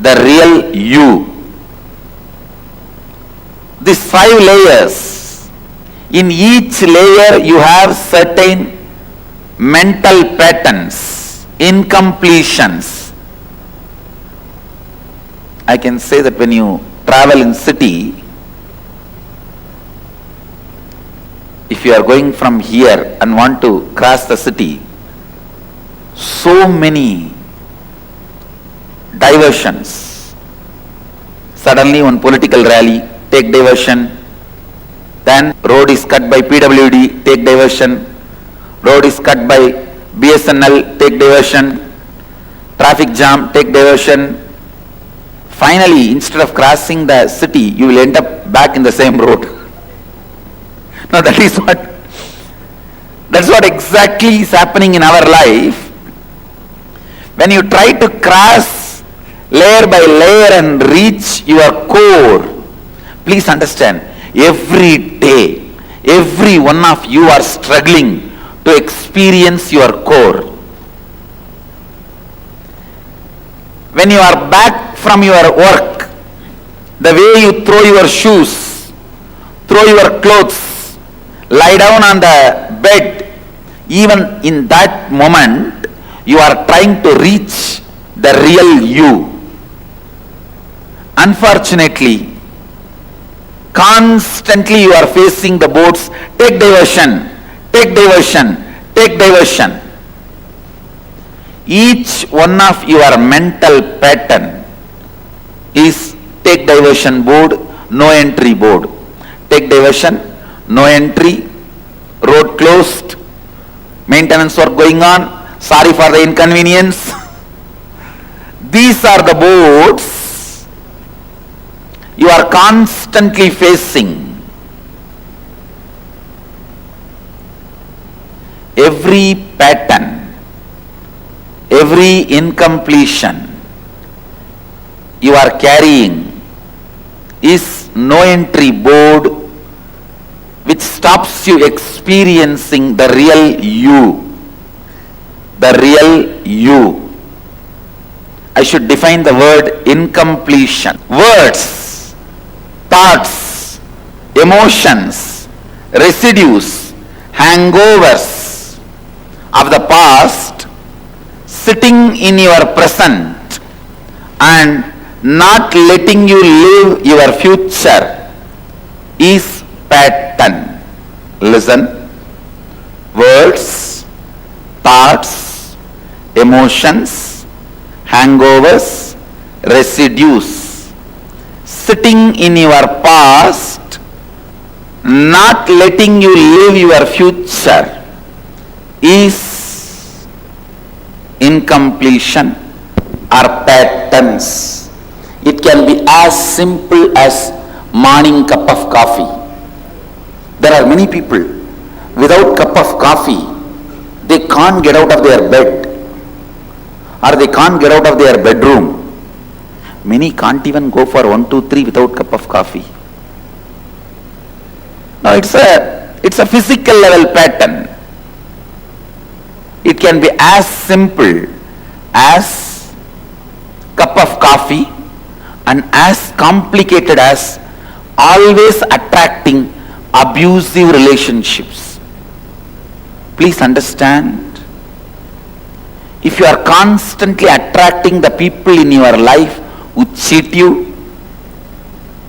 Speaker 5: the real you. These 5 layers, in each layer you have certain mental patterns, incompletions. I can say that when you travel in city, if you are going from here and want to cross the city, so many diversions. Suddenly one political rally, take diversion. Then road is cut by PWD, take diversion. Road is cut by BSNL, take diversion. Traffic jam, take diversion. Finally, instead of crossing the city, you will end up back in the same road. Now that's what exactly is happening in our life. When you try to cross layer by layer and reach your core, please understand, every day, every one of you are struggling to experience your core. When you are back from your work, the way you throw your shoes, throw your clothes, lie down on the bed, even in that moment, you are trying to reach the real you. Unfortunately, constantly you are facing the boards, take diversion, take diversion, take diversion. Each one of your mental pattern is take diversion board, no entry board. Take diversion, no entry, road closed, maintenance work going on, sorry for the inconvenience. These are the boards you are constantly facing. Every pattern, every incompletion you are carrying is no entry board which stops you experiencing the real you. The real you. I should define the word incompletion. Words, thoughts, emotions, residues, hangovers of the past sitting in your present and not letting you live your future is pattern. Listen. Words, thoughts, emotions, hangovers, residues sitting in your past, not letting you live your future is incompletion or patterns. It can be as simple as morning cup of coffee. There are many people without cup of coffee, they can't get out of their bed or they can't get out of their bedroom. Many can't even go for 1, 2, 3 without cup of coffee. Now it's a physical level pattern. It can be as simple as cup of coffee and as complicated as always attracting abusive relationships. Please understand, if you are constantly attracting the people in your life who cheat you,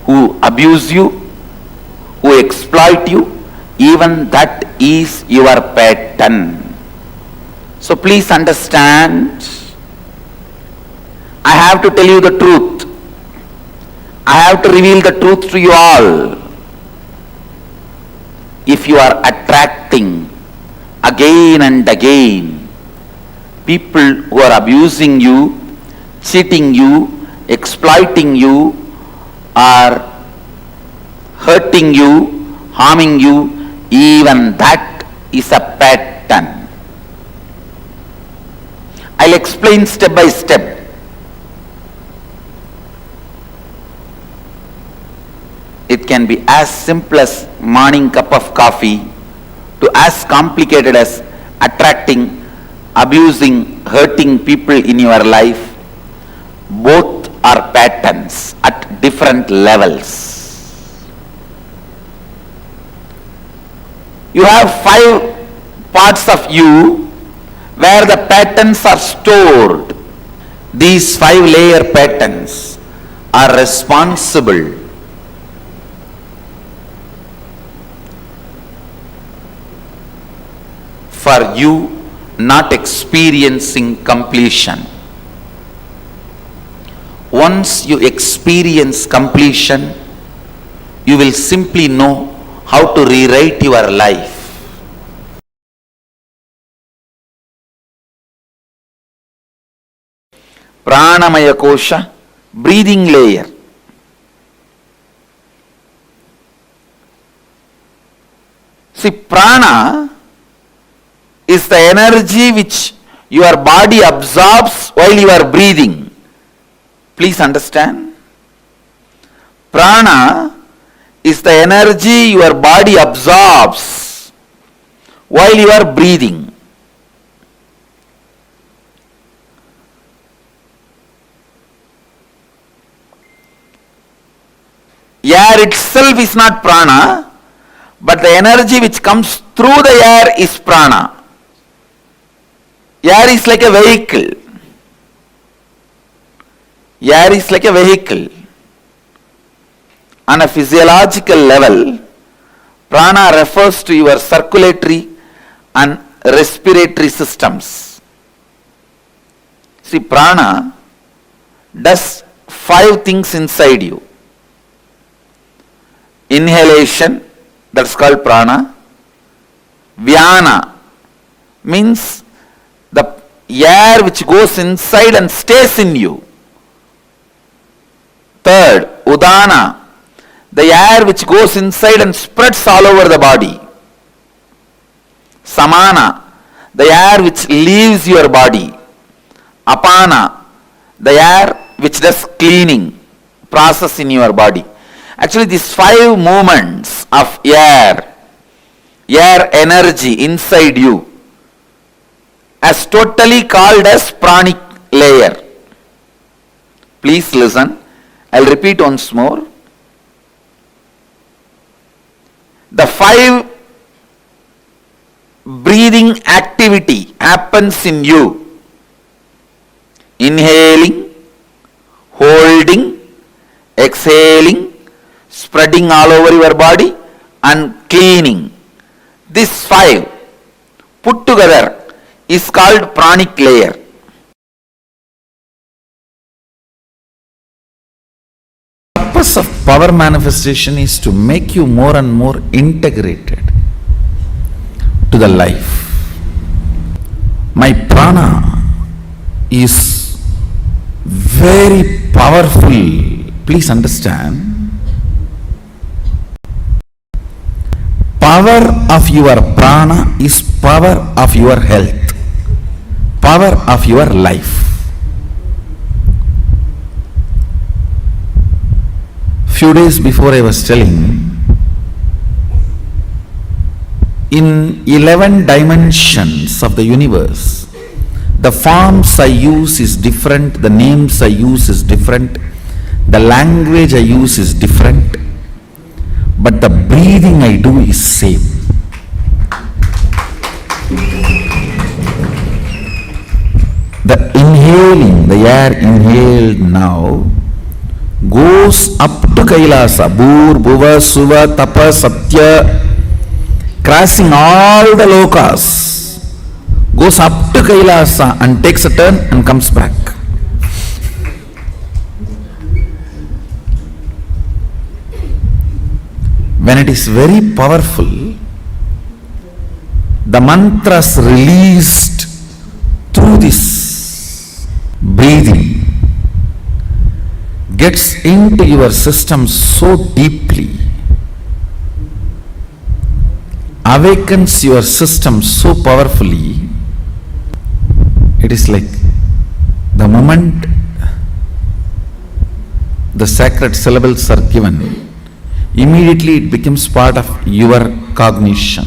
Speaker 5: who abuse you, who exploit you, even that is your pattern. So please understand, I have to tell you the truth. I have to reveal the truth to you all. If you are attracting again and again people who are abusing you, cheating you, exploiting you, or hurting you, harming you, even that is a pattern. I'll explain step by step. It can be as simple as morning cup of coffee to as complicated as attracting, abusing, hurting people in your life. Both are patterns at different levels. You have 5 parts of you where the patterns are stored. These 5-layer patterns are responsible for you not experiencing completion. Once you experience completion, you will simply know how to rewrite your life. Pranamaya kosha, breathing layer. See, prana is the energy which your body absorbs while you are breathing. Please understand. Prana is the energy your body absorbs while you are breathing. Air itself is not prana, but the energy which comes through the air is prana. Air is like a vehicle. Air is like a vehicle. On a physiological level, prana refers to your circulatory and respiratory systems. See, prana does 5 things inside you. Inhalation, that's called prana. Vyana means the air which goes inside and stays in you. Third, udana, the air which goes inside and spreads all over the body. Samana, the air which leaves your body. Apana, the air which does cleaning process in your body. Actually, these 5 movements of air energy inside you, as totally called as pranic layer. Please listen. I'll repeat once more. The 5 breathing activity happens in you. Inhaling, holding, exhaling, spreading all over your body, and cleaning. This 5 put together is called pranic layer. The purpose of power manifestation is to make you more and more integrated to the life. My prana is very powerful. Please understand. Power of your prana is power of your health, power of your life. Few days before I was telling, in 11 dimensions of the universe, the forms I use is different, the names I use is different, the language I use is different, but the breathing I do is same. The inhaling, the air inhaled now goes up to Kailasa, Bhur, Bhuva, Suva, Tapa, Satya, crossing all the lokas, goes up to Kailasa and takes a turn and comes back. When it is very powerful, the mantras released through this breathing gets into your system so deeply, awakens your system so powerfully. It is like the moment the sacred syllables are given, immediately it becomes part of your cognition.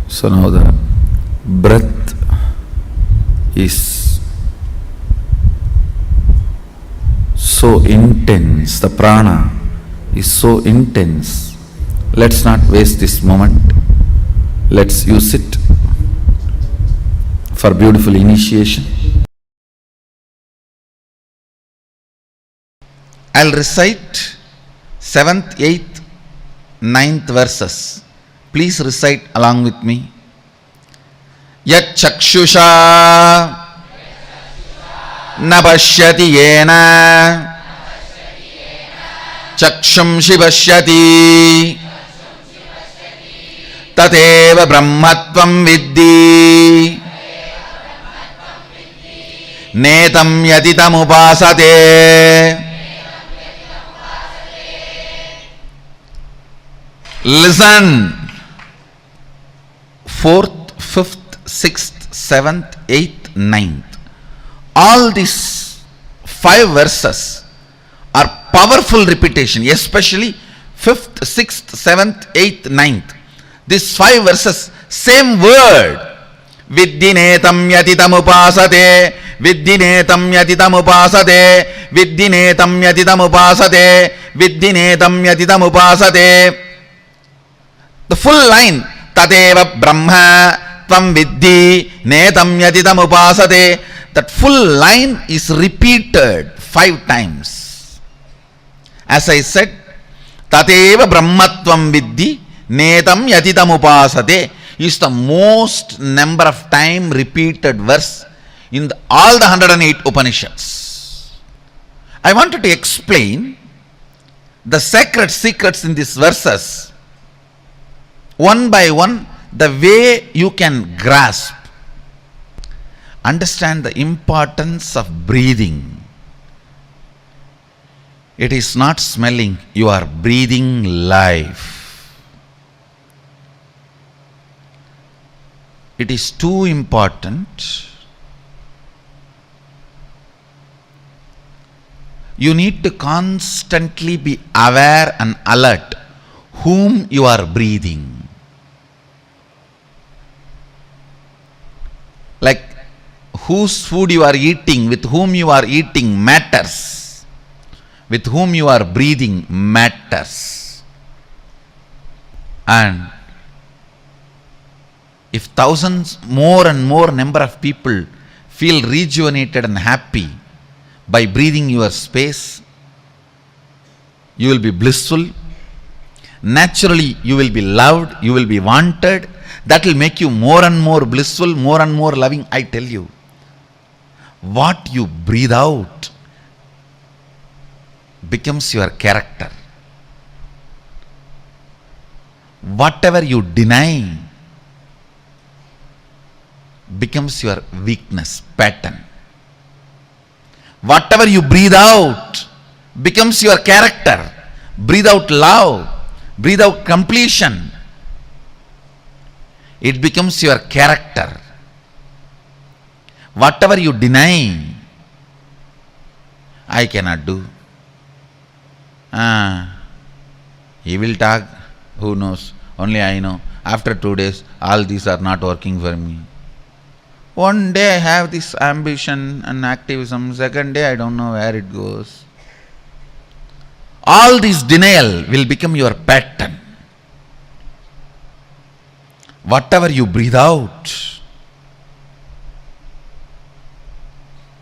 Speaker 5: So now the breath is so intense, the prana is so intense, Let's not waste this moment. Let's use it for beautiful initiation. I'll recite 7th, 8th, 9th verses. Please recite along with me. Yat chakshusha na pashyati yena chakshumshi pashyati tateva brahmatvam viddhi netam yatitam upasate. Listen. 4th, 5th, 6th, 7th, 8th, 9th. All these 5 verses are powerful repetition, especially 5th, 6th, 7th, 8th, 9th. These 5 verses, same word. Viddinetam yatitam upasate, viddinetam yatitam upasate, viddinetam yatitam upasate, viddinetam yatitam upasate. The full line, Tadeva Brahma Tvam Viddhi Netam Yadidam Upasate. That full line is repeated 5 times. As I said, Tadeva Brahmatvam Viddhi Netam Yadidam Upasate is the most number of time repeated verse in all the 108 Upanishads. I wanted to explain the sacred secrets in these verses one by one, the way you can grasp, understand the importance of breathing. It is not smelling, you are breathing life. It is too important. You need to constantly be aware and alert whom you are breathing. Like whose food you are eating, with whom you are eating matters. With whom you are breathing matters. And if thousands more and more number of people feel rejuvenated and happy by breathing your space, you will be blissful. Naturally, you will be loved, you will be wanted. That will make you more and more blissful, more and more loving. I tell you, what you breathe out becomes your character. Whatever you deny becomes your weakness pattern. Whatever you breathe out becomes your character. Breathe out love, breathe out completion. It becomes your character. Whatever you deny, I cannot do. He will talk, who knows, only I know. After 2 days, all these are not working for me. One day I have this ambition and activism, second day I don't know where it goes. All this denial will become your pattern. Whatever you breathe out,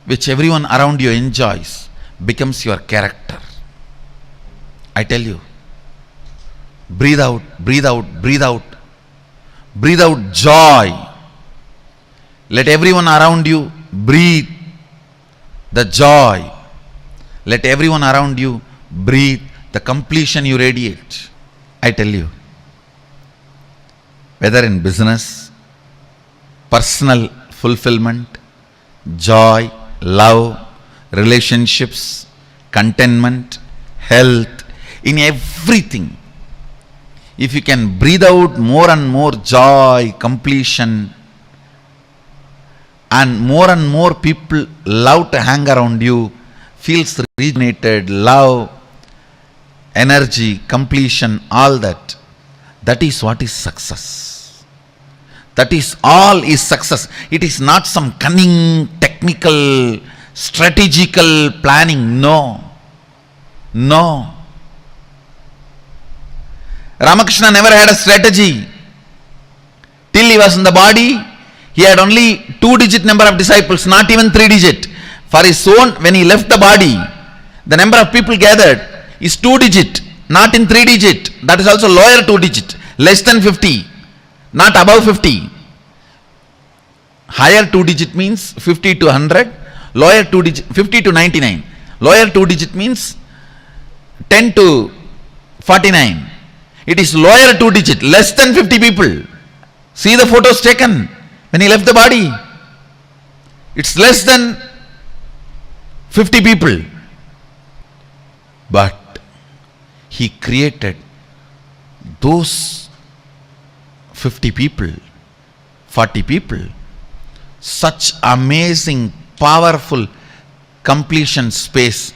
Speaker 5: which everyone around you enjoys, becomes your character. I tell you, breathe out, breathe out, breathe out. Breathe out joy. Let everyone around you breathe the joy. Let everyone around you breathe the completion you radiate. I tell you, whether in business, personal fulfillment, joy, love, relationships, contentment, health, in everything, if you can breathe out more and more joy, completion, and more people love to hang around you, feels rejuvenated, love, energy, completion, all that. That is what is success. That is all is success. It is not some cunning, technical, strategical planning. No. No. Ramakrishna never had a strategy. Till he was in the body, he had only 2-digit number of disciples, not even 3-digit. For his own, when he left the body, the number of people gathered is 2-digit, not in 3-digit. That is also lower 2-digit, less than 50, not above 50. Higher 2-digit means 50 to 100, lower 2-digit 50 to 99. Lower 2-digit means 10 to 49. It is lower 2-digit, less than 50 people. See the photos taken when he left the body. It's less than 50 people. But he created those 50 people, 40 people, such amazing, powerful completion space.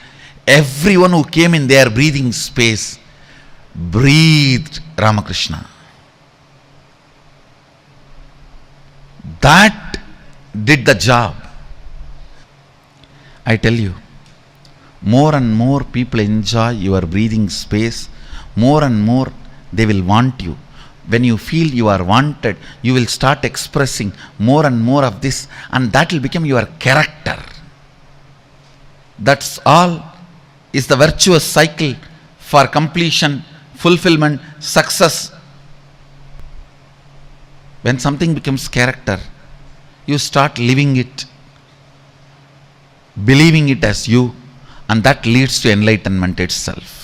Speaker 5: Everyone who came in their breathing space breathed Ramakrishna. That did the job. I tell you, more and more people enjoy your breathing space, more and more they will want you. When you feel you are wanted, you will start expressing more and more of this, and that will become your character. That's all is the virtuous cycle for completion, fulfillment, success. When something becomes character, you start living it, believing it as you, and that leads to enlightenment itself.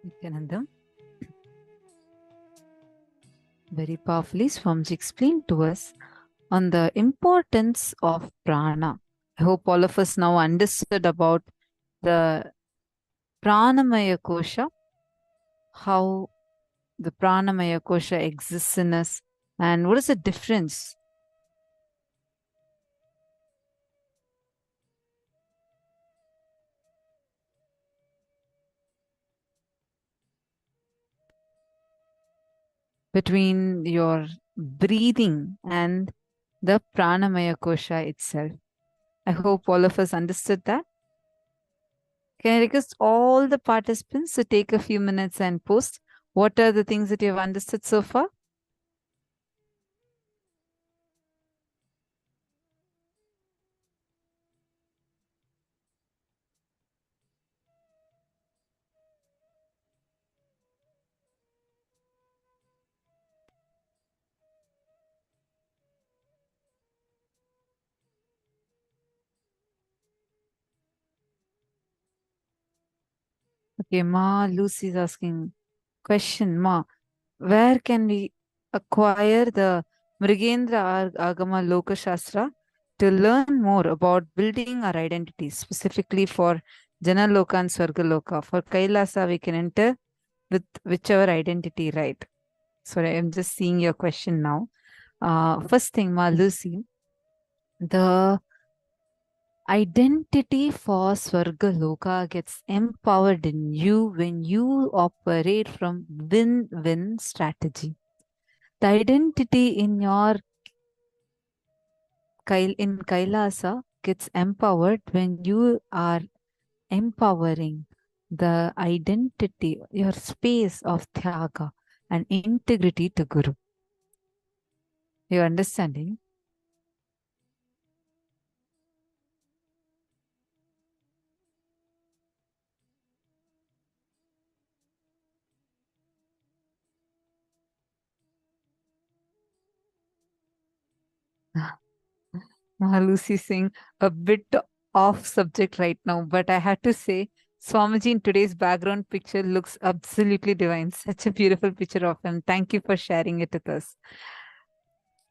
Speaker 6: Nithyanandam. Very powerfully, Swamiji explained to us on the importance of prana. I hope all of us now understood about the pranamaya kosha, how the pranamaya kosha exists in us, and what is the difference between your breathing and the pranamaya kosha itself. I hope all of us understood that. Can I request all the participants to take a few minutes and post what are the things that you have understood so far? Okay, Ma Lucy is asking question, Ma, where can we acquire the Mrigendra Agama Loka Shastra to learn more about building our identity, specifically for Jana Loka and Swarga Loka? For Kailasa, we can enter with whichever identity, right? Sorry, I'm just seeing your question now. First thing, Ma Lucy, the identity for Swarga Loka gets empowered in you when you operate from win-win strategy. The identity in your in Kailasa gets empowered when you are empowering the identity, your space of Tyaga and integrity to Guru. You understanding? Lucy Singh, a bit off subject right now, but I have to say, Swamiji in today's background picture looks absolutely divine. Such a beautiful picture of him. Thank you for sharing it with us.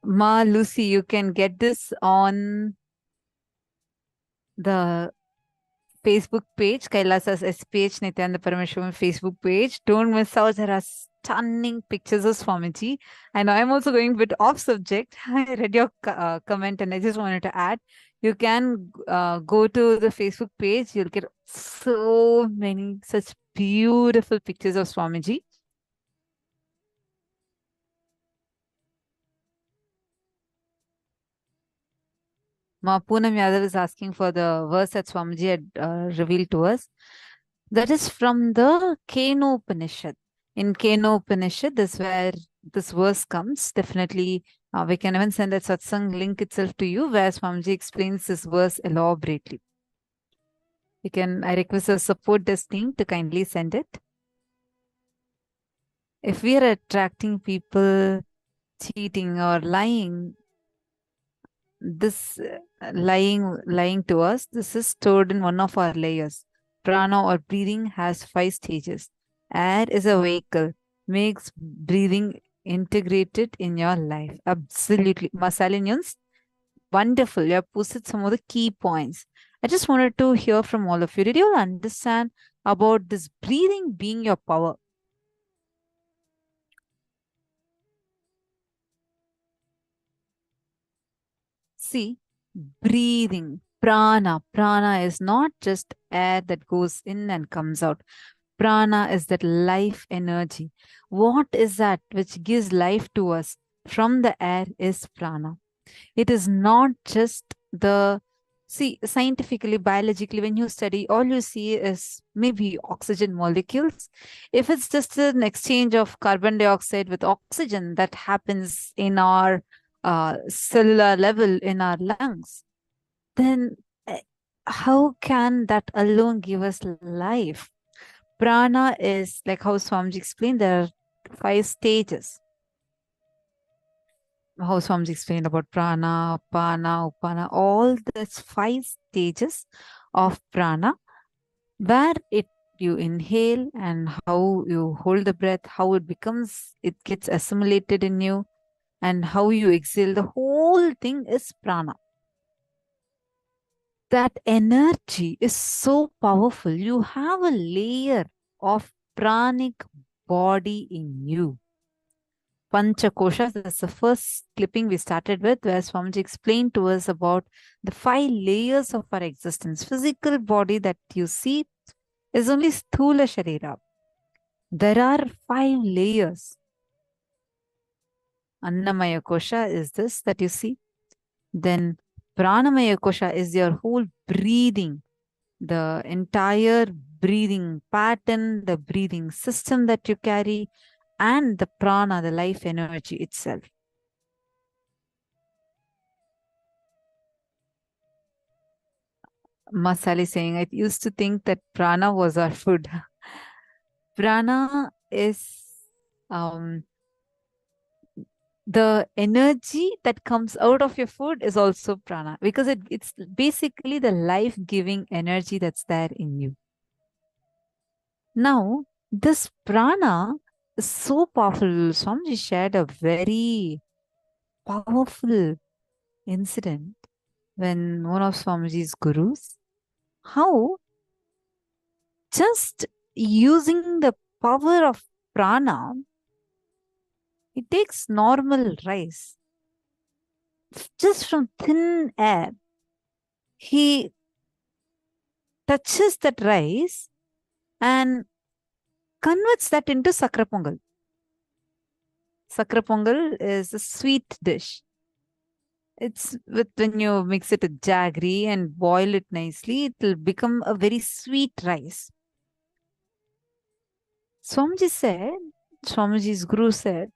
Speaker 6: Ma Lucy, you can get this on the Facebook page, Kailasa's SPH Nithyananda Paramashivam Facebook page. Don't miss out. There are stunning pictures of Swamiji. And I'm also going a bit off subject. I read your comment and I just wanted to add. You can go to the Facebook page. You'll get so many such beautiful pictures of Swamiji. Ma Poonam Yadav is asking for the verse that Swamiji had revealed to us. That is from the Keno Upanishad. In Keno Upanishad, this is where this verse comes. Definitely, we can even send that satsang link itself to you, where Swamiji explains this verse elaborately. I request a support desk team to kindly send it. If we are attracting people cheating or lying, this lying to us, this is stored in one of our layers. Prana or breathing has 5 stages. Air is a vehicle, makes breathing integrated in your life. Absolutely. Masalinians, wonderful. You have posted some of the key points. I just wanted to hear from all of you. Did you all understand about this breathing being your power? See, breathing, prana. Prana is not just air that goes in and comes out. Prana is that life energy. What is that which gives life to us from the air is prana. It is not just scientifically, biologically, when you study, all you see is maybe oxygen molecules. If it's just an exchange of carbon dioxide with oxygen that happens in our cellular level in our lungs, then how can that alone give us life? Prana is, like how Swamiji explained, there are 5 stages. How Swamiji explained about prana, apana, upana, all these 5 stages of prana, where you inhale and how you hold the breath, how it gets assimilated in you, and how you exhale. The whole thing is prana. That energy is so powerful. You have a layer of pranic body in you. Panchakoshas, that's the first clipping we started with, where Swamiji explained to us about the 5 layers of our existence. Physical body that you see is only Sthula Sharira. There are 5 layers. Annamaya Kosha is this that you see. Then Pranamaya Kosha is your whole breathing, the entire breathing pattern, the breathing system that you carry, and the prana, the life energy itself. Masali saying, I used to think that prana was our food. Prana is the energy that comes out of your food is also prana, because it's basically the life-giving energy that's there in you. Now, this prana is so powerful. Swamiji shared a very powerful incident when one of Swamiji's gurus, how just using the power of prana, it takes normal rice. Just from thin air, he touches that rice and converts that into sakra pongal. Sakra pongal is a sweet dish. It's when you mix it with jaggery and boil it nicely, it will become a very sweet rice. Swamiji's guru said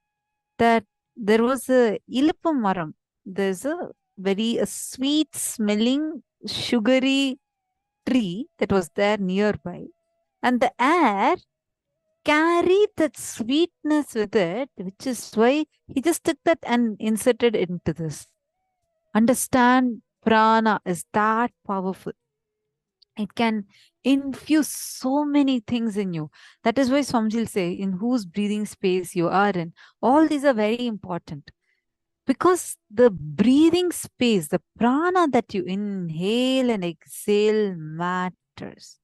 Speaker 6: that there was a ilipam maram. There's a very sweet smelling, sugary tree that was there nearby. And the air carried that sweetness with it, which is why he just took that and inserted into this. Understand, prana is that powerful. It can infuse so many things in you. That is why Swamiji will say, in whose breathing space you are in. All these are very important. Because the breathing space, the prana that you inhale and exhale matters.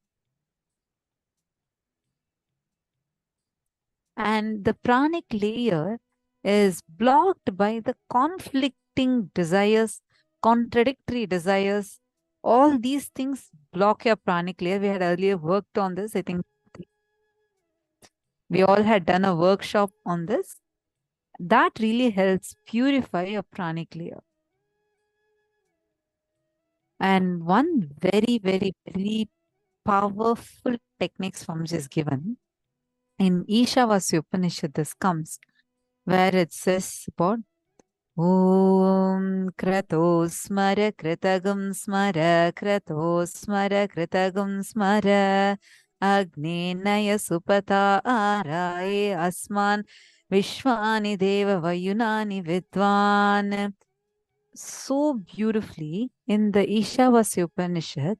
Speaker 6: And the pranic layer is blocked by the conflicting desires, contradictory desires. All these things block your pranic layer. We had earlier worked on this. I think we all had done a workshop on this. That really helps purify your pranic layer. And one very, very, very powerful technique Swamiji is given. In Ishavasya Upanishad, this comes where it says about Om Krato Smara Kritagam Smara Krato Smara Kritagam Smara Agnenaya Supata Araye Asman Vishwani Deva Vayunani Vidwan. So beautifully in the Ishavasya Upanishad,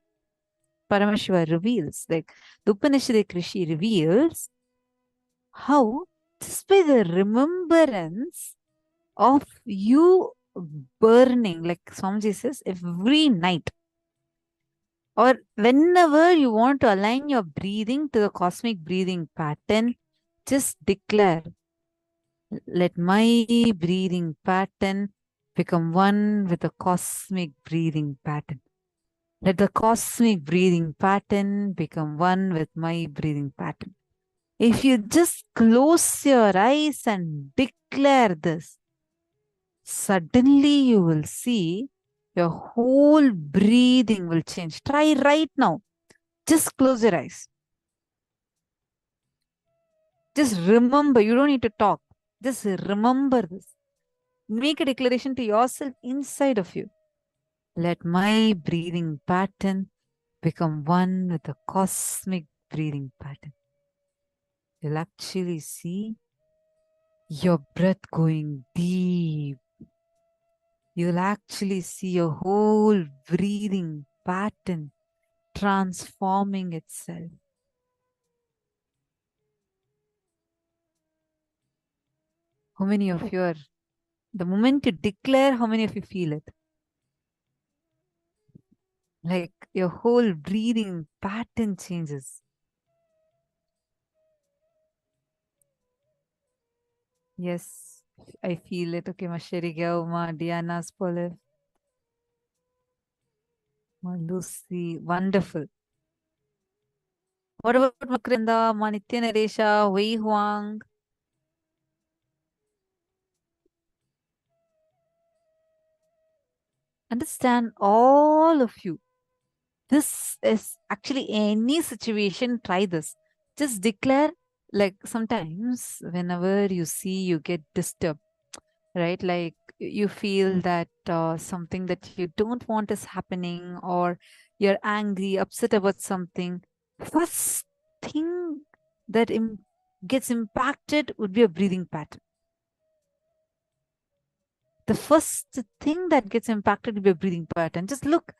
Speaker 6: Paramashiva reveals, like the Upanishadic Rishi reveals, how just by the remembrance of you burning, like Swamiji says, every night, or whenever you want to align your breathing to the cosmic breathing pattern, just declare, let my breathing pattern become one with the cosmic breathing pattern. Let the cosmic breathing pattern become one with my breathing pattern. If you just close your eyes and declare this, suddenly you will see your whole breathing will change. Try right now. Just close your eyes. Just remember, you don't need to talk. Just remember this. Make a declaration to yourself inside of you. Let my breathing pattern become one with the cosmic breathing pattern. You'll actually see your breath going deep. You'll actually see your whole breathing pattern transforming itself. How many of you are, the moment you declare, how many of you feel it? Like your whole breathing pattern changes. Yes, I feel it. Okay, Masheriga, Ma, Diana's Poliv, Ma, Lucy, wonderful. What about Makranda, Ma, Nitya Naresha, Wei Huang? Understand, all of you. This is actually any situation, try this. Just declare, like sometimes whenever you see you get disturbed, right? Like you feel that something that you don't want is happening, or you're angry, upset about something. First thing that gets impacted would be a breathing pattern. The first thing that gets impacted will be a breathing pattern. Just look,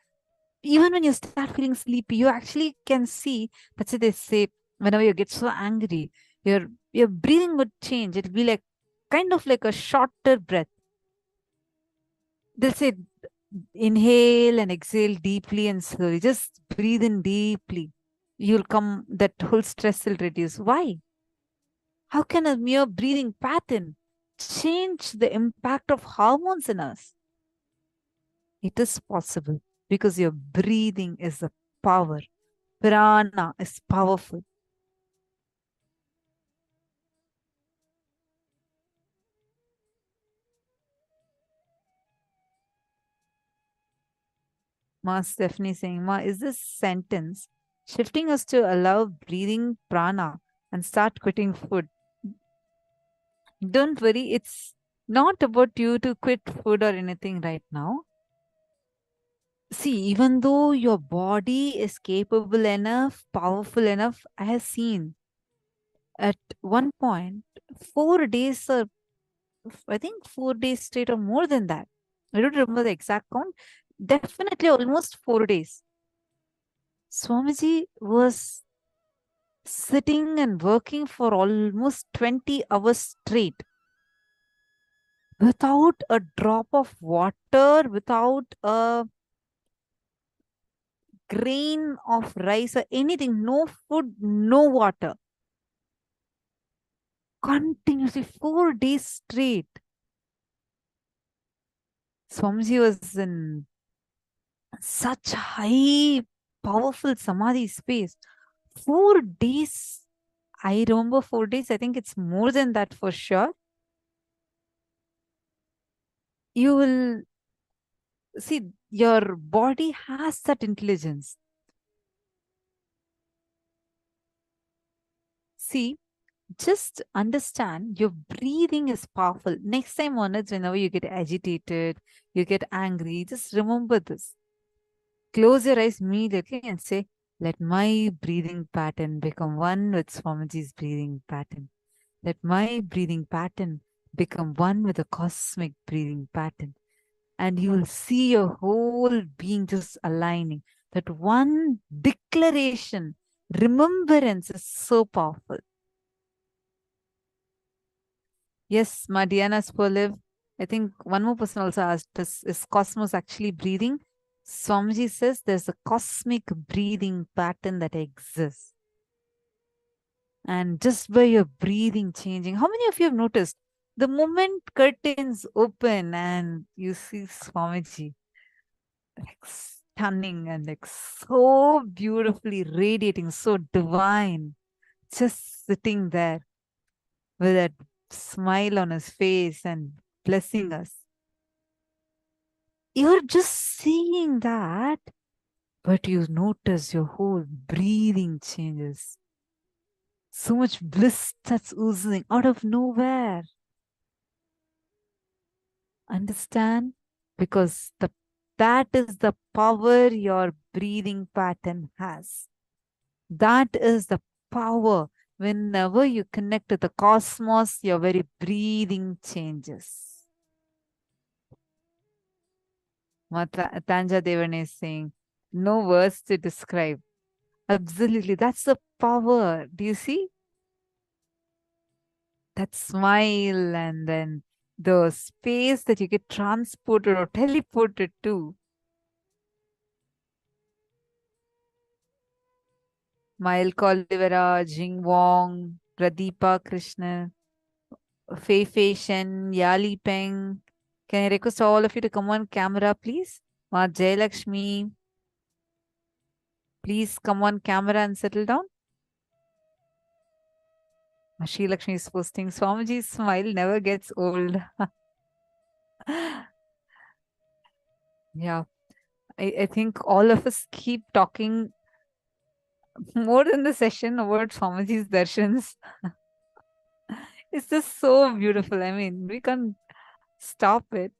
Speaker 6: even when you start feeling sleepy, you actually can see, that's what they say, whenever you get so angry, your breathing would change. It'll be like kind of like a shorter breath. They'll say inhale and exhale deeply and slowly. Just breathe in deeply. You'll come, that whole stress will reduce. Why? How can a mere breathing pattern change the impact of hormones in us? It is possible because your breathing is a power. Prana is powerful. Ma Stephanie saying, Ma, is this sentence shifting us to allow breathing prana and start quitting food? Don't worry, it's not about you to quit food or anything right now. See, even though your body is capable enough, powerful enough, I have seen at one point 4 days, or I think 4 days straight or more than that. I don't remember the exact count. Definitely almost 4 days. Swamiji was sitting and working for almost 20 hours straight without a drop of water, without a grain of rice or anything, no food, no water. Continuously 4 days straight. Swamiji was in such high, powerful samadhi space. 4 days. I remember 4 days. I think it's more than that for sure. You will see, your body has that intelligence. See, just understand your breathing is powerful. Next time onwards, whenever you get agitated, you get angry, just remember this. Close your eyes immediately and say, let my breathing pattern become one with Swamiji's breathing pattern. Let my breathing pattern become one with the cosmic breathing pattern. And you will see your whole being just aligning. That one declaration, remembrance is so powerful. Yes, Madiana Spoliv. I think one more person also asked, is Cosmos actually breathing? Swamiji says there's a cosmic breathing pattern that exists. And just by your breathing changing, how many of you have noticed the moment curtains open and you see Swamiji, like stunning and like so beautifully radiating, so divine, just sitting there with that smile on his face and blessing us. You're just seeing that, but you notice your whole breathing changes. So much bliss that's oozing out of nowhere. Understand? Because that is the power your breathing pattern has. That is the power. Whenever you connect to the cosmos, your very breathing changes. Tanja Devan is saying, no words to describe. Absolutely. That's the power. Do you see? that smile, and then the space that you get transported or teleported to. Mail Kolivera, Jing Wong, Pradeepa Krishna, Fei Fei Shen, Yali Peng. Can I request all of you to come on camera, please? Ma Jayalakshmi, please come on camera and settle down. Sri Lakshmi is posting, Swamiji's smile never gets old. Yeah, I think all of us keep talking more than the session about Swamiji's darshans. It's just so beautiful. I mean, we can't stop it.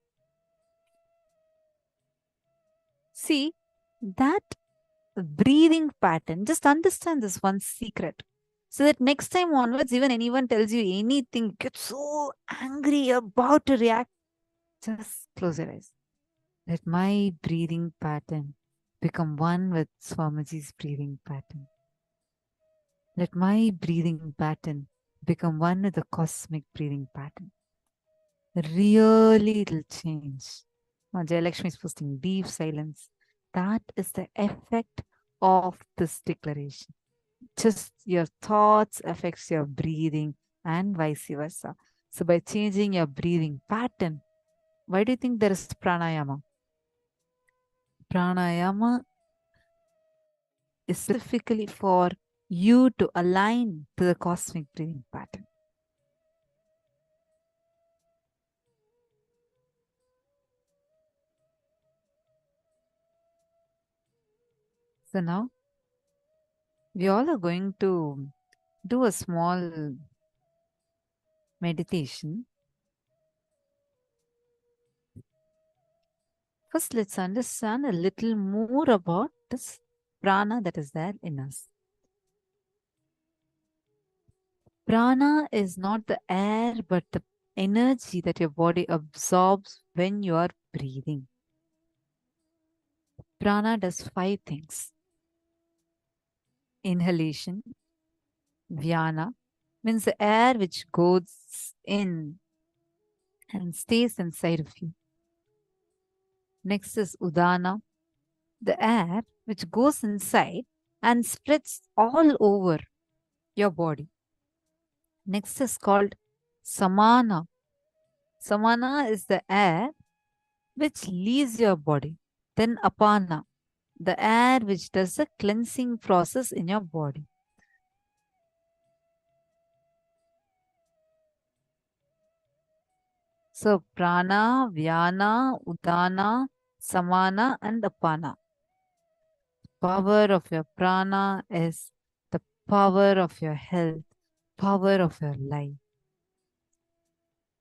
Speaker 6: See, that breathing pattern, just understand this one secret. So that next time onwards, even anyone tells you anything, you get so angry, you're about to react, just close your eyes. Let my breathing pattern become one with Swamiji's breathing pattern. Let my breathing pattern become one with the cosmic breathing pattern. Really, it'll change. Jayalakshmi is posting deep silence. That is the effect of this declaration. Just your thoughts affects your breathing and vice versa. So by changing your breathing pattern, why do you think there is pranayama? Pranayama is specifically for you to align to the cosmic breathing pattern. So now we all are going to do a small meditation. First, let's understand a little more about this prana that is there in us. Prana is not the air, but the energy that your body absorbs when you are breathing. Prana does 5 things. Inhalation, vyana, means the air which goes in and stays inside of you. Next is udana, the air which goes inside and spreads all over your body. Next is called samana. Samana is the air which leaves your body. Then apana, the air which does the cleansing process in your body. So prana, vyana, udana, samana and apana. Power of your prana is the power of your health, power of your life.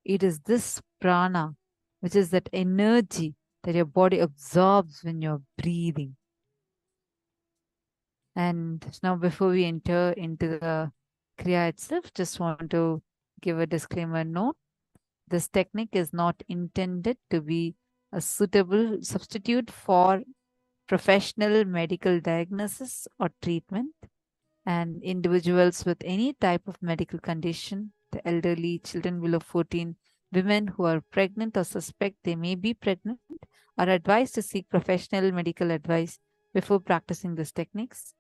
Speaker 6: It is this prana, which is that energy that your body absorbs when you're breathing. And now before we enter into the Kriya itself, just want to give a disclaimer note. This technique is not intended to be a suitable substitute for professional medical diagnosis or treatment. And individuals with any type of medical condition, the elderly, children below 14, women who are pregnant or suspect they may be pregnant, are advised to seek professional medical advice before practicing these techniques.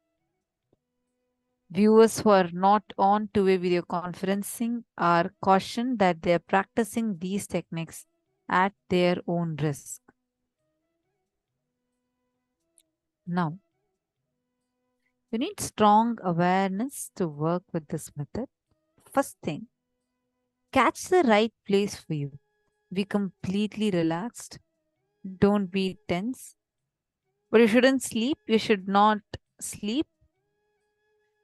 Speaker 6: Viewers who are not on two-way video conferencing are cautioned that they are practicing these techniques at their own risk. Now, you need strong awareness to work with this method. First thing, catch the right place for you. Be completely relaxed. Don't be tense. But you shouldn't sleep. You should not sleep.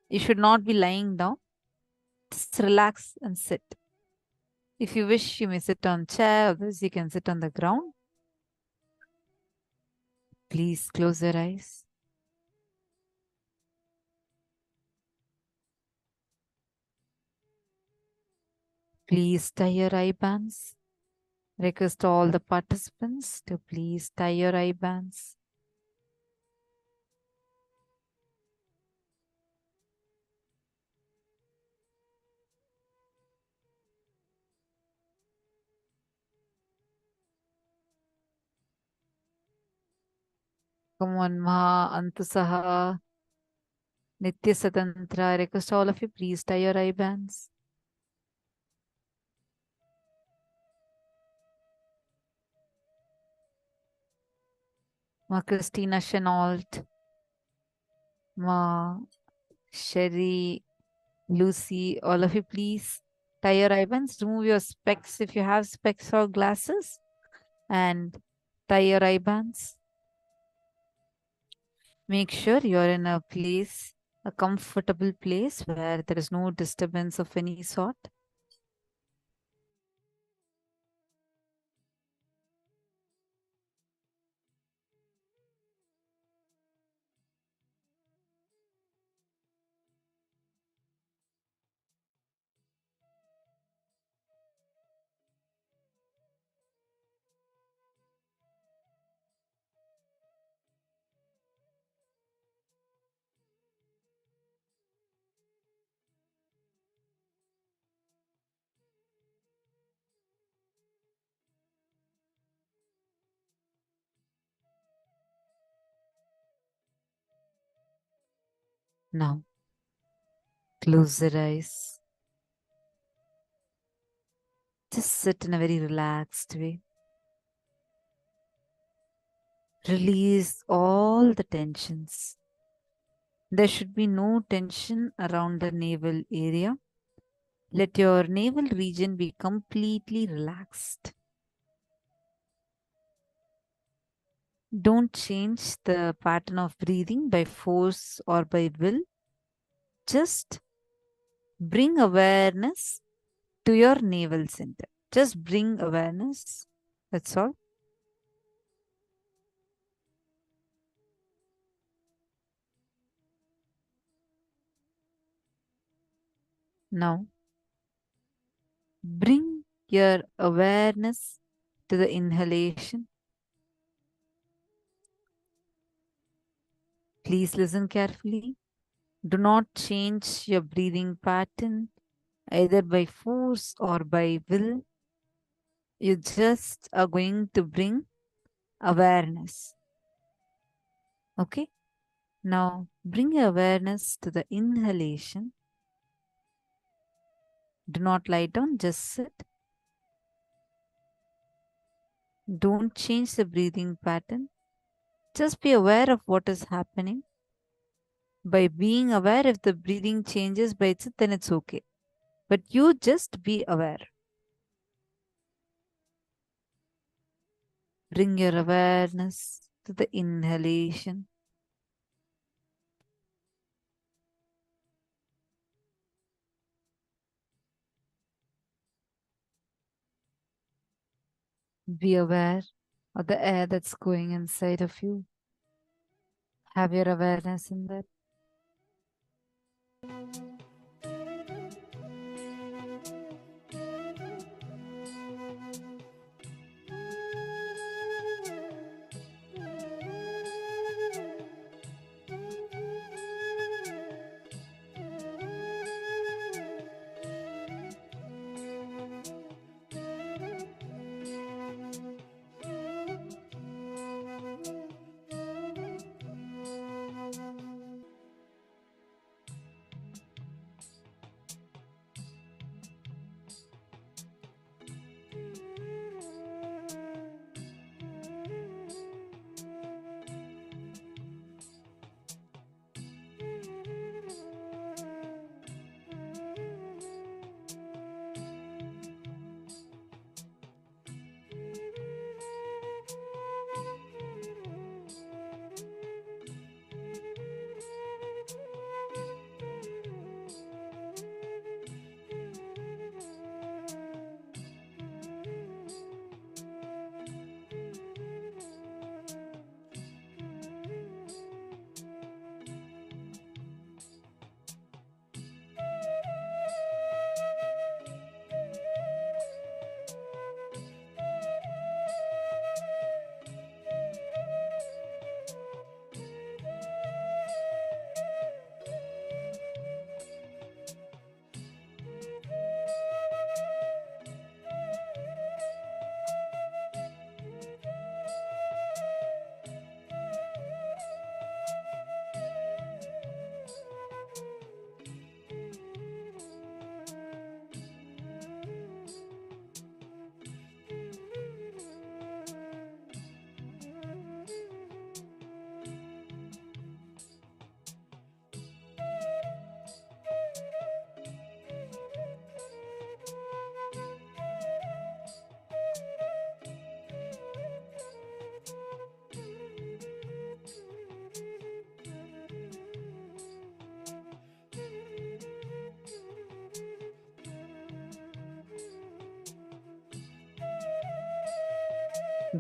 Speaker 6: You should not be lying down. Just relax and sit. If you wish, you may sit on chair, otherwise you can sit on the ground. Please close your eyes. Please tie your eye bands. Request all the participants to please tie your eye bands. Come on, Maha Antusaha, Nitya Satantra. I request all of you, please tie your eye bands. Ma Christina Chenault, Ma Sherry, Lucy, all of you, please tie your eye bands. Remove your specs if you have specs or glasses, and tie your eye bands. Make sure you're in a place, a comfortable place where there is no disturbance of any sort. Now, close your eyes. Just sit in a very relaxed way. Release all the tensions. There should be no tension around the navel area. Let your navel region be completely relaxed. Don't change the pattern of breathing by force or by will. Just bring awareness to your navel center. Just bring awareness. That's all. Now, bring your awareness to the inhalation. Please listen carefully. Do not change your breathing pattern either by force or by will. You just are going to bring awareness. Okay? Now, bring your awareness to the inhalation. Do not lie down, just sit. Don't change the breathing pattern. Just be aware of what is happening. By being aware, if the breathing changes by itself, then it's okay. But you just be aware. Bring your awareness to the inhalation. Be aware of the air that's going inside of you. Have your awareness in that.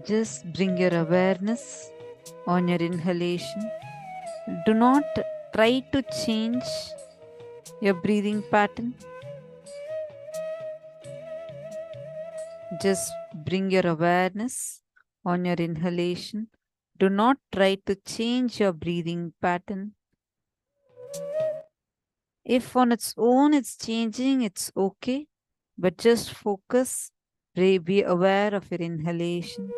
Speaker 6: Just bring your awareness on your inhalation. Do not try to change your breathing pattern. Just bring your awareness on your inhalation. Do not try to change your breathing pattern. If on its own it's changing, it's okay. But just focus, be aware of your inhalation.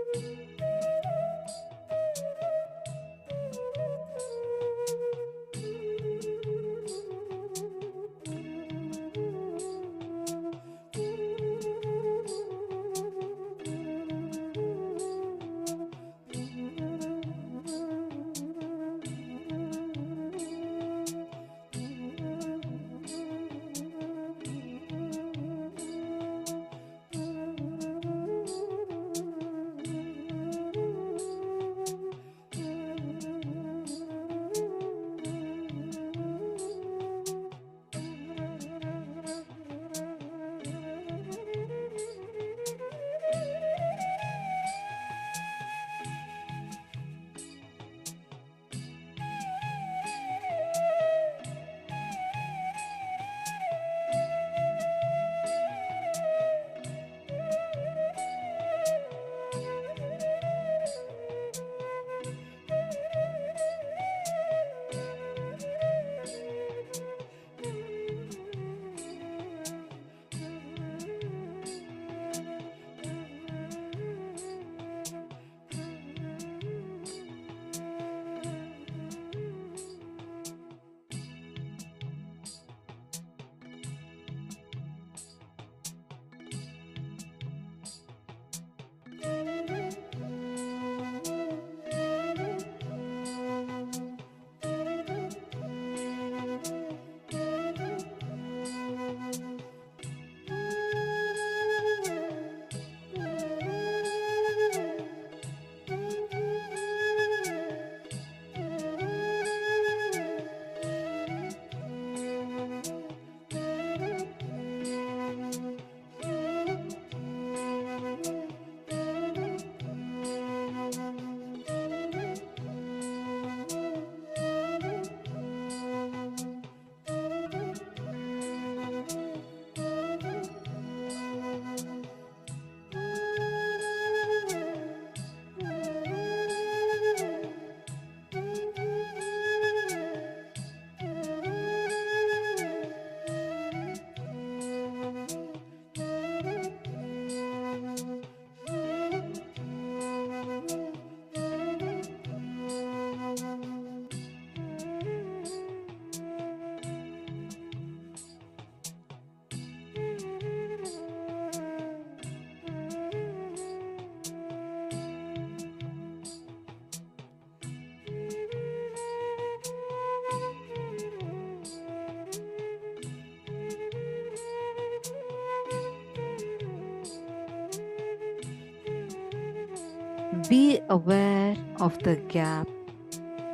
Speaker 6: Be aware of the gap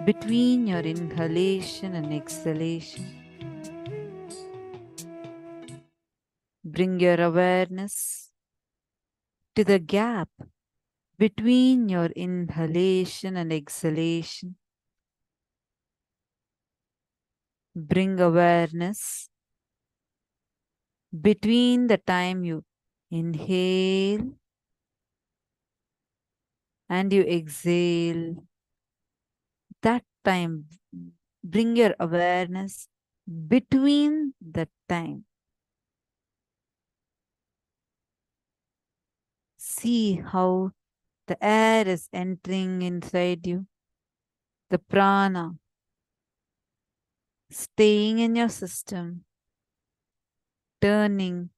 Speaker 6: between your inhalation and exhalation. Bring your awareness to the gap between your inhalation and exhalation. Bring awareness between the time you inhale and you exhale. That time, bring your awareness between the time. See how the air is entering inside you, the prana staying in your system, turning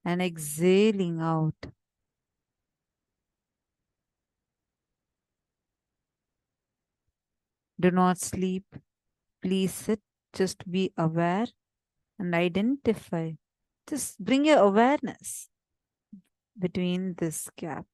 Speaker 6: and exhaling out. Do not sleep. Please sit. Just be aware and identify. Just bring your awareness between this gap.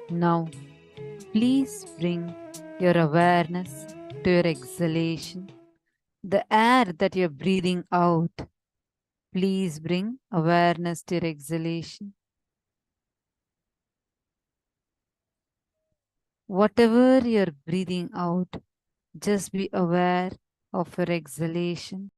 Speaker 6: Now, please bring your awareness to your exhalation, the air that you're breathing out. Please bring awareness to your exhalation. Whatever you're breathing out, just be aware of your exhalation.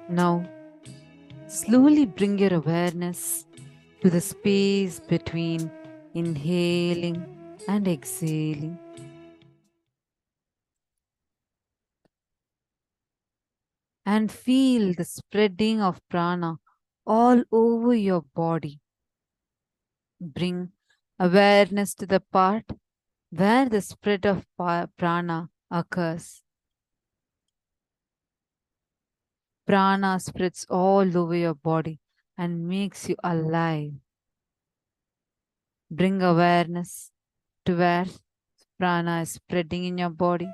Speaker 6: Now, slowly bring your awareness to the space between inhaling and exhaling. And feel the spreading of prana all over your body. Bring awareness to the part where the spread of prana occurs. Prana spreads all over your body and makes you alive. Bring awareness to where prana is spreading in your body.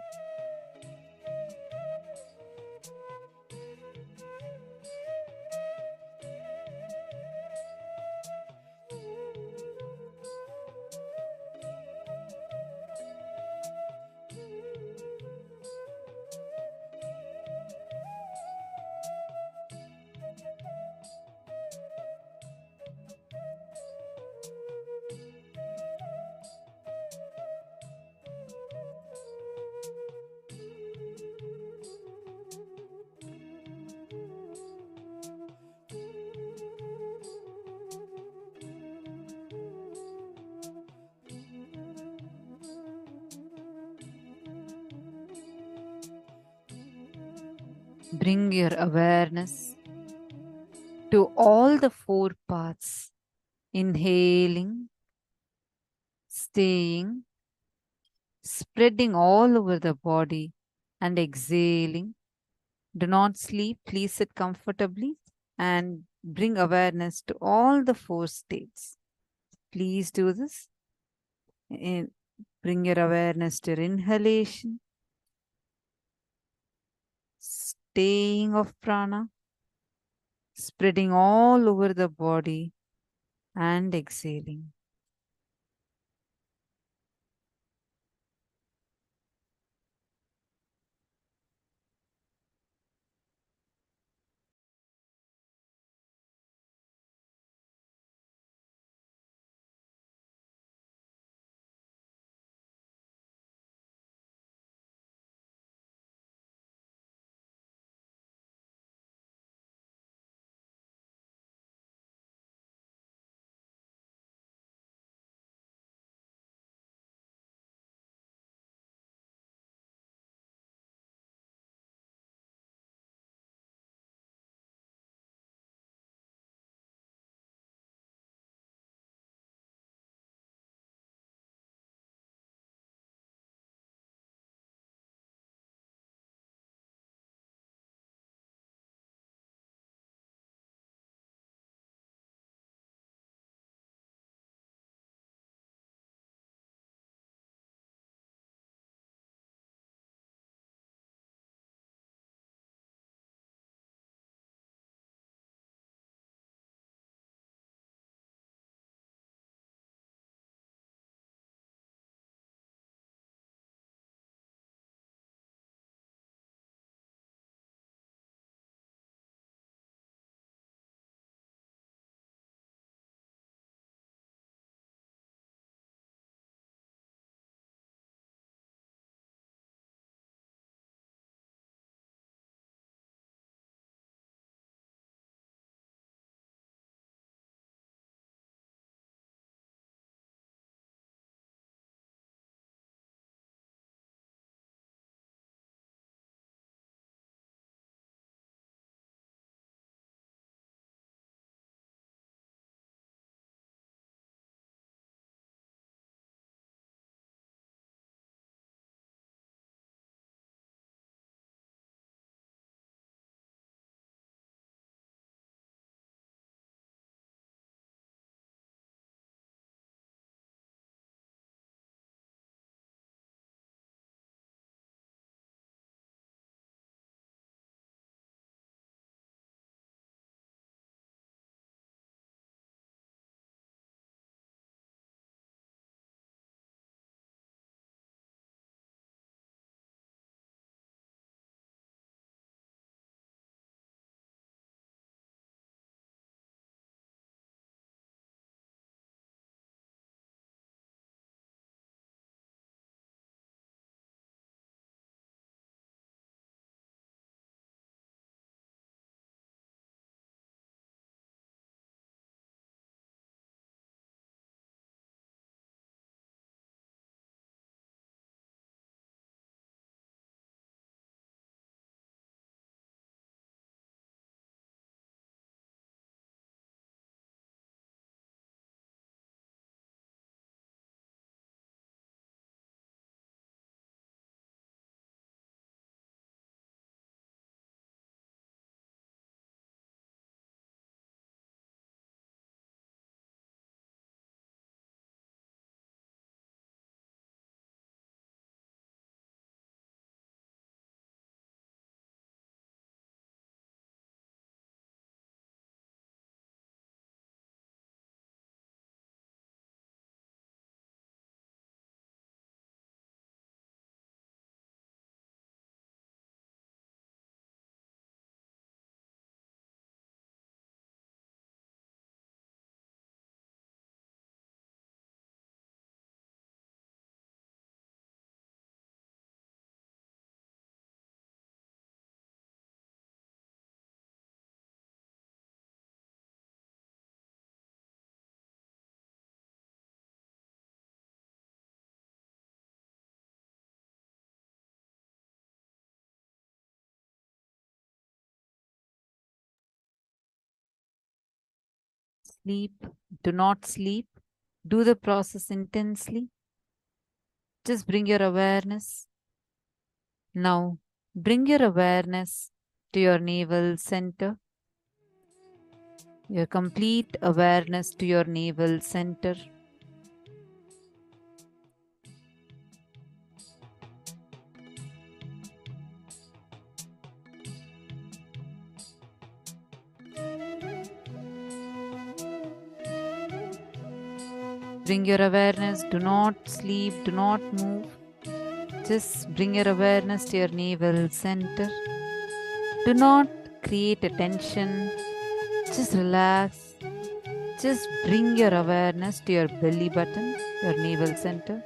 Speaker 6: Bring your awareness to all the four parts. Inhaling, staying, spreading all over the body, and exhaling. Do not sleep. Please sit comfortably and bring awareness to all the four states. Please do this. Bring your awareness to your inhalation, staying of prana, spreading all over the body, and exhaling. sleep. Do not sleep. Do the process intensely. Just bring your awareness. Now, bring your awareness to your navel center. Your complete awareness to your navel center. Bring your awareness. Do not sleep. Do not move. Just bring your awareness to your navel center. Do not create a tension. Just relax. Just bring your awareness to your belly button, your navel center.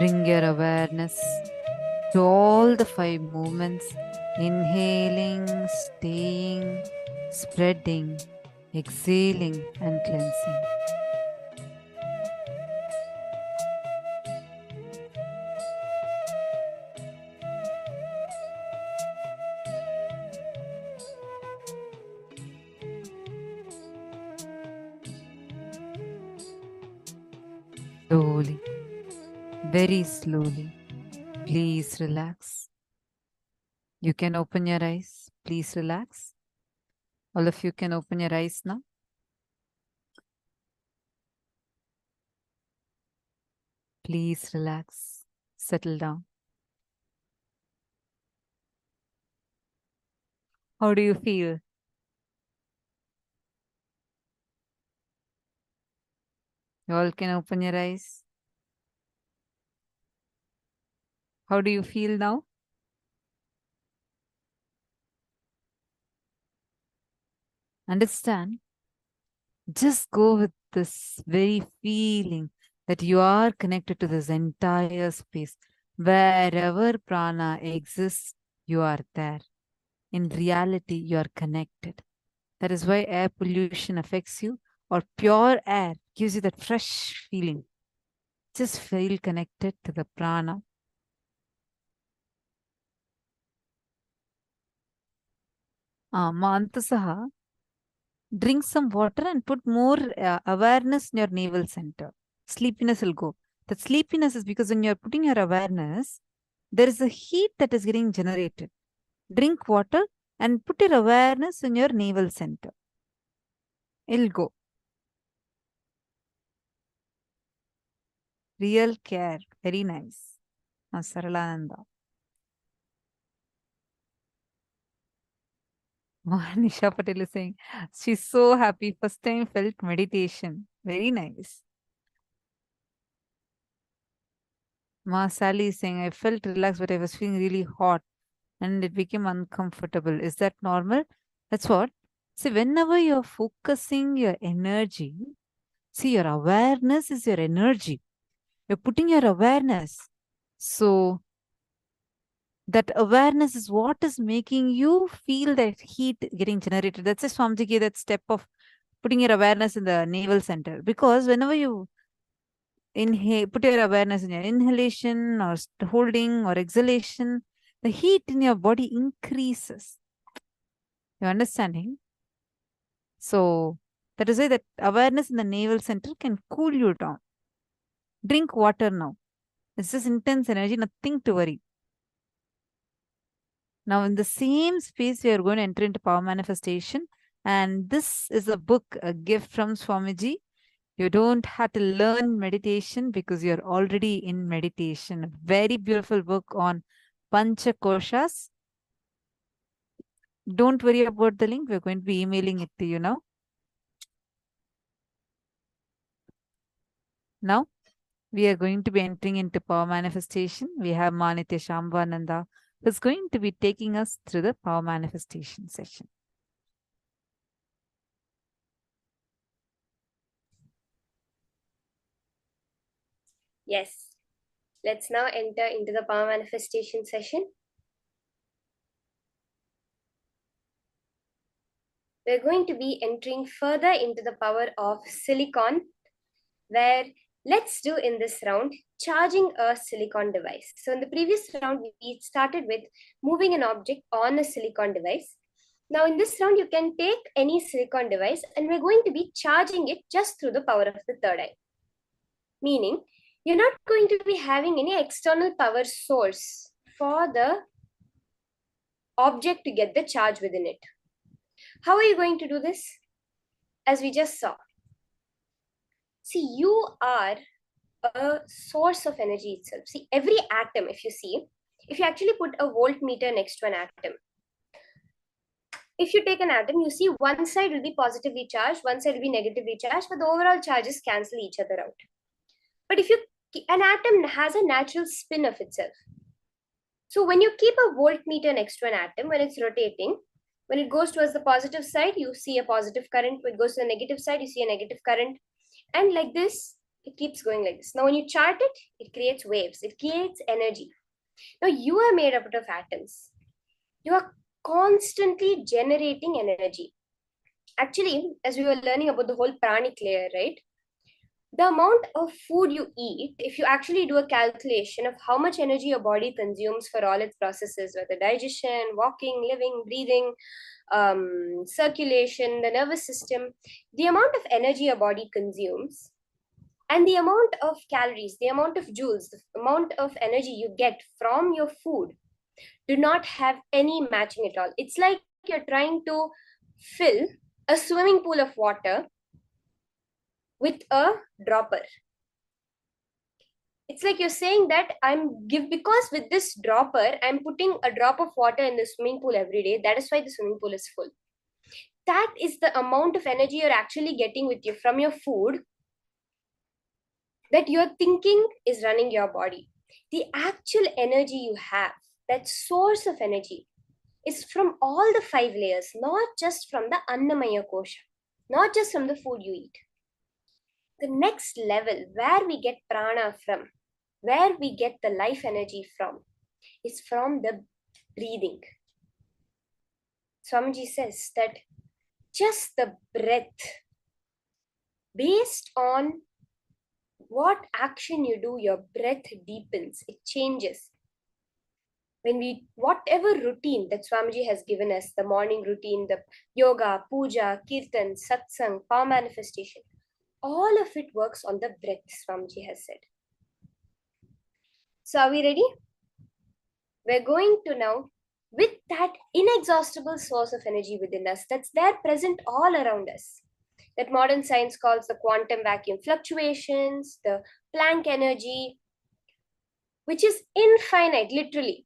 Speaker 6: Bring your awareness to all the 5 movements: inhaling, staying, spreading, exhaling, and cleansing. Slowly, very slowly, please relax. You can open your eyes. Please relax. All of you can open your eyes now. Please relax. Settle down. How do you feel? You all can open your eyes. How do you feel now? Understand? Just go with this very feeling that you are connected to this entire space. Wherever prana exists, you are there. In reality, you are connected. That is why air pollution affects you, or pure air gives you that fresh feeling. Just feel connected to the prana. Mantasaha, drink some water and put more awareness in your navel center. Sleepiness will go. That sleepiness is because when you're putting your awareness, there is a heat that is getting generated. Drink water and put your awareness in your navel center. It'll go. Real care. Very nice. Saralananda. Nisha Patel is saying, she's so happy. First time felt meditation. Very nice. Ma Sally is saying, I felt relaxed, but I was feeling really hot and it became uncomfortable. Is that normal? That's what. See, whenever you're focusing your energy, see, your awareness is your energy. You're putting your awareness. So, that awareness is what is making you feel that heat getting generated. That's a Swamiji gave that step of putting your awareness in the navel center. Because whenever you inhale, put your awareness in your inhalation or holding or exhalation, the heat in your body increases. You're understanding? So that is why that awareness in the navel center can cool you down. Drink water now. It's just intense energy, nothing to worry. Now, in the same space, we are going to enter into power manifestation. And this is a book, a gift from Swamiji. You don't have to learn meditation because you're already in meditation. A very beautiful book on Pancha Koshas. Don't worry about the link. We're going to be emailing it to you now. Now, we are going to be entering into power manifestation. We have Manitya Shambhananda, who's going to be taking us through the power manifestation session.
Speaker 7: Yes. Let's now enter into the power manifestation session. We're going to be entering further into the power of silicon, where let's do in this round charging a silicon device. So in the previous round, we started with moving an object on a silicon device. Now in this round, you can take any silicon device and we're going to be charging it just through the power of the third eye. Meaning, you're not going to be having any external power source for the object to get the charge within it. How are you going to do this? As we just saw. See, you are a source of energy itself. See, every atom, if you actually put a voltmeter next to an atom, if you take an atom, you see one side will be positively charged, one side will be negatively charged, but the overall charges cancel each other out. But an atom has a natural spin of itself. So when you keep a voltmeter next to an atom, when it's rotating, when it goes towards the positive side, you see a positive current. When it goes to the negative side, you see a negative current. And like this, It keeps going like this. Now, when you chart it, it creates waves. It creates energy. Now, you are made up of atoms. You are constantly generating energy. Actually, as we were learning about the whole pranic layer, right? The amount of food you eat, if you actually do a calculation of how much energy your body consumes for all its processes, whether digestion, walking, living, breathing, circulation, the nervous system, the amount of energy your body consumes, and the amount of calories, the amount of joules, the amount of energy you get from your food do not have any matching at all. It's like you're trying to fill a swimming pool of water with a dropper. It's like you're saying that because with this dropper, I'm putting a drop of water in the swimming pool every day. That is why the swimming pool is full. That is the amount of energy you're actually getting with you from your food that you're thinking is running your body. The actual energy you have, that source of energy, is from all the 5 layers, not just from the Annamaya Kosha, not just from the food you eat. The next level, where we get prana from, where we get the life energy from, is from the breathing. Swamiji says that just the breath, based on what action you do, your breath deepens, it changes. Whatever routine that Swamiji has given us, the morning routine, the yoga, puja, kirtan, satsang, power manifestation, all of it works on the breath, Swamiji has said. So are we ready? We're going to now, with that inexhaustible source of energy within us that's there present all around us, that modern science calls the quantum vacuum fluctuations, the Planck energy, which is infinite, literally.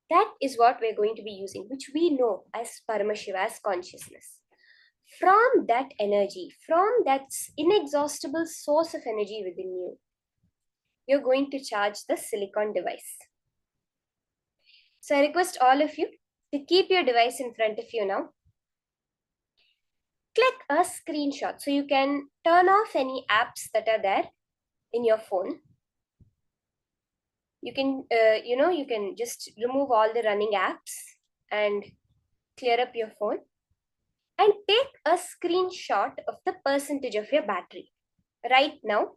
Speaker 7: That is what we're going to be using, which we know as Paramashiva, as consciousness. From that energy, from that inexhaustible source of energy within you, you're going to charge the silicon device. So I request all of you to keep your device in front of you now. Click a screenshot so you can turn off any apps that are there in your phone. You can, you can just remove all the running apps and clear up your phone and take a screenshot of the percentage of your battery right now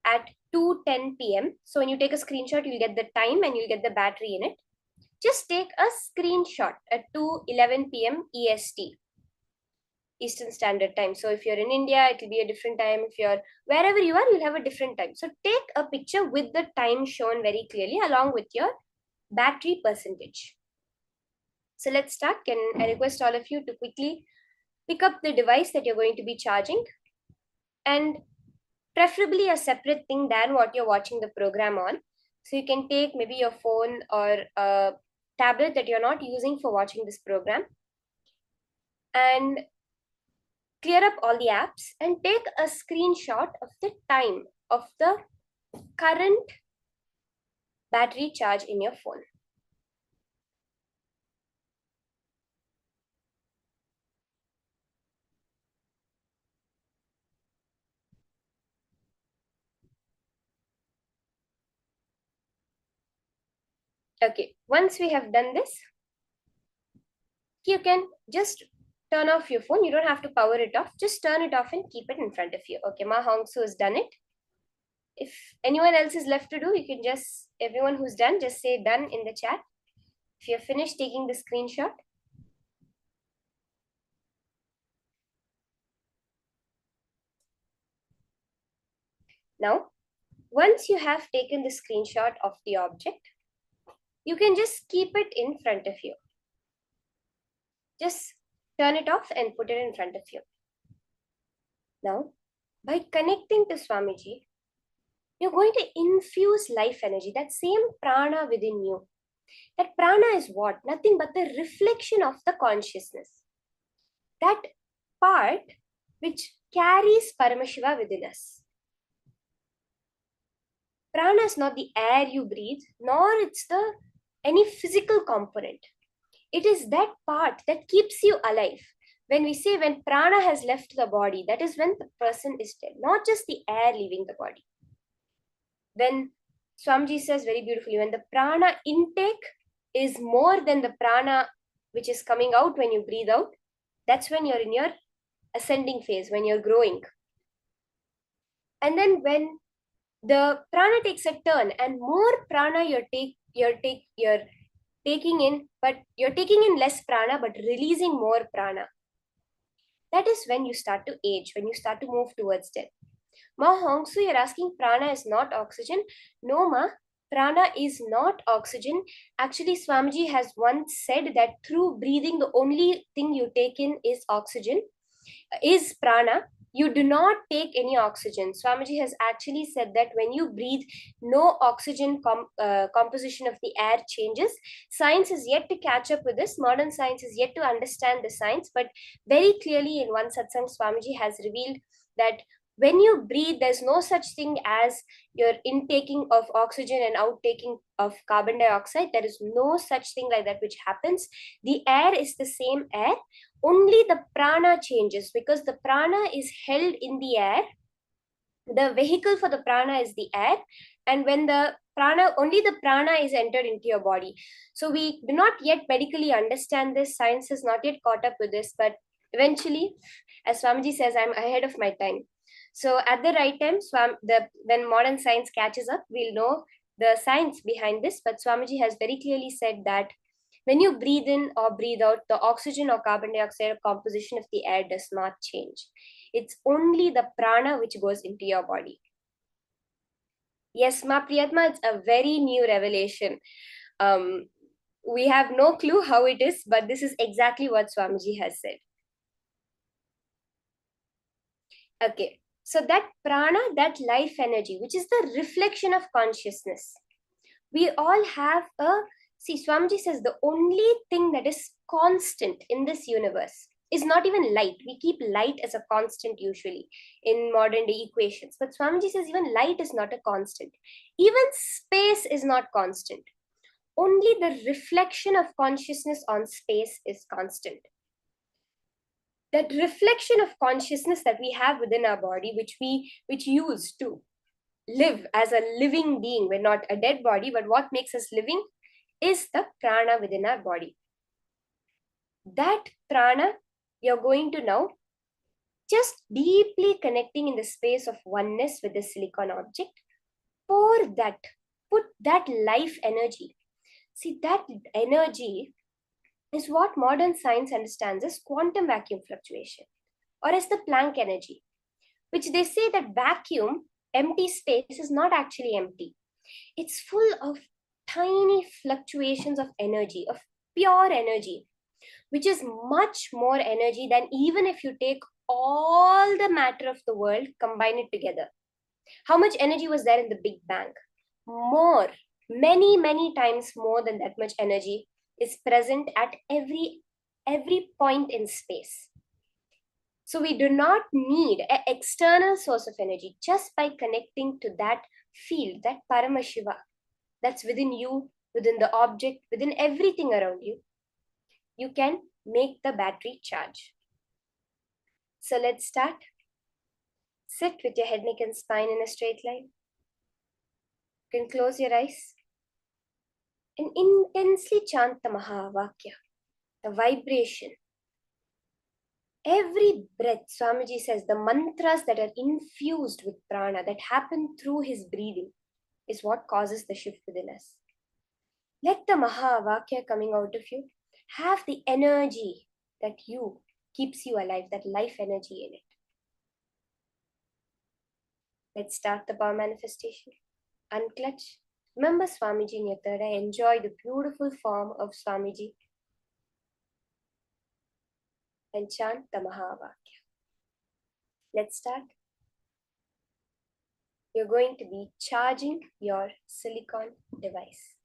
Speaker 7: at 2:10 p.m. So when you take a screenshot, you'll get the time and you'll get the battery in it. Just take a screenshot at 2:11 p.m. EST, Eastern Standard Time. So if you're in India, it will be a different time. If you're wherever you are, you'll have a different time. So take a picture with the time shown very clearly along with your battery percentage. So let's start. Can I request all of you to quickly pick up the device that you're going to be charging, and preferably a separate thing than what you're watching the program on. So you can take maybe your phone or a tablet that you're not using for watching this program, and clear up all the apps and take a screenshot of the time of the current battery charge in your phone. Okay, once we have done this, you can just turn off your phone. You don't have to power it off. Just turn it off and keep it in front of you. Okay, Ma Hongsu has done it. If anyone else is left to do, you can just, everyone who's done, just say done in the chat. If you're finished taking the screenshot. Now, once you have taken the screenshot of the object, you can just keep it in front of you. Just turn it off and put it in front of you. Now, by connecting to Swamiji, you're going to infuse life energy, that same prana within you. That prana is what? Nothing but the reflection of the consciousness. That part which carries Paramashiva within us. Prana is not the air you breathe, nor it's any physical component. It is that part that keeps you alive. when we say when prana has left the body, that is when the person is dead, not just the air leaving the body. When Swamiji says very beautifully, when the prana intake is more than the prana which is coming out when you breathe out, that's when you're in your ascending phase, when you're growing. And then when the prana takes a turn and more prana you're taking in, but you're taking in less prana but releasing more prana, that is when you start to age, when you start to move towards death. Ma Hongsu, you're asking prana is not oxygen. No, ma, prana is not oxygen. Actually, Swamiji has once said that through breathing, the only thing you take in is oxygen, is prana. You do not take any oxygen. Swamiji has actually said that when you breathe, no oxygen composition of the air changes. Science is yet to catch up with this. Modern science is yet to understand the science, but very clearly in one satsang, Swamiji has revealed that when you breathe, there's no such thing as your intaking of oxygen and outtaking of carbon dioxide. There is no such thing like that which happens. The air is the same air. Only the prana changes because the prana is held in the air. The vehicle for the prana is the air. And when the prana, only the prana is entered into your body. So we do not yet medically understand this. Science has not yet caught up with this, but eventually, as Swamiji says, I'm ahead of my time. So at the right time, when modern science catches up, we'll know the science behind this. But Swamiji has very clearly said that when you breathe in or breathe out, the oxygen or carbon dioxide composition of the air does not change. It's only the prana which goes into your body. Yes, Ma Priyatma, it's a very new revelation. We have no clue how it is, but this is exactly what Swamiji has said. Okay, so that prana, that life energy, which is the reflection of consciousness, we all have a, see, Swamiji says the only thing that is constant in this universe is not even light. We keep light as a constant usually in modern day equations, but Swamiji says even light is not a constant. Even space is not constant. Only the reflection of consciousness on space is constant. That reflection of consciousness that we have within our body, which use to live as a living being. We're not a dead body, but what makes us living is the prana within our body. That prana, you're going to now just deeply connecting in the space of oneness with the silicon object. For that, put that life energy. See, that energy is what modern science understands as quantum vacuum fluctuation, or as the Planck energy, which they say that vacuum, empty space, is not actually empty. It's full of tiny fluctuations of energy, of pure energy, which is much more energy than even if you take all the matter of the world, combine it together. How much energy was there in the Big Bang? More, many, many times more than that much energy is present at every point in space. So we do not need an external source of energy. Just by connecting to that field, that Paramashiva, that's within you, within the object, within everything around you, you can make the battery charge. So let's start. Sit with your head, neck, and spine in a straight line. You can close your eyes and intensely chant the Mahavakya, the vibration. Every breath, Swamiji says, the mantras that are infused with prana, that happen through his breathing, is what causes the shift within us. Let the Mahavakya coming out of you have the energy that keeps you alive, that life energy in it. Let's start the power manifestation. Unclutch. Remember Swamiji in your third eye. Enjoy the beautiful form of Swamiji. And chant the Mahavakya. Let's start. You're going to be charging your silicon device.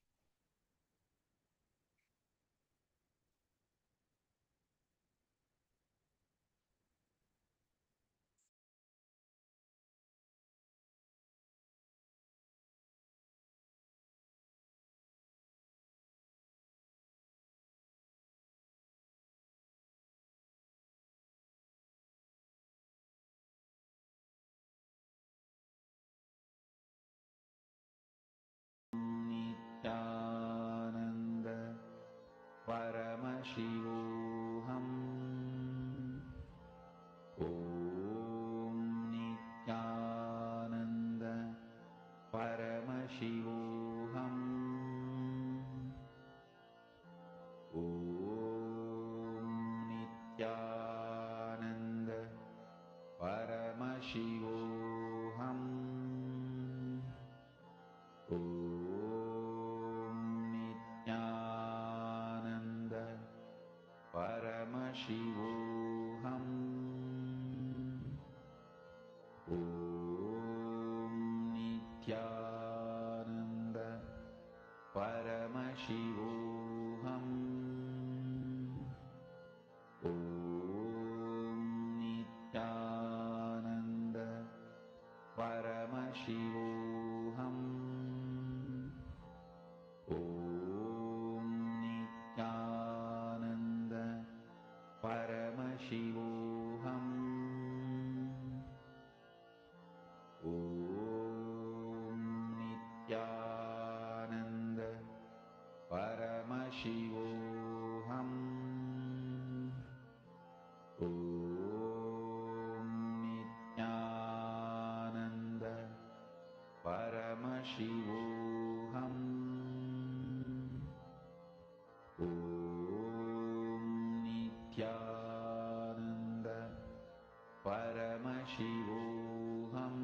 Speaker 5: Paramashivoham. Om Nithyananda Paramashivoham. Om Nithyananda Paramashivoham. Om Nithyananda Paramashivoham. Om Nithyananda Paramashivoham. Om Nithyananda Paramashivoham. Om Nithyananda Paramashivoham. Om Nithyananda Paramashivoham. Om Nithyananda Paramashivoham. Om Nithyananda Paramashivoham.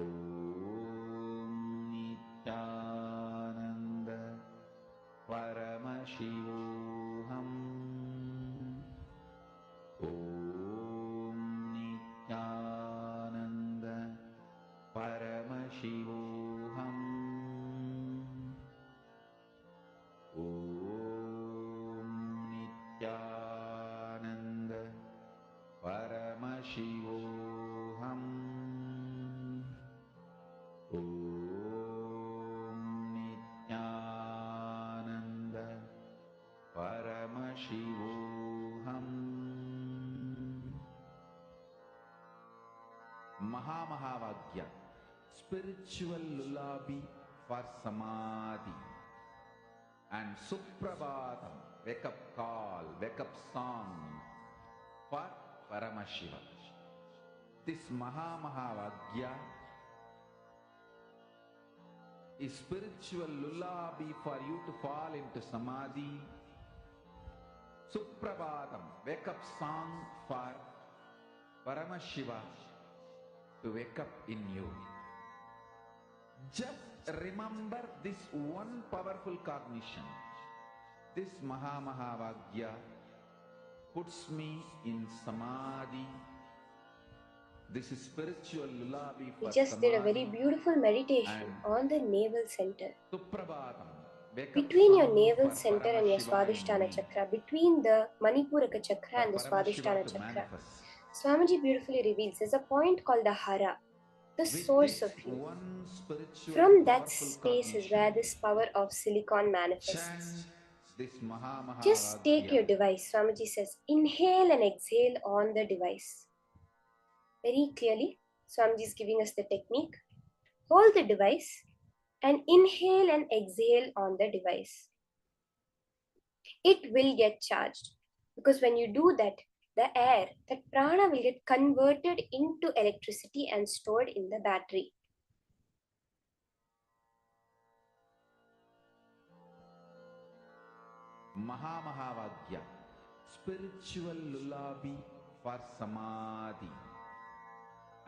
Speaker 5: Om Nithyananda Paramashivoham. Om Nithyananda Paramashivoham. Om Nithyananda Paramashivoham. Om Nithyananda Paramashivoham. Mahamahavaagya, spiritual lullaby for samadhi, and Suprabhatam, wake up call, wake up song for Paramashiva. This Mahamahavaagya is spiritual lullaby for you to fall into samadhi. Suprabhatam, wake up song for Paramashiva to wake up in you. Just remember this one powerful cognition. This Mahamahavaagya puts me in samadhi. This is spiritual lullaby for
Speaker 7: We just did a very
Speaker 5: samadhi.
Speaker 7: beautiful meditation
Speaker 5: And
Speaker 7: on the navel center.
Speaker 5: Suprabhatam, wake up
Speaker 7: Between your
Speaker 5: song
Speaker 7: navel
Speaker 5: for
Speaker 7: center and your
Speaker 5: Paramashiva in
Speaker 7: Swadhisthana
Speaker 5: me.
Speaker 7: chakra, between the Manipuraka chakra
Speaker 5: For
Speaker 7: and the
Speaker 5: Paramashiva
Speaker 7: Swadhisthana
Speaker 5: to
Speaker 7: chakra,
Speaker 5: manifest.
Speaker 7: Swamiji beautifully reveals there's a point called the Hara, the
Speaker 5: With
Speaker 7: source
Speaker 5: this
Speaker 7: of you.
Speaker 5: one spiritual
Speaker 7: From that
Speaker 5: powerful
Speaker 7: space is where
Speaker 5: cognition,
Speaker 7: this power of silicon manifests.
Speaker 5: chant this
Speaker 7: Just take your
Speaker 5: Mahamahavaagya.
Speaker 7: device. Swamiji says, inhale and exhale on the device. Very clearly, Swamiji is giving us the technique. Hold the device and inhale and exhale on the device. It will get charged because when you do that, the air, that prana will get converted into electricity and stored in the battery.
Speaker 5: Mahamahavaagya, spiritual lullaby for samadhi,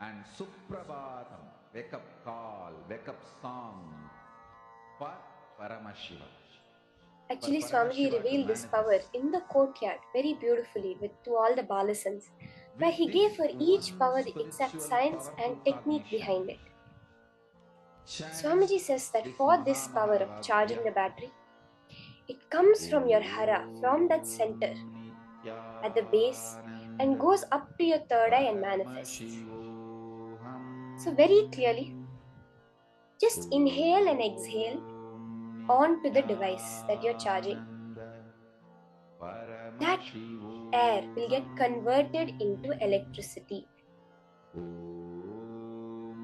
Speaker 5: and Suprabhatam, wake up call, wake up song for Paramashiva.
Speaker 7: Actually,
Speaker 5: For
Speaker 7: Swamiji
Speaker 5: Paramashiva to
Speaker 7: revealed this power
Speaker 5: manifest.
Speaker 7: in the courtyard very beautifully to all the balasans, where
Speaker 5: With
Speaker 7: he
Speaker 5: this
Speaker 7: gave for each
Speaker 5: one
Speaker 7: power the exact
Speaker 5: spiritual
Speaker 7: science
Speaker 5: powerful
Speaker 7: and technique
Speaker 5: cognition,
Speaker 7: behind it.
Speaker 5: chant
Speaker 7: Swamiji says that
Speaker 5: this
Speaker 7: for this power of charging
Speaker 5: Mahamahavaagya.
Speaker 7: the battery, it comes from your hara, from that center at the base, and goes up to your third eye and manifests. So very clearly, just inhale and exhale onto the device that you're charging. That air will get converted into electricity.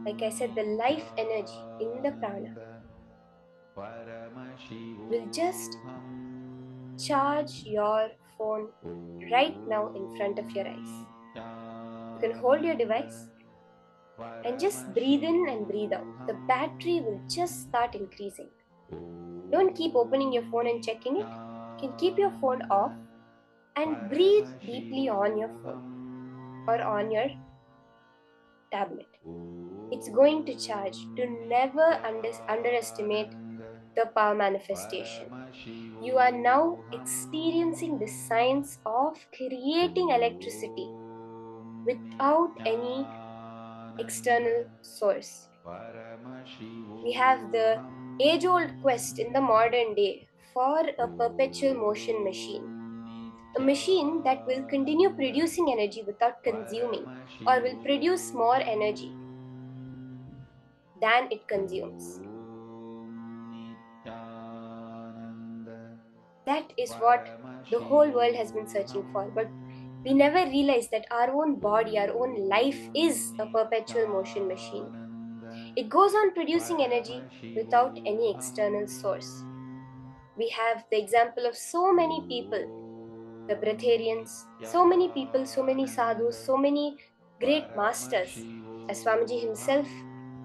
Speaker 7: Like I said, the life energy in the prana will just charge your phone right now in front of your eyes. You can hold your device and just breathe in and breathe out. The battery will just start increasing. Don't keep opening your phone and checking it. You can keep your phone off and breathe deeply on your phone or on your tablet. It's going to charge. Do never underestimate the power manifestation. You are now experiencing the science of creating electricity without any external source. We have the age-old quest in the modern day for a perpetual motion machine. A machine that will continue producing energy without consuming, or will produce more energy than it consumes. That is what the whole world has been searching for, but we never realize that our own body, our own life is a perpetual motion machine. It goes on producing energy without any external source. We have the example of so many people, the breatharians, so many people, so many sadhus, so many great masters, as Swamiji himself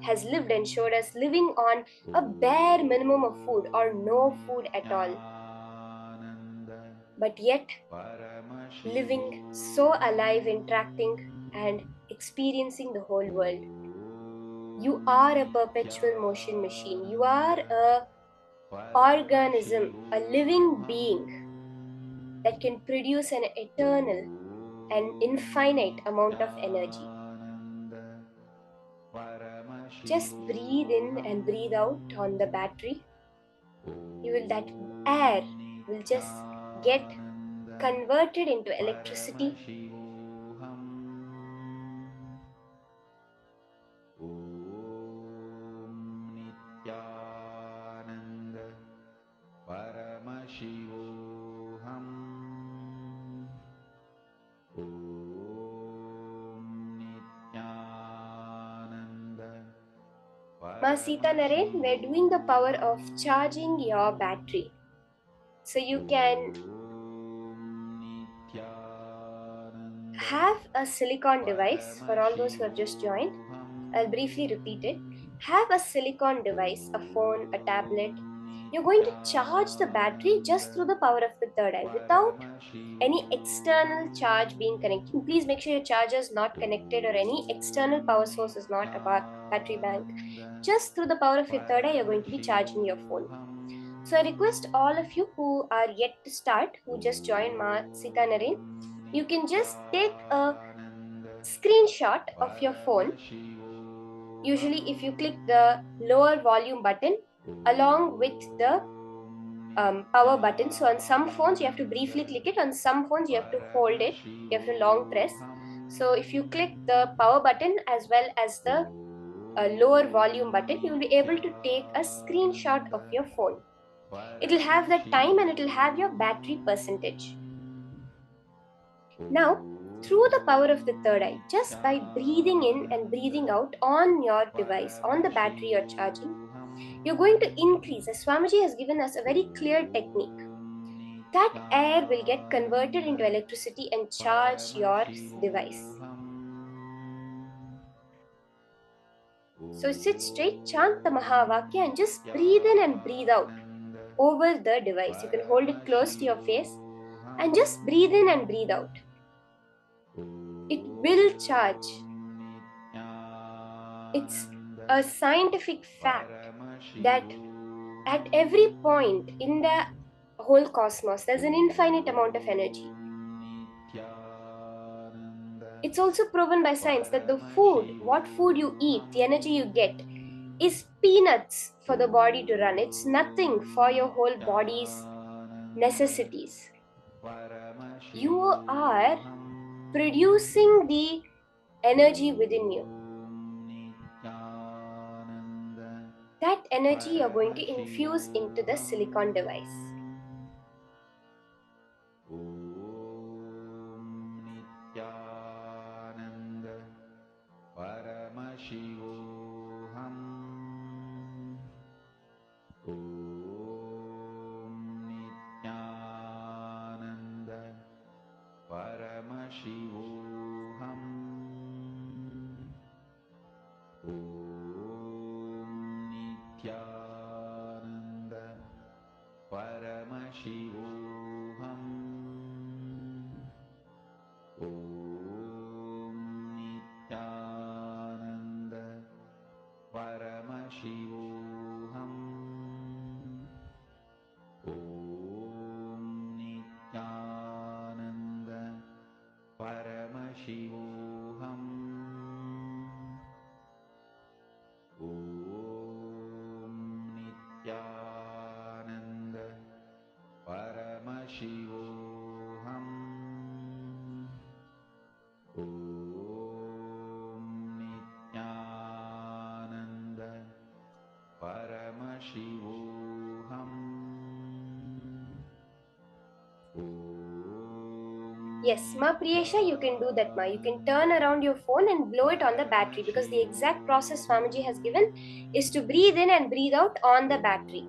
Speaker 7: has lived and showed us, living on a bare minimum of food or no food at all. But yet, living so alive, interacting and experiencing the whole world. You are a perpetual motion machine. You are a organism, a living being that can produce an eternal and infinite amount of energy. Just breathe in and breathe out on the battery. That air will just get converted into electricity.
Speaker 3: Nithyananda Paramashivoham. Nithyananda
Speaker 7: Ma Sita Naren, we're doing the power of charging your battery. So you can have a silicon device. For all those who have just joined, I'll briefly repeat it. Have a silicon device, a phone, a tablet. You're going to charge the battery just through the power of the third eye without any external charge being connected. Please make sure your charger is not connected or any external power source is not a battery bank. Just through the power of your third eye, you're going to be charging your phone. So I request all of you who are yet to start, who just joined Ma Sita Naren, you can just take a screenshot of your phone. Usually if you click the lower volume button along with the power button. So on some phones you have to briefly click it, on some phones you have to hold it, you have to long press. So if you click the power button as well as the lower volume button, you will be able to take a screenshot of your phone. It will have the time and it will have your battery percentage. Now, through the power of the third eye, just by breathing in and breathing out on your device, on the battery you're charging, you're going to increase, as Swamiji has given us a very clear technique. That air will get converted into electricity and charge your device. So sit straight, chant the Mahavakya and just breathe in and breathe out over the device. You can hold it close to your face and just breathe in and breathe out. It will charge. It's a scientific fact that at every point in the whole cosmos, there's an infinite amount of energy. It's also proven by science that the food, what food you eat, the energy you get, is peanuts for the body to run. It's nothing for your whole body's necessities. You are producing the energy within you. That energy you're going to infuse into the silicon device.
Speaker 3: Nithyananda Paramashivoham. Nithyananda Paramashivoham. Om Nithyananda Paramashivoham. Om Nithyananda Paramashivoham. Om Nithyananda Paramashivoham. Om Nithyananda Paramashivoham.
Speaker 7: Yes, Ma Priyesha, you can do that, Ma. You can turn around your phone and blow it on the battery, because the exact process Swamiji has given is to breathe in and breathe out on the battery.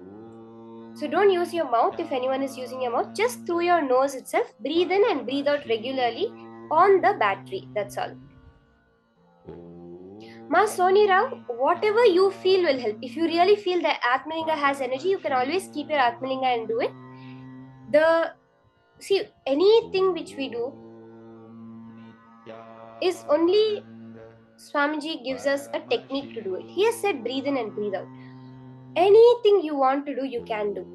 Speaker 7: So don't use your mouth if anyone is using your mouth. Just through your nose itself, breathe in and breathe out regularly on the battery. That's all. Ma Soni Rao, whatever you feel will help. If you really feel that Atmalinga has energy, you can always keep your Atmalinga and do it. See, anything which we do is only Swamiji gives us a technique to do it. He has said breathe in and breathe out. Anything you want to do, you can do.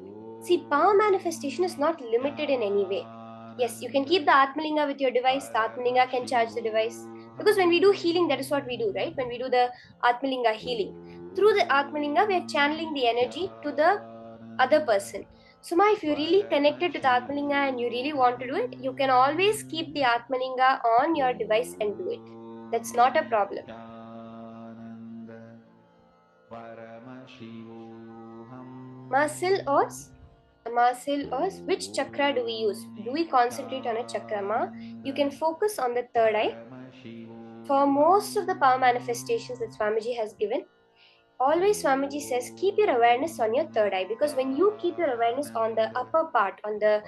Speaker 7: See, power manifestation is not limited in any way. Yes, you can keep the Atmalinga with your device. The Atmalinga can charge the device. Because when we do healing, that is what we do, right? When we do the Atmalinga healing, through the Atmalinga, we are channeling the energy to the other person. So, Ma, if you're really connected to the Atmalinga and you really want to do it, you can always keep the Atmalinga on your device and do it. That's not a problem. Masil or which chakra do we use? Do we concentrate on a chakra, Ma? You can focus on the third eye. For most of the power manifestations that Swamiji has given, always Swamiji says keep your awareness on your third eye, because when you keep your awareness on the upper part, on the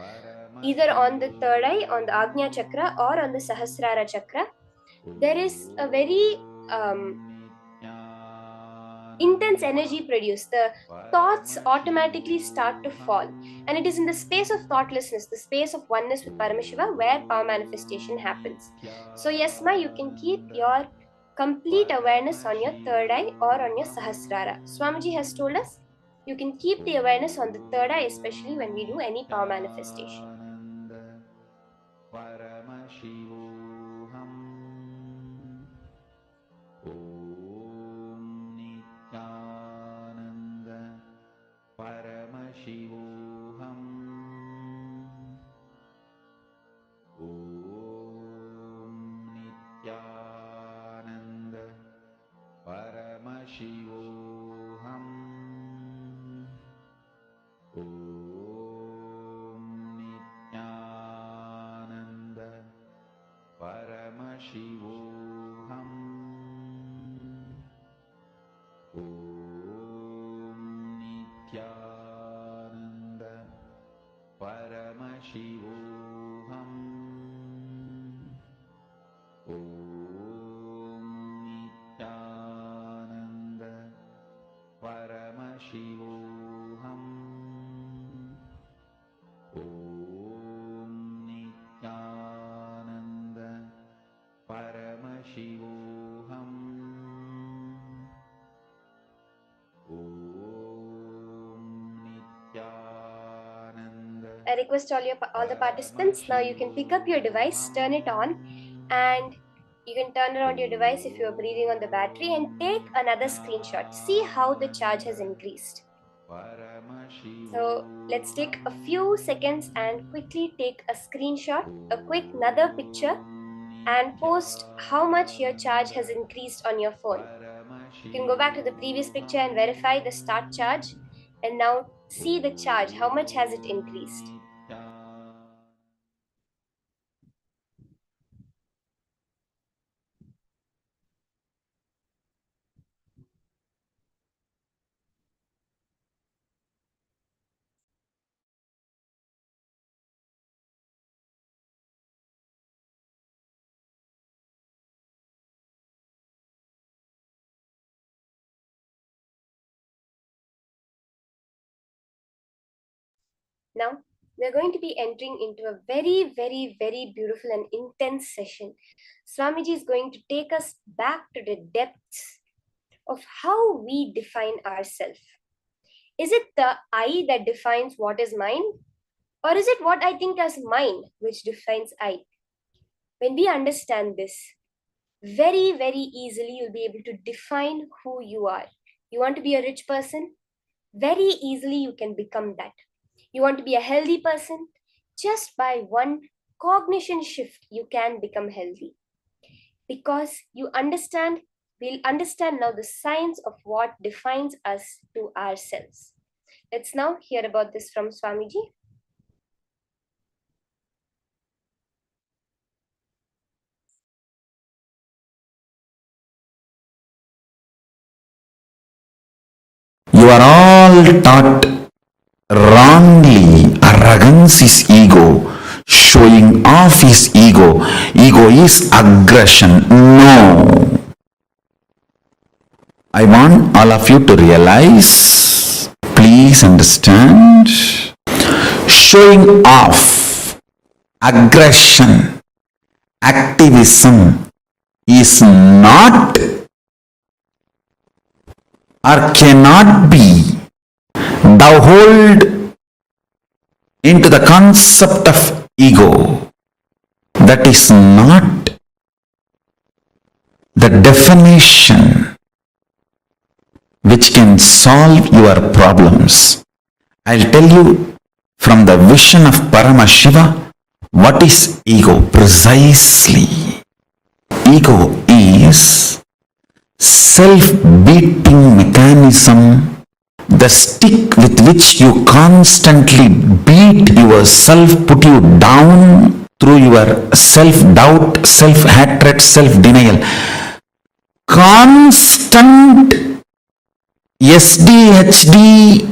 Speaker 7: either on the third eye, on the Agnya chakra or on the Sahasrara chakra, there is a very intense energy produced. The thoughts automatically start to fall, and it is in the space of thoughtlessness, the space of oneness with Paramashiva, where power manifestation happens. So yes, Ma, you can keep your complete awareness on your third eye or on your Sahasrara. Swamiji has told us you can keep the awareness on the third eye, especially when we do any power manifestation.
Speaker 3: Paramashivoham. Om Nithyananda Paramashivoham. Om Nithyananda Paramashivoham. Om Nithyananda Paramashivoham. Om Nithyananda Paramashivoham. Om Nithyananda Paramashivoham. Om Nithyananda Paramashivoham. Om Nithyananda.
Speaker 7: I request all the participants, now you can pick up your device, turn it on, and you can turn around your device if you are breathing on the battery and take another screenshot. See how the charge has increased. So let's take a few seconds and quickly take a screenshot, a quick another picture, and post how much your charge has increased on your phone. You can go back to the previous picture and verify the start charge, and now see the charge, how much has it increased. Now, we're going to be entering into a very, very, very beautiful and intense session. Swamiji is going to take us back to the depths of how we define ourselves. Is it the I that defines what is mine? Or is it what I think as mine which defines I? When we understand this, very, very easily you'll be able to define who you are. You want to be a rich person? Very easily you can become that. You want to be a healthy person? Just by one cognition shift, you can become healthy. Because we'll understand now the science of what defines us to ourselves. Let's now hear about this from Swamiji.
Speaker 5: You are all taught wrongly. Arrogance is ego. Showing off is ego. Ego is aggression. No. I want all of you to realize, please understand, showing off, aggression, activism is not or cannot be thou hold into the concept of ego. That is not the definition which can solve your problems. I'll tell you from the vision of Paramashiva what is ego precisely. Ego is self-beating mechanism, the stick with which you constantly beat yourself, put you down through your self-doubt, self-hatred, self-denial. Constant SDHD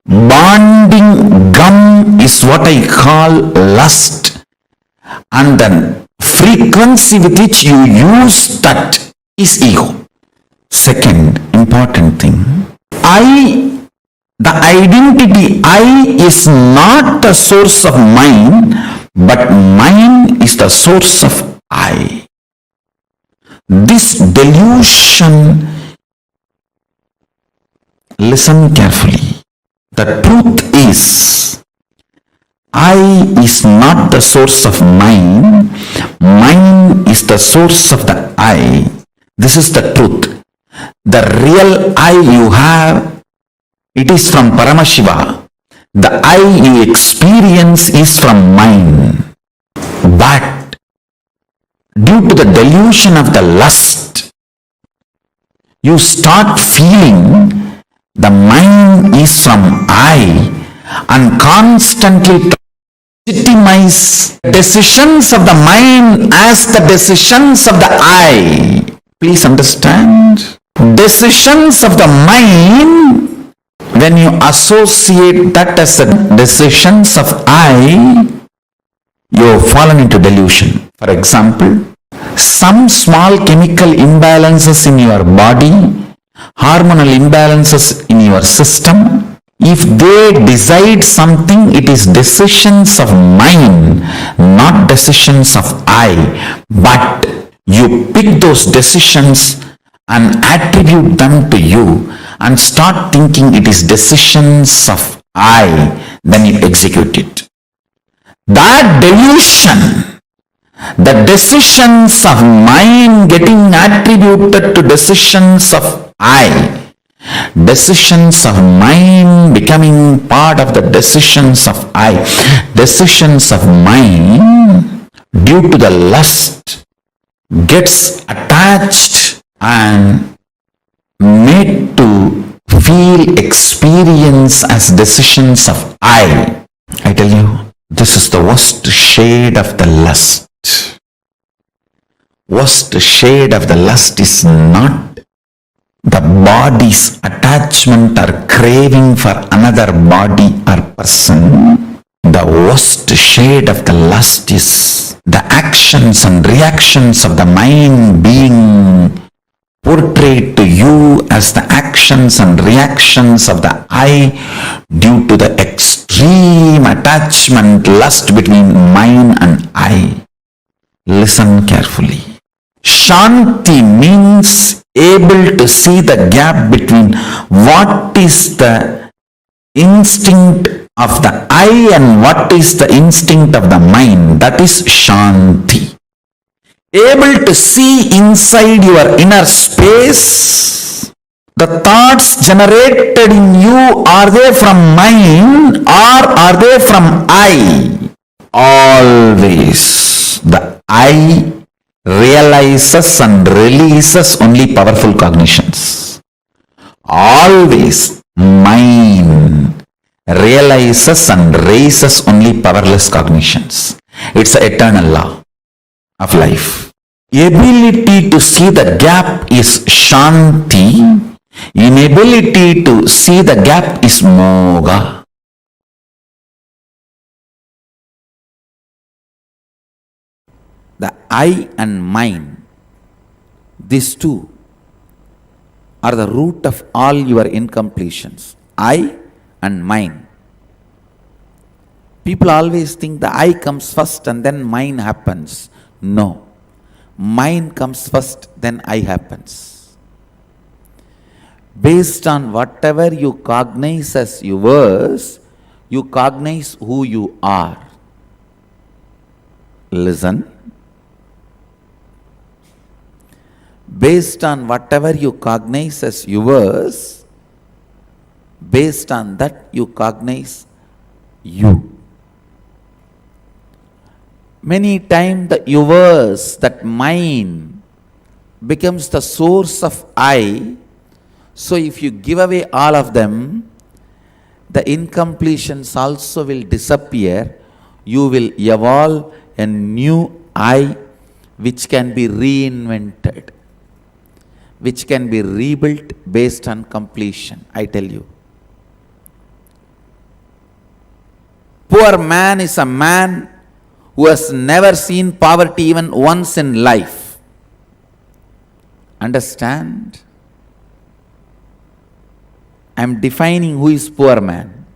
Speaker 5: bonding gum is what I call lust, and the frequency with which you use that is ego. Second important thing, the identity I is not the source of mine, but mine is the source of I. This delusion, listen carefully. The truth is, I is not the source of mine. Mine is the source of the I. This is the truth. The real I you have, it is from Paramashiva. The I you experience is from mine. But due to the delusion of the lust, you start feeling the mine is from I and constantly legitimize decisions of the mind as the decisions of the I. Please understand. Decisions of the mind, when you associate that as the decisions of I, you have fallen into delusion. For example, some small chemical imbalances in your body, hormonal imbalances in your system, if they decide something, it is decisions of mine, not decisions of I. But you pick those decisions and attribute them to you and start thinking it is decisions of I, then you execute it. That delusion, the decisions of mine getting attributed to decisions of I, decisions of mine becoming part of the decisions of I, decisions of mine due to the lust gets attached and made to feel experience as decisions of I. I tell you, this is the worst shade of the lust. Worst shade of the lust is not the body's attachment or craving for another body or person. The worst shade of the lust is the actions and reactions of the mind being portrayed to you as the actions and reactions of the I due to the extreme attachment, lust between mine and I. Listen carefully. Shanti means able to see the gap between what is the instinct of the I and what is the instinct of the mind. That is Shanti. Able to see inside your inner space. The thoughts generated in you, are they from mind or are they from I? Always the I realizes and releases only powerful cognitions. Always mind realizes and raises only powerless cognitions. It's the eternal law of life. Ability to see the gap is Shanti. Inability to see the gap is Moga. The I and mine, these two are the root of all your incompletions. I and mine. People always think the I comes first and then mine happens. No. Mine comes first, then I happens. Based on whatever you cognize as yours, you cognize who you are. Listen. Based on whatever you cognize as yours, based on that you cognize you. Many times the yours, that mine, becomes the source of I. So if you give away all of them, the incompletions also will disappear. You will evolve a new I which can be reinvented, which can be rebuilt based on completion. I tell you. Poor man is a man who has never seen poverty even once in life. Understand? I am defining who is poor man.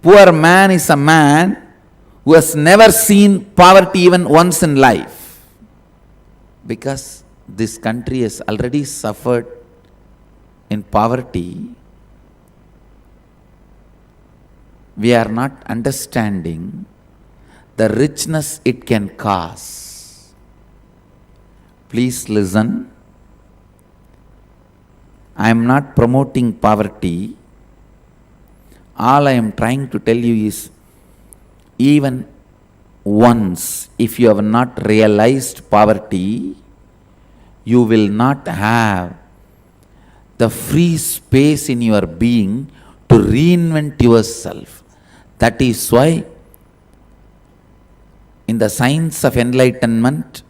Speaker 5: Poor man is a man who has never seen poverty even once in life. Because this country has already suffered in poverty. We are not understanding the richness it can cause. Please listen. I am not promoting poverty. All I am trying to tell you is, even once, if you have not realized poverty, you will not have the free space in your being to reinvent yourself. That is why in the science of enlightenment,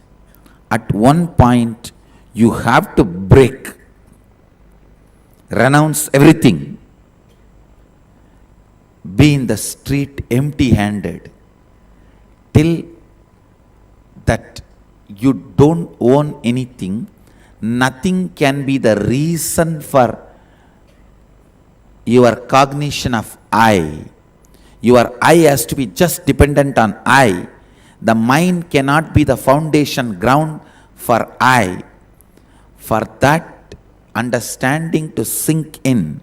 Speaker 5: at one point you have to break, renounce everything, be in the street empty-handed, till that you don't own anything. Nothing can be the reason for your cognition of I. Your I has to be just dependent on I. The mind cannot be the foundation ground for I. For that understanding to sink in,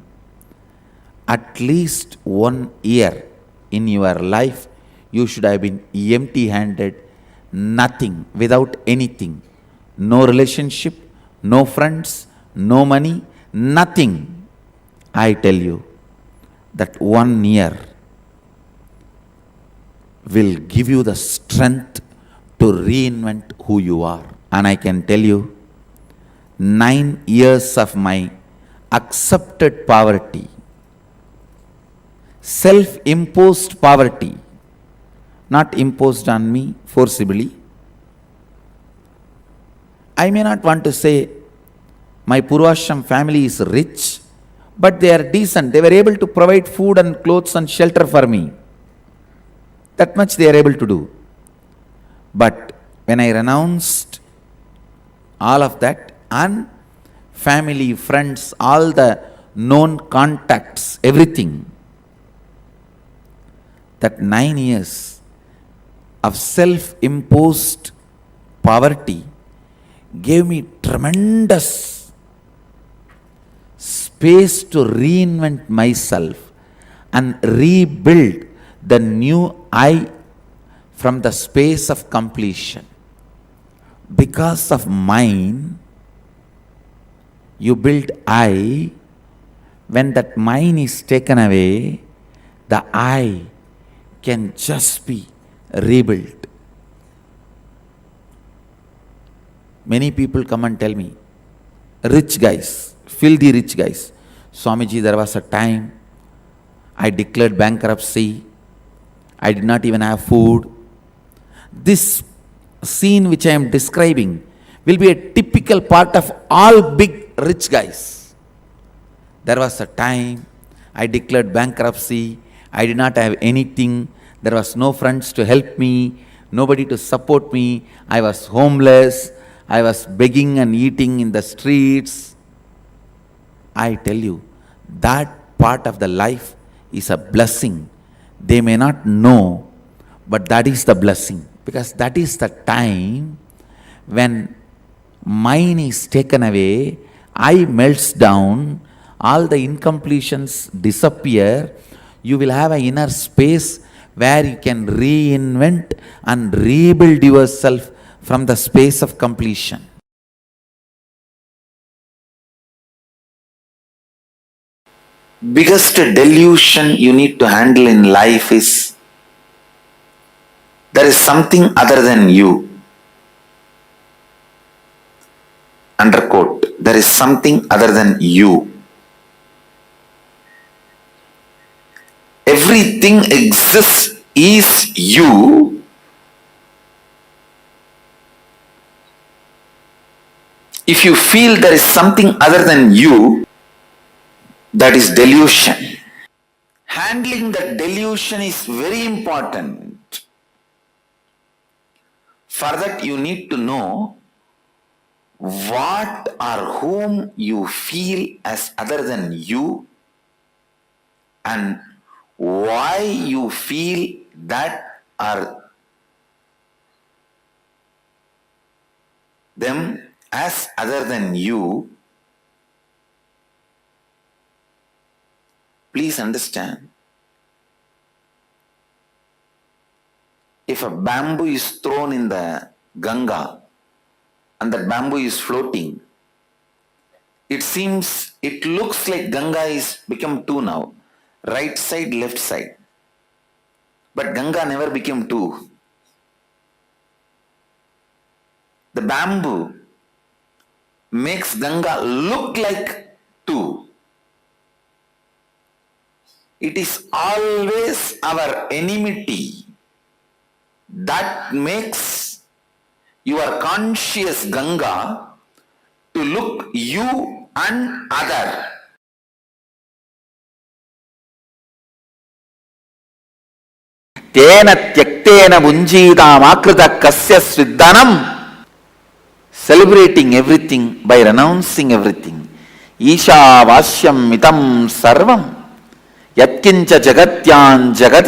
Speaker 5: at least 1 year in your life, you should have been empty-handed, nothing, without anything. No relationship, no friends, no money, nothing. I tell you that 1 year will give you the strength to reinvent who you are. And I can tell you, 9 years of my accepted poverty, self-imposed poverty, not imposed on me forcibly. I may not want to say my Purvashram family is rich, but they are decent. They were able to provide food and clothes and shelter for me. That much they are able to do. But when I renounced all of that, and family, friends, all the known contacts, everything. That 9 years of self-imposed poverty gave me tremendous space to reinvent myself and rebuild the new I from the space of completion. Because of mine, you build I. When that mine is taken away, the I can just be rebuilt. Many people come and tell me, rich guys, filthy rich guys, Swamiji, there was a time I declared bankruptcy, I did not even have food. This scene which I am describing will be a typical part of all big rich guys. There was a time I declared bankruptcy, I did not have anything, there was no friends to help me, nobody to support me, I was homeless, I was begging and eating in the streets. I tell you, that part of the life is a blessing. They may not know, but that is the blessing. Because that is the time when mine is taken away, I melts down, all the incompletions disappear, you will have an inner space where you can reinvent and rebuild yourself from the space of completion. Biggest delusion you need to handle in life is there is something other than you. Underquote, there is something other than you. Everything exists is you. If you feel there is something other than you, that is delusion. Handling that delusion is very important. For that you need to know what or whom you feel as other than you and why you feel that or them as other than you. Please understand, if a bamboo is thrown in the Ganga and that bamboo is floating, it looks like Ganga is become two now, right side, left side. But Ganga never became two. The bamboo makes Ganga look like two. It is always our enmity that makes your conscious Ganga to look you and other. Tena tyaktena bunjidam akrita kasya sviddanam. Celebrating everything by renouncing everything. Isha vasyam mitam sarvam. Yatkincha jagatyan jagat.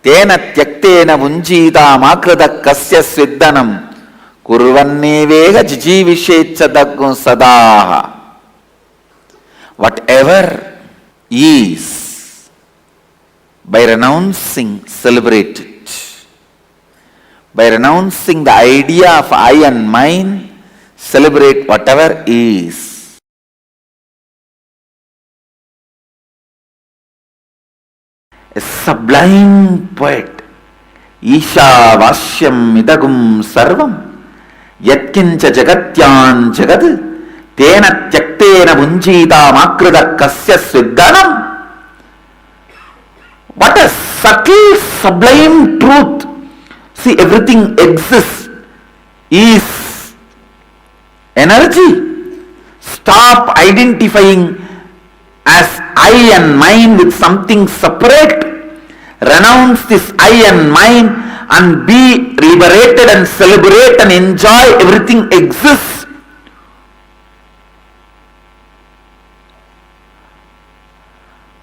Speaker 5: Tena tyaktena bunjidam akrita kasya sviddanam. Kurvanne vega jijivishecha daggum sadaha. Whatever is, by renouncing, celebrate it. By renouncing the idea of I and mine, celebrate whatever is. A sublime poet, Isha Vasyam Idagum Sarvam, Yatkincha Jagatyan Jagad, Tena Tyaktena Bunjita Makrida Kasya Sviddanam. What a subtle, sublime truth. See, everything exists, is energy. Stop identifying as I and mine with something separate. Renounce this I and mine and be liberated and celebrate and enjoy everything exists.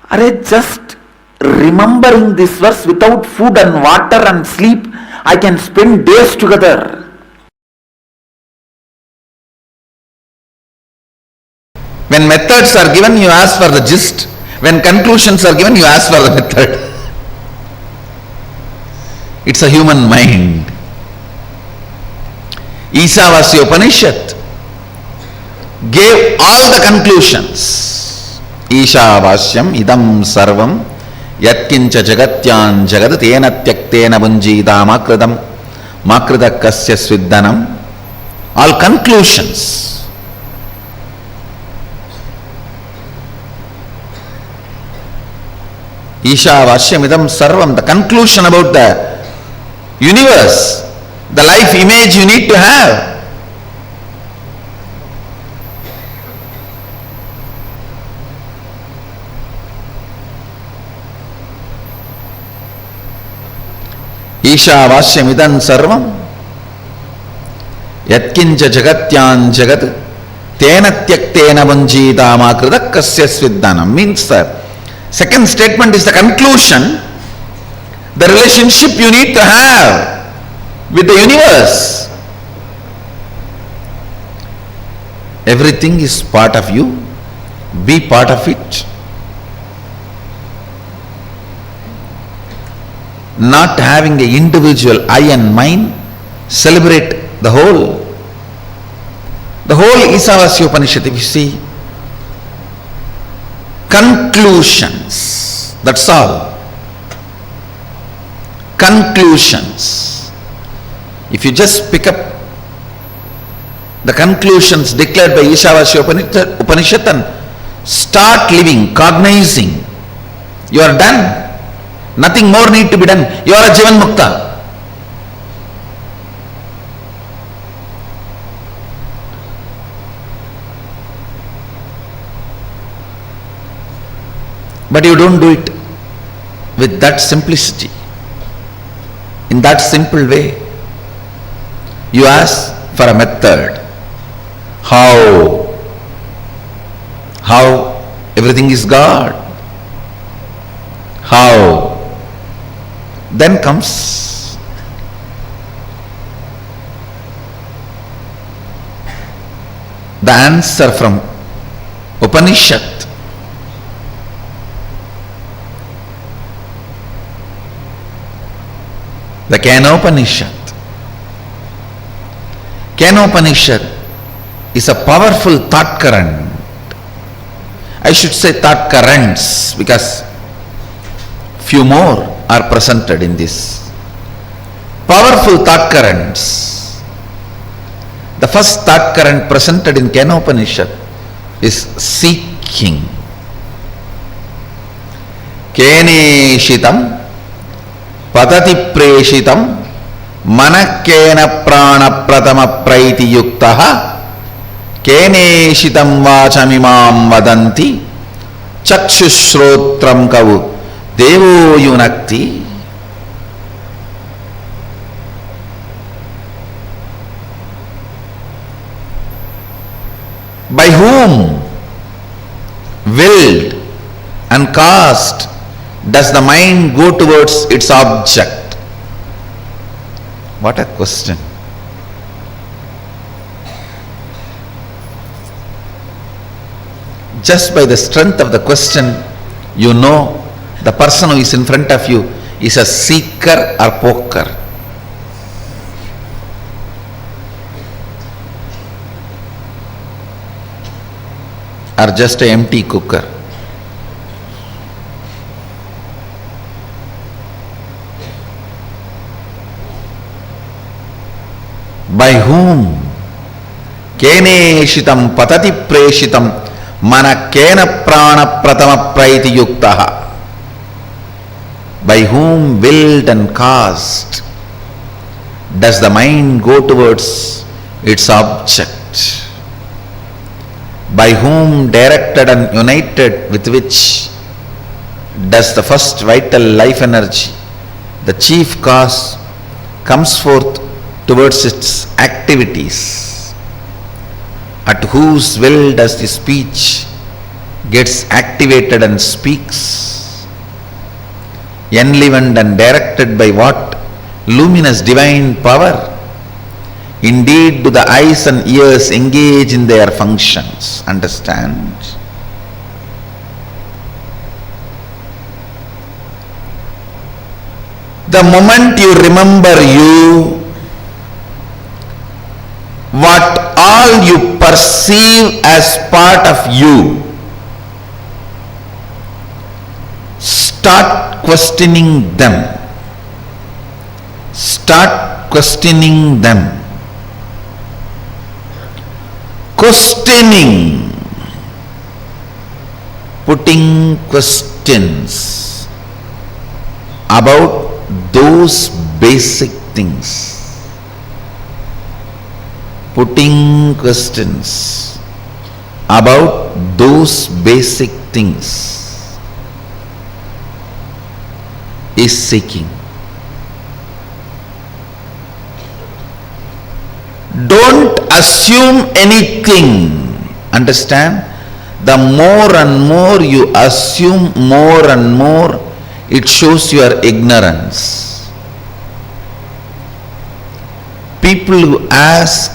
Speaker 5: Are just remembering this verse without food and water and sleep, I can spend days together. When methods are given, you ask for the gist. When conclusions are given, you ask for the method. It's a human mind. Ishavasya Upanishad gave all the conclusions. Ishavasyam idam sarvam yatkincha jagatyan jagad tena tyaktena bunjita makridam kasya sviddanam. All conclusions. Ishavashyamidam sarvam, the conclusion about the universe, the life image you need to have. Ishavashyamidam sarvam yatkincha jagatyan jagad tena tyaktena bunjita makrida kasya sviddanam, means that second statement is the conclusion, the relationship you need to have with the universe. Everything is part of you, be part of it. Not having an individual I and mine, celebrate the whole. The whole Ishavasya Upanishad, if you see, conclusions, that's all. Conclusions. If you just pick up the conclusions declared by Ishavasya Upanishad and start living, cognizing, you are done. Nothing more need to be done. You are a Jivan Mukta. But you don't do it with that simplicity, in that simple way. You ask for a method. How everything is God. How? Then comes the answer from Upanishad. The Kenopanishad. Kenopanishad is a powerful thought current. I should say thought currents, because few more are presented in this. Powerful thought currents. The first thought current presented in Kenopanishad is seeking. Keneshitam padati preshitam manakena prana pratama praiti yuktaha keneshitam vachamimam vadanti chakshushrotram kavu devo yunakti. By whom, willed and caused, does the mind go towards its object? What a question. Just by the strength of the question, you know the person who is in front of you is a seeker or poker. Or just an empty cooker. By whom? Keneshitam patati preshitam mana kena prana pratama praiti yuktaha. By whom, willed and caused, does the mind go towards its object? By whom, directed and united with which, does the first vital life energy, the chief cause, comes forth towards its activities? At whose will does the speech, gets activated and speaks, enlivened and directed by what? Luminous divine power. Indeed, do the eyes and ears engage in their functions. Understand? The moment you remember you, what all you perceive as part of you, start questioning them. Start questioning them. Questioning, putting questions about those basic things. Putting questions about those basic things is seeking. Don't assume anything. Understand? The more and more you assume, more and more it shows your ignorance. People who ask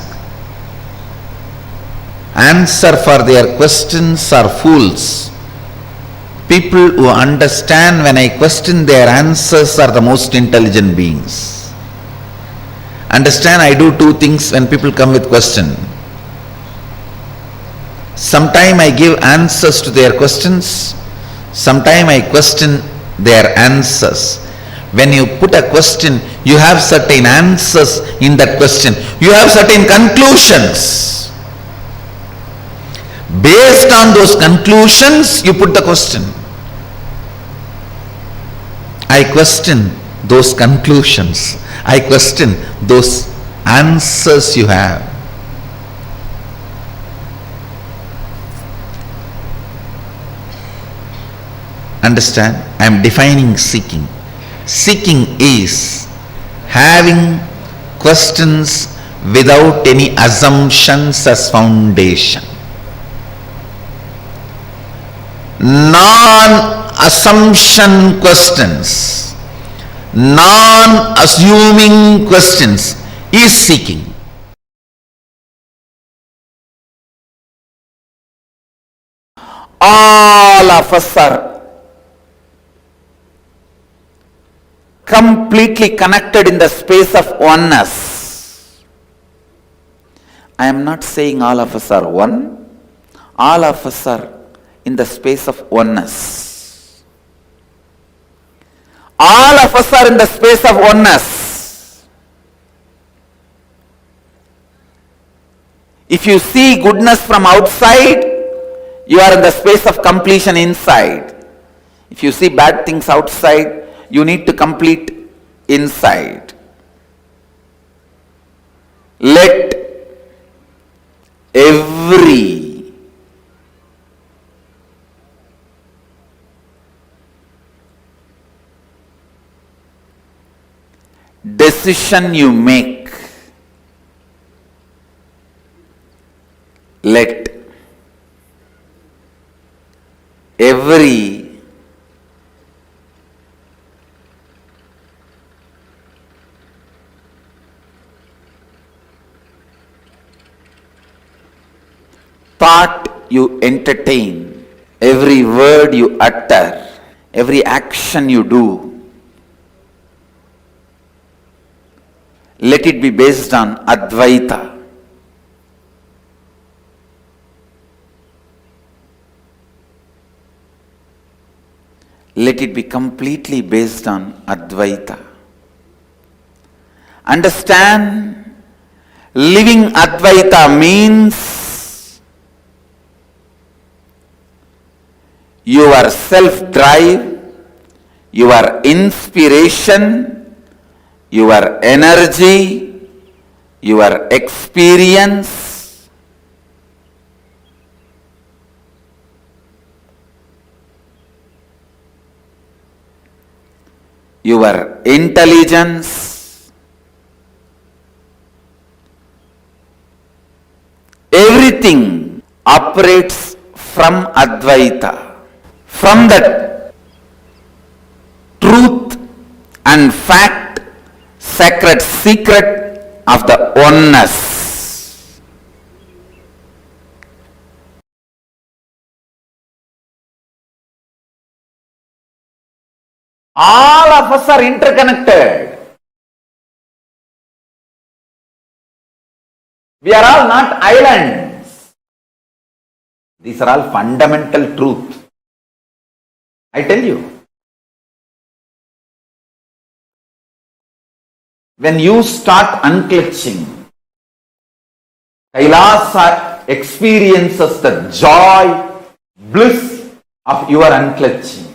Speaker 5: answer for their questions are fools. People who understand when I question their answers are the most intelligent beings. Understand, I do two things when people come with question. Sometime I give answers to their questions, sometime I question their answers. When you put a question, you have certain answers in that question. You have certain conclusions. Based on those conclusions, you put the question. I question those conclusions. I question those answers you have. Understand? I am defining seeking. Seeking is having questions without any assumptions as foundation. Non-assumption questions, non-assuming questions is seeking. All of us are completely connected in the space of oneness. I am not saying all of us are one. All of us are in the space of oneness. All of us are in the space of oneness. If you see goodness from outside, you are in the space of completion inside. If you see bad things outside, you need to complete inside. Let every decision you make, let every thought you entertain, every word you utter, every action you do, let it be based on Advaita. Let it be completely based on Advaita. Understand, living Advaita means your self-drive, your inspiration, your energy, your experience, your intelligence, everything operates from Advaita, from the truth and fact, sacred secret of the oneness. All of us are interconnected. We are all not islands. These are all fundamental truths. I tell you, when you start unclutching, Kailasa experiences the joy, bliss of your unclutching.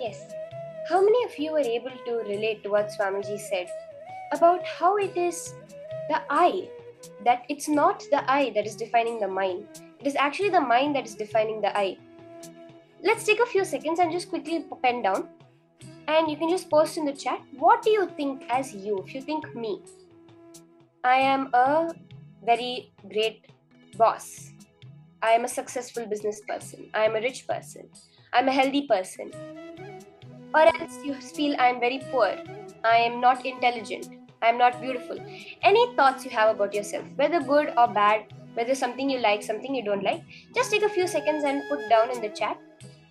Speaker 7: Yes. How many of you were able to relate to what Swamiji said about how it is the I, that it's not the I that is defining the mind. It is actually the mind that is defining the I. Let's take a few seconds and just quickly pen down, and you can just post in the chat, what do you think as you? If you think me, I am a very great boss. I am a successful business person. I am a rich person. I'm a healthy person. Or else you feel I am very poor. I am not intelligent. I am not beautiful. Any thoughts you have about yourself, whether good or bad, whether something you like, something you don't like, just take a few seconds and put down in the chat.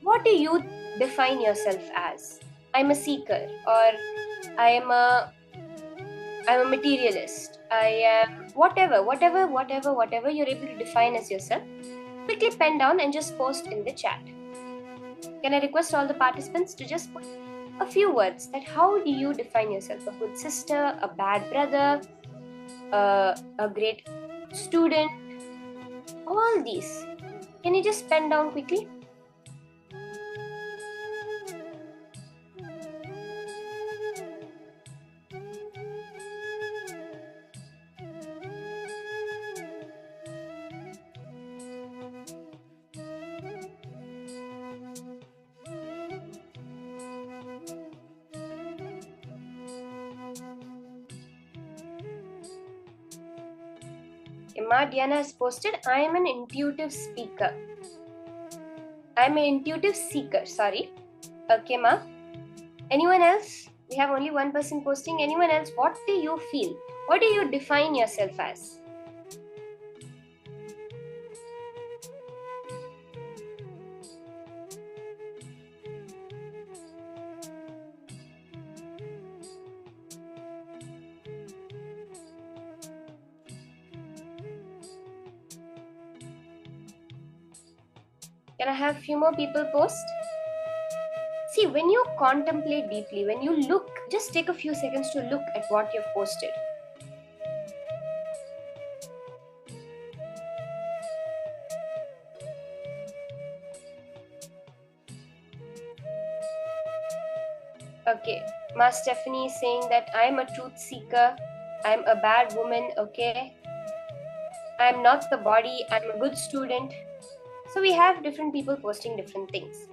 Speaker 7: What do you define yourself as? I'm a seeker, or I'm a materialist. I am whatever you're able to define as yourself. Quickly pen down and just post in the chat. Can I request all the participants to just put a few words that how do you define yourself? A good sister, a bad brother, a great student, all these. Can you just pen down quickly? Emma Diana has posted, I am an intuitive speaker. I'm an intuitive seeker, sorry. Okay, Ma. Anyone else? We have only one person posting. Anyone else? What do you feel? What do you define yourself as? Can I have a few more people post? See, when you contemplate deeply, when you look, just take a few seconds to look at what you've posted. Okay, Ma Stephanie is saying that I'm a truth seeker, I'm a bad woman, okay. I'm not the body, I'm a good student. So we have different people posting different things.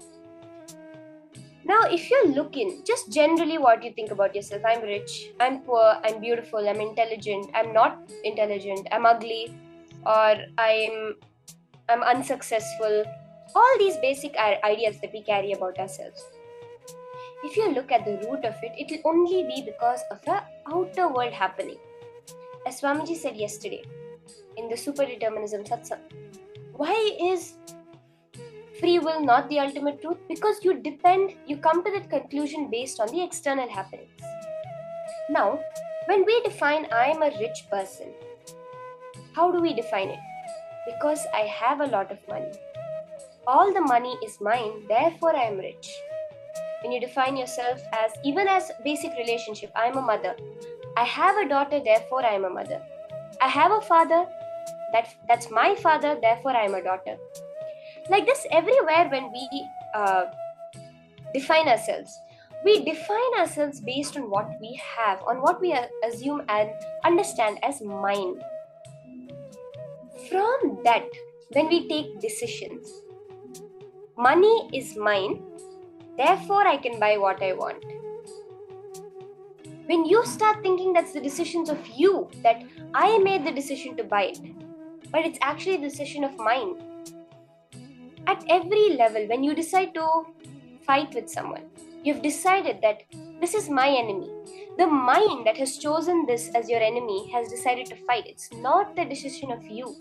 Speaker 7: Now, if you look in, just generally what you think about yourself. I'm rich, I'm poor, I'm beautiful, I'm intelligent, I'm not intelligent, I'm ugly, or I'm unsuccessful. All these basic ideas that we carry about ourselves. If you look at the root of it, it will only be because of the outer world happening. As Swamiji said yesterday in the Superdeterminism Satsang, why is free will not the ultimate truth? Because you come to that conclusion based on the external happenings. Now, when we define I am a rich person, how do we define it? Because I have a lot of money. All the money is mine, therefore I am rich. When you define yourself as, even as basic relationship, I am a mother. I have a daughter, therefore I am a mother. I have a father, that's my father, therefore I am a daughter. Like this, everywhere when we define ourselves, we define ourselves based on what we have, on what we assume and understand as mine. From that, when we take decisions, money is mine, therefore I can buy what I want. When you start thinking that's the decisions of you, that I made the decision to buy it, but it's actually the decision of mine. At every level, when you decide to fight with someone, you've decided that this is my enemy. The mind that has chosen this as your enemy has decided to fight. It's not the decision of you.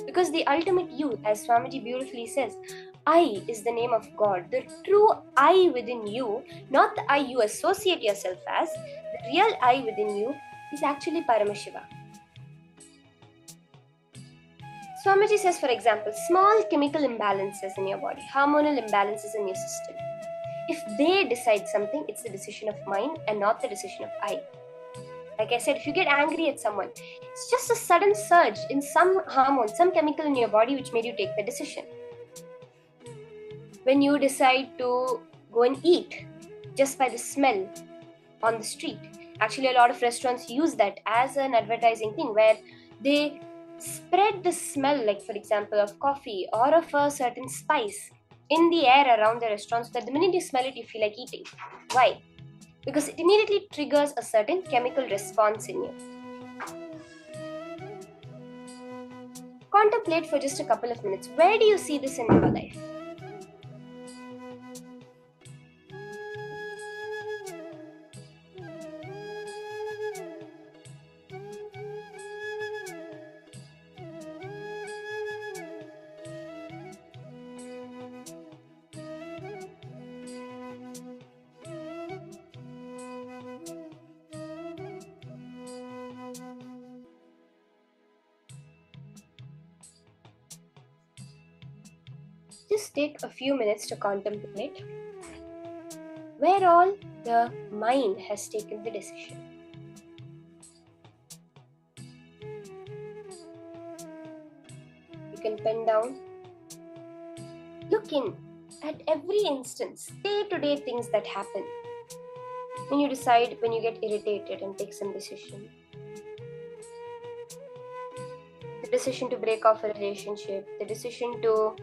Speaker 7: Because the ultimate you, as Swamiji beautifully says, I is the name of God. The true I within you, not the I you associate yourself as, the real I within you is actually Paramashiva. Swamiji says, for example, small chemical imbalances in your body, hormonal imbalances in your system. If they decide something, it's the decision of mind and not the decision of I. Like I said, if you get angry at someone, it's just a sudden surge in some hormone, some chemical in your body which made you take the decision. When you decide to go and eat, just by the smell on the street. Actually, a lot of restaurants use that as an advertising thing where they spread the smell, like for example, of coffee or of a certain spice in the air around the restaurant so that the minute you smell it, you feel like eating. Why? Because it immediately triggers a certain chemical response in you. Contemplate for just a couple of minutes. Where do you see this in your life? Just take a few minutes to contemplate where all the mind has taken the decision. You can pen down. Look in at every instance, day-to-day things that happen. When you decide, when you get irritated and take some decision. The decision to break off a relationship, the decision to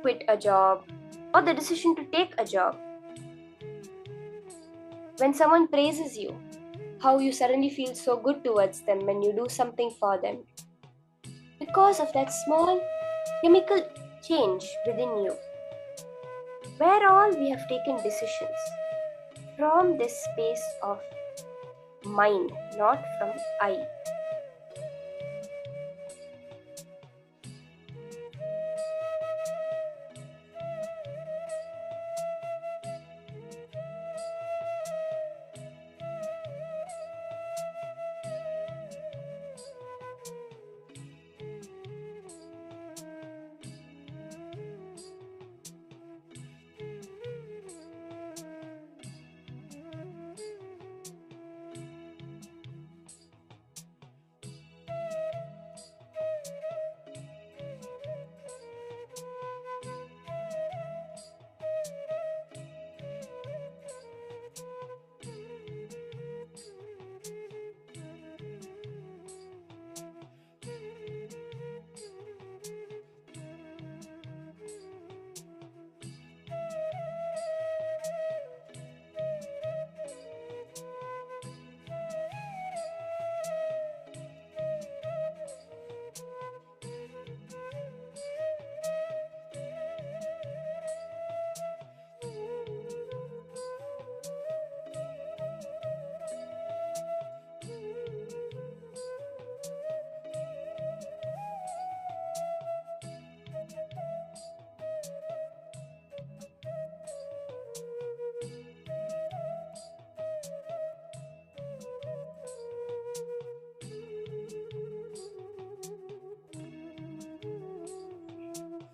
Speaker 7: quit a job, or the decision to take a job. When someone praises you, how you suddenly feel so good towards them when you do something for them. Because of that small chemical change within you. Where all we have taken decisions from this space of mind, not from I.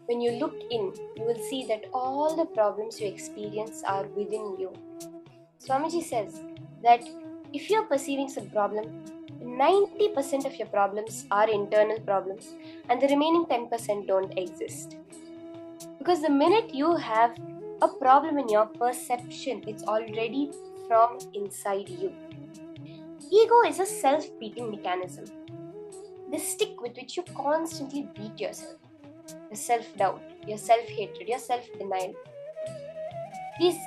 Speaker 7: When you look in, you will see that all the problems you experience are within you. Swamiji says that if you are perceiving some problem, 90% of your problems are internal problems and the remaining 10% don't exist. Because the minute you have a problem in your perception, it's already from inside you. Ego is a self-beating mechanism. The stick with which you constantly beat yourself. Your self-doubt, your self-hatred, your self-denial. This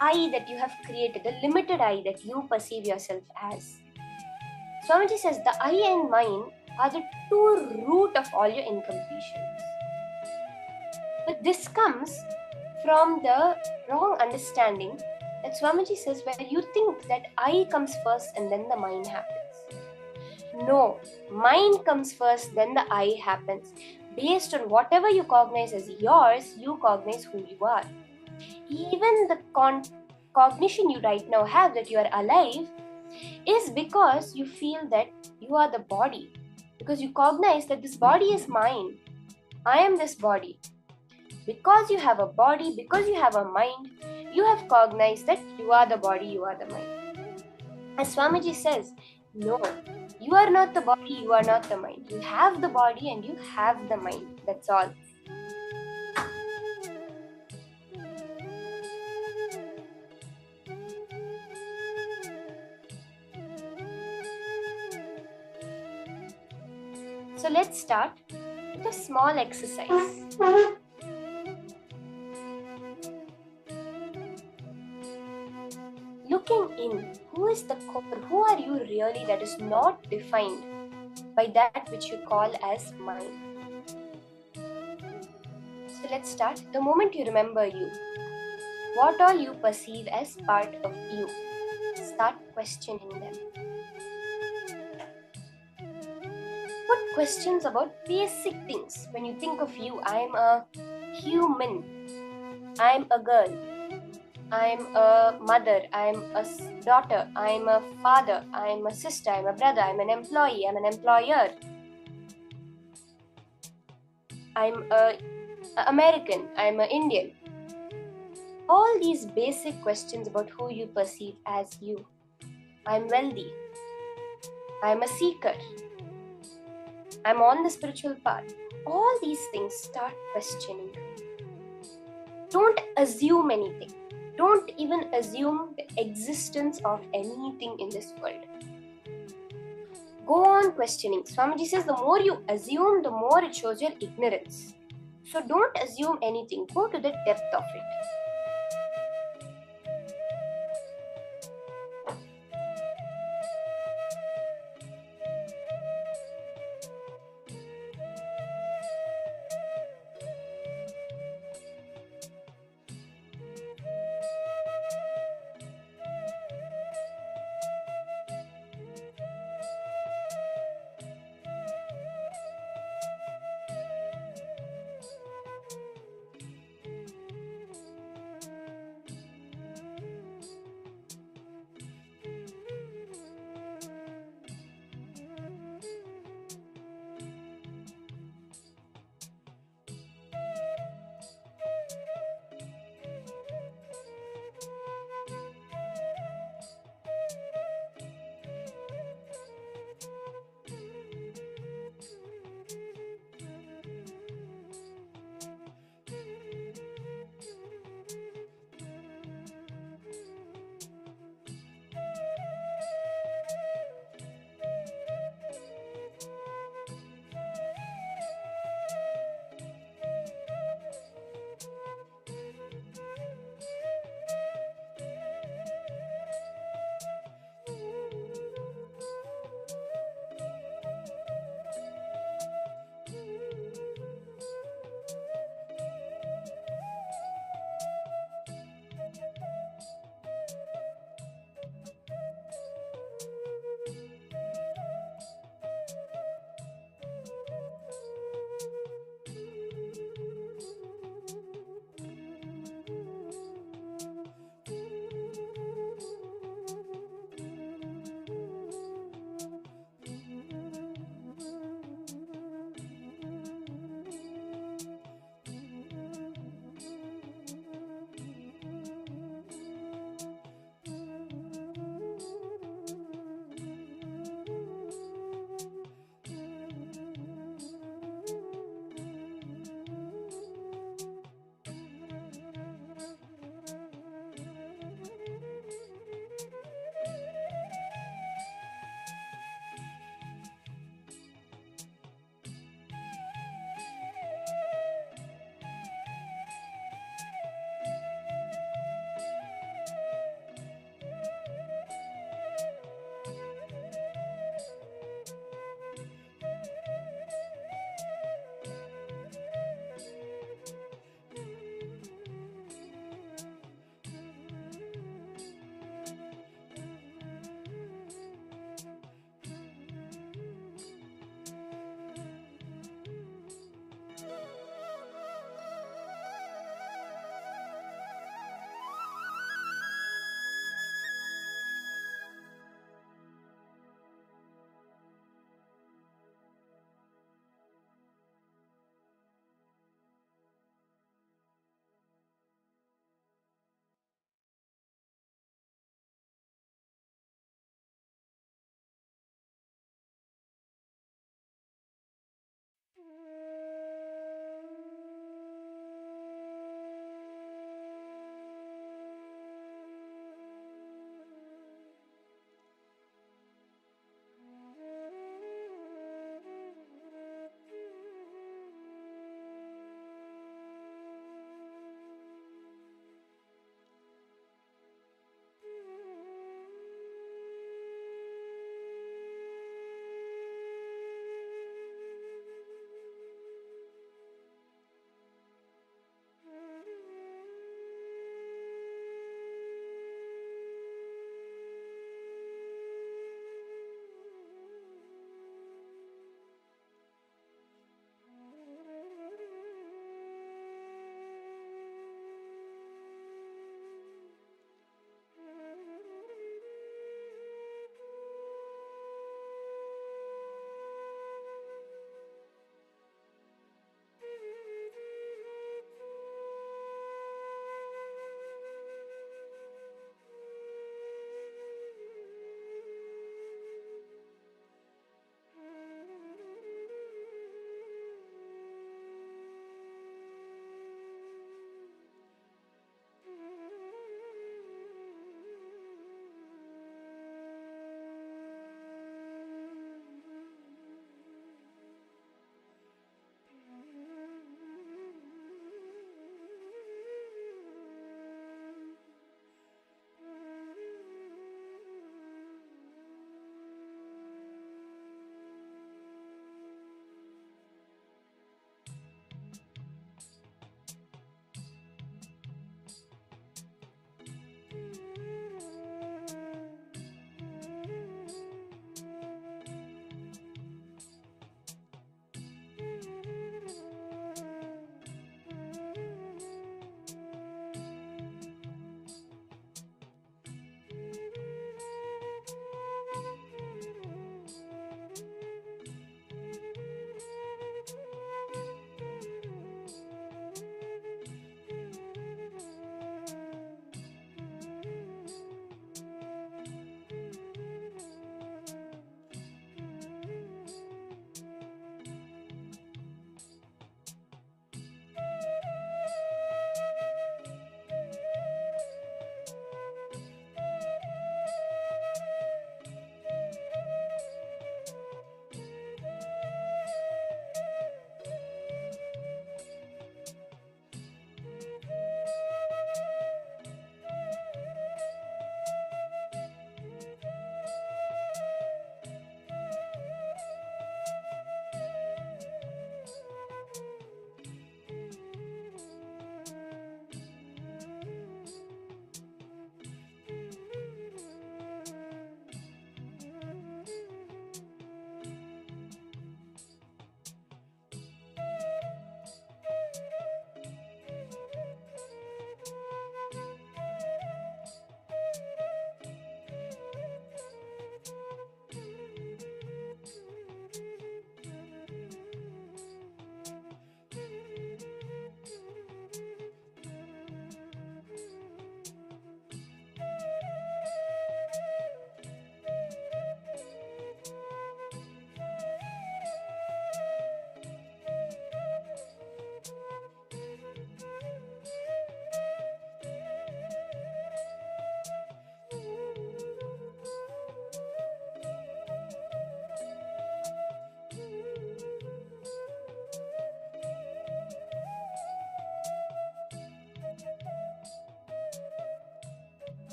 Speaker 7: I that you have created, the limited I that you perceive yourself as. Swamiji says the I and mine are the two root of all your incompletions. But this comes from the wrong understanding that Swamiji says where you think that I comes first and then the mine happens. No, mind comes first, then the I happens. Based on whatever you cognize as yours, you cognize who you are. Even the cognition you right now have that you are alive is because you feel that you are the body. Because you cognize that this body is mine. I am this body. Because you have a body, because you have a mind, you have cognized that you are the body, you are the mind. As Swamiji says, no, you are not the body, you are not the mind. You have the body and you have the mind. That's all. let's start with a small exercise. Looking in, who is the core? Who are you really that is not defined by that which you call as mind? So let's start. The moment you remember you, what all you perceive as part of you, start questioning them. Put questions about basic things. When you think of you, I am a human, I am a girl, I am a mother, I am a daughter, I am a father, I am a sister, I am a brother, I am an employee, I am an employer, I am a American, I am an Indian. All these basic questions about who you perceive as you. I am wealthy, I am a seeker, I am on the spiritual path. All these things, start questioning. Don't assume anything. Don't even assume the existence of anything in this world. Go on questioning. Swamiji says the more you assume, the more it shows your ignorance. So don't assume anything. Go to the depth of it.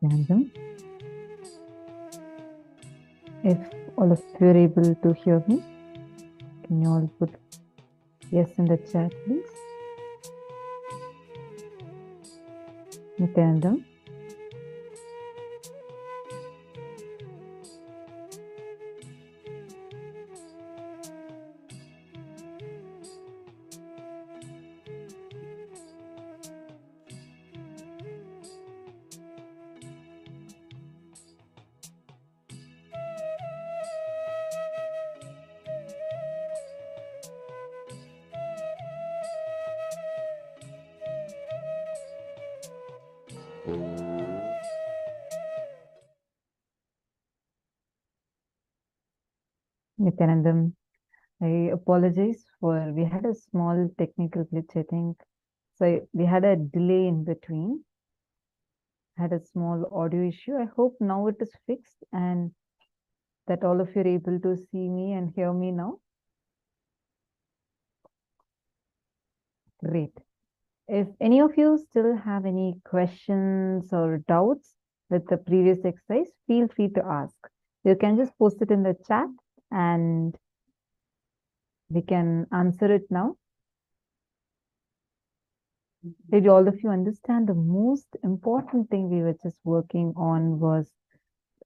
Speaker 6: Nityanandam. If all of you are able to hear me, can you all put yes in the chat, please? Nityanandam. Nityanandam, I apologize for, we had a small technical glitch, I think. So we had a delay in between, had a small audio issue. I hope now it is fixed and that all of you are able to see me and hear me now. Great. If any of you still have any questions or doubts with the previous exercise, feel free to ask. You can just post it in the chat and we can answer it now. Did all of you understand the most important thing we were just working on was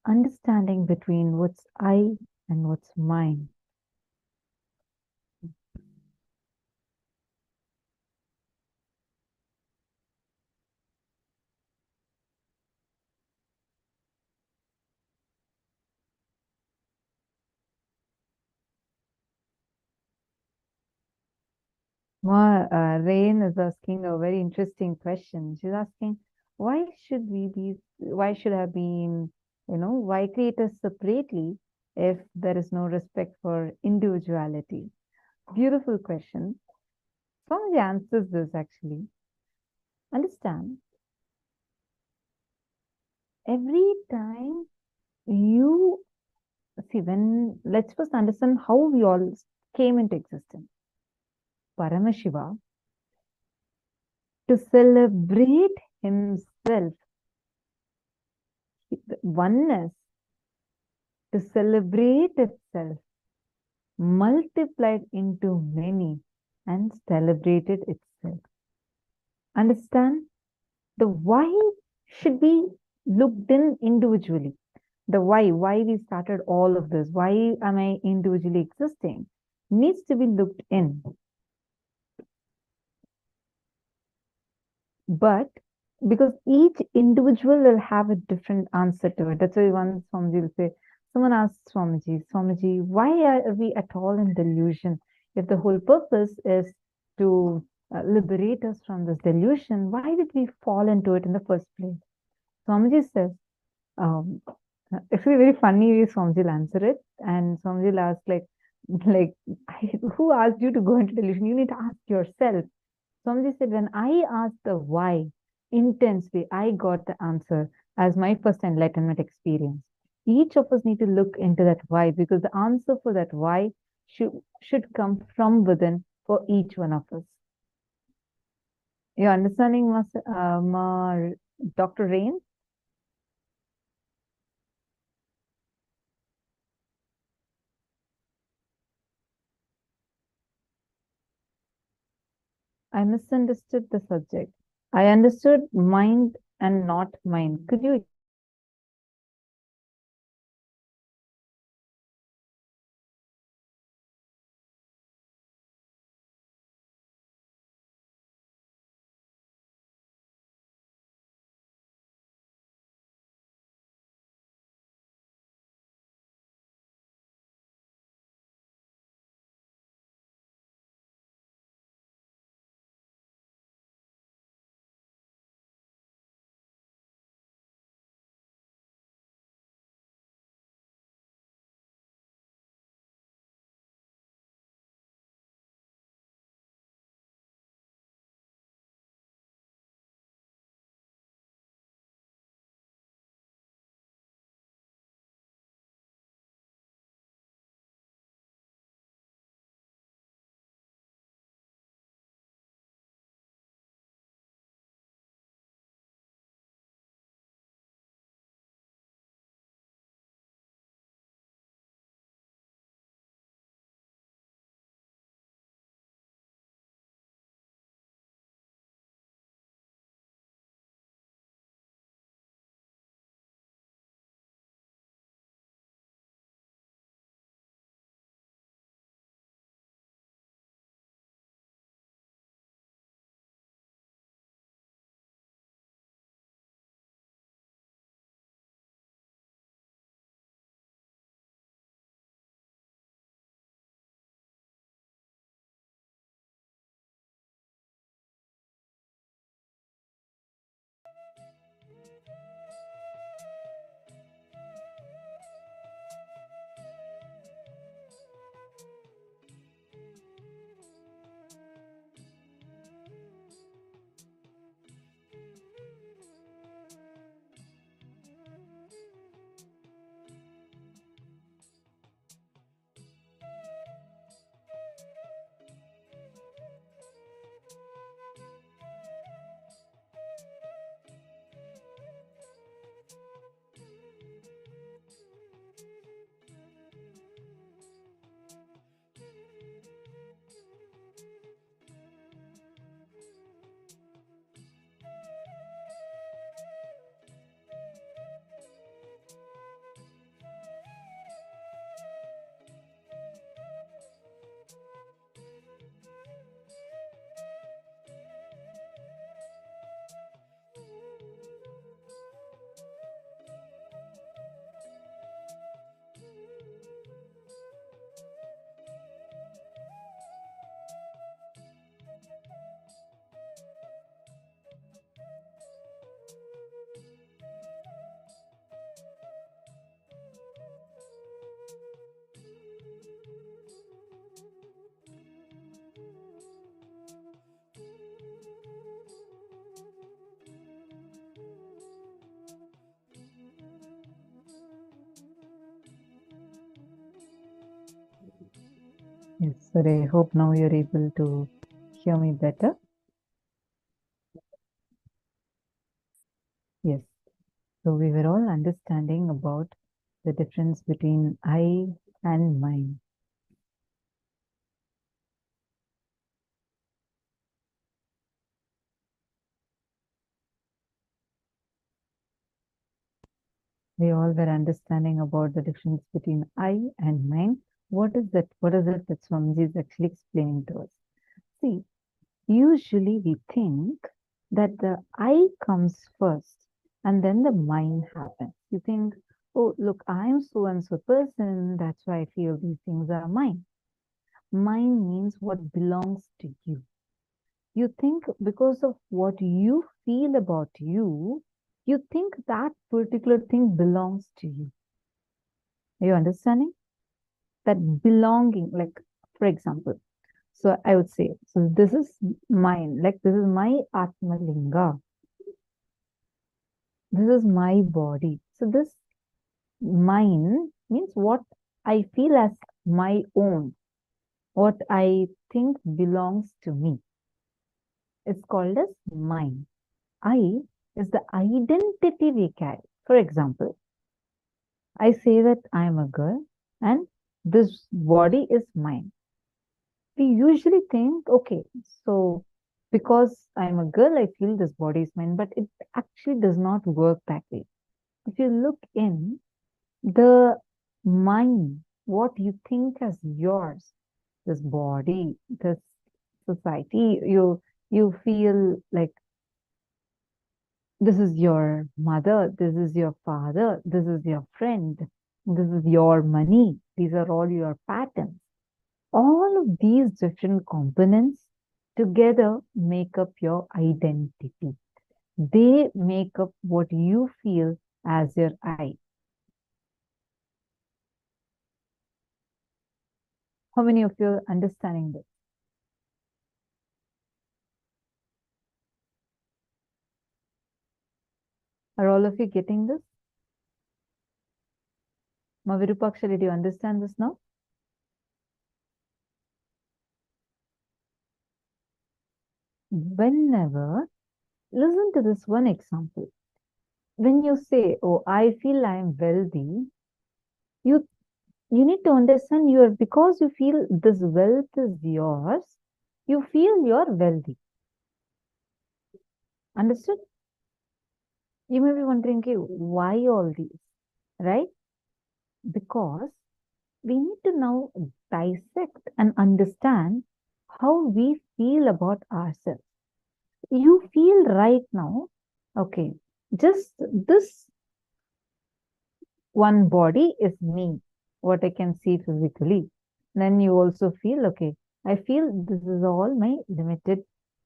Speaker 6: understanding between what's I and what's mine? Rain is asking a very interesting question. She's asking, why should I been, why create us separately if there is no respect for individuality? Beautiful question. Swamiji answers this actually. Understand, every time you see, let's first understand how we all came into existence. Paramashiva, to celebrate himself, oneness, to celebrate itself, multiplied into many and celebrated itself. Understand? The why should be looked in individually. The why we started all of this, why am I individually existing, needs to be looked in. But because each individual will have a different answer to it. That's why one Swamiji will say, someone asks Swamiji, why are we at all in delusion? If the whole purpose is to liberate us from this delusion, why did we fall into it in the first place? Swamiji says, it's a very funny way Swamiji will answer it. And Swamiji will ask who asked you to go into delusion? You need to ask yourself. Swamiji said, when I asked the why intensely, I got the answer as my first enlightenment experience. Each of us need to look into that why, because the answer for that why should come from within for each one of us. You're understanding, Dr. Rain? I misunderstood the subject. I understood mind and not mind. Could you Yes, sir. I hope now you're able to hear me better. Yes. So we were all understanding about the difference between I and mine. We all were understanding about the difference between I and mine. What is that? What is it that Swamiji is actually explaining to us? See, usually we think that the I comes first and then the mine happens. You think, oh, look, I'm so and so person. That's why I feel these things are mine. Mine means what belongs to you. You think because of what you feel about you, you think that particular thing belongs to you. Are you understanding? That belonging, like, for example, so I would say, so this is mine, like this is my Atma Linga. This is my body. So this mine means what I feel as my own, what I think belongs to me. It's called as mine. I is the identity we carry. For example, I say that I am a girl and this body is mine. We usually think, okay, so because I'm a girl, I feel this body is mine, but it actually does not work that way. If you look in the mind, what you think as yours, this body, this society, you feel like this is your mother, this is your father, this is your friend, this is your money. These are all your patterns. All of these different components together make up your identity. They make up what you feel as your I. How many of you are understanding this? Are all of you getting this? Mavirupaksha, did you understand this now? Whenever, listen to this one example. When you say, oh, I feel I am wealthy, you need to understand because you feel this wealth is yours, you feel you're wealthy. Understood? You may be wondering, okay, why all these, right? Because we need to now dissect and understand how we feel about ourselves. You feel right now, okay, just this one body is me, what I can see physically. Then you also feel, okay, I feel this is all my limited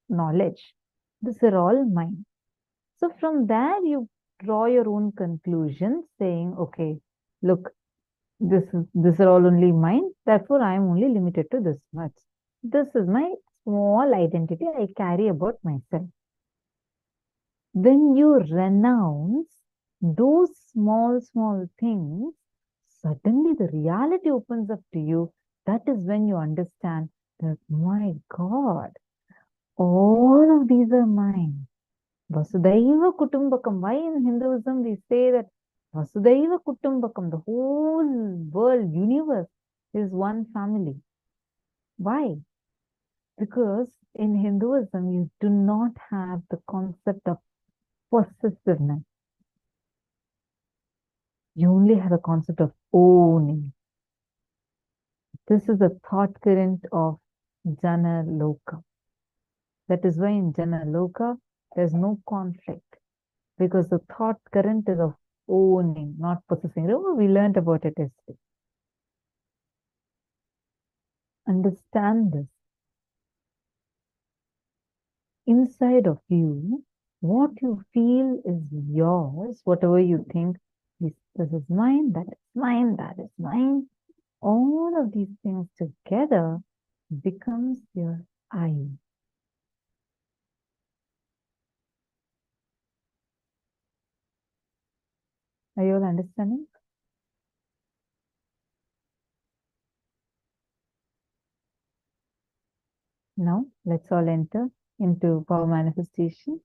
Speaker 6: knowledge. These are all mine. So from there, you draw your own conclusions saying, okay, look, these are all only mine. Therefore, I am only limited to this much. This is my small identity I carry about myself. When you renounce those small things, suddenly the reality opens up to you. That is when you understand that, my God, all of these are mine. Vasudhaiva Kutumbakam. Why in Hinduism we say that Vasudhaiva Kutumbakam, the whole world, universe is one family. Why? Because in Hinduism you do not have the concept of possessiveness. You only have a concept of owning. This is the thought current of Jana Loka. That is why in Jana Loka there's no conflict. Because the thought current is of owning, not possessing. Remember, we learned about it yesterday. Understand this. Inside of you, what you feel is yours, whatever you think, this is mine, that is mine, that is mine. All of these things together becomes your I. Are you all understanding? Now, let's all enter into power manifestation.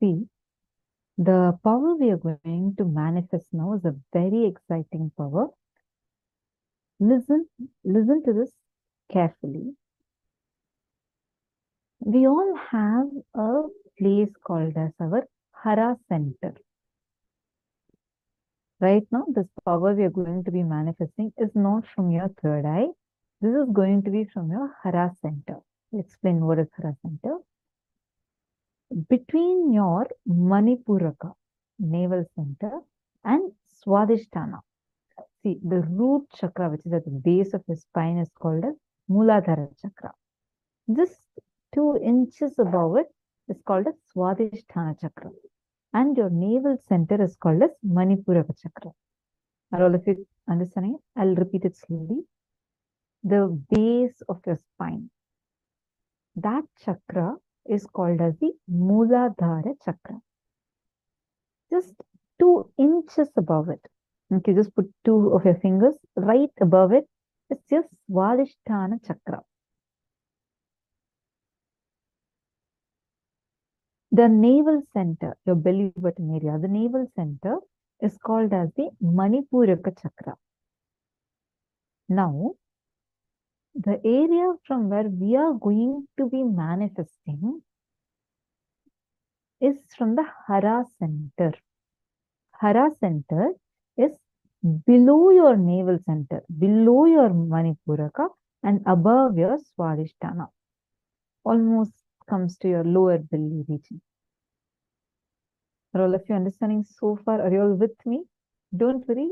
Speaker 6: See, the power we are going to manifest now is a very exciting power. Listen to this carefully. We all have a place called as our Hara center. Right now, this power we are going to be manifesting is not from your third eye. This is going to be from your Hara center. I'll explain what is Hara center. Between your Manipuraka, navel center, and Swadhisthana. See, the root chakra, which is at the base of your spine, is called as Mooladhara chakra. Just 2 inches above it is called as Swadhisthana chakra. And your navel center is called as Manipuraka chakra. Are all of you understanding it? I'll repeat it slowly. The base of your spine, that chakra is called as the Mooladhara chakra. Just 2 inches above it. Okay, just put 2 of your fingers right above it. It's your Swadhisthana chakra. The navel center, your belly button area, the navel center is called as the Manipuraka chakra. Now, the area from where we are going to be manifesting is from the Hara center. Hara center is below your navel center, below your Manipuraka, and above your Swadhisthana. Almost comes to your lower belly region. Are all of you understanding so far? Are you all with me? Don't worry.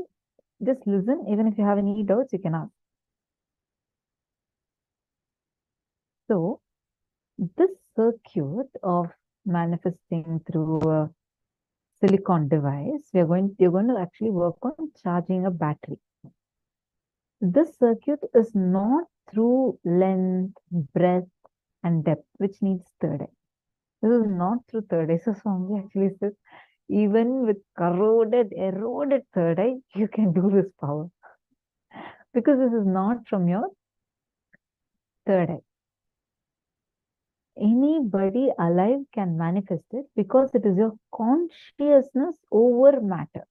Speaker 6: Just listen. Even if you have any doubts, you can ask. So, this circuit of manifesting through a silicon device, you're going to actually work on charging a battery. This circuit is not through length, breadth, and depth, which needs third eye. This is not through third eye. So Swami actually says, even with eroded third eye, you can do this power. Because this is not from your third eye. Anybody alive can manifest it because it is your consciousness over matter.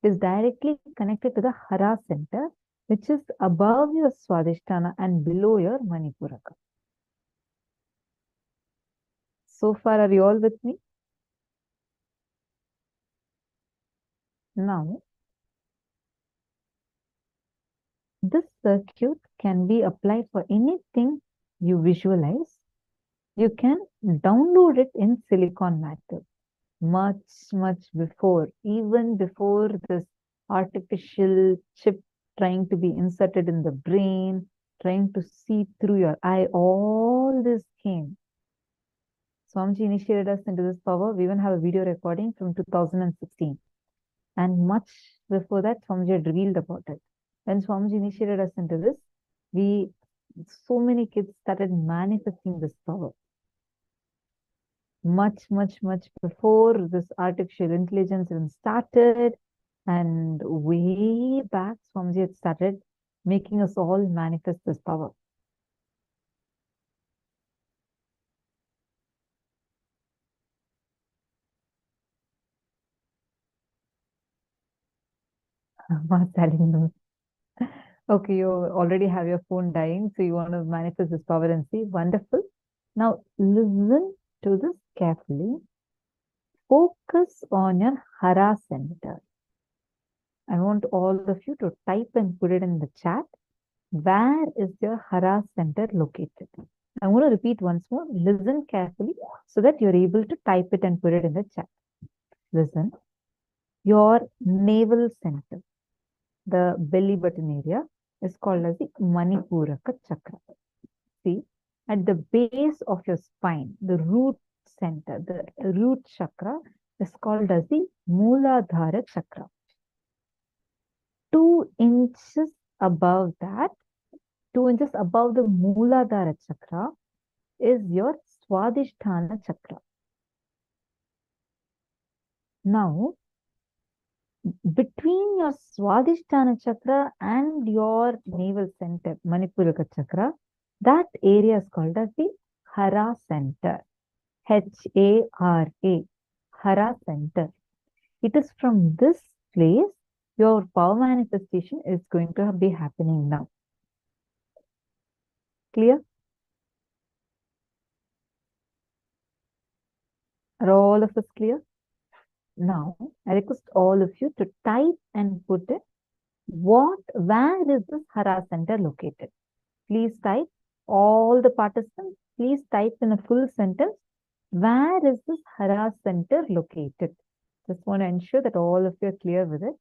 Speaker 6: It is directly connected to the Hara center, which is above your Swadhisthana and below your Manipuraka. So far, are you all with me? Now, this circuit can be applied for anything you visualize. You can download it in silicon matter much before, even before this artificial chip trying to be inserted in the brain, trying to see through your eye. All this came. Swamiji initiated us into this power. We even have a video recording from 2016. And much before that, Swamiji had revealed about it. When Swamiji initiated us into this, so many kids started manifesting this power. Much before this artificial intelligence even started, and way back, Swamiji had started making us all manifest this power. Okay, you already have your phone dying, so you want to manifest this power and see. Wonderful. Now, listen to this carefully. Focus on your Hara center. I want all of you to type and put it in the chat. Where is your Hara center located? I'm going to repeat once more. Listen carefully so that you're able to type it and put it in the chat. Listen. Your navel center, the belly button area, is called as the Manipuraka chakra. See, at the base of your spine, the root center, the root chakra is called as the Mooladhara chakra. 2 inches above that, 2 inches above the Mooladhara chakra is your Swadhisthana chakra. Now, between your Swadhisthana chakra and your navel center, Manipuraka chakra, that area is called as the Hara center. H-A-R-A, Hara center. It is from this place your power manifestation is going to be happening now. Clear? Are all of us clear? Now, I request all of you to type and put it. Where is this Hara center located? Please type. All the participants, please type in a full sentence. Where is this Hara center located? Just want to ensure that all of you are clear with it.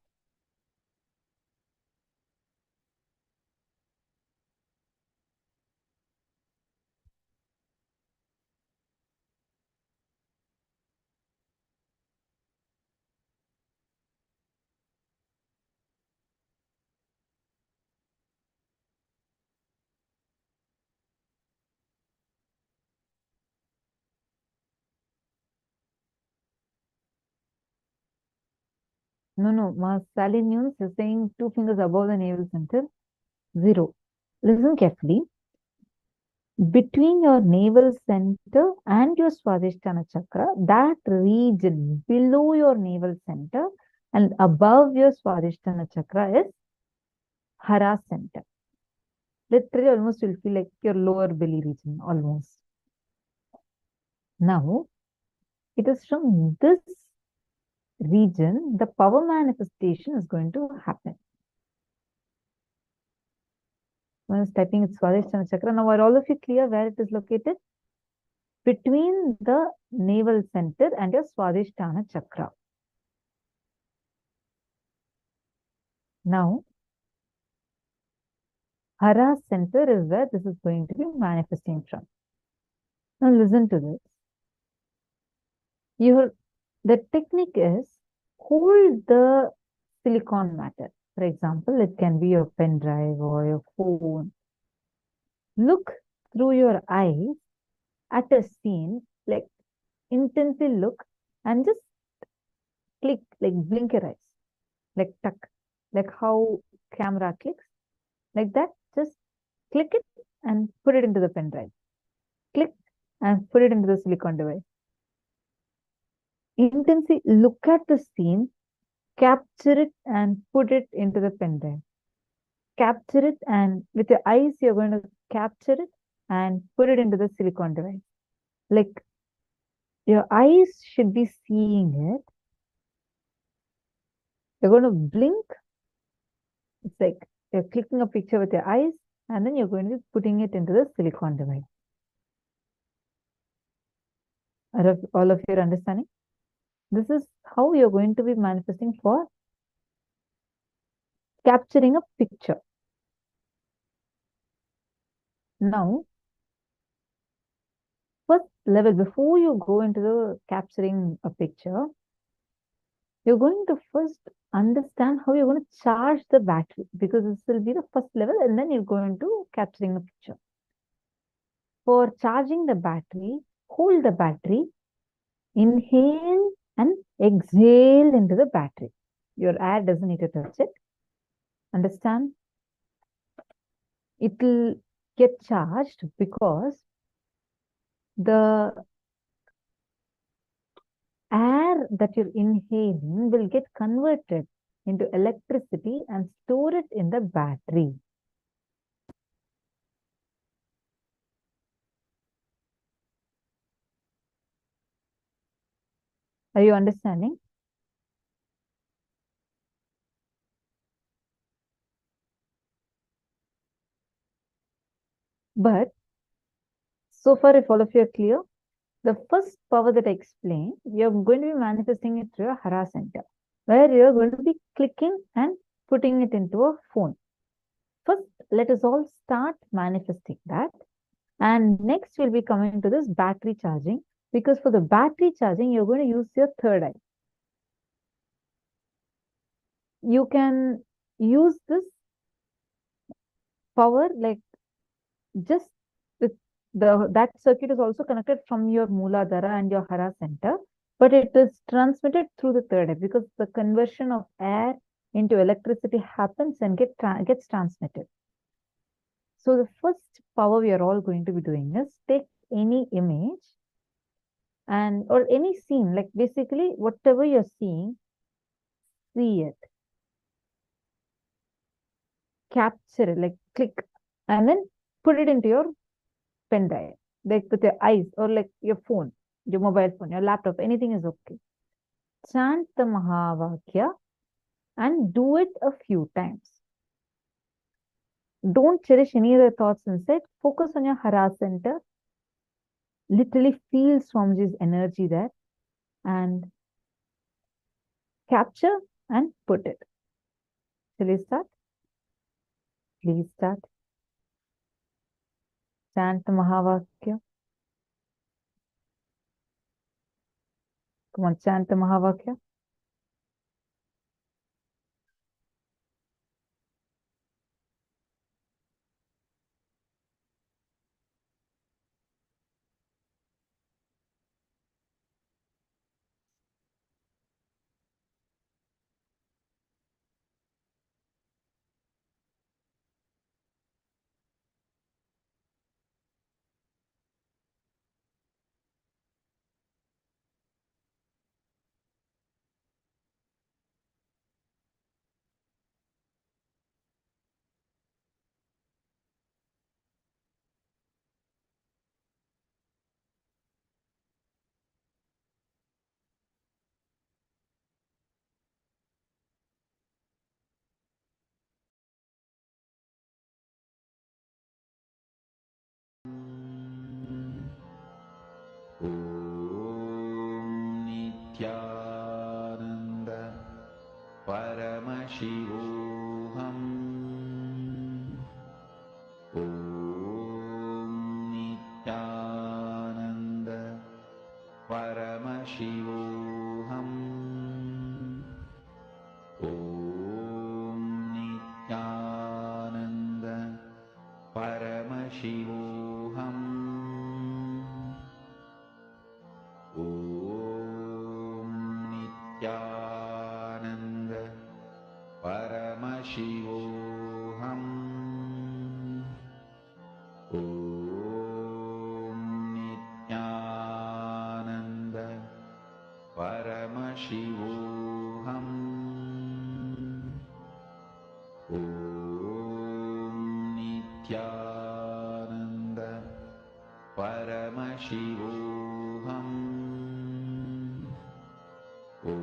Speaker 6: No, Sally News is saying 2 fingers above the navel center. 0. Listen carefully. Between your navel center and your Swadhisthana chakra, that region below your navel center and above your Swadhisthana chakra is Hara center. Literally, almost you'll feel like your lower belly region, almost. Now, it is from this region the power manifestation is going to happen. One is typing its Swadhisthana chakra. Now, are all of you clear where it is located? Between the navel center and your Swadhisthana chakra. Now, Hara center is where this is going to be manifesting from. Now, listen to this. The technique is hold the silicon matter. For example, it can be your pen drive or your phone. Look through your eyes at a scene, like intensely look and just click, like blink your eyes, like tuck, like how camera clicks, like that. Just click it and put it into the pen drive. Click and put it into the silicon device. Intensely look at the scene, capture it and put it into the pen drive. Capture it and with your eyes, you're going to capture it and put it into the silicon device. Like your eyes should be seeing it. You're going to blink. It's like you're clicking a picture with your eyes and then you're going to be putting it into the silicon device. Are all of you understanding? This is how you're going to be manifesting for capturing a picture. Now, first level, before you go into the capturing a picture, you're going to first understand how you're going to charge the battery, because this will be the first level and then you're going to capturing a picture. For charging the battery, hold the battery, inhale and exhale into the battery. Your air doesn't need to touch it. Understand? It will get charged because the air that you're inhaling will get converted into electricity and store it in the battery. Are you understanding? But so far, if all of you are clear, the first power that I explained, you're going to be manifesting it through your Hara center, where you're going to be clicking and putting it into a phone. First, let us all start manifesting that. And next, we'll be coming to this battery charging, because for the battery charging, you're going to use your third eye. You can use this power like just with that circuit is also connected from your Mooladhara and your Hara center. but it is transmitted through the third eye because the conversion of air into electricity happens and gets transmitted. So the first power we are all going to be doing is take any image and or any scene, like basically whatever you're seeing, see it, capture it, like click, and then put it into your pen drive, like with your eyes or like your phone, your mobile phone, your laptop, anything is okay. Chant the Mahavakya and do it a few times. Don't cherish any other thoughts inside. Focus on your Hara center. Literally feel Swamiji's energy there and capture and put it. Shall we start? Please start. Chant the Mahavakya. Come on, chant the Mahavakya.
Speaker 3: ॐ नित्यानन्द परमशिवोऽहम् ॐ नित्यानन्द परमशिवोऽहम् ॐ नित्यानन्द परमशिवोऽहम् ॐ नित्यानन्द परमशिवोऽहम् ॐ नित्यानन्द परमशिवोऽहम् ॐ नित्यानन्द परमशिवोऽहम् ॐ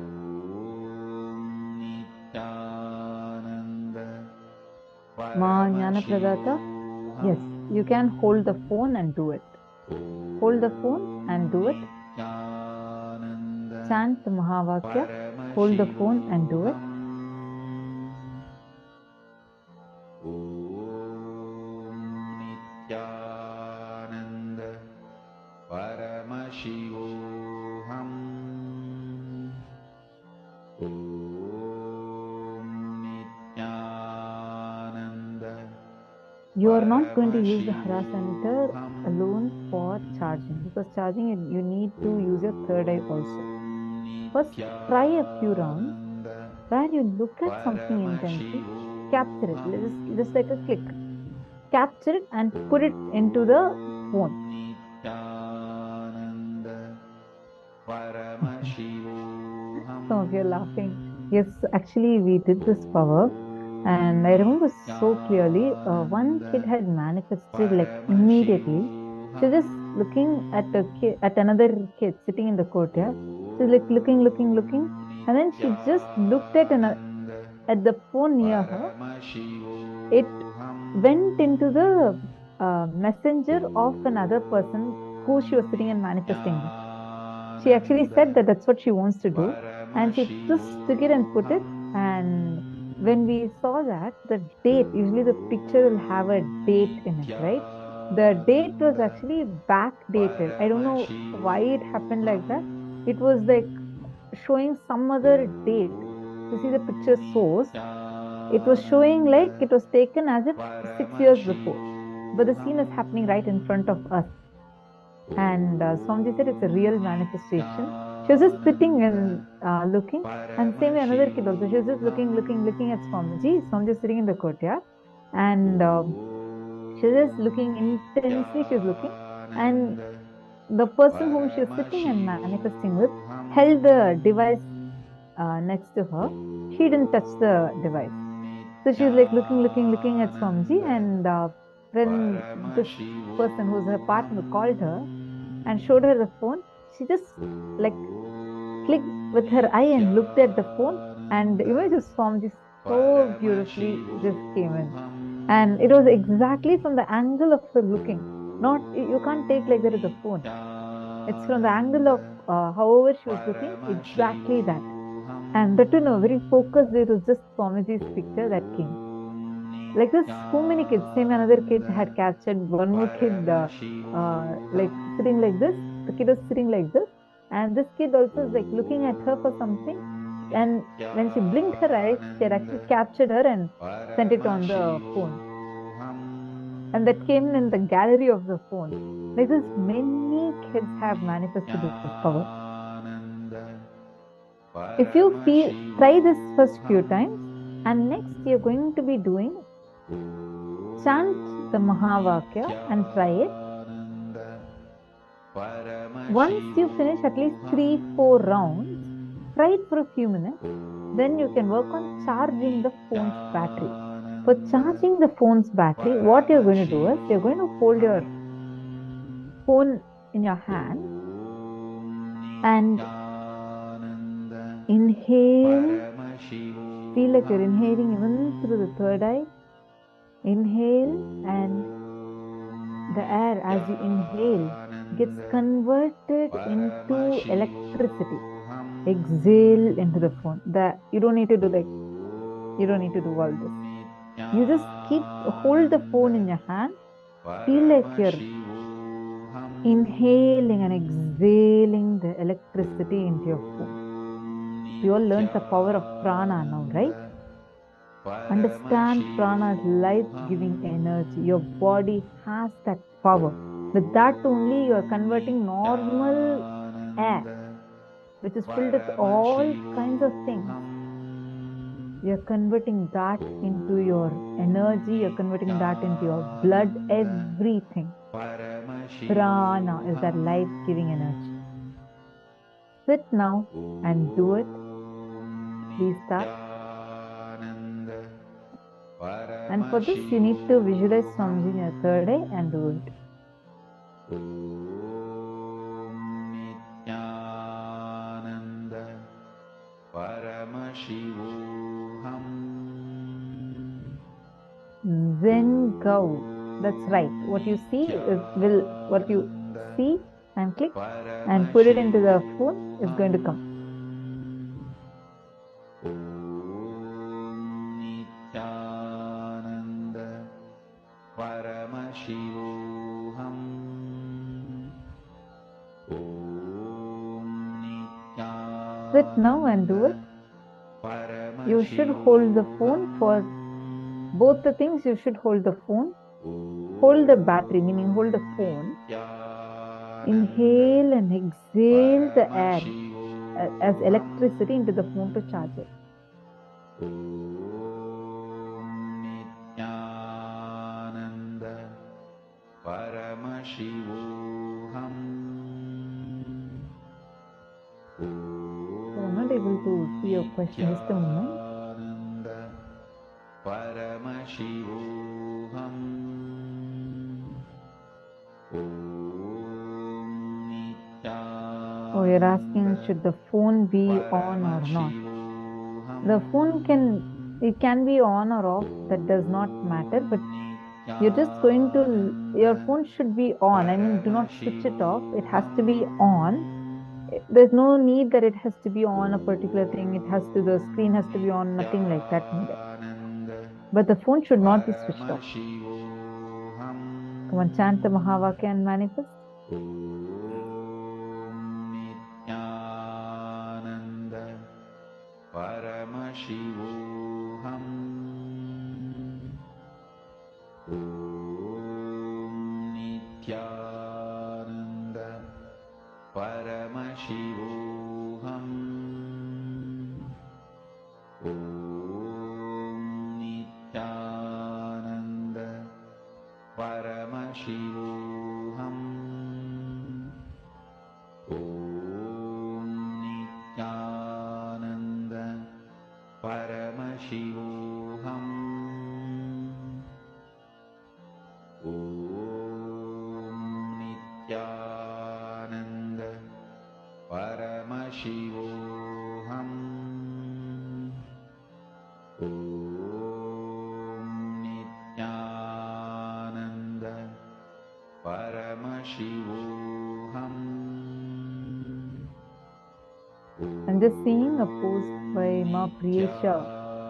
Speaker 3: Nityanand
Speaker 6: Ma Jnana Pradata. Yes, you can hold the phone and do it. Hold the phone and do it. Chant the Mahavakya. Hold the phone and do it.
Speaker 3: ॐ नित्यानन्द परमशिवोऽहम् ॐ Nityanand
Speaker 6: You are not going to use the Hara center alone for charging because charging you need to use your third eye also. First, try a few rounds where you look at something intensely, capture it, just like a click. Capture it and put it into the phone. Some of you are laughing. Yes, actually we did this power and I remember so clearly one kid had manifested like immediately. She was just looking at another kid sitting in the courtyard. She was like looking and then she just looked at the phone near her. It went into the messenger of another person who she was sitting and manifesting with. She actually said that that's what she wants to do and she just took it and put it, and when we saw that the date, usually the picture will have a date in it, right? The date was actually backdated. I don't know why it happened like that. It was like showing some other date. You see the picture source, it was showing like it was taken as if 6 years before, but the scene is happening right in front of us. And Swamiji said it's a real manifestation. She was just sitting and looking, and same way another kid also. She was just looking at Swamiji. Swamiji was sitting in the courtyard, and she was just looking intensely. She was looking, and the person whom she was sitting and manifesting with held the device next to her. She didn't touch the device. So she was like looking at Swamiji, and when this person who's her partner called her and showed her the phone, she just like clicked with her eye and looked at the phone, and the image of Swamiji so beautifully just came in. And it was exactly from the angle of her looking. Not, you can't take like that as a phone. It's from the angle of however she was looking, exactly that. And that too, no, very focused, it was just Swamiji's picture that came. Like this, so many kids, same another kid had captured one more kid like sitting like this. The kid was sitting like this. And this kid also is like looking at her for something. And when she blinked her eyes, she had actually captured her and sent it on the phone. And that came in the gallery of the phone. Like this, many kids have manifested this power. If you feel, try this first few times, and next you're going to be doing, chant the Mahavakya and try it. Once you finish at least 3-4 rounds, try it for a few minutes. Then you can work on charging the phone's battery. For charging the phone's battery, what you're going to do is you're going to hold your phone in your hand and inhale. Feel like you're inhaling even through the third eye. Inhale, and the air as you inhale gets converted into electricity. Exhale into the phone. You don't need to do all this. You just hold the phone in your hand. Feel like you're inhaling and exhaling the electricity into your phone. We all learned the power of prana now, right? Understand prana's life-giving energy. Your body has that power. With that only, you are converting normal air, which is filled with all kinds of things. You're converting that into your energy. You're converting that into your blood, everything. Prana is that life-giving energy. Sit now and do it. Please start. And for this, you need to visualize Swamiji in your third eye and do it.
Speaker 3: Nithyananda Paramashivoham.
Speaker 6: Zen Go. That's right. What you see what you see and click and put it into the phone is going to come.
Speaker 3: Nithyananda Paramashivoham.
Speaker 6: Sit now and do it. You should hold the phone for both the things. You should hold the phone. Hold the battery, meaning hold the phone. Inhale and exhale the air as electricity into the phone to charge it.
Speaker 3: Nithyananda Paramashivoham.
Speaker 6: So I'm not able to see your question. Just a moment.
Speaker 3: Paramashivoham.
Speaker 6: Oh, you're asking, should the phone be on or not? The phone can be on or off. That does not matter. But you're just going to, your phone should be on. I mean, do not switch it off. It has to be on. There's no need that it has to be on a particular thing. The screen has to be on, nothing like that needed. But the phone should not be switched off. Come on, chant the Mahavakya and manifest.
Speaker 3: Nithyananda Paramashivoham. Nithyananda Paramashivoham.
Speaker 6: I'm just seeing a post by Ma Priyesha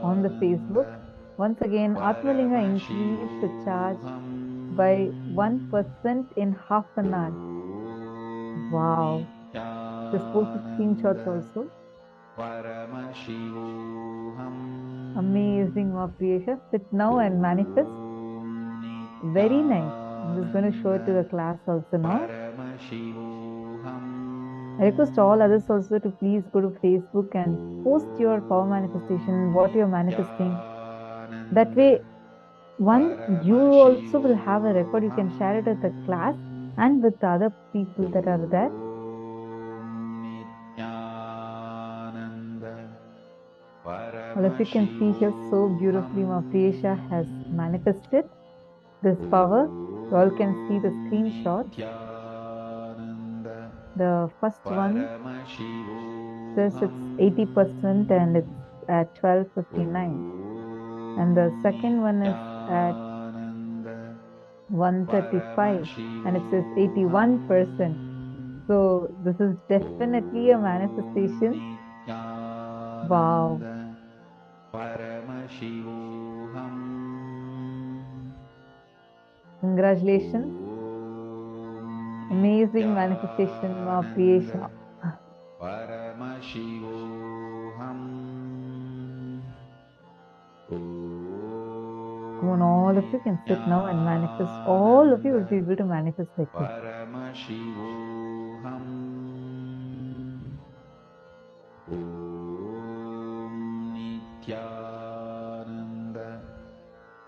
Speaker 6: on the Facebook. Once again, Atmalinga increased the charge by 1% in half an hour. Wow. Just posted screenshots also.
Speaker 3: Paramashivoham.
Speaker 6: Amazing, Ma Priyesha. Sit now and manifest. Very nice. I'm just going to show it to the class also now.
Speaker 3: Paramashivoham.
Speaker 6: I request all others also to please go to Facebook and post your power manifestation, what you're manifesting. That way, one, you also will have a record. You can share it at the class and with the other people that are there.
Speaker 3: Nithyananda
Speaker 6: All of you can see here so beautifully Ma Priyesha has manifested this power. You all can see the screenshot. The first one says it's 80% and it's at 12:59. And the second one is at 1:35 and it says 81%. So this is definitely a manifestation. Wow.
Speaker 3: Paramashivoham.
Speaker 6: Congratulations. Amazing manifestation, Ma Priyesha.
Speaker 3: Paramashivoham.
Speaker 6: Come on, all of you can sit now and manifest. All of you will be able to manifest like this.
Speaker 3: Paramashivoham. Om Nithyananda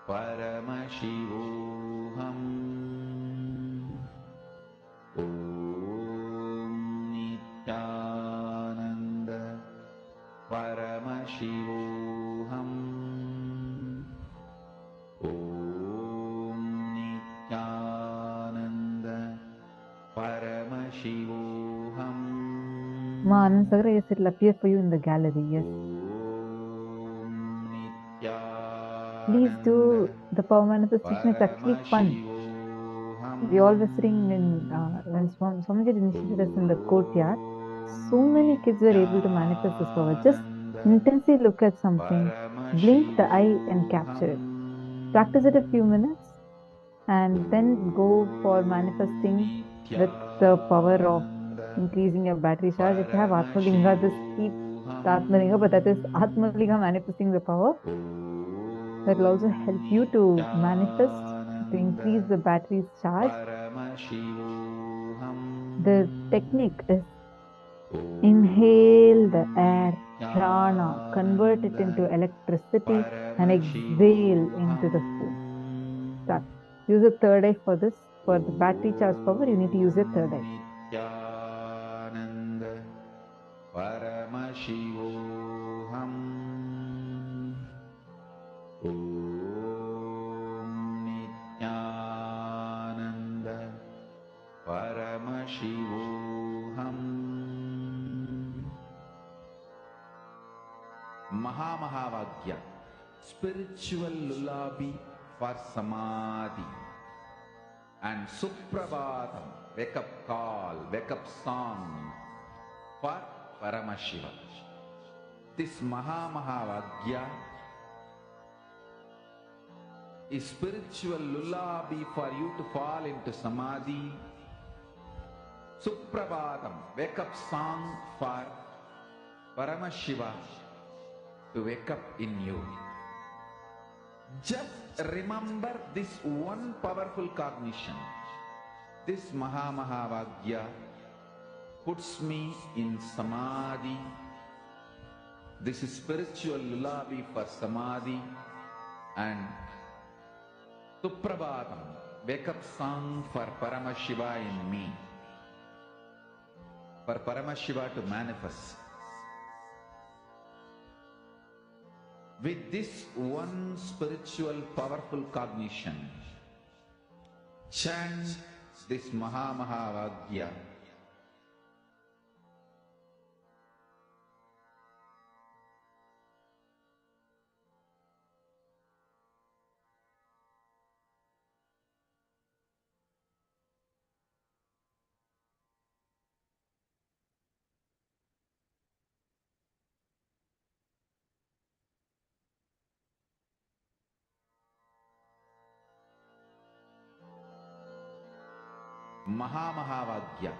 Speaker 3: Paramashivoham. Om Nithyananda Paramashivoham. Om Nithyananda Paramashivoham.
Speaker 6: Ma Anand Sagar, yes, it will appear for you in the gallery. Yes. Please do the power manifestation. It's actually fun. We all were sitting in, when Swamiji initiated us in the courtyard, so many kids were able to manifest this power. Just intensely look at something, blink the eye and capture it. Practice it a few minutes and then go for manifesting with the power of increasing your battery charge. If you have Atmalinga, just keep the Atmalinga, but that is Atmalinga manifesting the power. That will also help you to manifest, to increase the battery's charge. The technique is inhale the air, prana, convert it into electricity and exhale into the food. Start. Use a third eye for this. For the battery charge power, you need to use a third eye.
Speaker 3: Nithyananda Paramashivoham. Om Nithyananda Paramashivoham. Mahamahavagya, spiritual lullaby for samadhi, and Suprabhatam, wake up call, wake up song for Paramashiva. This Mahamahavagya is spiritual lullaby for you to fall into samadhi. Suprabhatam, wake up song for Paramashiva to wake up in you. Just remember this one powerful cognition. This Mahamahavagya puts me in samadhi. This is spiritual lullaby for samadhi, and Suprabhatam, wake up song for Paramashiva in me. For Paramashiva to manifest. With this one spiritual powerful cognition, chant this Mahamahavagya. Mahamahavagya,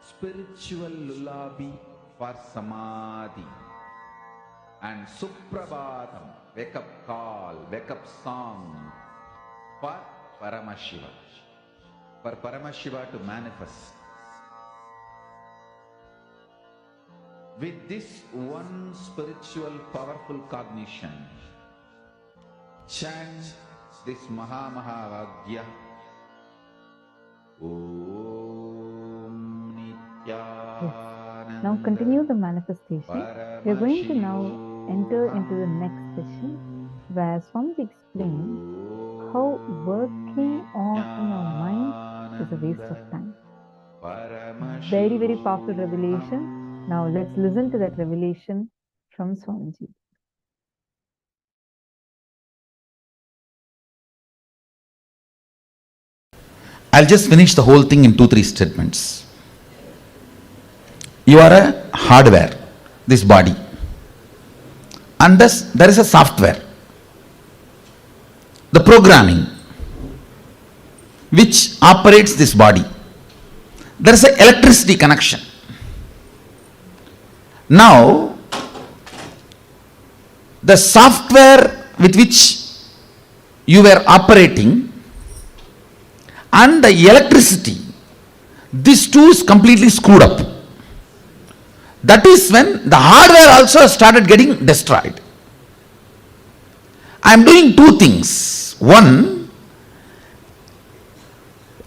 Speaker 3: spiritual lullaby for samadhi. And Suprabhatam, wake up call, wake up song for Paramashiva. For Paramashiva to manifest. With this one spiritual powerful cognition, chant this Mahamahavagya. Om Nithyananda.
Speaker 6: Now continue the manifestation. We are going to now enter into the next session where Swamiji explains how working on our mind is a waste of time. Very, very powerful revelation. Now let's listen to that revelation from Swamiji.
Speaker 5: I'll just finish the whole thing in 2-3 statements. You are a hardware, this body, and thus there is a software, the programming which operates this body. There is an electricity connection. Now, the software with which you were operating and the electricity, these two is completely screwed up. That is when the hardware also started getting destroyed. I am doing 2 things. One,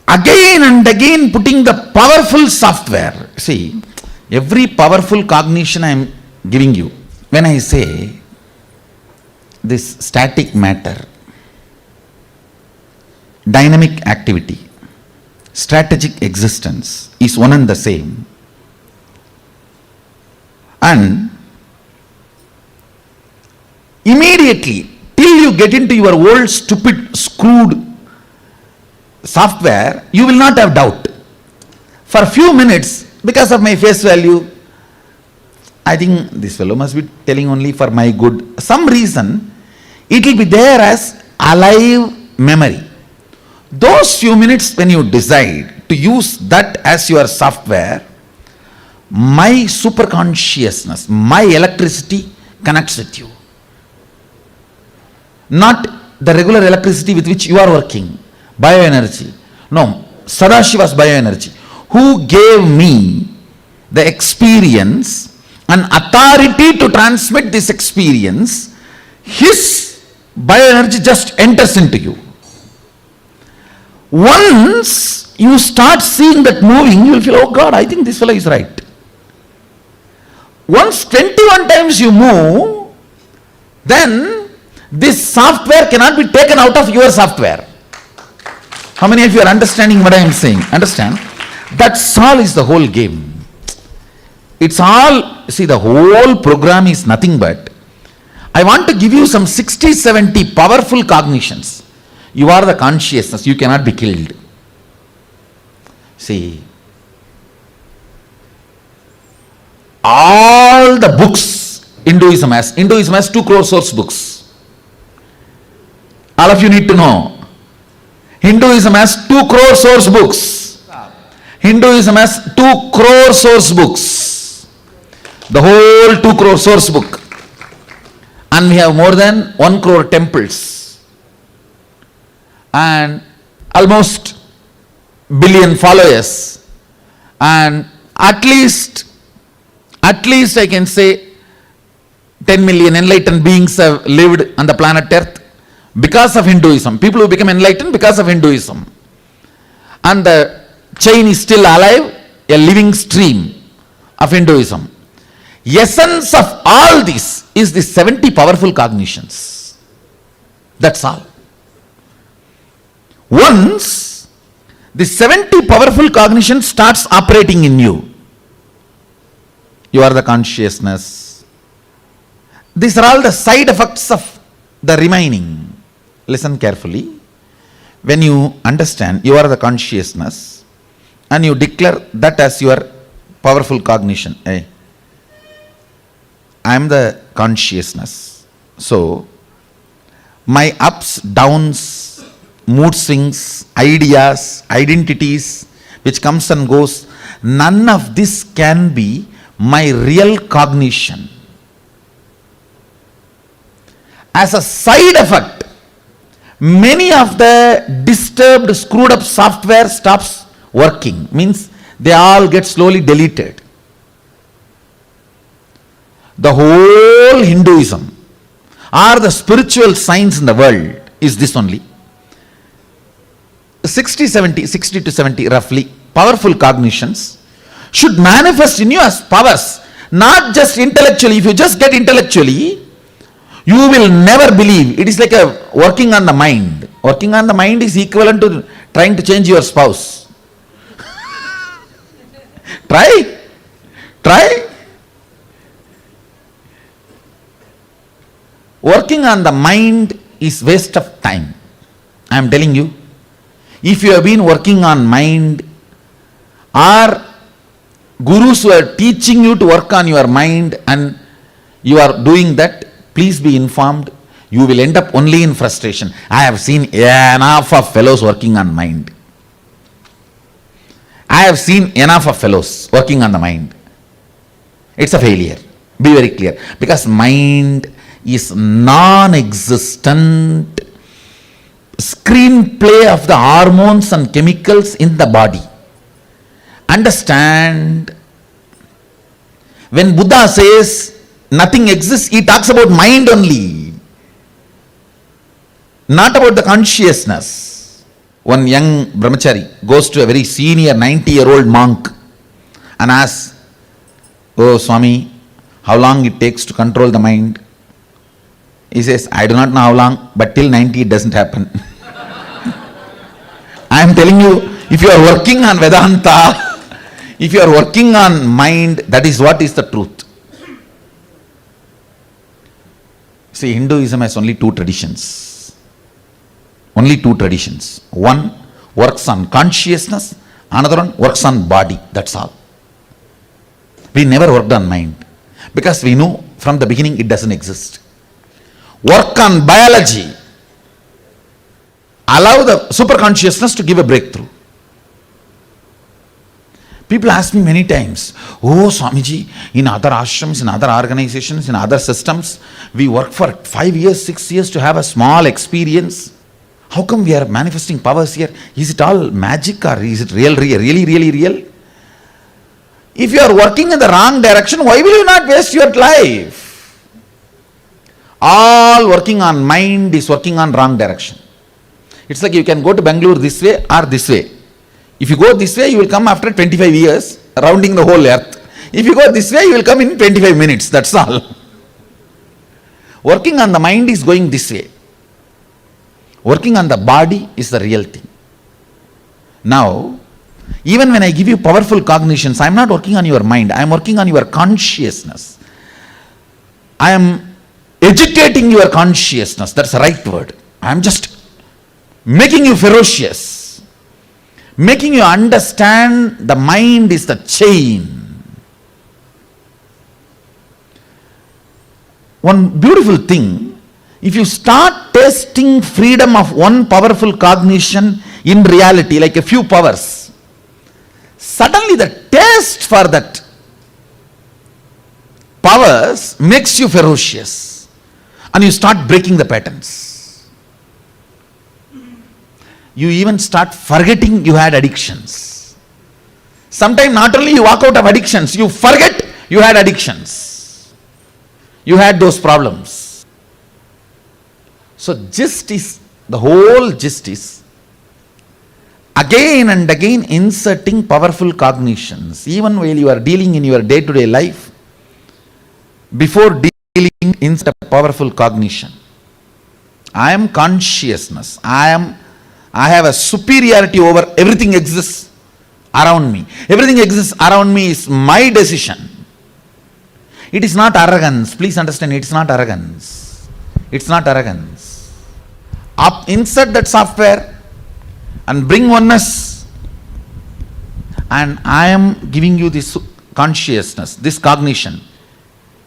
Speaker 5: again and again putting the powerful software. See, every powerful cognition I am giving you. When I say this static matter, dynamic activity, strategic existence is one and the same. And immediately, till you get into your old stupid screwed software, you will not have doubt. For a few minutes, because of my face value, I think this fellow must be telling only for my good. Some reason, it will be there as alive memory. Those few minutes when you decide to use that as your software, my superconsciousness, my electricity connects with you. Not the regular electricity with which you are working, bioenergy. No, Sadashiva's bioenergy, who gave me the experience and authority to transmit this experience, his bioenergy just enters into you. Once you start seeing that moving, you will feel, oh God, I think this fellow is right. Once 21 times you move, then this software cannot be taken out of your software. How many of you are understanding what I am saying? Understand? That's all is the whole game. It's all, see, the whole program is nothing but, I want to give you some 60-70 powerful cognitions. You are the consciousness, you cannot be killed. See, all the books Hinduism has 2 crore source books. All of you need to know. Hinduism has 2 crore source books. Hinduism has 2 crore source books. The whole 2 crore source book. And we have more than 1 crore temples. And almost billion followers. And at least I can say 10 million enlightened beings have lived on the planet Earth because of Hinduism. People who become enlightened because of Hinduism. And the chain is still alive, a living stream of Hinduism. Essence of all this is the 70 powerful cognitions. That's all. Once the 70 powerful cognition starts operating in you, you are the consciousness. These are all the side effects of the remaining. Listen carefully. When you understand you are the consciousness and you declare that as your powerful cognition, hey, I am the consciousness. So, my ups, downs, mood swings, ideas, identities, which comes and goes, none of this can be my real cognition. As a side effect, many of the disturbed, screwed up software stops working. Means they all get slowly deleted. The whole Hinduism or the spiritual science in the world is this only. 60 to 70 roughly, powerful cognitions should manifest in you as powers, not just intellectually. If you just get intellectually, you will never believe. It is like a working on the mind. Working on the mind is equivalent to trying to change your spouse. Try. Working on the mind is waste of time. I am telling you. If you have been working on mind, or gurus who are teaching you to work on your mind and you are doing that, please be informed, you will end up only in frustration. I have seen enough of fellows working on mind. I have seen enough of fellows working on the mind. It's a failure. Be very clear. Because mind is non-existent screenplay of the hormones and chemicals in the body. Understand, when Buddha says nothing exists, he talks about mind only, not about the consciousness. One young brahmachari goes to a very senior 90-year-old monk and asks, "Oh Swami, how long it takes to control the mind?" He says, "I do not know how long, but till 90 it doesn't happen." I am telling you, if you are working on Vedanta, if you are working on mind, that is what is the truth. See, Hinduism has only two traditions. Only two traditions. One works on consciousness, another one works on body. That's all. We never worked on mind because we know from the beginning it doesn't exist. Work on biology. Allow the superconsciousness to give a breakthrough. People ask me many times, "Oh Swamiji, in other ashrams, in other organizations, in other systems, we work for 5 years, 6 years to have a small experience. How come we are manifesting powers here? Is it all magic or is it really real? If you are working in the wrong direction, why will you not waste your life?" All working on mind is working on wrong direction. It's like you can go to Bangalore this way or this way. If you go this way, you will come after 25 years, rounding the whole earth. If you go this way, you will come in 25 minutes, that's all. Working on the mind is going this way. Working on the body is the real thing. Now, even when I give you powerful cognitions, I am not working on your mind, I am working on your consciousness. I am educating your consciousness, that's the right word. I am just making you ferocious, making you understand the mind is the chain. One beautiful thing, if you start tasting freedom of one powerful cognition in reality, like a few powers, suddenly the taste for that powers makes you ferocious and you start breaking the patterns. You even start forgetting you had addictions. Sometimes not only you walk out of addictions, you forget you had addictions. You had those problems. So the whole gist is again and again inserting powerful cognitions. Even while you are dealing in your day-to-day life, before dealing, insert a powerful cognition. I am consciousness. I have a superiority over everything exists around me. Everything exists around me is my decision. It is not arrogance. Please understand, it's not arrogance. It's not arrogance. Insert that software and bring oneness. And I am giving you this consciousness, this cognition.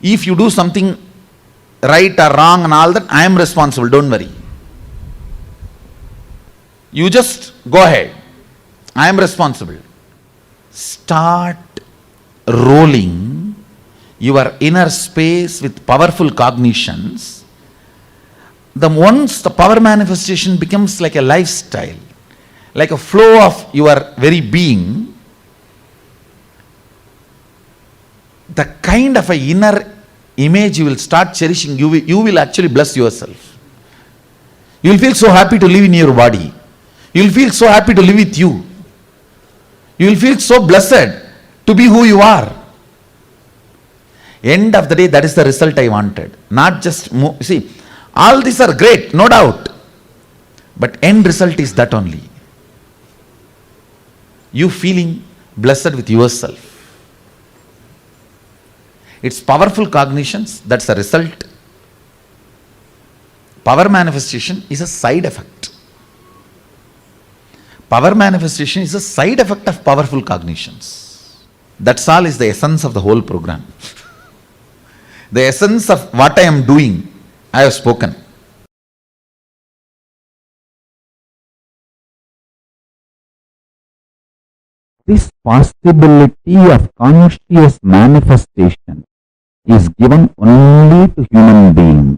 Speaker 5: If you do something right or wrong and all that, I am responsible, don't worry. You just go ahead. I am responsible. start rolling your inner space with powerful cognitions, once the power manifestation becomes like a lifestyle, like a flow of your very being, the kind of a inner image you will start cherishing, you will actually bless yourself. You will feel so happy to live in your body. You will feel so happy to live with you. You will feel so blessed to be who you are. End of the day, that is the result I wanted. Not just, see, all these are great, no doubt. But end result is that only. You feeling blessed with yourself. It's powerful cognitions, that's the result. Power manifestation is a side effect. Power manifestation is a side effect of powerful cognitions. That's all is the essence of the whole program. The essence of what I am doing, I have spoken.
Speaker 9: This possibility of conscious manifestation is given only to human beings.